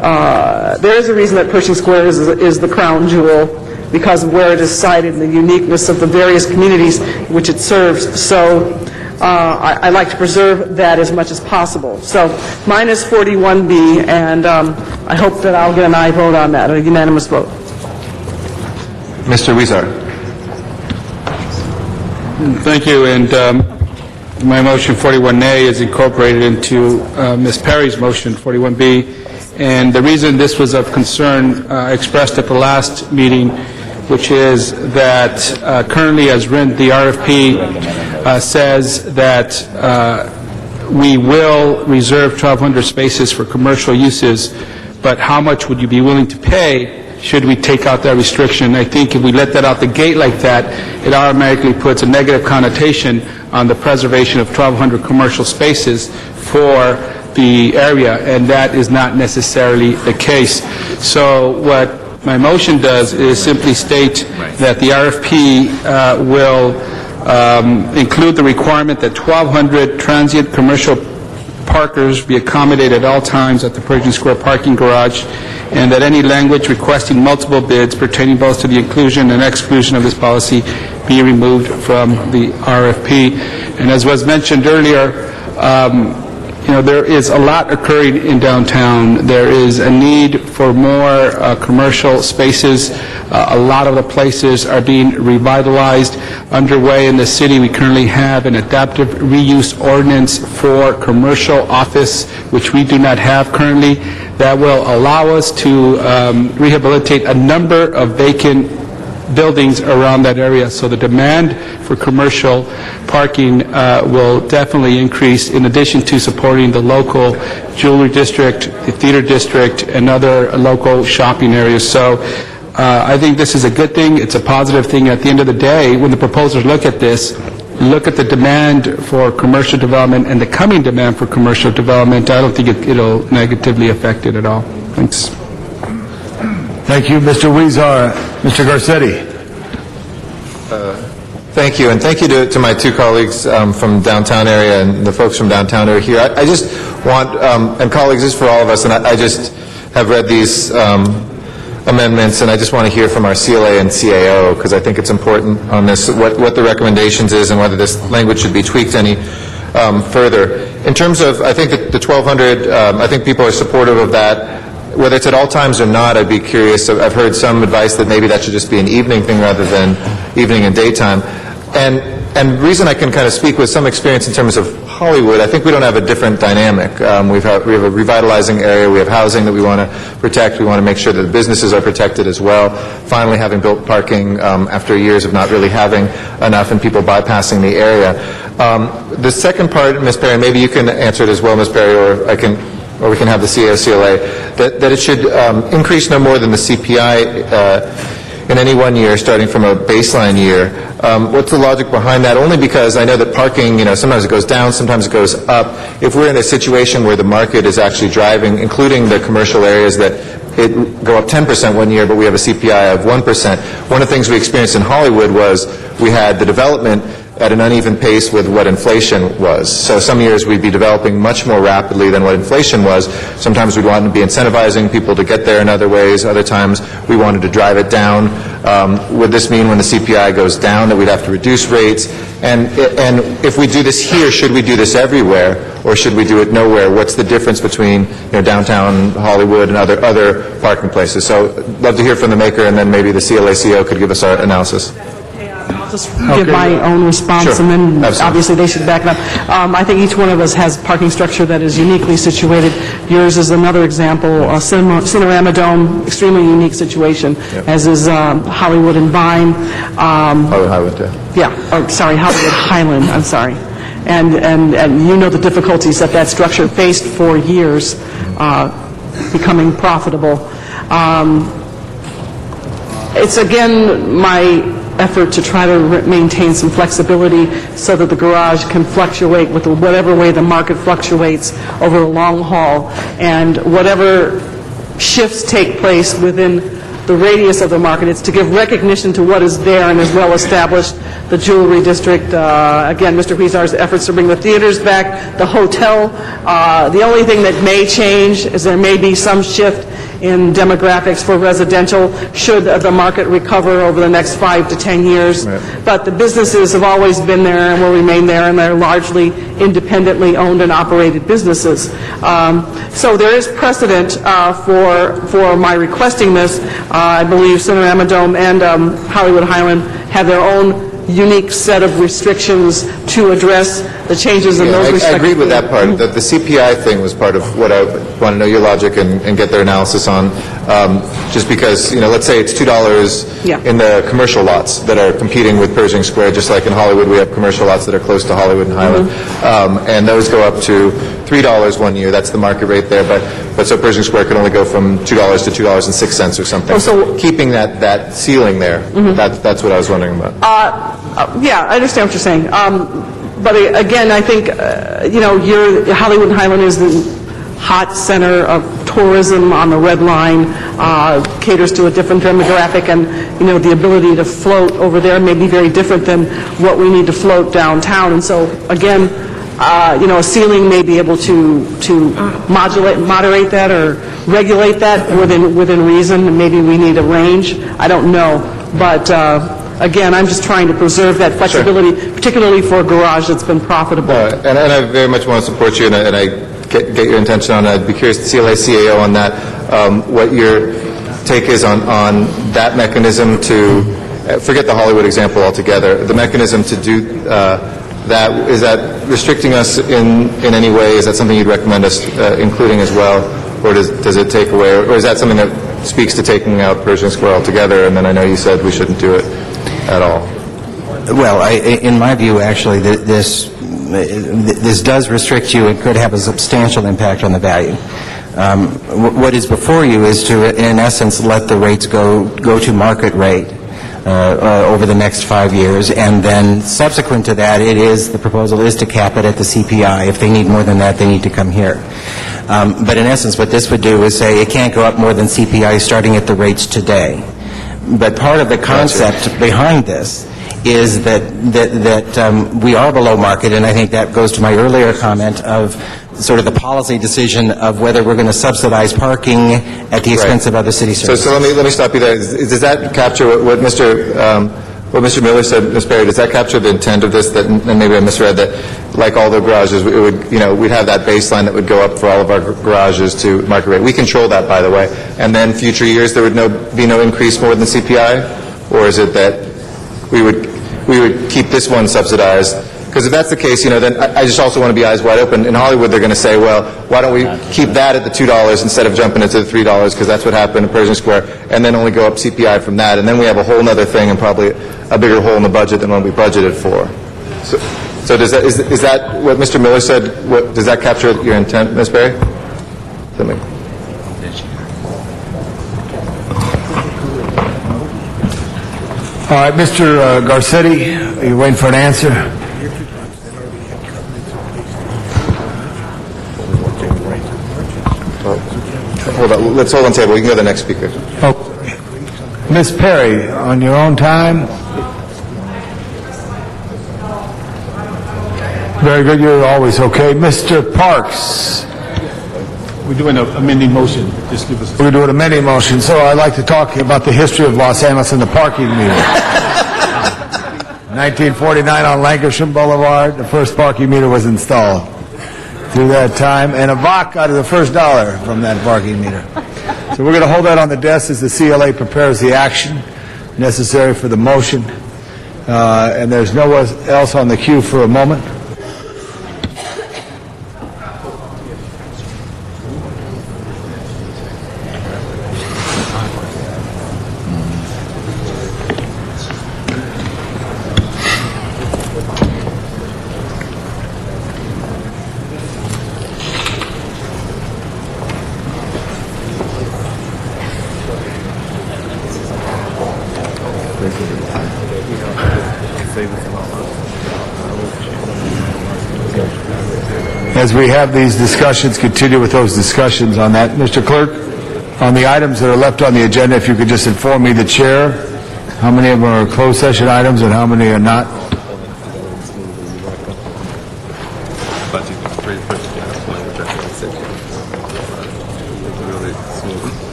There is a reason that Pershing Square is the crown jewel, because of where it is sited and the uniqueness of the various communities which it serves. So I like to preserve that as much as possible. So mine is 41B, and I hope that I'll get an aye vote on that, a unanimous vote. Mr. Huizar. Thank you, and my motion 41A is incorporated into Ms. Perry's motion 41B, and the reason this was of concern expressed at the last meeting, which is that currently as written, the RFP says that we will reserve 1,200 spaces for commercial uses, but how much would you be willing to pay should we take out that restriction? I think if we let that out the gate like that, it automatically puts a negative connotation on the preservation of 1,200 commercial spaces for the area, and that is not necessarily the case. So what my motion does is simply state that the RFP will include the requirement that 1,200 transient commercial parkers be accommodated at all times at the Pershing Square parking garage, and that any language requesting multiple bids pertaining both to the inclusion and exclusion of this policy be removed from the RFP. And as was mentioned earlier, there is a lot occurring in downtown. There is a need for more commercial spaces. A lot of the places are being revitalized. Underway in the city, we currently have an adaptive reuse ordinance for commercial office, which we do not have currently, that will allow us to rehabilitate a number of vacant buildings around that area. So the demand for commercial parking will definitely increase, in addition to supporting the local jewelry district, the theater district, and other local shopping areas. So I think this is a good thing. It's a positive thing. At the end of the day, when the proposers look at this, look at the demand for commercial development and the coming demand for commercial development, I don't think it'll negatively affect it at all. Thanks. Thank you, Mr. Weezer. Mr. Garcetti. Thank you, and thank you to my two colleagues from downtown area and the folks from downtown who are here. I just want, and colleagues, this is for all of us, and I just have read these amendments, and I just want to hear from our CLA and CAO, because I think it's important on this, what the recommendations is and whether this language should be tweaked any further. In terms of, I think that the 1,200, I think people are supportive of that. Whether it's at all times or not, I'd be curious. I've heard some advice that maybe that should just be an evening thing rather than evening and daytime. And the reason I can kind of speak with some experience in terms of Hollywood, I think we don't have a different dynamic. We have a revitalizing area. We have housing that we want to protect. We want to make sure that the businesses are protected as well. Finally, having built parking after years of not really having enough and people bypassing the area. The second part, Ms. Perry, maybe you can answer it as well, Ms. Perry, or we can have the CLA, that it should increase no more than the CPI in any 1 year, starting from a baseline year. What's the logic behind that? Only because I know that parking, sometimes it goes down, sometimes it goes up. If we're in a situation where the market is actually driving, including the commercial areas that it go up 10% 1 year, but we have a CPI of 1%. One of the things we experienced in Hollywood was we had the development at an uneven pace with what inflation was. So some years we'd be developing much more rapidly than what inflation was. Sometimes we'd want to be incentivizing people to get there in other ways. Other times we wanted to drive it down. Would this mean when the CPI goes down that we'd have to reduce rates? And if we do this here, should we do this everywhere, or should we do it nowhere? What's the difference between downtown Hollywood and other parking places? So I'd love to hear from the maker, and then maybe the CLA-CO could give us our analysis. I'll just give my own response, Sure. and then Absolutely. obviously they should back it up. I think each one of us has parking structure that is uniquely situated. Yours is another example. Cinerama Dome, extremely unique situation, as is Hollywood and Vine. Hollywood, too. Yeah, Hollywood Highland, I'm sorry. And you know the difficulties that structure faced for years becoming profitable. It's again my effort to try to maintain some flexibility so that the garage can fluctuate with whatever way the market fluctuates over the long haul, and whatever shifts take place within the radius of the market. It's to give recognition to what is there and is well established. The jewelry district, again, Mr. Huizar's efforts to bring the theaters back, the hotel. The only thing that may change is there may be some shift in demographics for residential should the market recover over the next 5 to 10 years. Right. But the businesses have always been there and will remain there, and they're largely independently owned and operated businesses. So there is precedent for my requesting this. I believe Cinerama Dome and Hollywood Highland have their own unique set of restrictions to address the changes in those respective... I agreed with that part. The CPI thing was part of what I want to know your logic and get their analysis on. Just because, let's say it's $2 in the commercial lots that are competing with Pershing Square, just like in Hollywood we have commercial lots that are close to Hollywood and Highland. And those go up to $3 1 year. That's the market rate there. But so Pershing Square could only go from $2 to $2.06 or something. So keeping that ceiling there, that's what I was wondering about. Yeah, I understand what you're saying. But again, I think, Hollywood and Highland is the hot center of tourism on the Red Line, caters to a different demographic, and, the ability to float over there may be very different than what we need to float downtown. And so, again, a ceiling may be able to moderate that or regulate that within reason. Maybe we need a range. I don't know. But again, I'm just trying to preserve that flexibility, particularly for a garage that's been profitable. And I very much want to support you, and I get your intention on that. I'd be curious to CLA, CAO on that, what your take is on that mechanism to, forget the Hollywood example altogether, the mechanism to do that. Is that restricting us in any way? Is that something you'd recommend us including as well? Or does it take away, or is that something that speaks to taking out Pershing Square altogether, and then I know you said we shouldn't do it at all. Well, in my view, actually, this does restrict you. It could have a substantial impact on the value. What is before you is to, in essence, let the rates go to market rate over the next 5 years, and then subsequent to that, the proposal is to cap it at the CPI. If they need more than that, they need to come here. But in essence, what this would do is say it can't go up more than CPI starting at the rates today. But part of the concept behind this is that we are below market, and I think that goes to my earlier comment of sort of the policy decision of whether we're going to subsidize parking at the expense of other city services. So let me stop you there. Does that capture what Mr. Miller said, Ms. Perry? Does that capture the intent of this? That, and maybe I misread that. Like all the garages, it would, we'd have that baseline that would go up for all of our garages to market rate. We control that, by the way. And then future years there would be no increase more than CPI, or is it that we would keep this one subsidized? Because if that's the case, then I just also want to be eyes wide open. In Hollywood, they're going to say, well, why don't we keep that at the $2 instead of jumping it to the $3, because that's what happened in Pershing Square, and then only go up CPI from that, and then we have a whole other thing and probably a bigger hole in the budget than what we budgeted for. So is that what Mr. Miller said? Does that capture your intent, Ms. Berry? All right, Mr. Garcetti, are you waiting for an answer? Hold on. Let's hold on table. We can go to the next speaker. Oh, Ms. Perry, on your own time. Very good. You're always okay. Mr. Parks. We're doing an amending motion. Just give us. We're doing an amending motion. So I'd like to talk about the history of Los Angeles and the parking meter. 1949 on Lankershim Boulevard, the first parking meter was installed. Through that time, and a buck out of the first dollar from that parking meter. So we're going to hold that on the desk as the CLA prepares the action necessary for the motion. And there's no one else on the queue for a moment. As we have these discussions, continue with those discussions on that. Mr. Clerk, on the items that are left on the agenda, if you could just inform me, the chair, how many of them are closed session items and how many are not?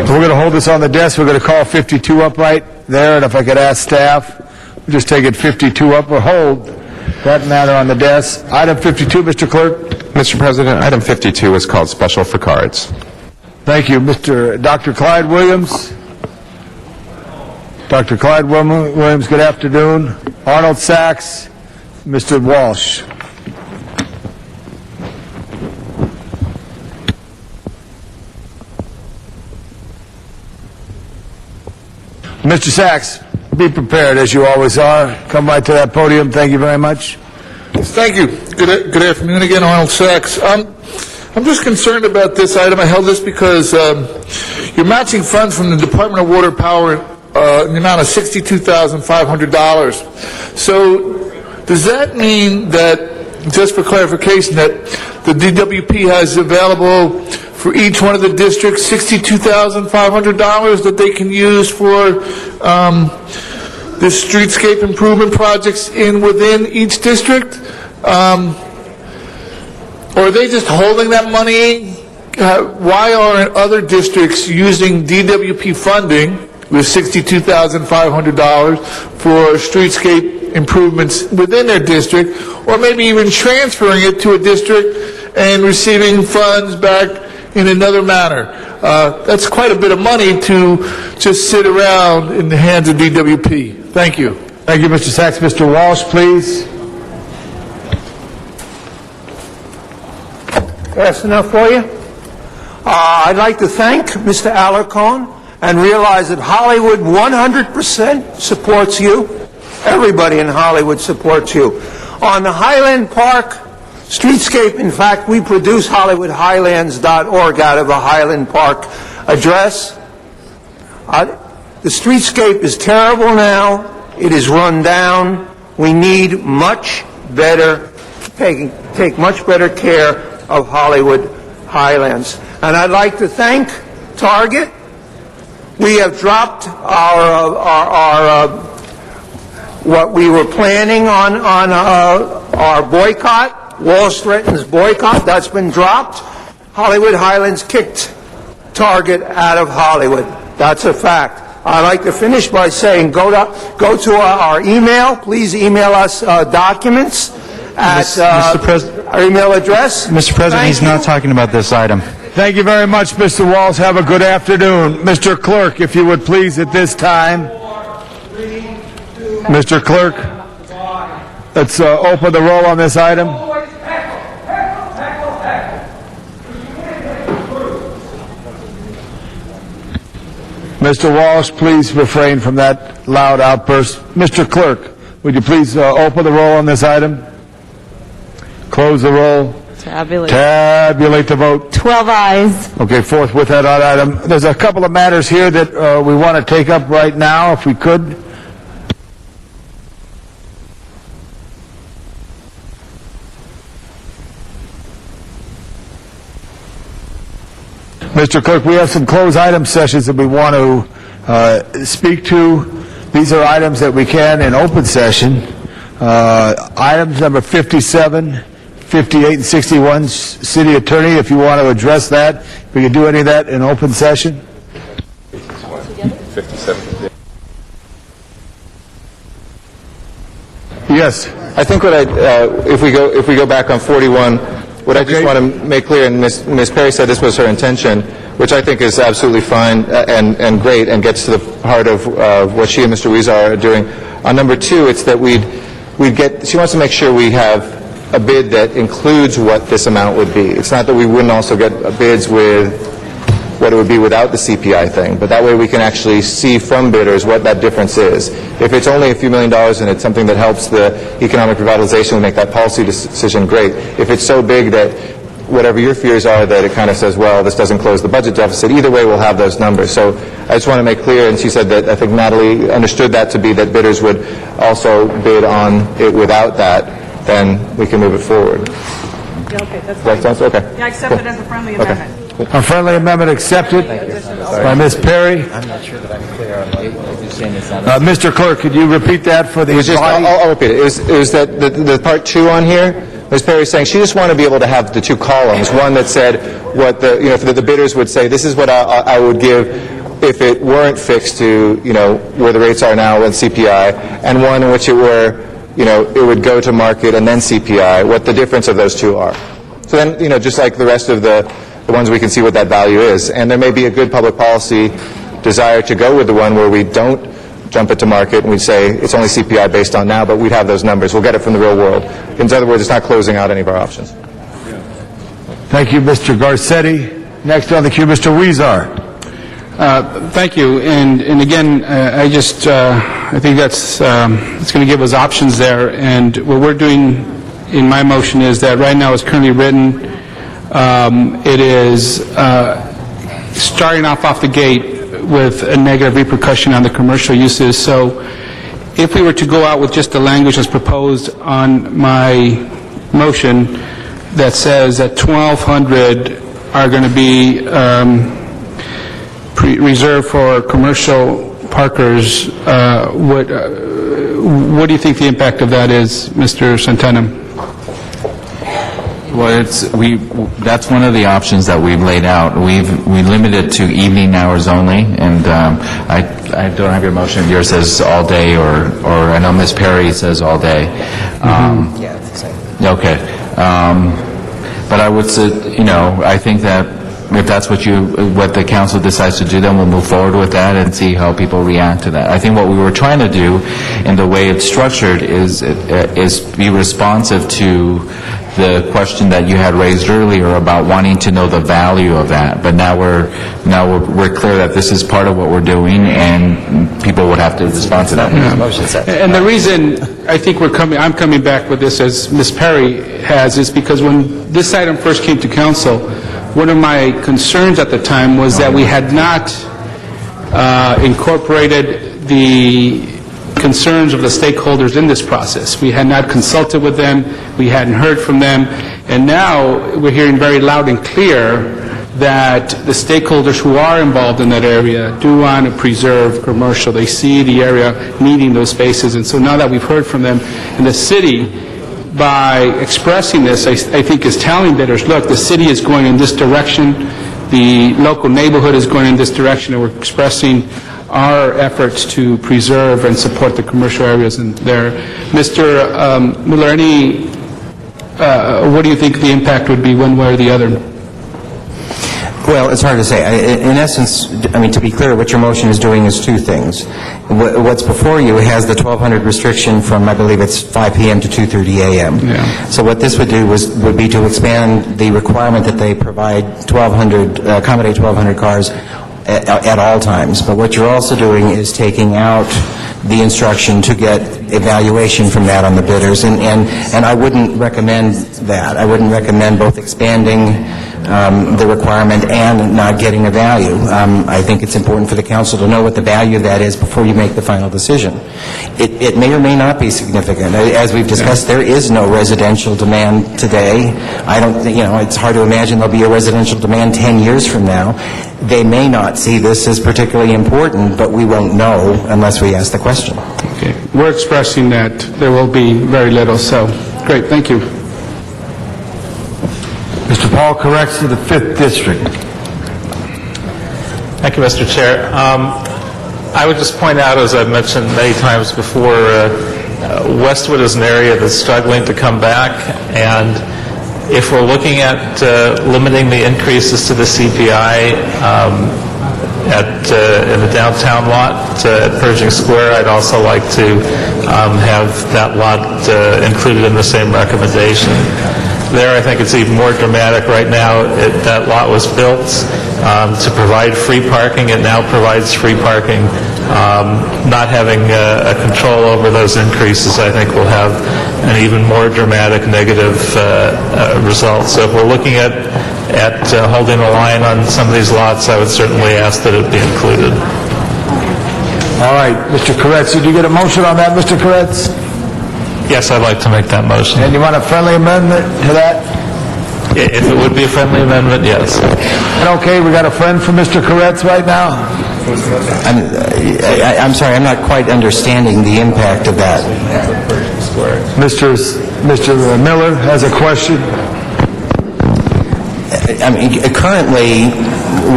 We're going to hold this on the desk. We're going to call 52 up right there, and if I could ask staff, we'll just take it 52 up or hold that matter on the desk. Item 52, Mr. Clerk. Mr. President, item 52 is called Special for Cards. Thank you. Dr. Clyde Williams. Dr. Clyde Williams, good afternoon. Arnold Sachs. Mr. Walsh. Mr. Sachs, be prepared, as you always are. Come right to that podium. Thank you very much. Thank you. Good afternoon again, Arnold Sachs. I'm just concerned about this item. I held this because you're matching funds from the Department of Water Power in the amount of $62,500. So does that mean that, just for clarification, that the DWP has available for each one of the districts $62,500 that they can use for the streetscape improvement projects within each district? Or are they just holding that money? Why are other districts using DWP funding with $62,500 for streetscape improvements within their district, or maybe even transferring it to a district and receiving funds back in another manner. That's quite a bit of money to just sit around in the hands of DWP. Thank you. Thank you, Mr. Sachs. Mr. Walsh, please. Fast enough for you? I'd like to thank Mr. Alarcon and realize that Hollywood 100% supports you. Everybody in Hollywood supports you. On the Highland Park streetscape, in fact, we produce HollywoodHighlands.org out of a Highland Park address. The streetscape is terrible now. It is run down. We need much better, take much better care of Hollywood Highlands. And I'd like to thank Target. We have dropped our what we were planning on our boycott, Wall Stretton's boycott. That's been dropped. Hollywood Highlands kicked Target out of Hollywood. That's a fact. I'd like to finish by saying go to our email. Please email us documents at our email address. Mr. President, he's not talking about this item. Thank you very much, Mr. Walsh. Have a good afternoon. Mr. Clerk, if you would please at this time. Mr. Clerk, let's open the roll on this item. Mr. Walsh, please refrain from that loud outburst. Mr. Clerk, would you please open the roll on this item? Close the roll. Tabulate the vote. 12 ayes. Okay, forthwith that item. There's a couple of matters here that we want to take up right now, if we could. Mr. Clerk, we have some closed item sessions that we want to speak to. These are items that we can in open session. Items number 57, 58, and 61, City Attorney, if you want to address that, we can do any of that in open session. 57. Yes. I think if we go back on 41, what I just want to make clear, and Ms. Perry said this was her intention, which I think is absolutely fine and great and gets to the heart of what she and Mr. Weezer are doing. On number 2, it's that she wants to make sure we have a bid that includes what this amount would be. It's not that we wouldn't also get bids with what it would be without the CPI thing, but that way we can actually see from bidders what that difference is. If it's only a few $1 million and it's something that helps the economic revitalization, we make that policy decision, great. If it's so big that whatever your fears are, that it kind of says, well, this doesn't close the budget deficit, either way we'll have those numbers. So I just want to make clear, and she said that, I think Natalie understood that to be that bidders would also bid on it without that, then we can move it forward. Okay, that's That sounds okay. Yeah, I accept it as a friendly amendment. A friendly amendment accepted by Ms. Perry. I'm not sure that I'm clear on what you're saying is not... Mr. Clerk, could you repeat that for the body? I'll repeat it. It was that the part 2 on here, Ms. Perry is saying she just wanted to be able to have the 2 columns. One that said what the bidders would say, this is what I would give if it weren't fixed to, where the rates are now with CPI, and one in which it would go to market and then CPI, what the difference of those 2 are. So then, just like the rest of the ones, we can see what that value is. And there may be a good public policy desire to go with the one where we don't jump it to market and we say it's only CPI based on now, but we'd have those numbers. We'll get it from the real world. In other words, it's not closing out any of our options. Thank you, Mr. Garcetti. Next on the queue, Mr. Weezer. Thank you. And again, I think that's it's going to give us options there. And what we're doing in my motion is that right now it's currently written. It is starting off the gate with a negative repercussion on the commercial uses. So if we were to go out with just the language as proposed on my motion that says that 1,200 are going to be reserved for commercial parkers, what do you think the impact of that is, Mr. Santana? Well, that's one of the options that we've laid out. We limit it to evening hours only, and I don't have your motion. Yours says all day, or I know Ms. Perry says all day. Yeah, it's the same. Okay. But I would say, I think that if that's what the council decides to do, then we'll move forward with that and see how people react to that. I think what we were trying to do, in the way it's structured, is be responsive to the question that you had raised earlier about wanting to know the value of that. But now we're clear that this is part of what we're doing, and people would have to respond to that. And the reason I think I'm coming back with this, as Ms. Perry has, is because when this item first came to council, one of my concerns at the time was that we had not incorporated the concerns of the stakeholders in this process. We had not consulted with them, we hadn't heard from them, and now we're hearing very loud and clear that the stakeholders who are involved in that area do want to preserve commercial. They see the area needing those spaces, and so now that we've heard from them, and the city, by expressing this, I think is telling bidders, look, the city is going in this direction, the local neighborhood is going in this direction, and we're expressing our efforts to preserve and support the commercial areas in there. Mr. Miller, what do you think the impact would be one way or the other? Well, it's hard to say. In essence, to be clear, what your motion is doing is two things. What's before you has the 1,200 restriction from, I believe it's 5 p.m. to 2:30 a.m. Yeah. So what this would do would be to expand the requirement that they provide accommodate 1,200 cars at all times. But what you're also doing is taking out the instruction to get evaluation from that on the bidders, and I wouldn't recommend that. I wouldn't recommend both expanding the requirement and not getting a value. I think it's important for the council to know what the value of that is before you make the final decision. It may or may not be significant. As we've discussed, there is no residential demand today. I don't think, it's hard to imagine there'll be a residential demand 10 years from now. They may not see this as particularly important, but we won't know unless we ask the question. Okay. We're expressing that there will be very little, so great, thank you. Mr. Paul Koretz to the 5th District. Thank you, Mr. Chair. I would just point out, as I've mentioned many times before, Westwood is an area that's struggling to come back, and if we're looking at limiting the increases to the CPI in the downtown lot at Pershing Square, I'd also like to have that lot included in the same recommendation. There, I think it's even more dramatic right now. That lot was built to provide free parking. It now provides free parking. Not having a control over those increases, I think, will have an even more dramatic negative result. So if we're looking at holding a line on some of these lots, I would certainly ask that it be included. All right, Mr. Koretz, did you get a motion on that, Mr. Koretz? Yes, I'd like to make that motion. And you want a friendly amendment to that? If it would be a friendly amendment, yes. Okay, we got a friend from Mr. Koretz right now. I'm sorry, I'm not quite understanding the impact of that. Mr. Miller has a question. Currently,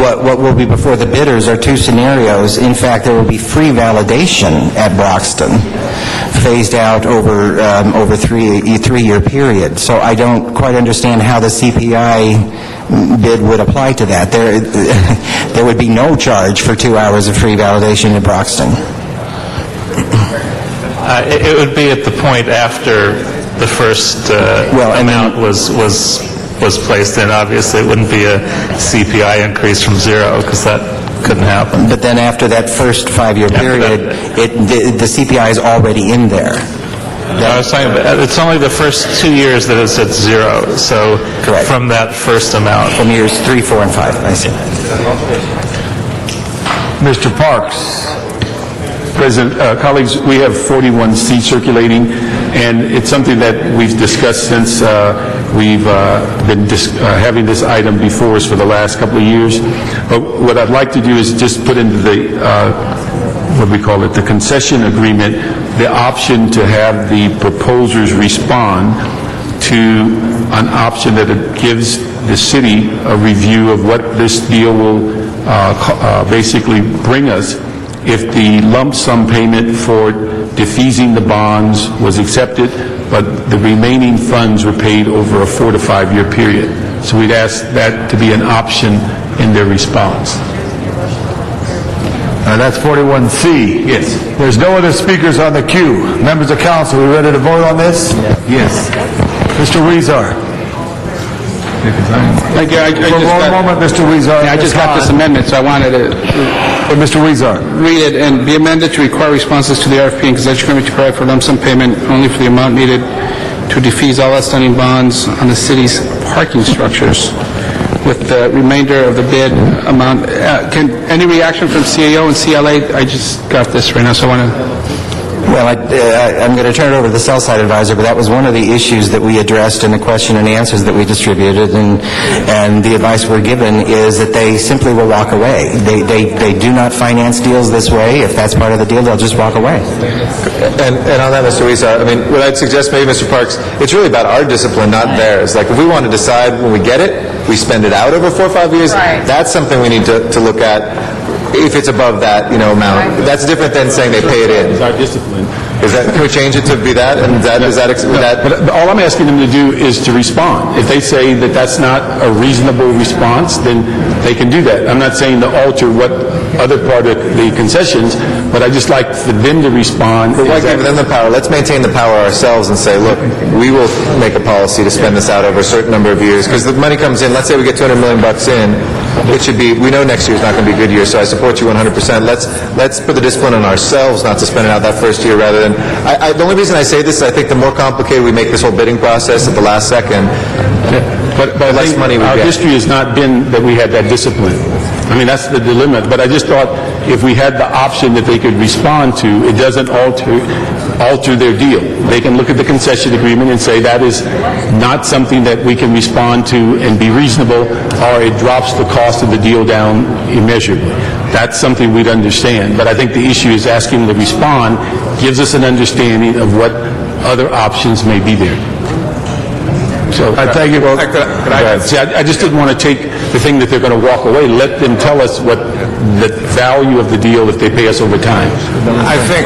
what will be before the bidders are two scenarios. In fact, there will be free validation at Broxton, phased out over three-year period. So I don't quite understand how the CPI bid would apply to that. There would be no charge for 2 hours of free validation at Broxton. It would be at the point after the first amount was placed in. Obviously, it wouldn't be a CPI increase from zero, because that couldn't happen. But then after that first 5-year period, the CPI is already in there. I was talking about, it's only the first 2 years that it's at zero, so correct. From that first amount. From years 3, 4, and 5, I see. Mr. Parks. President, colleagues, we have 41 seats circulating, and it's something that we've discussed since we've been having this item before us for the last couple of years. But what I'd like to do is just put into the, what we call it, the concession agreement, the option to have the proposers respond to an option that it gives the city a review of what this deal will basically bring us if the lump sum payment for defeasing the bonds was accepted, but the remaining funds were paid over a 4 to 5 year period. So we'd ask that to be an option in their response. That's 41C. Yes. There's no other speakers on the queue. Members of council, are we ready to vote on this? Yes. Mr. Weezer. Thank you. One moment, Mr. Weezer. I just got this amendment, so I wanted to Mr. Weezer. read it and be amended to require responses to the RFP and consent agreement to provide for lump sum payment only for the amount needed to defease all outstanding bonds on the city's parking structures, with the remainder of the bid amount. Any reaction from CAO and CLA? I just got this right now, so I want to... Well, I'm going to turn it over to the sell-side advisor, but that was one of the issues that we addressed in the question and answers that we distributed, and the advice we're given is that they simply will walk away. They do not finance deals this way. If that's part of the deal, they'll just walk away. And on that, Mr. Weezer, I mean, what I'd suggest maybe, Mr. Parks, it's really about our discipline, not theirs. Like, if we want to decide when we get it, we spend it out over 4 or 5 years, that's something we need to look at. If it's above that, amount, that's different than saying they pay it in. It's our discipline. Can we change it to be that? And But all I'm asking them to do is to respond. If they say that that's not a reasonable response, then they can do that. I'm not saying to alter what other part of the concessions, but I just like for them to respond. But why give them the power? Let's maintain the power ourselves and say, look, we will make a policy to spend this out over a certain number of years. Because the money comes in, let's say we get $200 million in, it should be, we know next year is not going to be a good year, so I support you 100%. Let's put the discipline on ourselves not to spend it out that first year rather than, the only reason I say this is I think the more complicated we make this whole bidding process at the last second, but the less money we our get. history has not been that we had that discipline. I mean, that's the dilemma. But I just thought if we had the option that they could respond to, it doesn't alter their deal. They can look at the concession agreement and say that is not something that we can respond to and be reasonable, or it drops the cost of the deal down immeasurably. That's something we'd understand. But I think the issue is asking them to respond gives us an understanding of what other options may be there. So I thank you. I just didn't want to take the thing that they're going to walk away. Let them tell us what the value of the deal if they pay us over time. I think,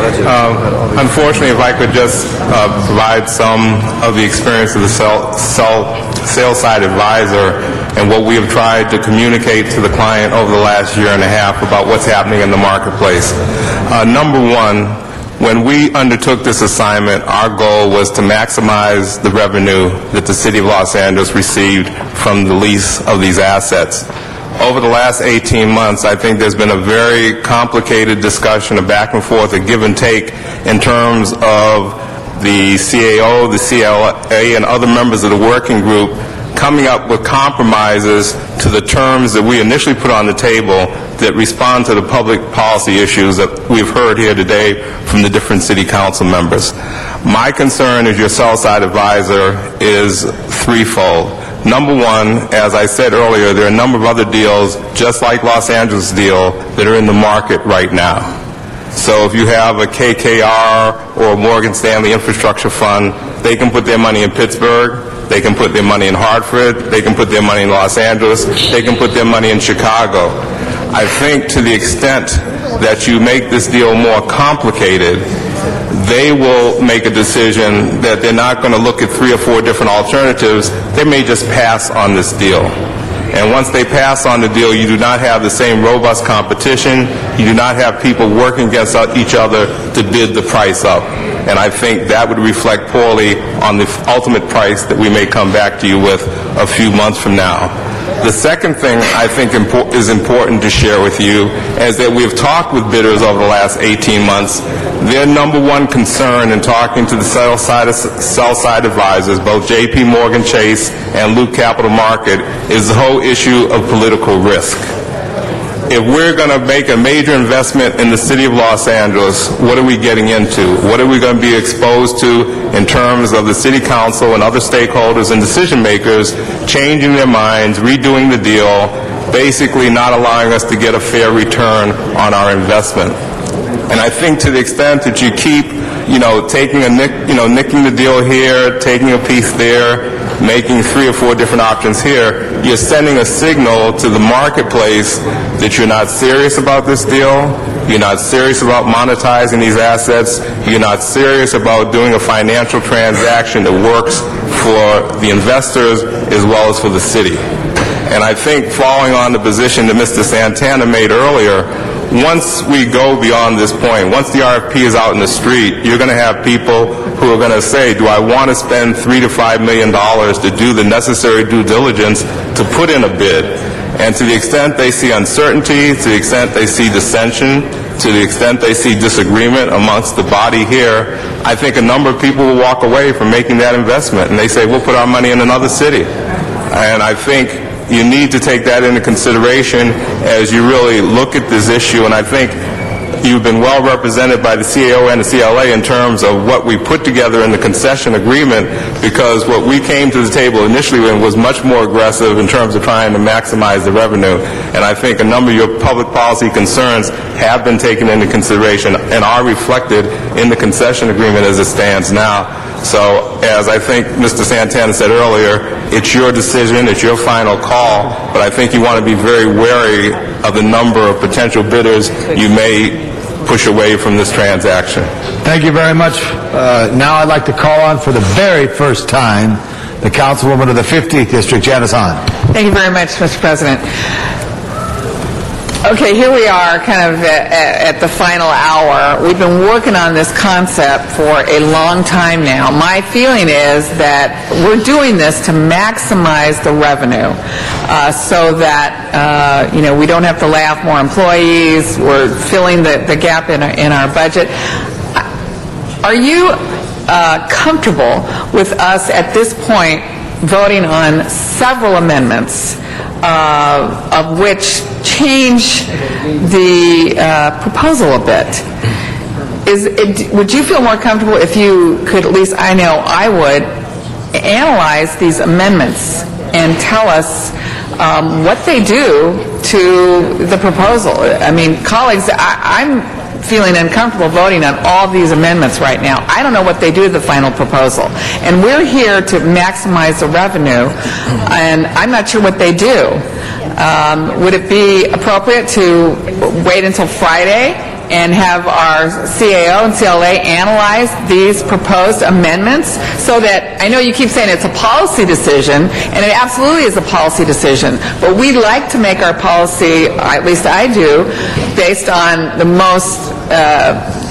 unfortunately, if I could just provide some of the experience of the sales side advisor and what we have tried to communicate to the client over the last year and a half about what's happening in the marketplace. Number one, when we undertook this assignment, our goal was to maximize the revenue that the City of Los Angeles received from the lease of these assets. Over the last 18 months, I think there's been a very complicated discussion of back and forth, a give and take in terms of the CAO, the CLA, and other members of the working group coming up with compromises to the terms that we initially put on the table that respond to the public policy issues that we've heard here today from the different city council members. My concern as your sell-side advisor is threefold. Number one, as I said earlier, there are a number of other deals, just like Los Angeles deal, that are in the market right now. So if you have a KKR or a Morgan Stanley Infrastructure Fund, they can put their money in Pittsburgh, they can put their money in Hartford, they can put their money in Los Angeles, they can put their money in Chicago. I think to the extent that you make this deal more complicated, they will make a decision that they're not going to look at 3 or 4 different alternatives. They may just pass on this deal. And once they pass on the deal, you do not have the same robust competition. You do not have people working against each other to bid the price up. And I think that would reflect poorly on the ultimate price that we may come back to you with a few months from now. The second thing I think is important to share with you is that we've talked with bidders over the last 18 months. Their number one concern in talking to the sell-side advisors, both J.P. Morgan Chase and Loop Capital Market, is the whole issue of political risk. If we're going to make a major investment in the city of Los Angeles, what are we getting into? What are we going to be exposed to in terms of the city council and other stakeholders and decision makers changing their minds, redoing the deal, basically not allowing us to get a fair return on our investment? And I think to the extent that you keep, taking nicking the deal here, taking a piece there, making 3 or 4 different options here, you're sending a signal to the marketplace that you're not serious about this deal, you're not serious about monetizing these assets, you're not serious about doing a financial transaction that works for the investors as well as for the city. And I think following on the position that Mr. Santana made earlier, once we go beyond this point, once the RFP is out in the street, you're going to have people who are going to say, do I want to spend $3 to $5 million to do the necessary due diligence to put in a bid? And to the extent they see uncertainty, to the extent they see dissension, to the extent they see disagreement amongst the body here, I think a number of people will walk away from making that investment. And they say, we'll put our money in another city. And I think you need to take that into consideration as you really look at this issue. And I think you've been well represented by the CAO and the CLA in terms of what we put together in the concession agreement, because what we came to the table initially with was much more aggressive in terms of trying to maximize the revenue. And I think a number of your public policy concerns have been taken into consideration and are reflected in the concession agreement as it stands now. So, as I think Mr. Santana said earlier, it's your decision, it's your final call, but I think you want to be very wary of the number of potential bidders you may push away from this transaction. Thank you very much. Now I'd like to call on for the very first time the Councilwoman of the 15th District, Janice Hahn. Thank you very much, Mr. President. Okay, here we are kind of at the final hour. We've been working on this concept for a long time now. My feeling is that we're doing this to maximize the revenue so that, we don't have to lay off more employees. We're filling the gap in our budget. Are you comfortable with us at this point voting on several amendments of which change the proposal a bit? Would you feel more comfortable if you could, at least I know I would, analyze these amendments and tell us what they do to the proposal? I mean, colleagues, I'm feeling uncomfortable voting on all these amendments right now. I don't know what they do to the final proposal. And we're here to maximize the revenue, and I'm not sure what they do. Would it be appropriate to wait until Friday and have our CAO and CLA analyze these proposed amendments so that, I know you keep saying it's a policy decision, and it absolutely is a policy decision, but we like to make our policy, at least I do, based on the most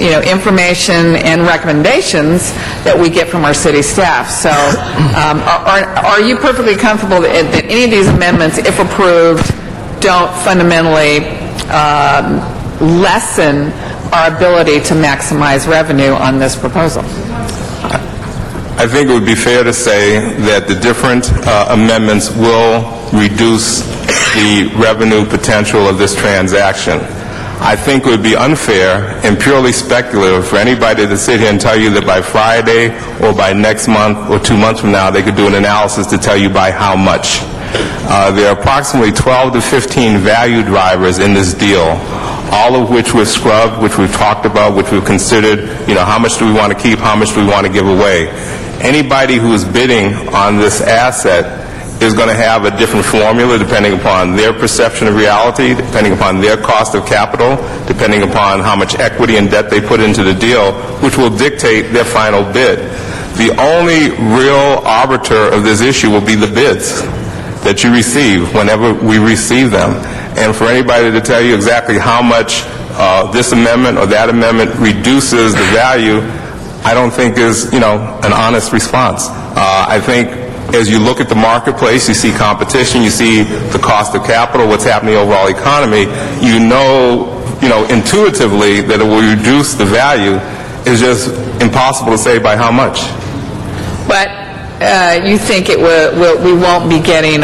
information and recommendations that we get from our city staff. So are you perfectly comfortable that any of these amendments, if approved, don't fundamentally lessen our ability to maximize revenue on this proposal? I think it would be fair to say that the different amendments will reduce the revenue potential of this transaction. I think it would be unfair and purely speculative for anybody to sit here and tell you that by Friday or by next month or 2 months from now they could do an analysis to tell you by how much. There are approximately 12 to 15 value drivers in this deal, all of which we've scrubbed, which we've talked about, which we've considered, how much do we want to keep, how much do we want to give away. Anybody who is bidding on this asset is going to have a different formula depending upon their perception of reality, depending upon their cost of capital, depending upon how much equity and debt they put into the deal, which will dictate their final bid. The only real arbiter of this issue will be the bids that you receive whenever we receive them. And for anybody to tell you exactly how much this amendment or that amendment reduces the value, I don't think is, an honest response. I think as you look at the marketplace, you see competition, you see the cost of capital, what's happening in the overall economy, you know intuitively that it will reduce the value. It's just impossible to say by how much. But you think we won't be getting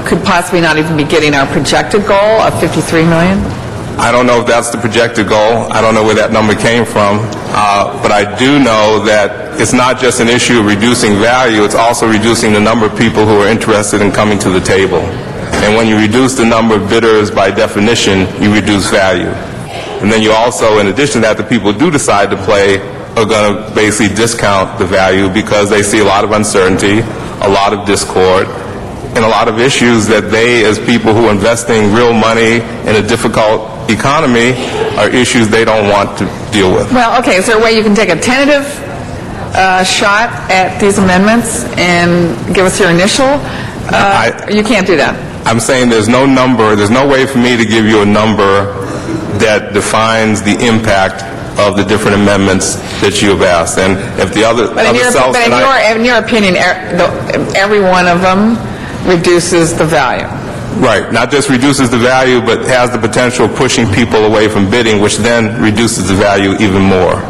could possibly not even be getting our projected goal of $53 million? I don't know if that's the projected goal. I don't know where that number came from. But I do know that it's not just an issue of reducing value, it's also reducing the number of people who are interested in coming to the table. And when you reduce the number of bidders, by definition, you reduce value. And then you also, in addition to that, the people who do decide to play are going to basically discount the value because they see a lot of uncertainty, a a lot of discord and a lot of issues that they, as people who are investing real money in a difficult economy, are issues they don't want to deal with. Well, okay, is there a way you can take a tentative shot at these amendments and give us your initial? You can't do that. I'm saying there's no number, there's no way for me to give you a number that defines the impact of the different amendments that you have asked. And if the other... But in your opinion, every one of them reduces the value. Right, not just reduces the value, but has the potential of pushing people away from bidding, which then reduces the value even more.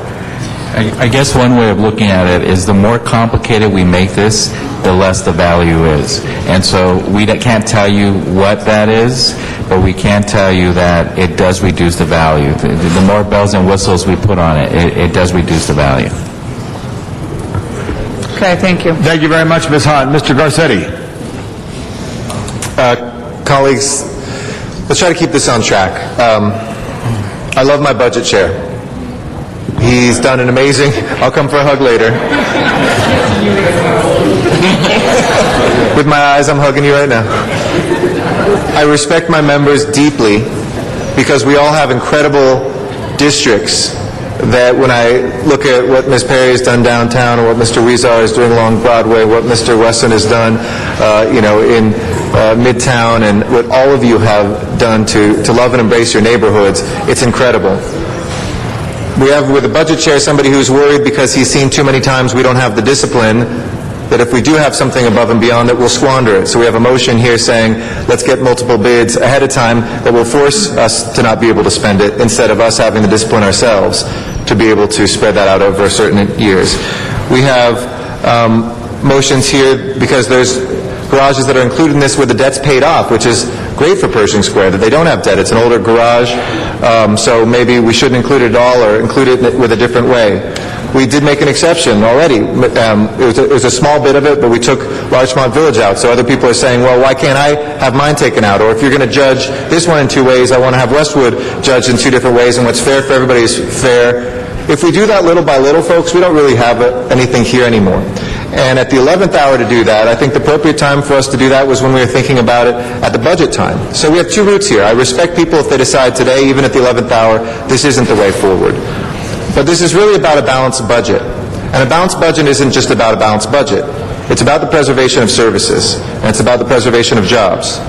I guess one way of looking at it is the more complicated we make this, the less the value is. And so we can't tell you what that is, but we can tell you that it does reduce the value. The more bells and whistles we put on it, it does reduce the value. Okay, thank you. Thank you very much, Ms. Hahn. Mr. Garcetti. Colleagues, let's try to keep this on track. I love my budget chair. He's done an amazing... I'll come for a hug later. With my eyes, I'm hugging you right now. I respect my members deeply because we all have incredible districts that when I look at what Ms. Perry has done downtown or what Mr. Weezar is doing along Broadway, what Mr. Wesson has done, in Midtown, and what all of you have done to love and embrace your neighborhoods, it's incredible. We have with the budget chair somebody who's worried because he's seen too many times we don't have the discipline that if we do have something above and beyond that, we'll squander it. So we have a motion here saying, let's get multiple bids ahead of time that will force us to not be able to spend it instead of us having the discipline ourselves to be able to spread that out over certain years. We have motions here because there's garages that are included in this where the debt's paid off, which is great for Pershing Square, that they don't have debt. It's an older garage, so maybe we shouldn't include it at all or include it with a different way. We did make an exception already. It was a small bit of it, but we took Larchmont Village out. So other people are saying, well, why can't I have mine taken out? Or if you're going to judge this one in two ways, I want to have Westwood judged in two different ways, and what's fair for everybody is fair. If we do that little by little, folks, we don't really have anything here anymore. And at the 11th hour to do that, I think the appropriate time for us to do that was when we were thinking about it at the budget time. So we have two routes here. I respect people if they decide today, even at the 11th hour, this isn't the way forward. But this is really about a balanced budget. And a balanced budget isn't just about a balanced budget. It's about the preservation of services, and it's about the preservation of jobs.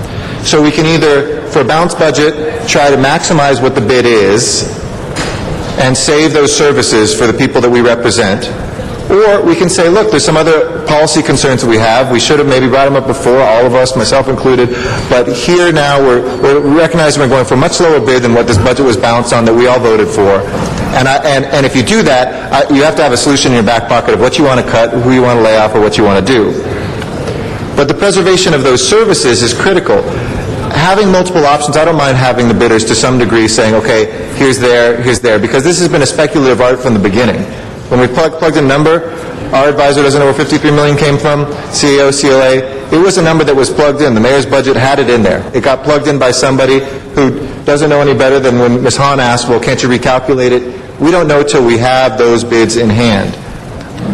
So we can either, for a balanced budget, try to maximize what the bid is and save those services for the people that we represent, or we can say, look, there's some other policy concerns that we have. We should have maybe brought them up before, all of us, myself included. But here now, we're recognizing we're going for a much lower bid than what this budget was balanced on that we all voted for. And if you do that, you have to have a solution in your back pocket of what you want to cut, who you want to lay off, or what you want to do. But the preservation of those services is critical. Having multiple options, I don't mind having the bidders to some degree saying, okay, here's there, because this has been a speculative art from the beginning. When we plugged in a number, our advisor doesn't know where 53 million came from, CAO, CLA. It was a number that was plugged in. The mayor's budget had it in there. It got plugged in by somebody who doesn't know any better than when Ms. Hahn asked, well, can't you recalculate it? We don't know till we have those bids in hand.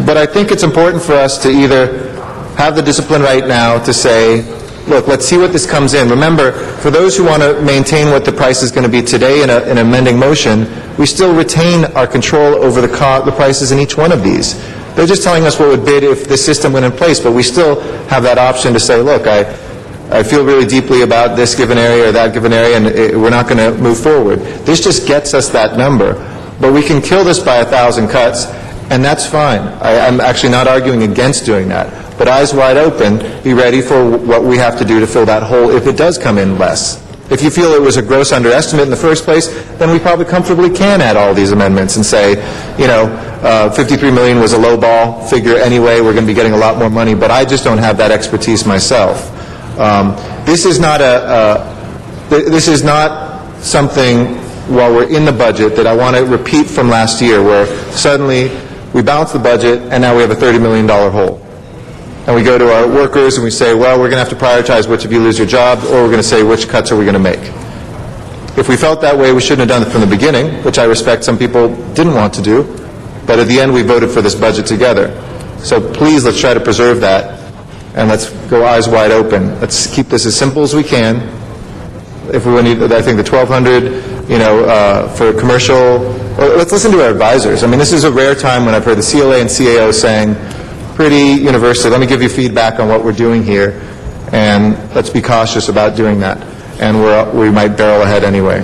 But I think it's important for us to either have the discipline right now to say, look, let's see what this comes in. Remember, for those who want to maintain what the price is going to be today in an amending motion, we still retain our control over the prices in each one of these. They're just telling us what would bid if this system went in place, but we still have that option to say, look, I feel really deeply about this given area or that given area, and we're not going to move forward. This just gets us that number. But we can kill this by 1,000 cuts, and that's fine. I'm actually not arguing against doing that. But eyes wide open, be ready for what we have to do to fill that hole if it does come in less. If you feel it was a gross underestimate in the first place, then we probably comfortably can add all these amendments and say, 53 million was a low ball figure anyway, we're going to be getting a lot more money, but I just don't have that expertise myself. This is not something while we're in the budget that I want to repeat from last year where suddenly we balance the budget and now we have a $30 million hole. And we go to our workers and we say, well, we're going to have to prioritize which of you lose your job, or we're going to say which cuts are we going to make. If we felt that way, we shouldn't have done it from the beginning, which I respect some people didn't want to do. But at the end, we voted for this budget together. So please, let's try to preserve that and let's go eyes wide open. Let's keep this as simple as we can. If we need, I think the 1,200, for commercial, let's listen to our advisors. I mean, this is a rare time when I've heard the CLA and CAO saying pretty universally, let me give you feedback on what we're doing here, and let's be cautious about doing that. And we might barrel ahead anyway.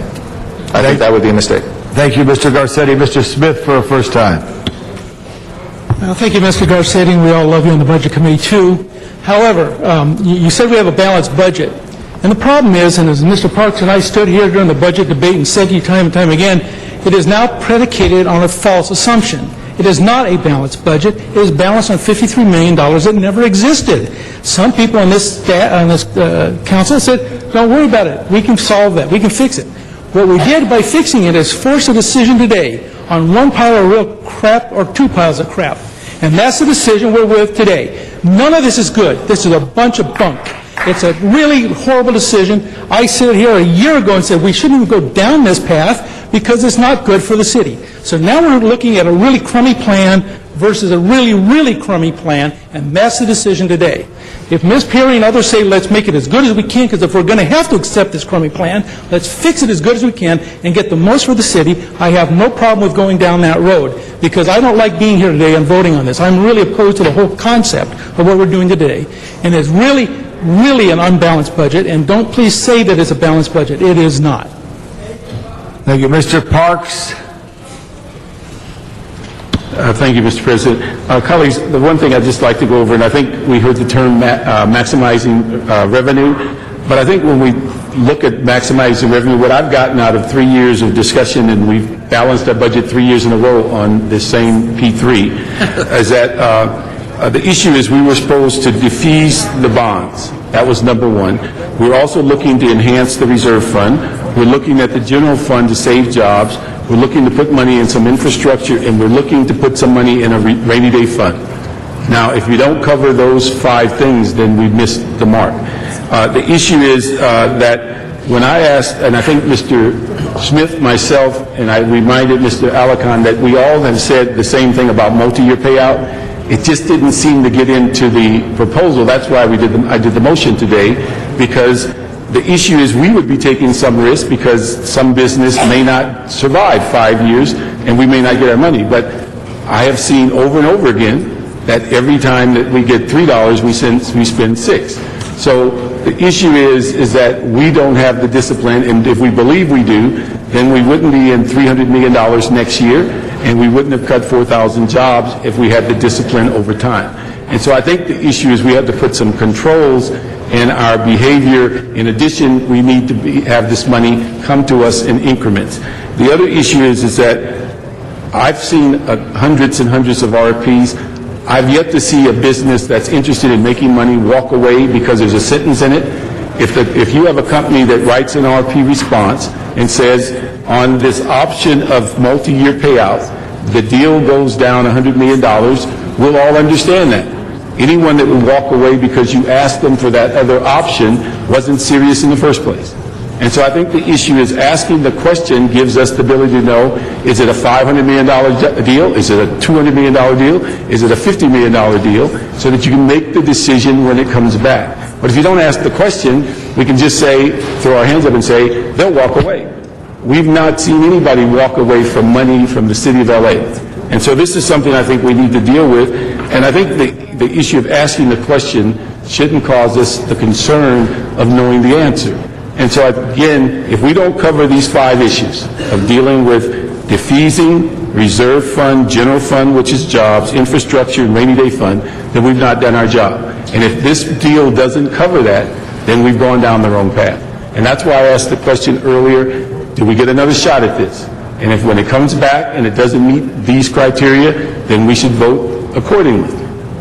I think that would be a mistake. Thank you, Mr. Garcetti. Mr. Smith for a first time. Well, thank you, Mr. Garcetti, and we all love you on the Budget Committee, too. However, you said we have a balanced budget. And the problem is, and as Mr. Parks and I stood here during the budget debate and said to you time and time again, it is now predicated on a false assumption. It is not a balanced budget. It is balanced on $53 million that never existed. Some people on this council said, don't worry about it. We can solve that. We can fix it. What we did by fixing it is force a decision today on one pile of real crap or two piles of crap. And that's the decision we're with today. None of this is good. This is a bunch of bunk. It's a really horrible decision. I stood here a year ago and said we shouldn't even go down this path because it's not good for the city. So now we're looking at a really crummy plan versus a really, really crummy plan, and that's the decision today. If Ms. Perry and others say let's make it as good as we can, because if we're going to have to accept this crummy plan, let's fix it as good as we can and get the most for the city, I have no problem with going down that road, because I don't like being here today and voting on this. I'm really opposed to the whole concept of what we're doing today, and it's really, really an unbalanced budget, and don't please say that it's a balanced budget. It is not. Thank you. Mr. Parks. Thank you, Mr. President. Colleagues, the one thing I'd just like to go over, and I think we heard the term maximizing revenue, but I think when we look at maximizing revenue, what I've gotten out of 3 years of discussion, and we've balanced our budget 3 years in a row on this same P3, is that the issue is we were supposed to defease the bonds. That was number one. We're also looking to enhance the reserve fund. We're looking at the general fund to save jobs. We're looking to put money in some infrastructure, and we're looking to put some money in a rainy day fund. Now, if we don't cover those 5 things, then we've missed the mark. The issue is that when I asked, and I think Mr. Smith, myself, and I reminded Mr. Alarcon that we all have said the same thing about multi-year payout. It just didn't seem to get into the proposal. That's why I did the motion today, because the issue is we would be taking some risk because some business may not survive 5 years and we may not get our money. But I have seen over and over again that every time that we get $3, we spend $6. So the issue is that we don't have the discipline, and if we believe we do, then we wouldn't be in $300 million next year, and we wouldn't have cut 4,000 jobs if we had the discipline over time. And so I think the issue is we have to put some controls in our behavior. In addition, we need to have this money come to us in increments. The other issue is that I've seen hundreds and hundreds of RFPs. I've yet to see a business that's interested in making money walk away because there's a sentence in it. If you have a company that writes an RFP response and says, on this option of multi-year payout, the deal goes down $100 million, we'll all understand that. Anyone that would walk away because you asked them for that other option wasn't serious in the first place. And so I think the issue is asking the question gives us the ability to know, is it a $500 million deal? Is it a $200 million deal? Is it a $50 million deal? So that you can make the decision when it comes back. But if you don't ask the question, we can just say, throw our hands up and say, they'll walk away. We've not seen anybody walk away from money from the city of LA. And so this is something I think we need to deal with. And I think the issue of asking the question shouldn't cause us the concern of knowing the answer. And so again, if we don't cover these 5 issues of dealing with defeasing, reserve fund, general fund, which is jobs, infrastructure, and rainy day fund, then we've not done our job. And if this deal doesn't cover that, then we've gone down the wrong path. And that's why I asked the question earlier, do we get another shot at this? And if when it comes back and it doesn't meet these criteria, then we should vote accordingly.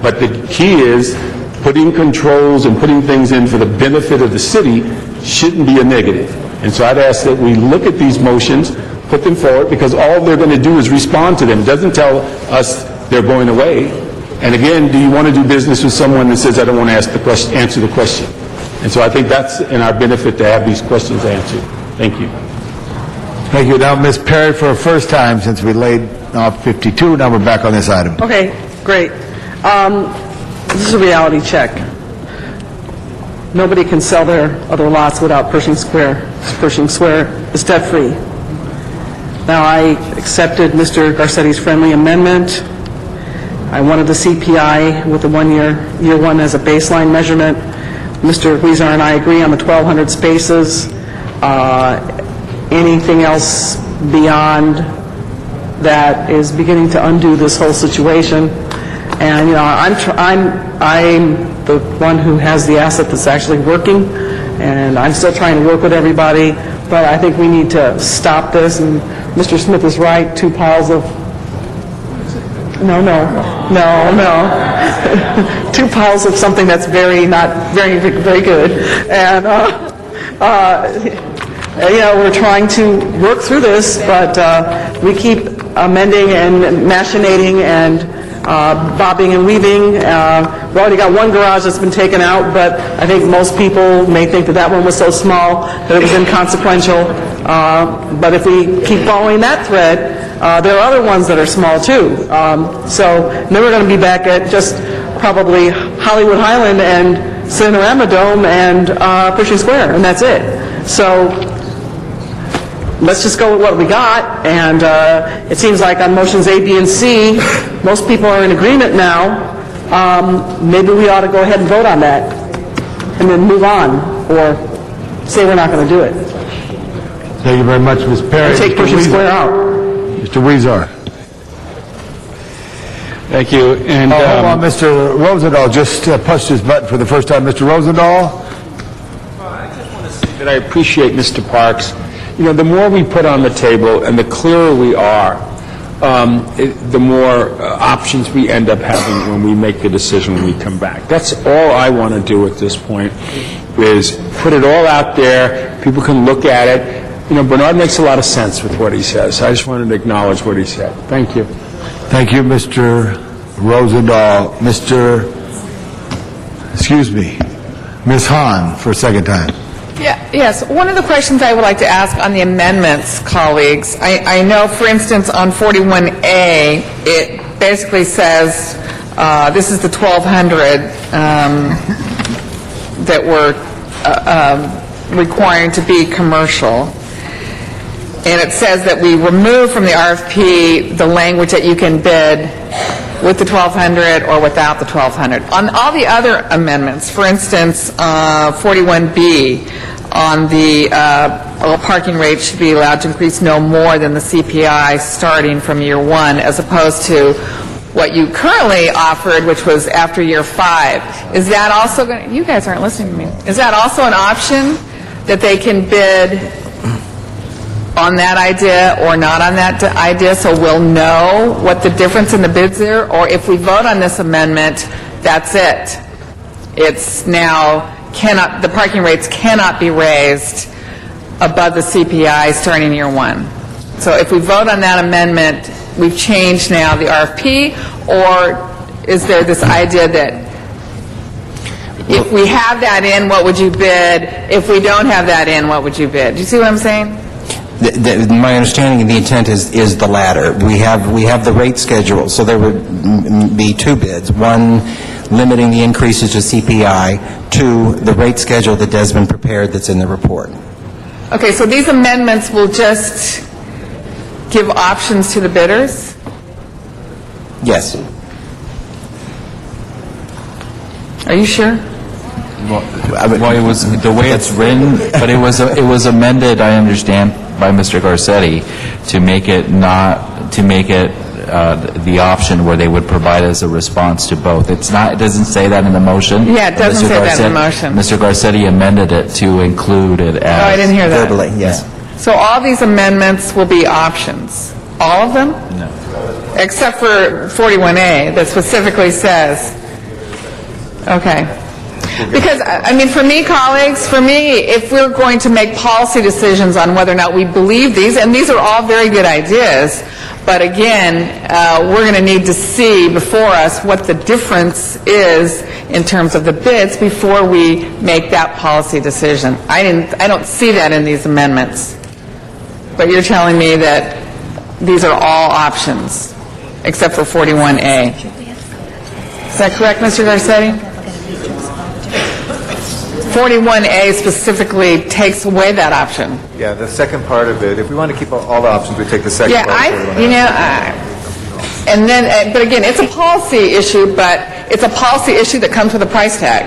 But the key is putting controls and putting things in for the benefit of the city shouldn't be a negative. And so I'd ask that we look at these motions, put them forward, because all they're going to do is respond to them. It doesn't tell us they're going away. And again, do you want to do business with someone that says, I don't want to answer the question? And so I think that's in our benefit to have these questions answered. Thank you. Thank you. Now, Ms. Perry, for a first time since we laid off 52, now we're back on this item. Okay, great. This is a reality check. nobody can sell their other lots without Pershing Square. Pershing Square is debt-free. Now, I accepted Mr. Garcetti's friendly amendment. I wanted the CPI with the year one as a baseline measurement. Mr. Weezer and I agree on the 1,200 spaces. Anything else beyond that is beginning to undo this whole situation. And, you know, I'm the one who has the asset that's actually working, and I'm still trying to work with everybody, but I think we need to stop this, and Mr. Smith is right, 2 piles of... No. 2 piles of something that's not very good. And, you know, we're trying to work through this, but we keep amending and machinating and bobbing and weaving. We've already got one garage that's been taken out, but I think most people may think that one was so small that it was inconsequential. But if we keep following that thread, there are other ones that are small too. So then we're going to be back at just probably Hollywood Highland and Cinerama Dome and Pershing Square, and that's it. So let's just go with what we got, and it seems like on motions A, B, and C, most people are in agreement now. Maybe we ought to go ahead and vote on that, and then move on, or say we're not going to do it. Thank you very much, Ms. Perry. Or take Pershing Square out. Mr. Weezer. Thank you. And hold on, Mr. Rosendahl just pushed his button for the first time. Mr. Rosendahl? I just want to say that I appreciate Mr. Parks. You know, the more we put on the table and the clearer we are, the more options we end up having when we make the decision when we come back. That's all I want to do at this point, is put it all out there. People can look at it. You know, Bernard makes a lot of sense with what he says. I just wanted to acknowledge what he said. Thank you. Thank you, Mr. Rosendahl. Ms. Hahn, for a second time. Yes, one of the questions I would like to ask on the amendments, colleagues, I know, for instance, on 41A, it basically says this is the 1,200 that we're requiring to be commercial. And it says that we remove from the RFP the language that you can bid with the 1,200 or without the 1,200. On all the other amendments, for instance, 41B, on the all parking rates should be allowed to increase no more than the CPI starting from year one, as opposed to what you currently offered, which was after year 5. Is that also going to... You guys aren't listening to me. Is that also an option that they can bid on that idea or not on that idea, so we'll know what the difference in the bids are? Or if we vote on this amendment, that's it. It's now the parking rates cannot be raised above the CPI starting year 1. So if we vote on that amendment, we've changed now the RFP, or is there this idea that if we have that in, what would you bid? If we don't have that in, what would you bid? Do you see what I'm saying? My understanding of the intent is the latter. We have the rate schedule, so there would be 2 bids. One, limiting the increases to CPI. 2, the rate schedule that has been prepared that's in the report. Okay, so these amendments will just give options to the bidders? Yes. Are you sure? Well, it was the way it's written, but it was amended, I understand, by Mr. Garcetti to make it the option where they would provide us a response to both. It doesn't say that in the motion. Yeah, it doesn't say that in the motion. Mr. Garcetti amended it to include it as... Oh, I didn't hear that. Verbally, yes. So all these amendments will be options? All of them? No. Except for 41A that specifically says... Okay. Because, I mean, for me, colleagues, if we're going to make policy decisions on whether or not we believe these, and these are all very good ideas, but again, we're going to need to see before us what the difference is in terms of the bids before we make that policy decision. I don't see that in these amendments. But you're telling me that these are all options, except for 41A. Is that correct, Mr. Garcetti? 41A specifically takes away that option. Yeah, the second part of it, if we want to keep all the options, we take the second Yeah, part. and then, but again, it's a policy issue, but it's a policy issue that comes with a price tag.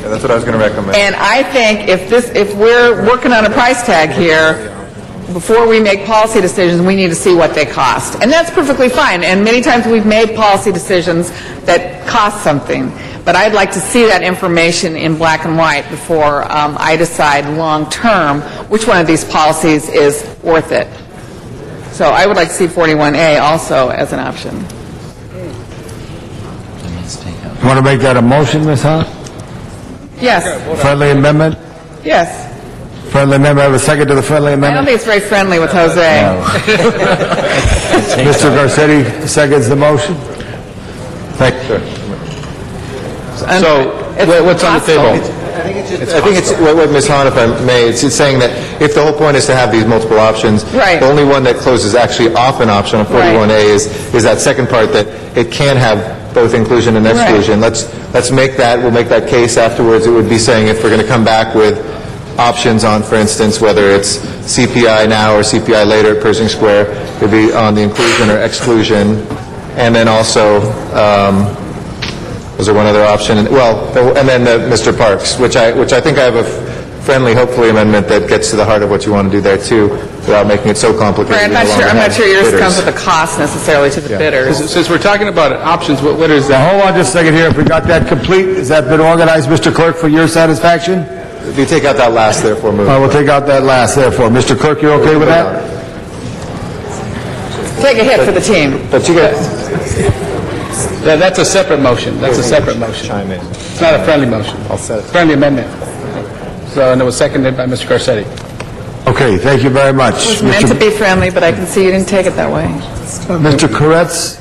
Yeah, that's what I was going to recommend. And I think if we're working on a price tag here, before we make policy decisions, we need to see what they cost. And that's perfectly fine. And many times we've made policy decisions that cost something. But I'd like to see that information in black and white before I decide long-term which one of these policies is worth it. So I would like to see 41A also as an option. You want to make that a motion, Ms. Hahn? Yes. Friendly amendment? Yes. Friendly amendment, have a second to the friendly I don't amendment? think it's very friendly with Jose. Mr. Garcetti seconds the motion. Thank you, sir. So, what's on the table? I think it's what Ms. Hahn, if I may, it's saying that if the whole point is to have these multiple options, Right. the only one that closes actually off an option on 41A is that second part that it can have both inclusion and exclusion. Let's make that, we'll make that case afterwards. It would be saying if we're going to come back with options on, for instance, whether it's CPI now or CPI later at Pershing Square, it would be on the inclusion or exclusion. And then also, was there one other option? And then Mr. Parks, which I think I have a friendly, hopefully, amendment that gets to the heart of what you want to do there too, without making it so complicated. I'm not sure yours comes with a cost necessarily to the bidders. Since we're talking about options, what is that? Hold on just a second here. If we got that complete, has that been organized, Mr. Clerk, for your satisfaction? If you take out that last, therefore, move. We'll take out that last, therefore. Mr. Clerk, you're okay with that? Take a hit for the team. But you get... That's a separate motion. That's a separate motion. It's not a friendly motion. Friendly amendment. So, and it was seconded by Mr. Garcetti. Okay, thank you very much. It was meant to be friendly, but I can see you didn't take it that way. Mr. Koretz,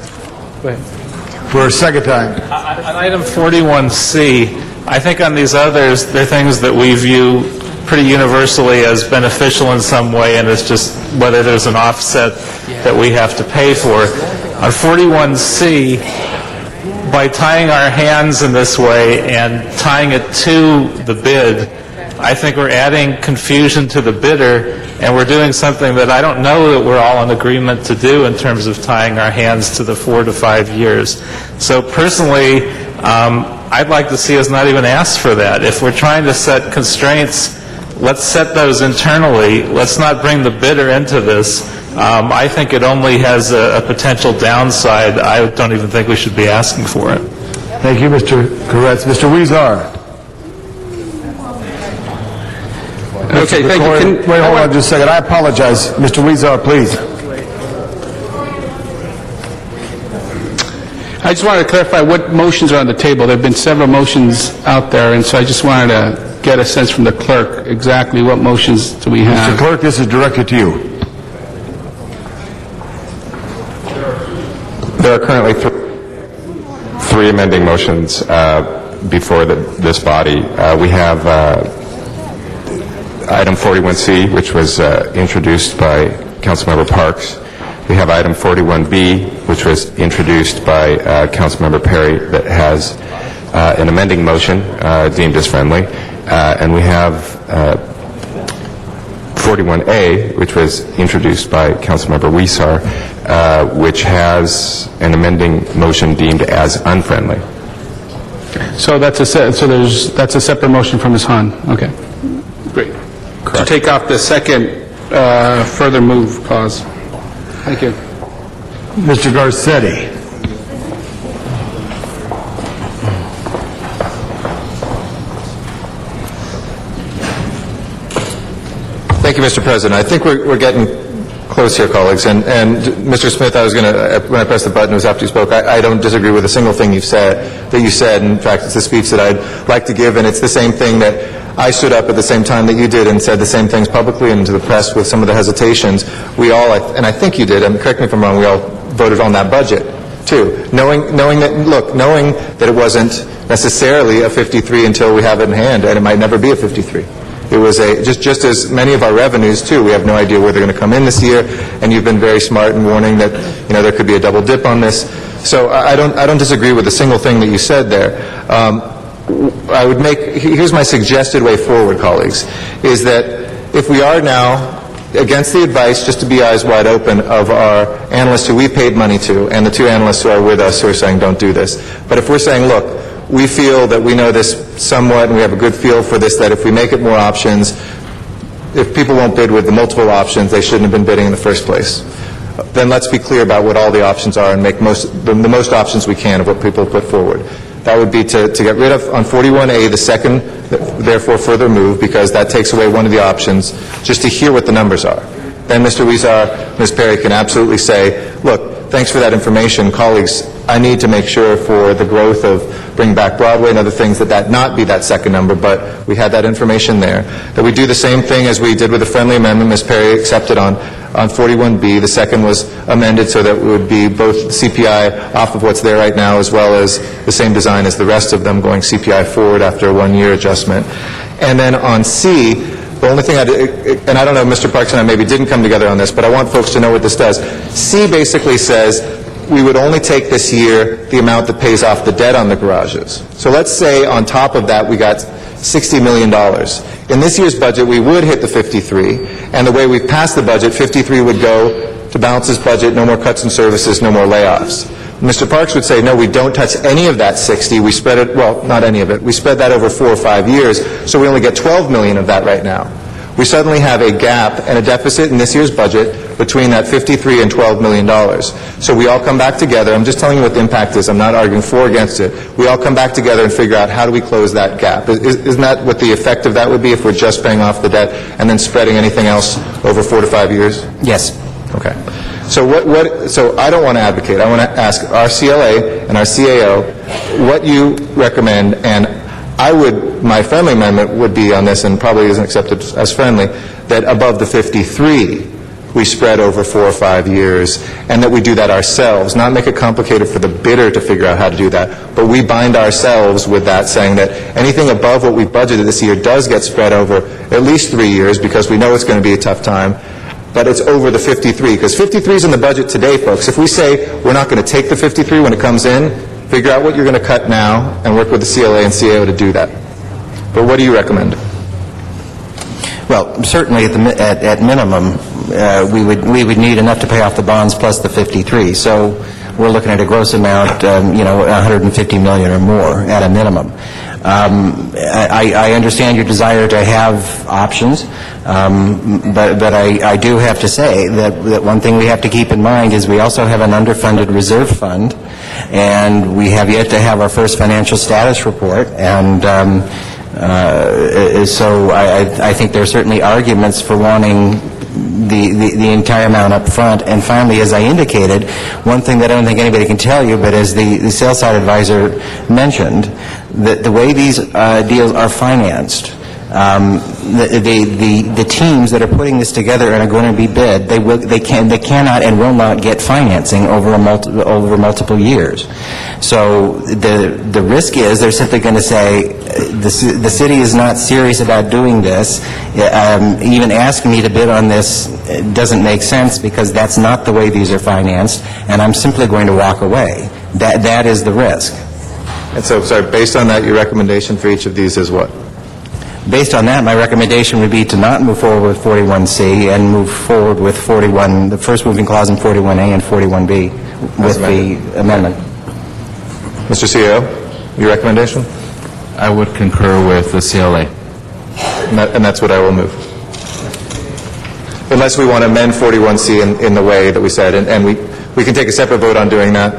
for a second time. On item 41C, I think on these others, they're things that we view pretty universally as beneficial in some way, and it's just whether there's an offset that we have to pay for. On 41C, by tying our hands in this way and tying it to the bid, I think we're adding confusion to the bidder, and we're doing something that I don't know that we're all in agreement to do in terms of tying our hands to the 4 to 5 years. So personally, I'd like to see us not even ask for that. If we're trying to set constraints, let's set those internally. Let's not bring the bidder into this. I think it only has a potential downside. I don't even think we should be asking for it. Thank you, Mr. Koretz. Mr. Weezar. Okay, thank you. Wait, hold on just a second. I apologize. Mr. Weezar, please. I just wanted to clarify what motions are on the table. There have been several motions out there, and so I just wanted to get a sense from the clerk exactly what motions do we have. Mr. Clerk, this is directed to you. There are currently three amending motions before this body. We have item 41C, which was introduced by Councilmember Parks. We have item 41B, which was introduced by Councilmember Perry, that has an amending motion deemed as friendly. And we have 41A, which was introduced by Councilmember Weezar, which has an amending motion deemed as unfriendly. So that's a separate motion from Ms. Hahn. Okay. Great. Correct. To take off the second further move clause. Thank you. Mr. Garcetti. Thank you, Mr. President. I think we're getting close here, colleagues. And Mr. Smith, I was going to, when I pressed the button, it was after you spoke. I don't disagree with a single thing you said. In fact, it's the speech that I'd like to give, and it's the same thing that I stood up at the same time that you did and said the same things publicly and to the press with some of the hesitations. We all, and I think you did, and correct me if I'm wrong, we all voted on that budget, too. Knowing that it wasn't necessarily a 53 until we have it in hand, and it might never be a 53. It was just as many of our revenues, too. We have no idea where they're going to come in this year, and you've been very smart in warning that, there could be a double dip on this. So I don't disagree with a single thing that you said there. I would make, here's my suggested way forward, colleagues, is that if we are now against the advice, just to be eyes wide open, of our analysts who we paid money to, and the two analysts who are with us who are saying don't do this, but if we're saying, look, we feel that we know this somewhat and we have a good feel for this, that if we make it more options, if people won't bid with the multiple options, they shouldn't have been bidding in the first place. Then let's be clear about what all the options are and make the most options we can of what people put forward. That would be to get rid of, on 41A, the second, therefore further move, because that takes away one of the options, just to hear what the numbers are. Then Mr. Huizar, Ms. Perry can absolutely say, look, thanks for that information, colleagues, I need to make sure for the growth of Bring Back Broadway and other things that not be that second number, but we had that information there. That we do the same thing as we did with the friendly amendment Ms. Perry accepted on 41B. The second was amended so that it would be both CPI off of what's there right now as well as the same design as the rest of them, going CPI forward after a one-year adjustment. And then on C, the only thing and I don't know, Mr. Parks and I maybe didn't come together on this, but I want folks to know what this does. C basically says we would only take this year the amount that pays off the debt on the garages. So let's say on top of that we got $60 million. In this year's budget, we would hit the 53, and the way we've passed the budget, 53 would go to balance this budget, no more cuts in services, no more layoffs. Mr. Parks would say, no, we don't touch any of that 60. We spread it, well, not any of it. We spread that over 4 or 5 years, so we only get 12 million of that right now. We suddenly have a gap and a deficit in this year's budget between that 53 and $12 million. So we all come back together. I'm just telling you what the impact is. I'm not arguing for or against it. We all come back together and figure out how do we close that gap. Isn't that what the effect of that would be if we're just paying off the debt and then spreading anything else over 4 to 5 years? Yes. Okay. So so I don't want to advocate. I want to ask our CLA and our CAO what you recommend, and my friendly amendment would be on this, and probably isn't accepted as friendly, that above the 53, we spread over 4 or 5 years, and that we do that ourselves, not make it complicated for the bidder to figure out how to do that, but we bind ourselves with that, saying that anything above what we've budgeted this year does get spread over at least 3 years, because we know it's going to be a tough time, but it's over the 53, because 53 is in the budget today, folks. If we say we're not going to take the 53 when it comes in, figure out what you're going to cut now and work with the CLA and CAO to do that. But what do you recommend? Well, certainly at minimum, we would need enough to pay off the bonds plus the 53. So we're looking at a gross amount, $150 million or more at a minimum. I understand your desire to have options, but I do have to say that one thing we have to keep in mind is we also have an underfunded reserve fund, and we have yet to have our first financial status report, and so I think there are certainly arguments for wanting the entire amount up front. And finally, as I indicated, one thing that I don't think anybody can tell you, but as the sales side advisor mentioned, that the way these deals are financed, the teams that are putting this together and are going to be bid, they cannot and will not get financing over multiple years. So the risk is they're simply going to say the city is not serious about doing this. Even asking me to bid on this doesn't make sense because that's not the way these are financed, and I'm simply going to walk away. That is the risk. And so, sorry, based on that, your recommendation for each of these is what? Based on that, my recommendation would be to not move forward with 41C and move forward with the first moving clause in 41A and 41B with the amendment. Mr. CAO, your recommendation? I would concur with the CLA. And that's what I will move. Unless we want to amend 41C in the way that we said, and we can take a separate vote on doing that,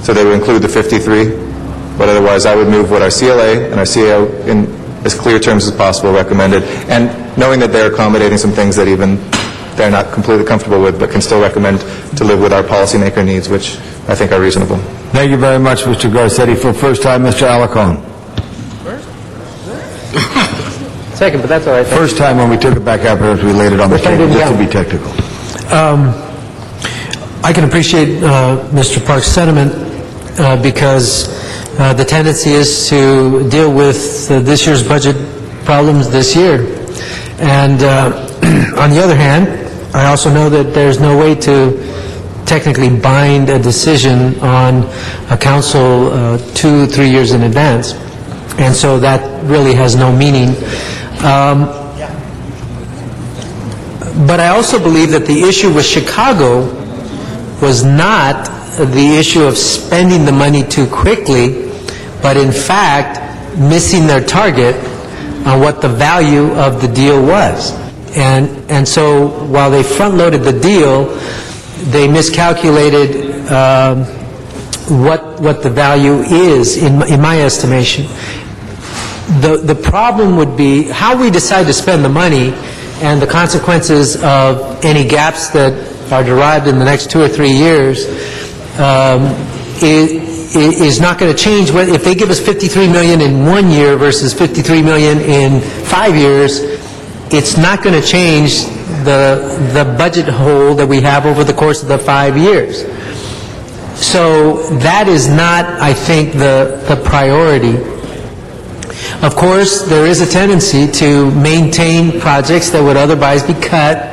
so they would include the 53, but otherwise I would move what our CLA and our CAO in as clear terms as possible recommended, and knowing that they're accommodating some things that even they're not completely comfortable with, but can still recommend to live with our policymaker needs, which I think are reasonable. Thank you very much, Mr. Garcetti. For the first time, Mr. Alarcon. Second, but that's all right. First time when we took it back after we laid it on the table, just to be technical. I can appreciate Mr. Park's sentiment because the tendency is to deal with this year's budget problems this year. And on the other hand, I also know that there's no way to technically bind a decision on a council 2-3 years in advance. And so that really has no meaning. But I also believe that the issue with Chicago was not the issue of spending the money too quickly, but in fact missing their target on what the value of the deal was. And so while they front-loaded the deal, they miscalculated what the value is, in my estimation. The problem would be how we decide to spend the money and the consequences of any gaps that are derived in the next 2 or 3 years is not going to change. If they give us $53 million in 1 year versus $53 million in 5 years, it's not going to change the budget hole that we have over the course of the 5 years. So that is not, I think, the priority. Of course, there is a tendency to maintain projects that would otherwise be cut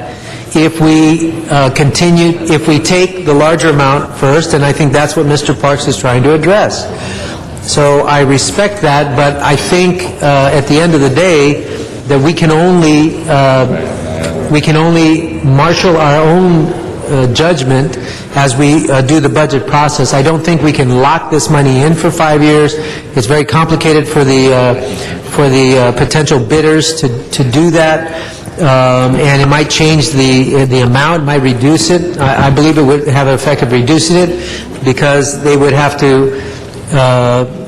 if we take the larger amount first, and I think that's what Mr. Parks is trying to address. So I respect that, but I think at the end of the day that we can only marshal our own judgment as we do the budget process. I don't think we can lock this money in for 5 years. It's very complicated for the potential bidders to do that, and it might change the amount, might reduce it. I believe it would have an effect of reducing it because they would have to,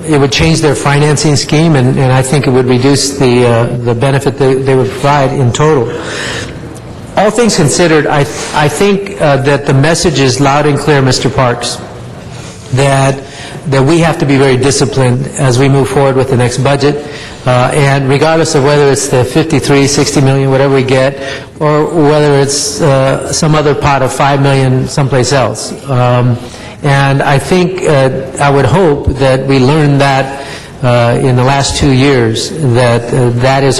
it would change their financing scheme, and I think it would reduce the benefit they would provide in total. All things considered, I think that the message is loud and clear, Mr. Parks, that we have to be very disciplined as we move forward with the next budget, and regardless of whether it's the 53, 60 million, whatever we get, or whether it's some other pot of 5 million someplace else. And I think, I would hope that we learned that in the last 2 years, that is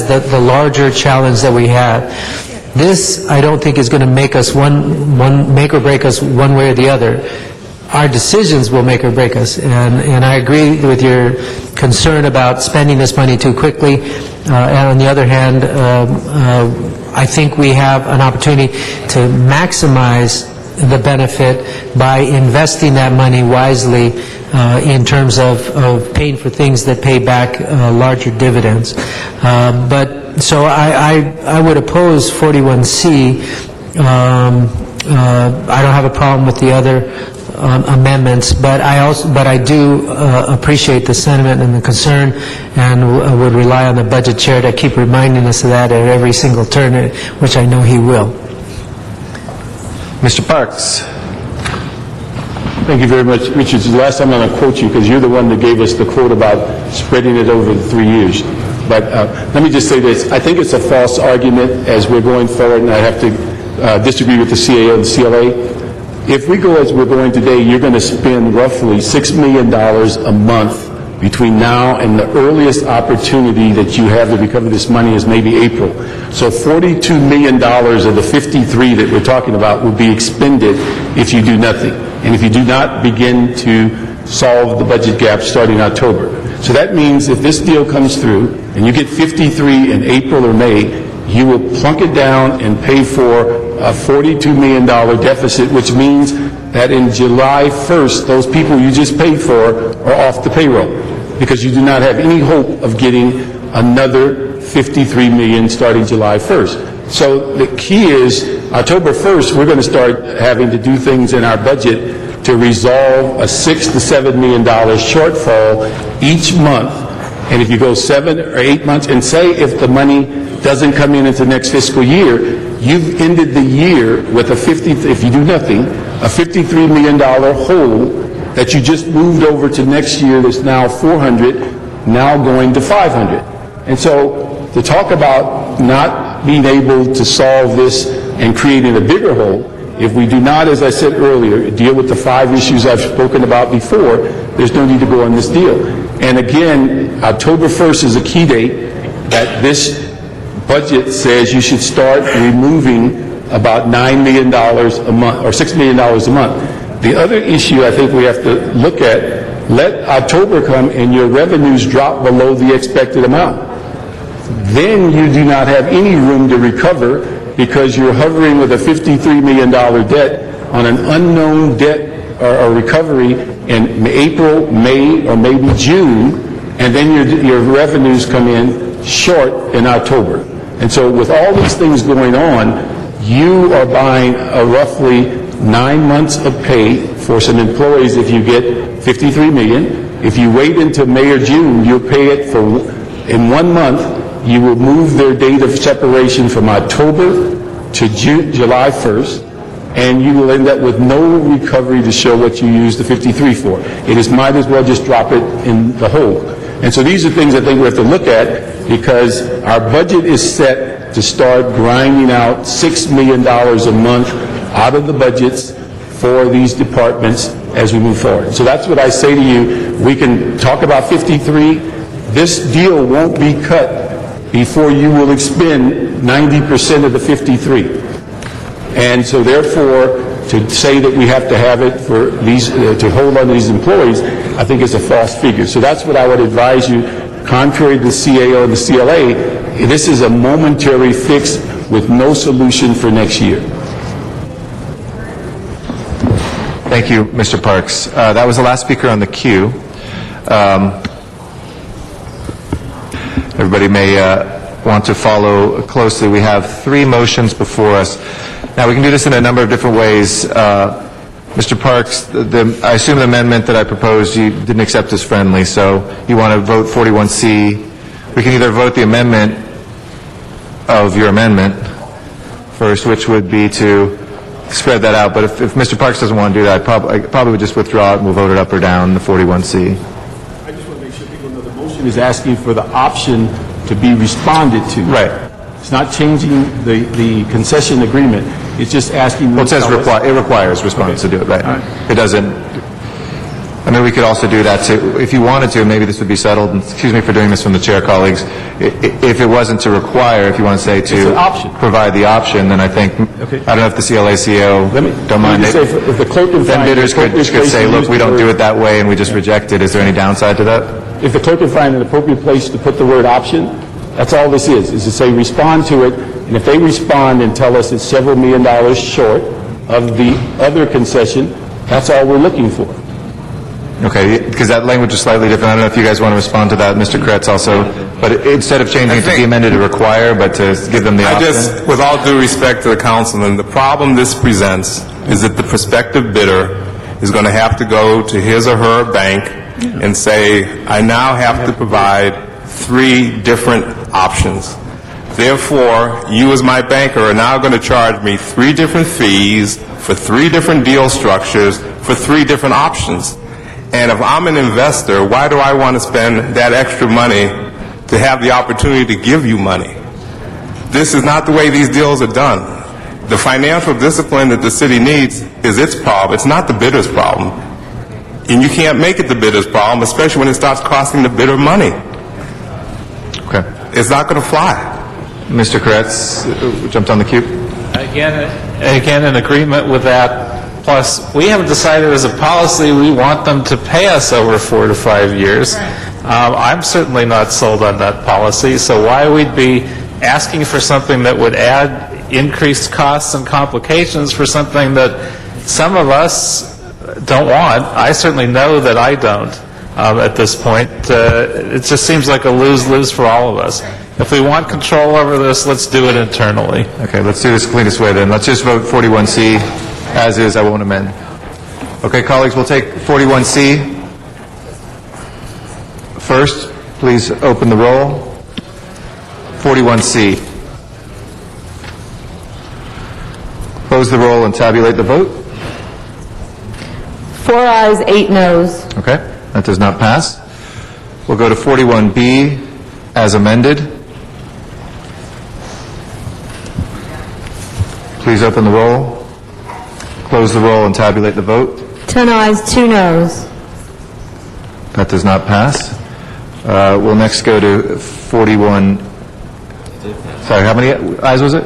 the larger challenge that we have. This, I don't think, is going to make us make or break us one way or the other. Our decisions will make or break us, and I agree with your concern about spending this money too quickly. And on the other hand, I think we have an opportunity to maximize the benefit by investing that money wisely in terms of paying for things that pay back larger dividends. So I would oppose 41C. I don't have a problem with the other amendments, but I do appreciate the sentiment and the concern, and would rely on the budget chair to keep reminding us of that at every single turn, which I know he will. Mr. Parks. Thank you very much. Richard, the last time I'm going to quote you because you're the one that gave us the quote about spreading it over the 3 years. But let me just say this. I think it's a false argument as we're going forward, and I have to disagree with the CAO and the CLA. If we go as we're going today, you're going to spend roughly $6 million a month between now and the earliest opportunity that you have to recover this money is maybe April. So $42 million of the 53 that we're talking about will be expended if you do nothing, and if you do not begin to solve the budget gap starting October. So that means if this deal comes through and you get 53 in April or May, you will plunk it down and pay for a $42 million deficit, which means that in July 1st, those people you just paid for are off the payroll because you do not have any hope of getting another 53 million starting July 1st. So the key is October 1st, we're going to start having to do things in our budget to resolve a $6 to $7 million shortfall each month. And if you go 7 or 8 months, and say if the money doesn't come in into next fiscal year, you've ended the year with if you do nothing, a $53 million hole that you just moved over to next year that's now 400, now going to 500. And so to talk about not being able to solve this and creating a bigger hole, if we do not, as I said earlier, deal with the 5 issues I've spoken about before, there's no need to go on this deal. And again, October 1st is a key date that this budget says you should start removing about $9 million a month, or $6 million a month. The other issue I think we have to look at Let October come and your revenues drop below the expected amount. Then you do not have any room to recover because you're hovering with a $53 million debt on an unknown debt or recovery in April, May, or maybe June, and then your revenues come in short in October. And so with all these things going on, you are buying a roughly 9 months of pay for some employees if you get $53 million. If you wait until May or June, you'll pay it in 1 month. You will move their date of separation from October to July 1st, and you will end up with no recovery to show what you used the 53 for. It is might as well just drop it in the hole. And so these are things I think we have to look at because our budget is set to start grinding out $6 million a month out of the budgets for these departments as we move forward. So that's what I say to you. We can talk about 53. This deal won't be cut before you will expend 90% of the 53. And so therefore, to say that we have to have it for these, to hold on to these employees, I think is a false figure. So that's what I would advise you, contrary to the CAO and the CLA, this is a momentary fix with no solution for next year. Thank you, Mr. Parks. That was the last speaker on the queue. Everybody may want to follow closely. We have 3 motions before us. Now, we can do this in a number of different ways. Mr. Parks, I assume the amendment that I proposed you didn't accept as friendly, so you want to vote 41C. We can either vote the amendment of your amendment first, which would be to spread that out. But if Mr. Parks doesn't want to do that, I probably would just withdraw it and we'll vote it up or down, the 41C. I just want to make sure people know the motion is asking for the option to be responded to. Right. It's not changing the concession agreement. It's just asking... Well, it says it requires response to do it, right? It doesn't... I mean, we could also do that too. If you wanted to, maybe this would be settled. And excuse me for doing this from the chair, colleagues. If it wasn't to require, if you want to say to provide the option, then I think, I don't know if the CLA CO don't mind it. If the clerk can then bidders could say, look, we don't do it that way and we just reject it. Is there any downside to that? If the clerk can find an appropriate place to put the word option, that's all this is to say respond to it. And if they respond and tell us it's several $1 million short of the other concession, that's all we're looking for. Okay, because that language is slightly different. I don't know if you guys want to respond to that, Mr. Kretz also. But instead of changing it to be amended to require, but to give them the option. With all due respect to the councilman, the problem this presents is that the prospective bidder is going to have to go to his or her bank and say, I now have to provide 3 different options. Therefore, you as my banker are now going to charge me 3 different fees for 3 different deal structures for 3 different options. And if I'm an investor, why do I want to spend that extra money to have the opportunity to give you money? This is not the way these deals are done. The financial discipline that the city needs is its problem. It's not the bidder's problem. And you can't make it the bidder's problem, especially when it starts costing the bidder money. Okay. It's not going to fly. Mr. Kretz jumped on the queue. Again, in agreement with that. Plus, we haven't decided as a policy we want them to pay us over 4 to 5 years. I'm certainly not sold on that policy, so why we'd be asking for something that would add increased costs and complications for something that some of us don't want. I certainly know that I don't at this point. It just seems like a lose-lose for all of us. If we want control over this, let's do it internally. Okay, let's do this cleanest way then. Let's just vote 41C as is. I won't amend. Okay, colleagues, we'll take 41C first. Please open the roll. 41C. Close the roll and tabulate the vote. 4 ayes, 8 noes. Okay, that does not pass. We'll go to 41B as amended. Please open the roll. Close the roll and tabulate the vote. 10 ayes, 2 noes. That does not pass. We'll next go to 41. Sorry, how many ayes was it?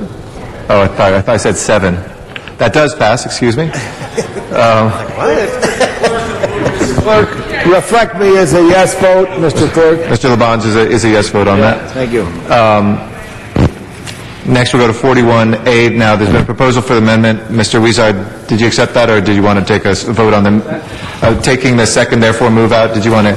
Oh, I thought I said 7. That does pass, excuse me. reflect me as a yes vote, Mr. Clerk. Mr. Labange is a yes vote on that. Thank you. Next, we'll go to 41A. Now, there's been a proposal for the amendment. Mr. Weezar, did you accept that, or did you want to take a vote on taking the second, therefore move out? Did you want to,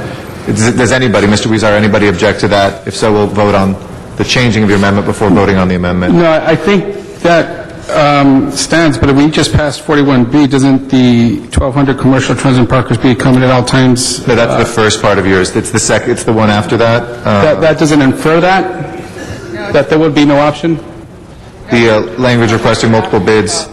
does anybody, Mr. Weezar, anybody object to that? If so, we'll vote on the changing of your amendment before voting on the amendment. No, I think that stands, but if we just passed 41B, doesn't the 1,200 commercial transit parkers be coming at all times? No, that's the first part of yours. It's the second. It's the one after that. That doesn't infer that there would be no option? The language requesting multiple bids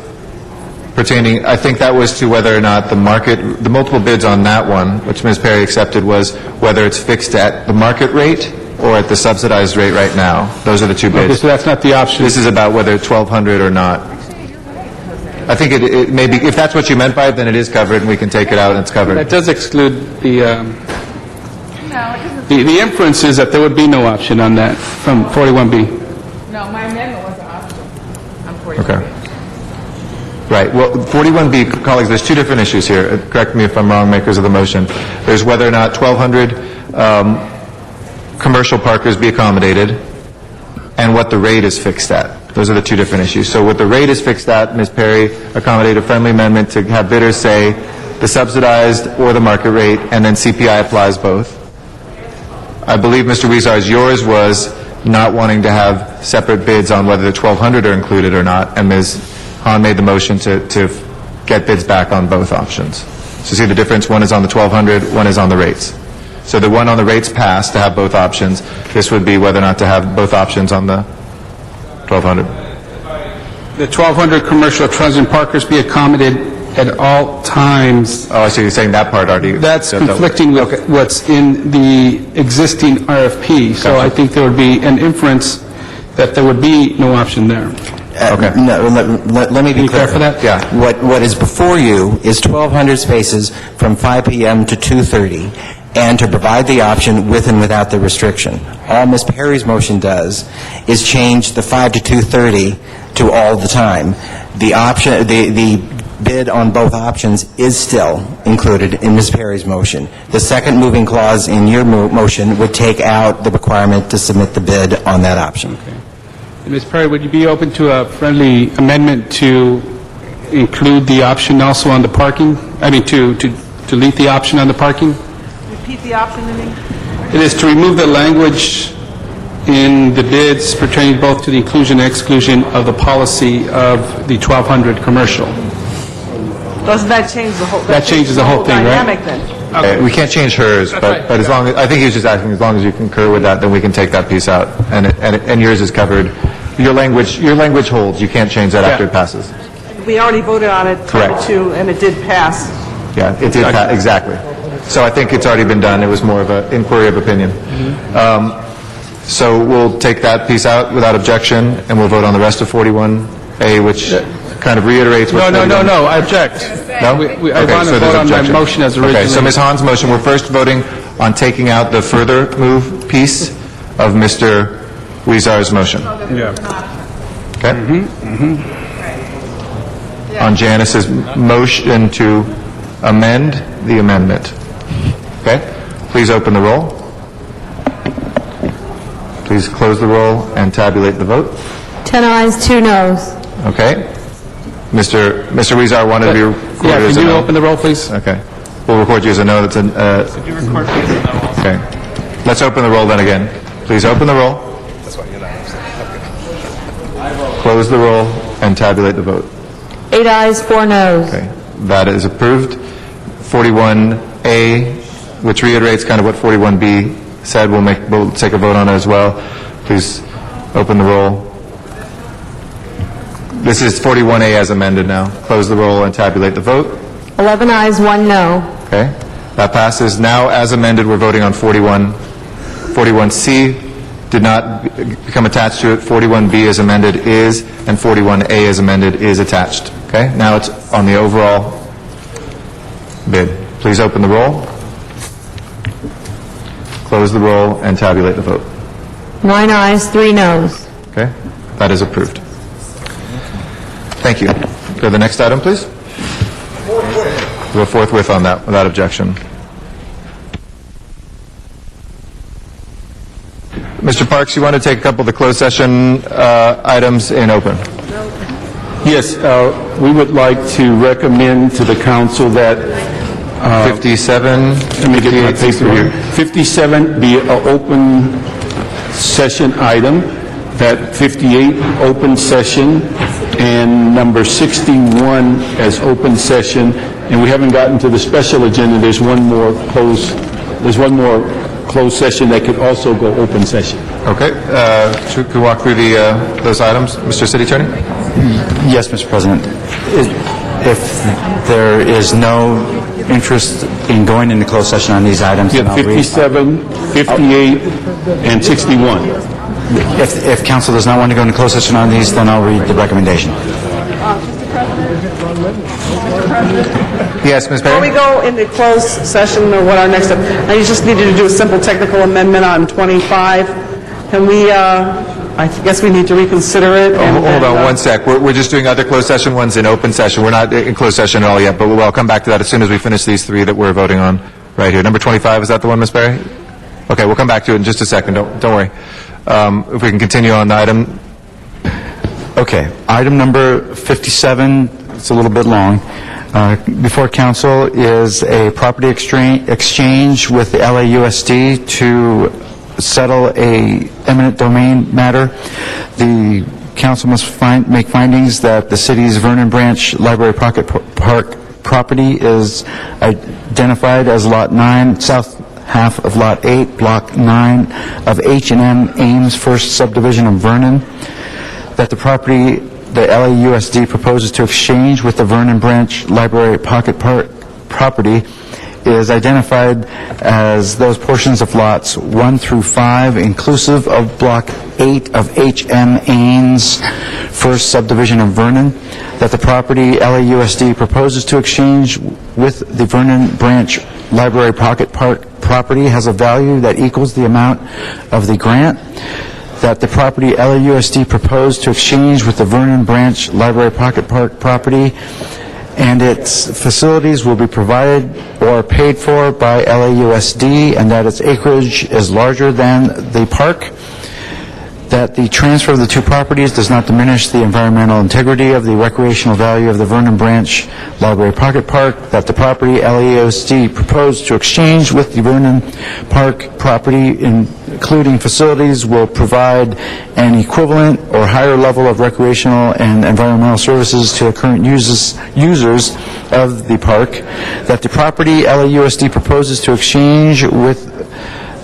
pertaining, I think that was to whether or not the multiple bids on that one, which Ms. Perry accepted, was whether it's fixed at the market rate or at the subsidized rate right now. Those are the two bids. Okay, so that's not the option. This is about whether it's 1,200 or not. I think it may be, if that's what you meant by it, then it is covered, and we can take it out and it's covered. That does exclude the inference is that there would be no option on that from 41B. No, my amendment was an option. Okay. Right. Well, 41B, colleagues, there's two different issues here. Correct me if I'm wrong, makers of the motion. There's whether or not 1,200 commercial parkers be accommodated and what the rate is fixed at. Those are the two different issues. So what the rate is fixed at, Ms. Perry accommodated a friendly amendment to have bidders say the subsidized or the market rate, and then CPI applies both. I believe, Mr. Weezar's, yours was not wanting to have separate bids on whether the 1,200 are included or not, and Ms. Hahn made the motion to get bids back on both options. So see the difference? One is on the 1,200, one is on the rates. So the one on the rates passed to have both options. This would be whether or not to have both options on the 1,200. The 1,200 commercial transit parkers be accommodated at all times. Oh, so you're saying that part already... That's conflicting with what's in the existing RFP. So I think there would be an inference that there would be no option there. Okay. No, let me be clear for that. Yeah. What is before you is 1,200 spaces from 5 p.m. to 2:30, and to provide the option with and without the restriction. All Ms. Perry's motion does is change the 5 to 2:30 to all the time. The option, the bid on both options is still included in Ms. Perry's motion. The second moving clause in your motion would take out the requirement to submit the bid on that option. Okay. And Ms. Perry, would you be open to a friendly amendment to include the option also on the parking? I mean, to delete the option on the parking? Repeat the option to me. It is to remove the language in the bids pertaining both to the inclusion and exclusion of the policy of the 1,200 commercial. Doesn't that change the whole... That changes the whole thing, right? dynamic then. Okay. We can't change hers, but as long as, I think he was just asking, as long as you concur with that, then we can take that piece out, and yours is covered. Your language holds. You can't change that after it passes. We already voted on it, Correct. 2, and it did pass. Yeah, it did pass, exactly. So I think it's already been done. It was more of an inquiry of opinion. So we'll take that piece out without objection, and we'll vote on the rest of 41A, which kind of reiterates what... No, I object. No? I want to vote on my motion as originally. Okay, so Ms. Hahn's motion, we're first voting on taking out the further move piece of Mr. Weezar's motion. Yeah. Okay? On Janice's motion to amend the amendment. Okay? Please open the roll. Please close the roll and tabulate the vote. 10 ayes, 2 noes. Okay? Mr. Weezar wanted to be recorded Yeah, as a can you no. open the roll, please? Okay. We'll record you as a no. That's an... Could you record me as a no also? Okay. Let's open the roll then again. Please open the roll. Close the roll and tabulate the vote. 8 ayes, 4 noes. Okay. That is approved. 41A, which reiterates kind of what 41B said, we'll take a vote on it as well. Please open the roll. This is 41A as amended now. Close the roll and tabulate the vote. 11 ayes, 1 no. Okay. That passes. Now, as amended, we're voting on 41C. Did not become attached to it. 41B as amended is, and 41A as amended is attached. Okay? Now it's on the overall bid. Please open the roll. Close the roll and tabulate the vote. 9 ayes, 3 noes. Okay? That is approved. Thank you. Go to the next item, please. We'll go forthwith on that without objection. Mr. Parks, you want to take a couple of the closed session items in open? Yes, we would like to recommend to the council that 57, let me get my paper here. 57 be an open session item, that 58 open session, and number 61 as open session. And we haven't gotten to the special agenda. There's one more closed session that could also go open session. Okay. Should we walk through those items, Mr. City Attorney? Yes, Mr. President. If there is no interest in going into closed session on these items, then I'll read. 57, 58, and 61. If council does not want to go into closed session on these, then I'll read the recommendation. Yes, Ms. Before Perry? we go into closed session, or what our next step, I just needed to do a simple technical amendment on 25. Can we, I guess we need to reconsider it. And Hold on one sec. We're just doing other closed session ones in open session. We're not in closed session at all yet, but we'll come back to that as soon as we finish these three that we're voting on right here. Number 25, is that the one, Ms. Perry? Okay, we'll come back to it in just a second. Don't worry. If we can continue on the item. Okay, item number 57, it's a little bit long. Before council is a property exchange with the LAUSD to settle a eminent domain matter. The council must make findings that the city's Vernon Branch Library Pocket Park property is identified as Lot 9, south half of Lot 8, Block 9 of H&M Ames First Subdivision of Vernon, that the property the LAUSD proposes to exchange with the Vernon Branch Library Pocket Park property is identified as those portions of lots 1 through 5, inclusive of Block 8 of H.M. Ames First Subdivision of Vernon, that the property LAUSD proposes to exchange with the Vernon Branch Library Pocket Park property has a value that equals the amount of the grant, that the property LAUSD proposed to exchange with the Vernon Branch Library Pocket Park property and its facilities will be provided or paid for by LAUSD, and that its acreage is larger than the park, that the transfer of the two properties does not diminish the environmental integrity of the recreational value of the Vernon Branch Library Pocket Park, that the property LAUSD proposed to exchange with the Vernon Park property, including facilities, will provide an equivalent or higher level of recreational and environmental services to the current users of the park, that the property LAUSD proposes to exchange with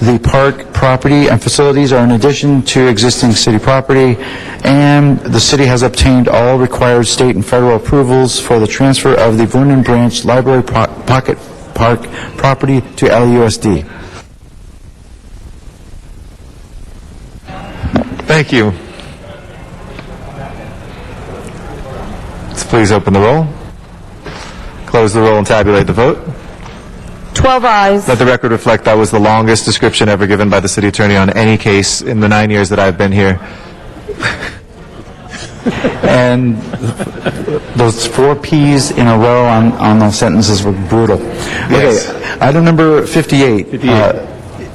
the park property and facilities are in addition to existing city property, and the city has obtained all required state and federal approvals for the transfer of the Vernon Branch Library Pocket Park property to LAUSD. Thank you. Let's please open the roll, close the roll, and tabulate the vote. 12 ayes. Let the record reflect that was the longest description ever given by the city attorney on any case in the 9 years that I've been here. And those 4 Ps in a row on those sentences were brutal. Yes. Okay, item number 58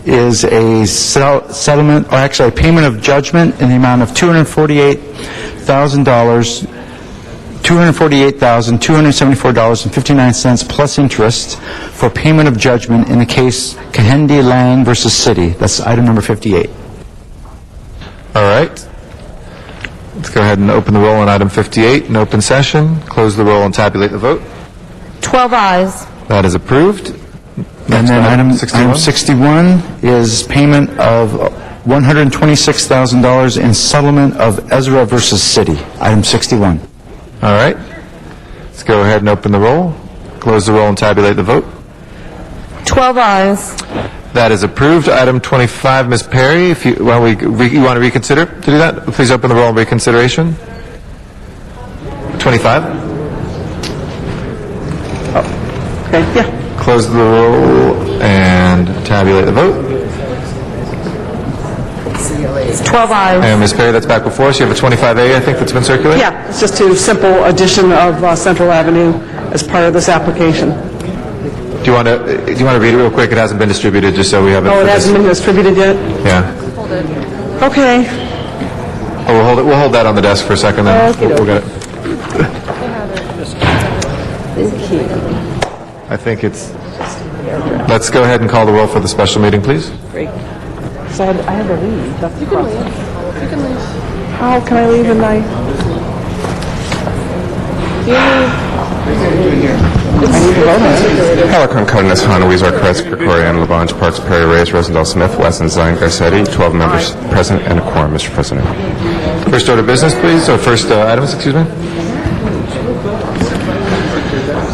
is a settlement, or actually a payment of judgment in the amount of $248,274.59 plus interest for payment of judgment in the case Kahendi Lang versus City. That's item number 58. All right. Let's go ahead and open the roll on item 58 in open session. Close the roll and tabulate the vote. 12 ayes. That is approved. And then item 61 is payment of $126,000 in settlement of Ezra versus City. Item 61. All right. Let's go ahead and open the roll. Close the roll and tabulate the vote. 12 ayes. That is approved. Item 25, Ms. Perry, if you want to reconsider to do that, please open the roll on reconsideration. 25. Okay, yeah. Close the roll and tabulate the vote. 12 ayes. And Ms. Perry, that's back before us. You have a 25A, I think, that's been circulated? Yeah, it's just a simple addition of Central Avenue as part of this application. Do you want to read it real quick? It hasn't been distributed, just so we have it. Oh, it hasn't been distributed yet? Yeah. Okay. Oh, we'll hold that on the desk for a second then. We'll get it. I think it's... Let's go ahead and call the roll for the special meeting, please. Great. So I had to leave. That's the process. You can leave. How can I leave and I... Alarcon, Cardenas, Hana, Weezer, Kretz, Krikorian, Labange, Parks, Perry, Reyes, Rosendahl, Smith, Wesson, Zine, Garcetti, 12 members present and a quorum, Mr. President. First order of business, please, or first items, excuse me.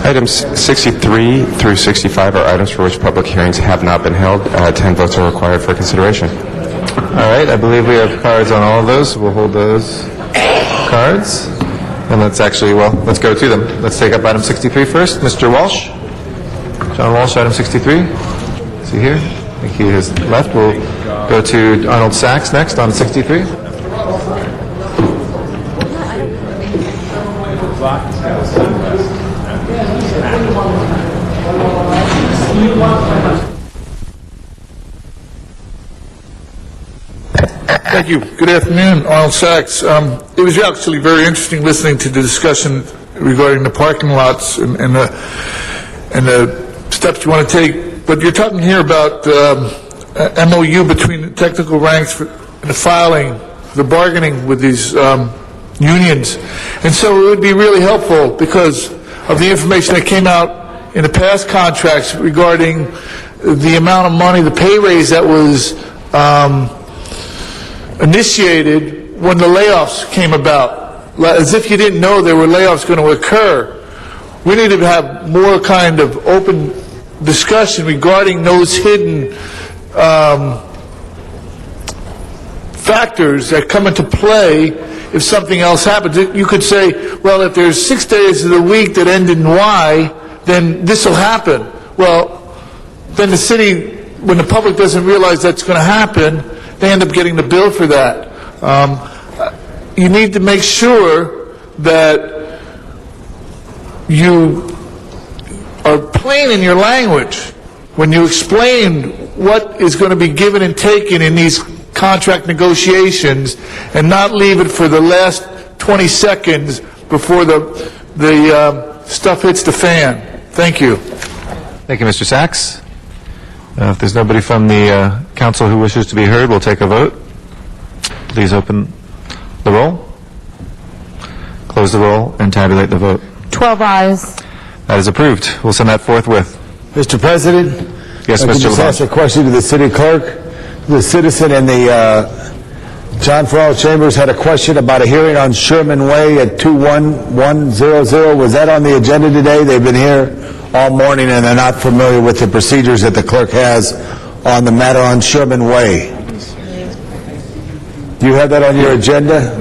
Items 63 through 65 are items for which public hearings have not been held. 10 votes are required for consideration. All right, I believe we have cards on all of those. We'll hold those cards. And let's go to them. Let's take up item 63 first. Mr. Walsh. John Walsh, item 63. Is he here? I think he has left. We'll go to Arnold Sachs next on 63. Thank you. Good afternoon, Arnold Sachs. It was actually very interesting listening to the discussion regarding the parking lots and the steps you want to take. But you're talking here about MOU between the technical ranks and the filing, the bargaining with these unions. And so it would be really helpful because of the information that came out in the past contracts regarding the amount of money, the pay raise that was initiated when the layoffs came about, as if you didn't know there were layoffs going to occur. We need to have more kind of open discussion regarding those hidden factors that come into play if something else happens. You could say, well, if there's 6 days of the week that end in Y, then this will happen. Well, then the city, when the public doesn't realize that's going to happen, they end up getting the bill for that. You need to make sure that you are plain in your language when you explain what is going to be given and taken in these contract negotiations, and not leave it for the last 20 seconds before the stuff hits the fan. Thank you. Thank you, Mr. Sachs. If there's nobody from the council who wishes to be heard, we'll take a vote. Please open the roll, close the roll, and tabulate the vote. 12 ayes. That is approved. We'll send that forthwith. Mr. President? Yes, I Mr. could just ask a question to the city clerk. The citizen in the John Farrell Chambers had a question about a hearing on Sherman Way at 21100. Was that on the agenda today? They've been here all morning and they're not familiar with the procedures that the clerk has on the matter on Sherman Way. Do you have that on your agenda?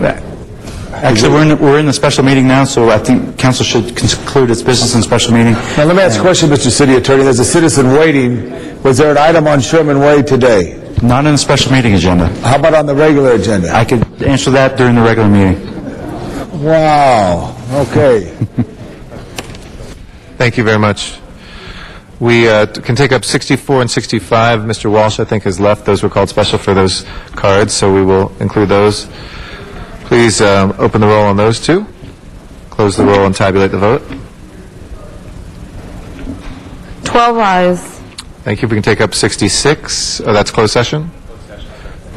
Actually, we're in the special meeting now, so I think council should conclude its business in special meeting. Now, let me ask a question, Mr. City Attorney. There's a citizen waiting. Was there an item on Sherman Way today? Not in the special meeting agenda. How about on the regular agenda? I could answer that during the regular meeting. Wow. Okay. Thank you very much. We can take up 64 and 65. Mr. Walsh, I think, has left. Those were called special for those cards, so we will include those. Please open the roll on those two. Close the roll and tabulate the vote. 12 ayes. Thank you. We can take up 66. Oh, that's closed session?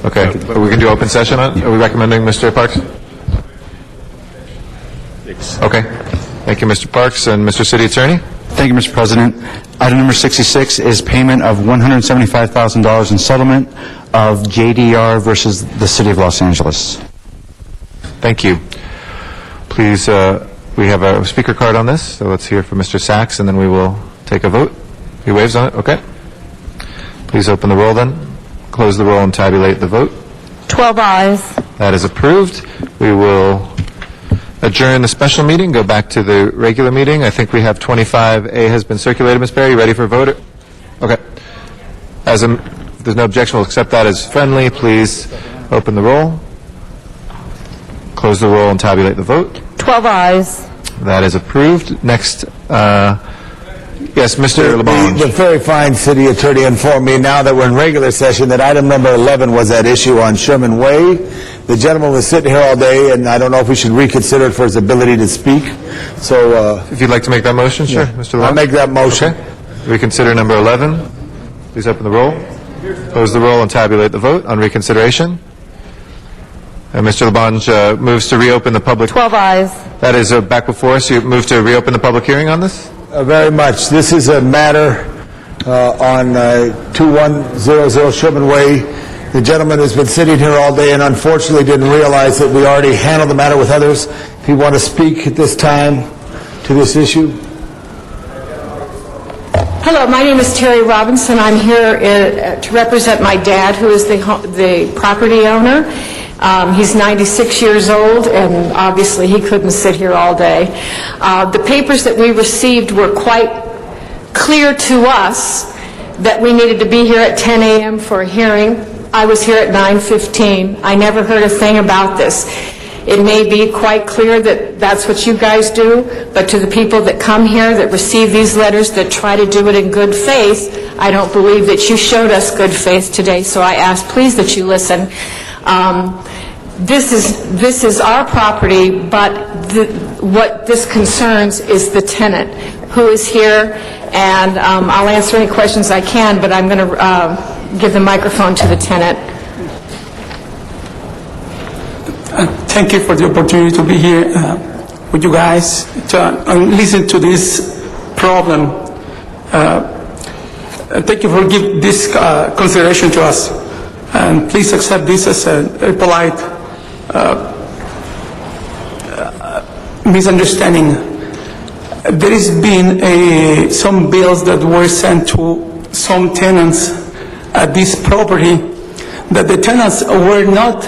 Okay. We can do open session on it? Are we recommending Mr. Parks? Okay. Thank you, Mr. Parks. And Mr. City Attorney? Thank you, Mr. President. Item number 66 is payment of $175,000 in settlement of JDR versus the City of Los Angeles. Thank you. Please, we have a speaker card on this, so let's hear from Mr. Sachs, and then we will take a vote. He waves on it? Okay. Please open the roll then. Close the roll and tabulate the vote. 12 ayes. That is approved. We will adjourn the special meeting, go back to the regular meeting. I think we have 25A has been circulated. Ms. Perry, you ready for a vote? Okay. If there's no objection, we'll accept that as friendly. Please open the roll. Close the roll and tabulate the vote. 12 ayes. That is approved. Next Yes, Mr. LeBlanc. The very fine city attorney informed me now that we're in regular session that item number 11 was that issue on Sherman Way. The gentleman was sitting here all day, and I don't know if we should reconsider it for his ability to speak. So, if you'd like to make that motion, sure, Mr. LeBlanc. I'll make that motion. Okay. Reconsider number 11. Please open the roll. Close the roll and tabulate the vote on reconsideration. And Mr. Labange moves to reopen the public... 12 ayes. That is back before us. You move to reopen the public hearing on this? Very much. This is a matter on 2100 Sherman Way. The gentleman has been sitting here all day and unfortunately didn't realize that we already handled the matter with others. If you want to speak at this time to this issue. Hello, my name is Terry Robinson. I'm here to represent my dad, who is the property owner. He's 96 years old, and obviously he couldn't sit here all day. The papers that we received were quite clear to us that we needed to be here at 10 a.m. for a hearing. I was here at 9:15. I never heard a thing about this. It may be quite clear that that's what you guys do, but to the people that come here, that receive these letters, that try to do it in good faith, I don't believe that you showed us good faith today, so I ask please that you listen. This is our property, but what this concerns is the tenant who is here, and I'll answer any questions I can, but I'm going to give the microphone to the tenant. Thank you for the opportunity to be here with you guys to listen to this problem. Thank you for giving this consideration to us. And please accept this as a polite misunderstanding. There has been some bills that were sent to some tenants at this property that the tenants were not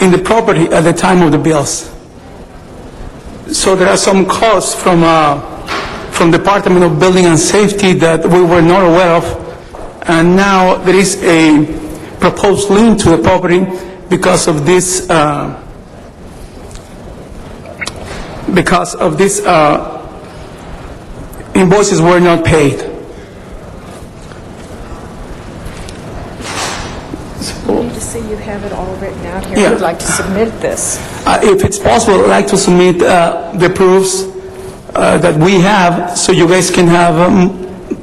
in the property at the time of the bills. So there are some costs from Department of Building and Safety that we were not aware of, and now there is a proposed lien to the property because of this invoices were not paid. You need to say you have it all written out here. Yeah. I would like to submit this. If it's possible, I'd like to submit the proofs that we have so you guys can have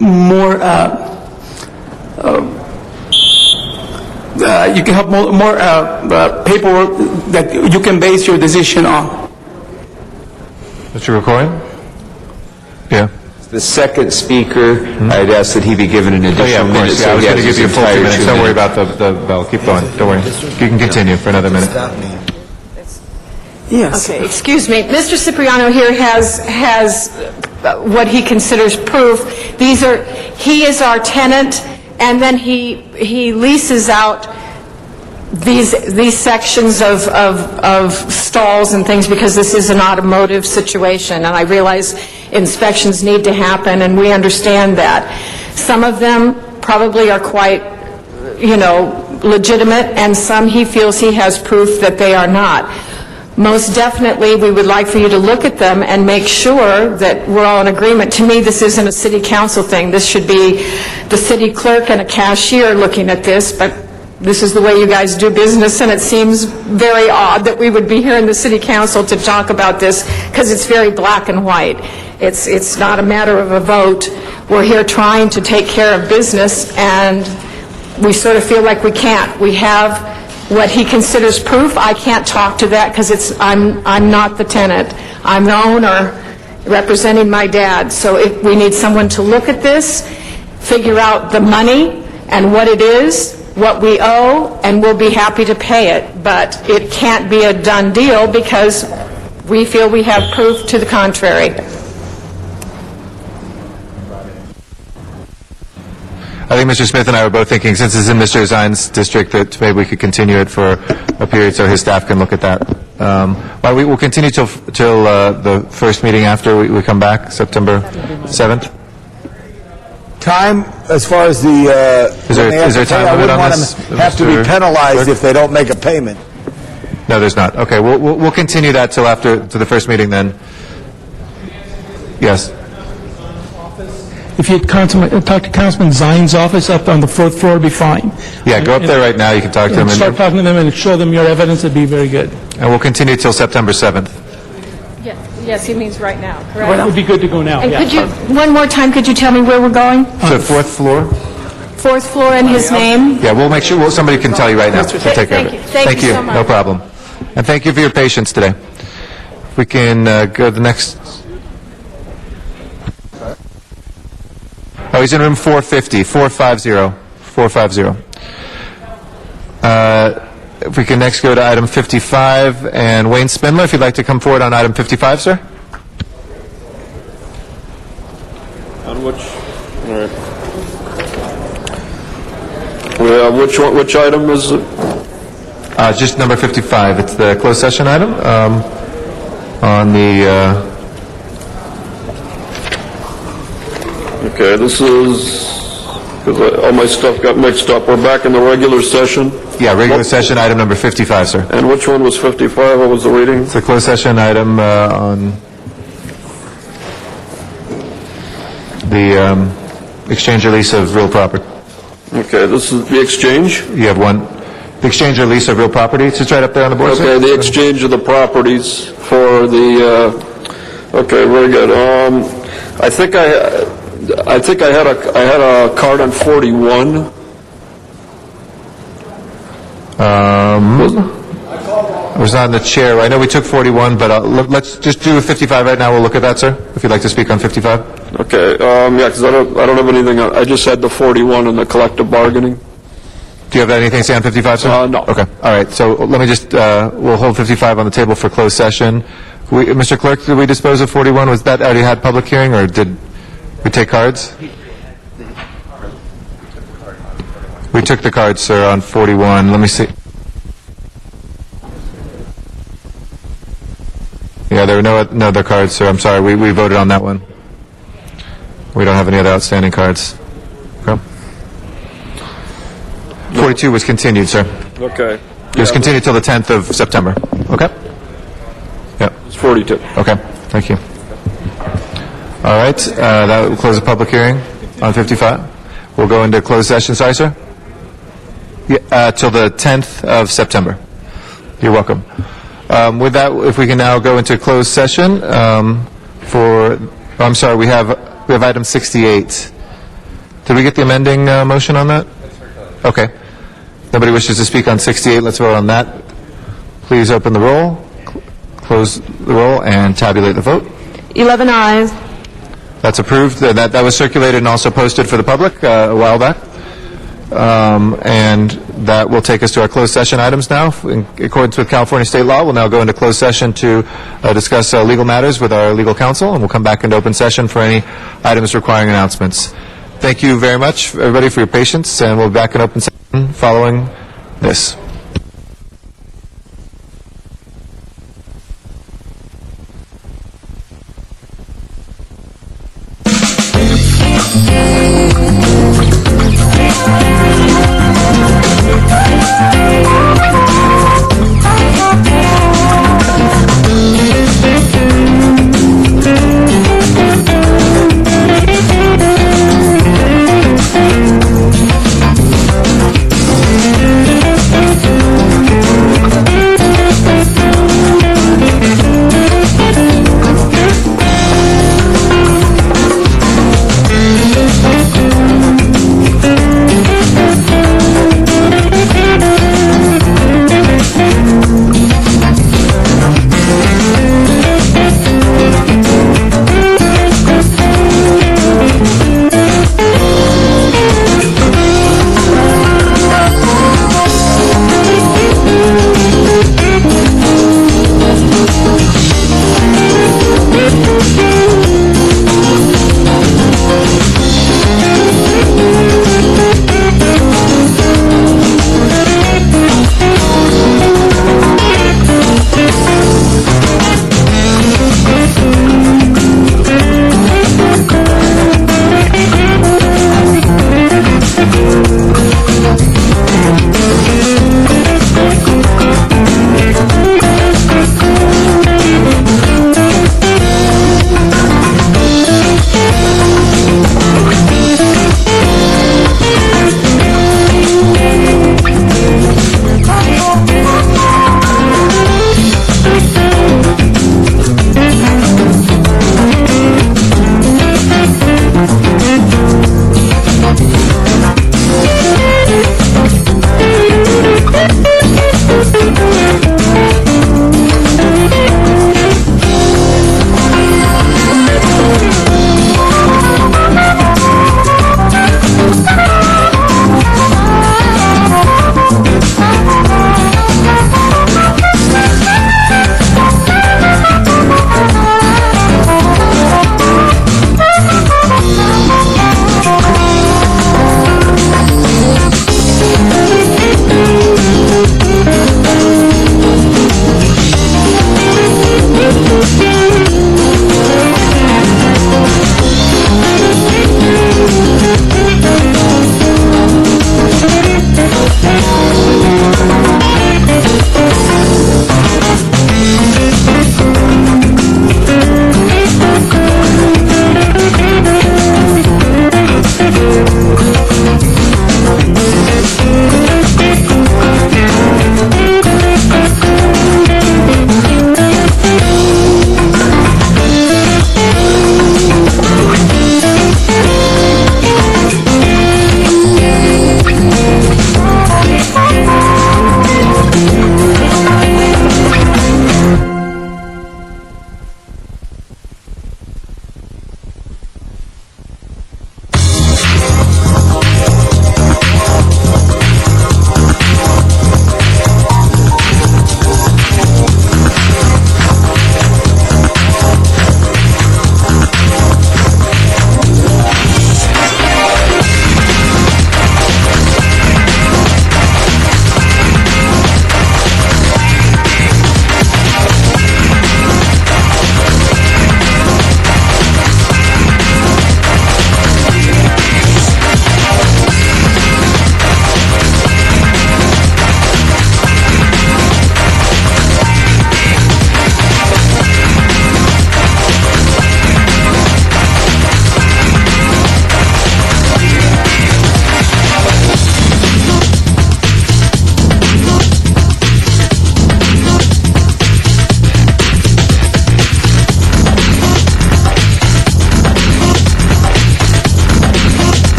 more you can have more paperwork that you can base your decision on. Mr. Recoin? Yeah. The second speaker, I'd ask that he be given an additional minute. Yeah, I was going to give you a full 2 minutes. Don't worry about the bell. Keep going. Don't worry. You can continue for another minute. Yes. Okay, excuse me. Mr. Cipriano here has what he considers proof. He is our tenant, and then he leases out these sections of stalls and things because this is an automotive situation, and I realize inspections need to happen, and we understand that. Some of them probably are quite, legitimate, and some he feels he has proof that they are not. Most definitely, we would like for you to look at them and make sure that we're all in agreement. To me, this isn't a city council thing. This should be the city clerk and a cashier looking at this, but this is the way you guys do business, and it seems very odd that we would be here in the city council to talk about this because it's very black and white. It's not a matter of a vote. We're here trying to take care of business, and we sort of feel like we can't. We have what he considers proof. I can't talk to that because I'm not the tenant. I'm the owner representing my dad. So if we need someone to look at this, figure out the money and what it is, what we owe, and we'll be happy to pay it. But it can't be a done deal because we feel we have proof to the contrary. I think Mr. Smith and I were both thinking, since it's in Mr. Zine's district, that maybe we could continue it for a period so his staff can look at that. Well, we will continue till the first meeting after we come back, September 7th. Time, as far as the... Is there time limit on this? I wouldn't want them have to be penalized if they don't make a payment. No, there's not. Okay, we'll continue that till after to the first meeting then. Yes. if you talk to Councilman Zion's office up on the 4th floor, it'd be fine. Yeah, go up there right now, you can talk to them. Start talking to them and show them your evidence, it'd be very good. And we'll continue till September 7th. Yes, he means right now, correct? Well, it would be good to go now, And yeah. could you, one more time, could you tell me where we're going? So 4th floor? 4th floor and his name? Yeah, we'll make sure, somebody can tell you right now. We'll take care of it. Thank you so much. No problem. And thank you for your patience today. If we can go to the next. Oh, he's in room 450, 450. If we can next go to item 55, and Wayne Spindler, if you'd like to come forward on item 55, sir. On which, all right. Which item is it? Just number 55. It's the closed session item on the... Okay, this is, because all my stuff got mixed up. We're back in the regular session. Yeah, regular session item number 55, sir. And which one was 55? What was the reading? It's a closed session item on the exchange or lease of real property. Okay, this is the exchange? You have one. The exchange or lease of real property. It's just right up there on the board, Okay, sir. the exchange of the properties for the, okay, very good. I think I had a card on 41. I was not in the chair. I know we took 41, but let's just do 55 right now. We'll look at that, sir, if you'd like to speak on 55. Okay, yeah, because I don't have anything. I just had the 41 and the collective bargaining. Do you have anything to say on 55, sir? No. Okay. All right. So let me just, we'll hold 55 on the table for closed session. Mr. Clerk, did we dispose of 41? Was that already had public hearing, or did we take cards? We took the cards, sir, on 41. Let me see. Yeah, there were no other cards, sir. I'm sorry. We voted on that one. We don't have any other outstanding cards. Okay. 42 was continued, sir. Okay. It was continued till the 10th of September. Okay? Yeah. It's 42. Okay. Thank you. All right. That will close the public hearing on 55. We'll go into closed session. Sorry, sir? Yeah, till the 10th of September. You're welcome. With that, if we can now go into closed session I'm sorry, we have item 68. Did we get the amending motion on that? Okay. Nobody wishes to speak on 68. Let's vote on that. Please open the roll, close the roll, and tabulate the vote. 11 ayes. That's approved. That was circulated and also posted for the public a while back. And that will take us to our closed session items now. In accordance with California state law, we'll now go into closed session to discuss legal matters with our legal counsel, and we'll come back into open session for any items requiring announcements. Thank you very much, everybody, for your patience, and we'll be back in open session following this.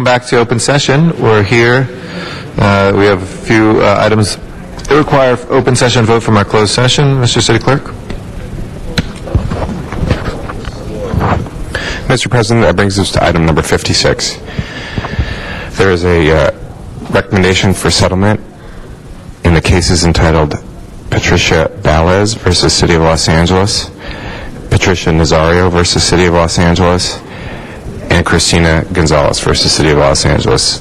back to open session. We're here. We have a few items that require open session vote from our closed session. Mr. City Clerk. Mr. President, that brings us to item number 56. There is a recommendation for settlement in the cases entitled Patricia Balez versus City of Los Angeles, Patricia Nazario versus City of Los Angeles, and Christina Gonzalez versus City of Los Angeles.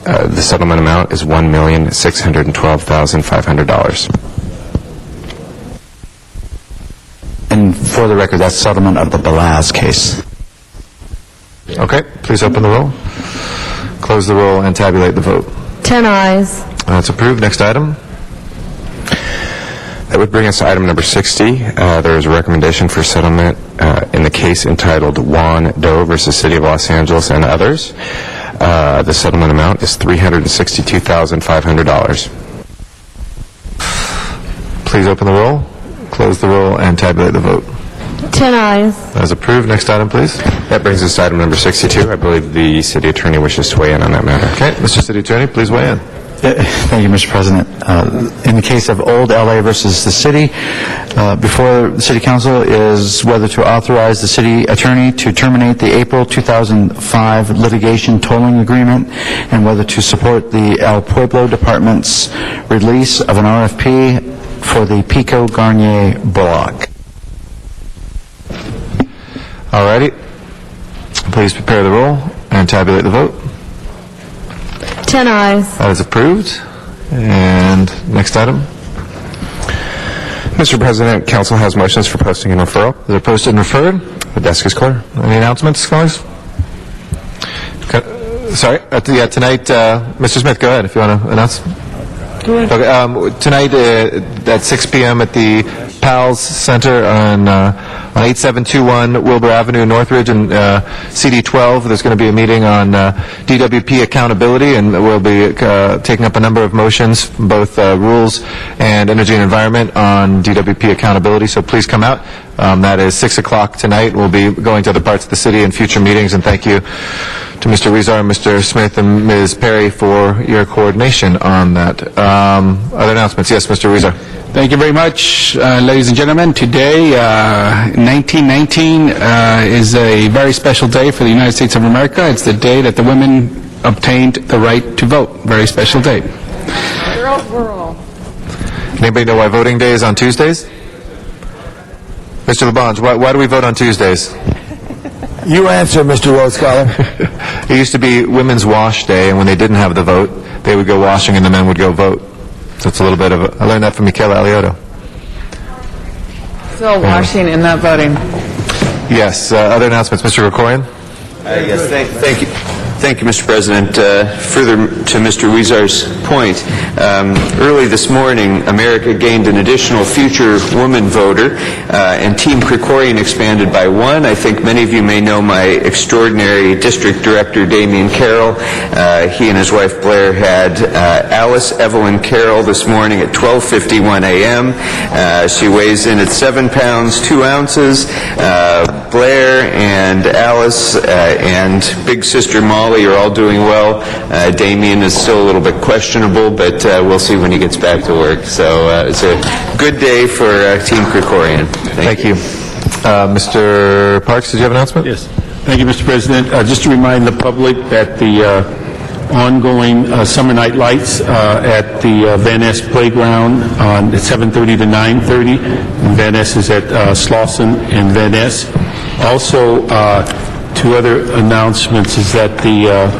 The settlement amount is $1,612,500. And for the record, that's settlement of the Balaz case. Okay, please open the roll, close the roll, and tabulate the vote. 10 ayes. That's approved. Next item. That would bring us to item number 60. There is a recommendation for settlement in the case entitled Juan Doe versus City of Los Angeles and others. The settlement amount is $362,500. Please open the roll, close the roll, and tabulate the vote. 10 ayes. That's approved. Next item, please. That brings us to item number 62. I believe the city attorney wishes to weigh in on that matter. Okay, Mr. City Attorney, please weigh in. Thank you, Mr. President. In the case of Old LA versus the city, before the City Council is whether to authorize the city attorney to terminate the April 2005 litigation tolling agreement and whether to support the El Pueblo Department's release of an RFP for the Pico Garnier block. All righty. Please prepare the roll and tabulate the vote. 10 ayes. That is approved. And next item. Mr. President, council has motions for posting and referral. They're posted and referred. The desk is clear. Any announcements, colleagues? Sorry, tonight, Mr. Smith, go ahead if you want to announce. Okay, tonight at 6 p.m. at the PALS Center on 8721 Wilbur Avenue, Northridge, and CD12. There's going to be a meeting on DWP accountability, and we'll be taking up a number of motions, both rules and energy and environment on DWP accountability, so please come out. That is 6 o'clock tonight. We'll be going to other parts of the city in future meetings, and thank you to Mr. Weezer, Mr. Smith, and Ms. Perry for your coordination on that. Other announcements? Yes, Mr. Weezer. Thank you very much, ladies and gentlemen. Today, 1919, is a very special day for the United States of America. It's the day that the women obtained the right to vote. Very special day. Girls World. Anybody know why voting day is on Tuesdays? Mr. LaBonge, why do we vote on Tuesdays? You answer, Mr. Rhodes Scholar. It used to be Women's Wash Day, and when they didn't have the vote, they would go washing and the men would go vote. So it's a little bit of I learned that from Michaela Alioto. Still washing and not voting. Yes. Other announcements. Mr. Krikorian? Yes, thank you. Thank you, Mr. President. Further to Mr. Weezar's point, early this morning, America gained an additional future woman voter, and Team Krikorian expanded by one. I think many of you may know my extraordinary district director, Damian Carroll. He and his wife, Blair, had Alice Evelyn Carroll this morning at 12:51 a.m. She weighs in at 7 pounds, 2 ounces. Blair and Alice and big sister Molly are all doing well. Damien is still a little bit questionable, but we'll see when he gets back to work. So it's a good day for Team Krikorian. Thank you. Mr. Parks, did you have an announcement? Yes. Thank you, Mr. President. Just to remind the public that the ongoing summer night lights at the Van Ness Playground at 7:30 to 9:30. Van Ness is at Slauson and Van Ness. Also, two other announcements is that the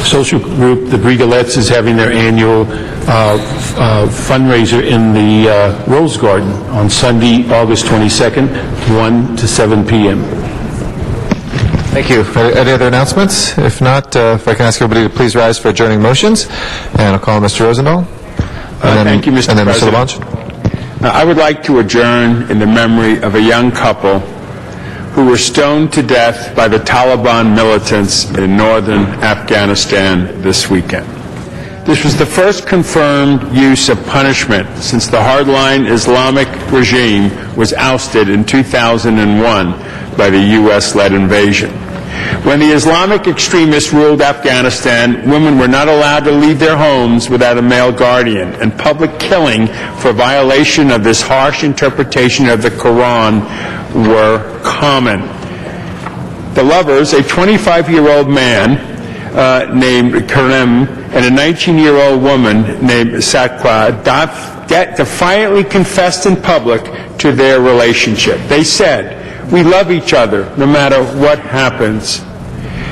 social group, the Brigalettes, is having their annual fundraiser in the Rose Garden on Sunday, August 22nd, 1 to 7 p.m. Thank you. Any other announcements? If not, if I can ask everybody to please rise for adjourning motions, and I'll call Mr. Rosendahl. Thank you, Mr. And then President. Mr. LaBonge. I would like to adjourn in the memory of a young couple who were stoned to death by the Taliban militants in northern Afghanistan this weekend. This was the first confirmed use of punishment since the hardline Islamic regime was ousted in 2001 by the U.S.-led invasion. When the Islamic extremists ruled Afghanistan, women were not allowed to leave their homes without a male guardian, and public killing for violation of this harsh interpretation of the Quran were common. The lovers, a 25-year-old man named Karim and a 19-year-old woman named Satwa, defiantly confessed in public to their relationship. They said, "We love each other no matter what happens."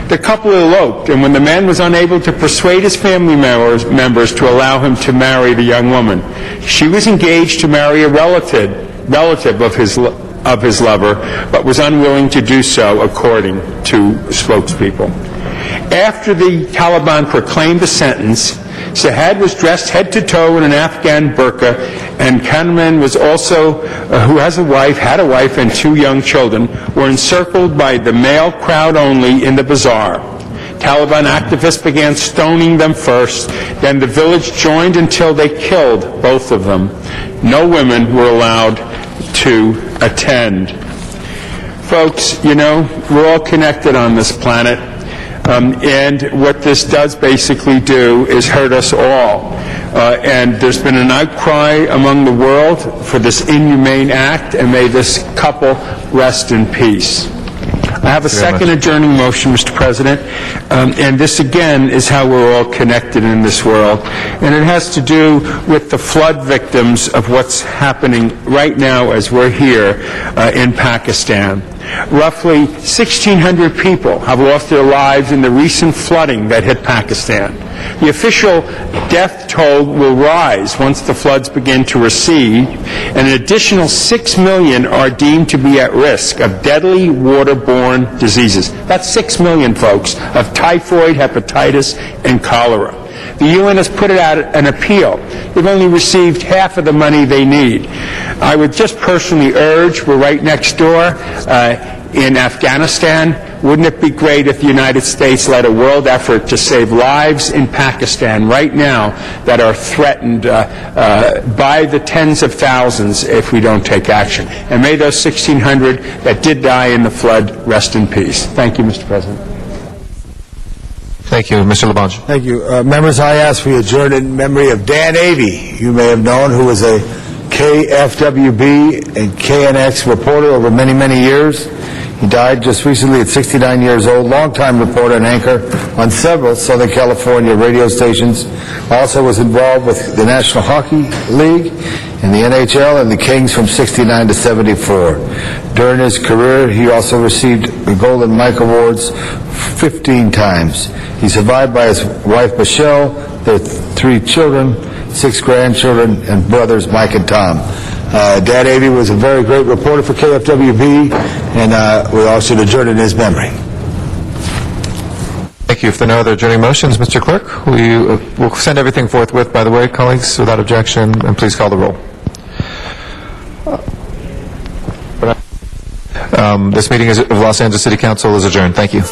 The couple eloped, and when the man was unable to persuade his family members to allow him to marry the young woman, she was engaged to marry a relative of his lover, but was unwilling to do so, according to spokespeople. After the Taliban proclaimed the sentence, Sahad was dressed head to toe in an Afghan burqa, and Kanaman was also, who had a wife and 2 young children, were encircled by the male crowd only in the bazaar. Taliban activists began stoning them first, then the village joined until they killed both of them. No women were allowed to attend. Folks, we're all connected on this planet. And what this does basically do is hurt us all. And there's been an outcry among the world for this inhumane act, and may this couple rest in peace. I have a second adjourning motion, Mr. President, and this again is how we're all connected in this world, and it has to do with the flood victims of what's happening right now as we're here in Pakistan. Roughly 1,600 people have lost their lives in the recent flooding that hit Pakistan. The official death toll will rise once the floods begin to recede, and an additional 6 million are deemed to be at risk of deadly waterborne diseases. That's 6 million, folks, of typhoid, hepatitis, and cholera. The UN has put out an appeal. They've only received half of the money they need. I would just personally urge, we're right next door in Afghanistan, wouldn't it be great if the United States led a world effort to save lives in Pakistan right now that are threatened by the tens of thousands if we don't take action? And may those 1,600 that did die in the flood rest in peace. Thank you, Mr. President. Thank you. Mr. Labange. Thank you. Members, I ask we adjourn in memory of Dan Avey, you may have known, who was a KFWB and KNX reporter over many, many years. He died just recently at 69 years old, longtime reporter and anchor on several Southern California radio stations. Also was involved with the National Hockey League and the NHL and the Kings from 69 to 74. During his career, he also received the Golden Mike Awards 15 times. He's survived by his wife, Michelle, their 3 children, 6 grandchildren, and brothers, Mike and Tom. Dad Avey was a very great reporter for KFWB, and we all should adjourn in his memory. Thank you. If there are no other adjourning motions, Mr. Clerk, we'll send everything forthwith, by the way, colleagues, without objection, and please call the roll. This meeting of Los Angeles City Council is adjourned. Thank you.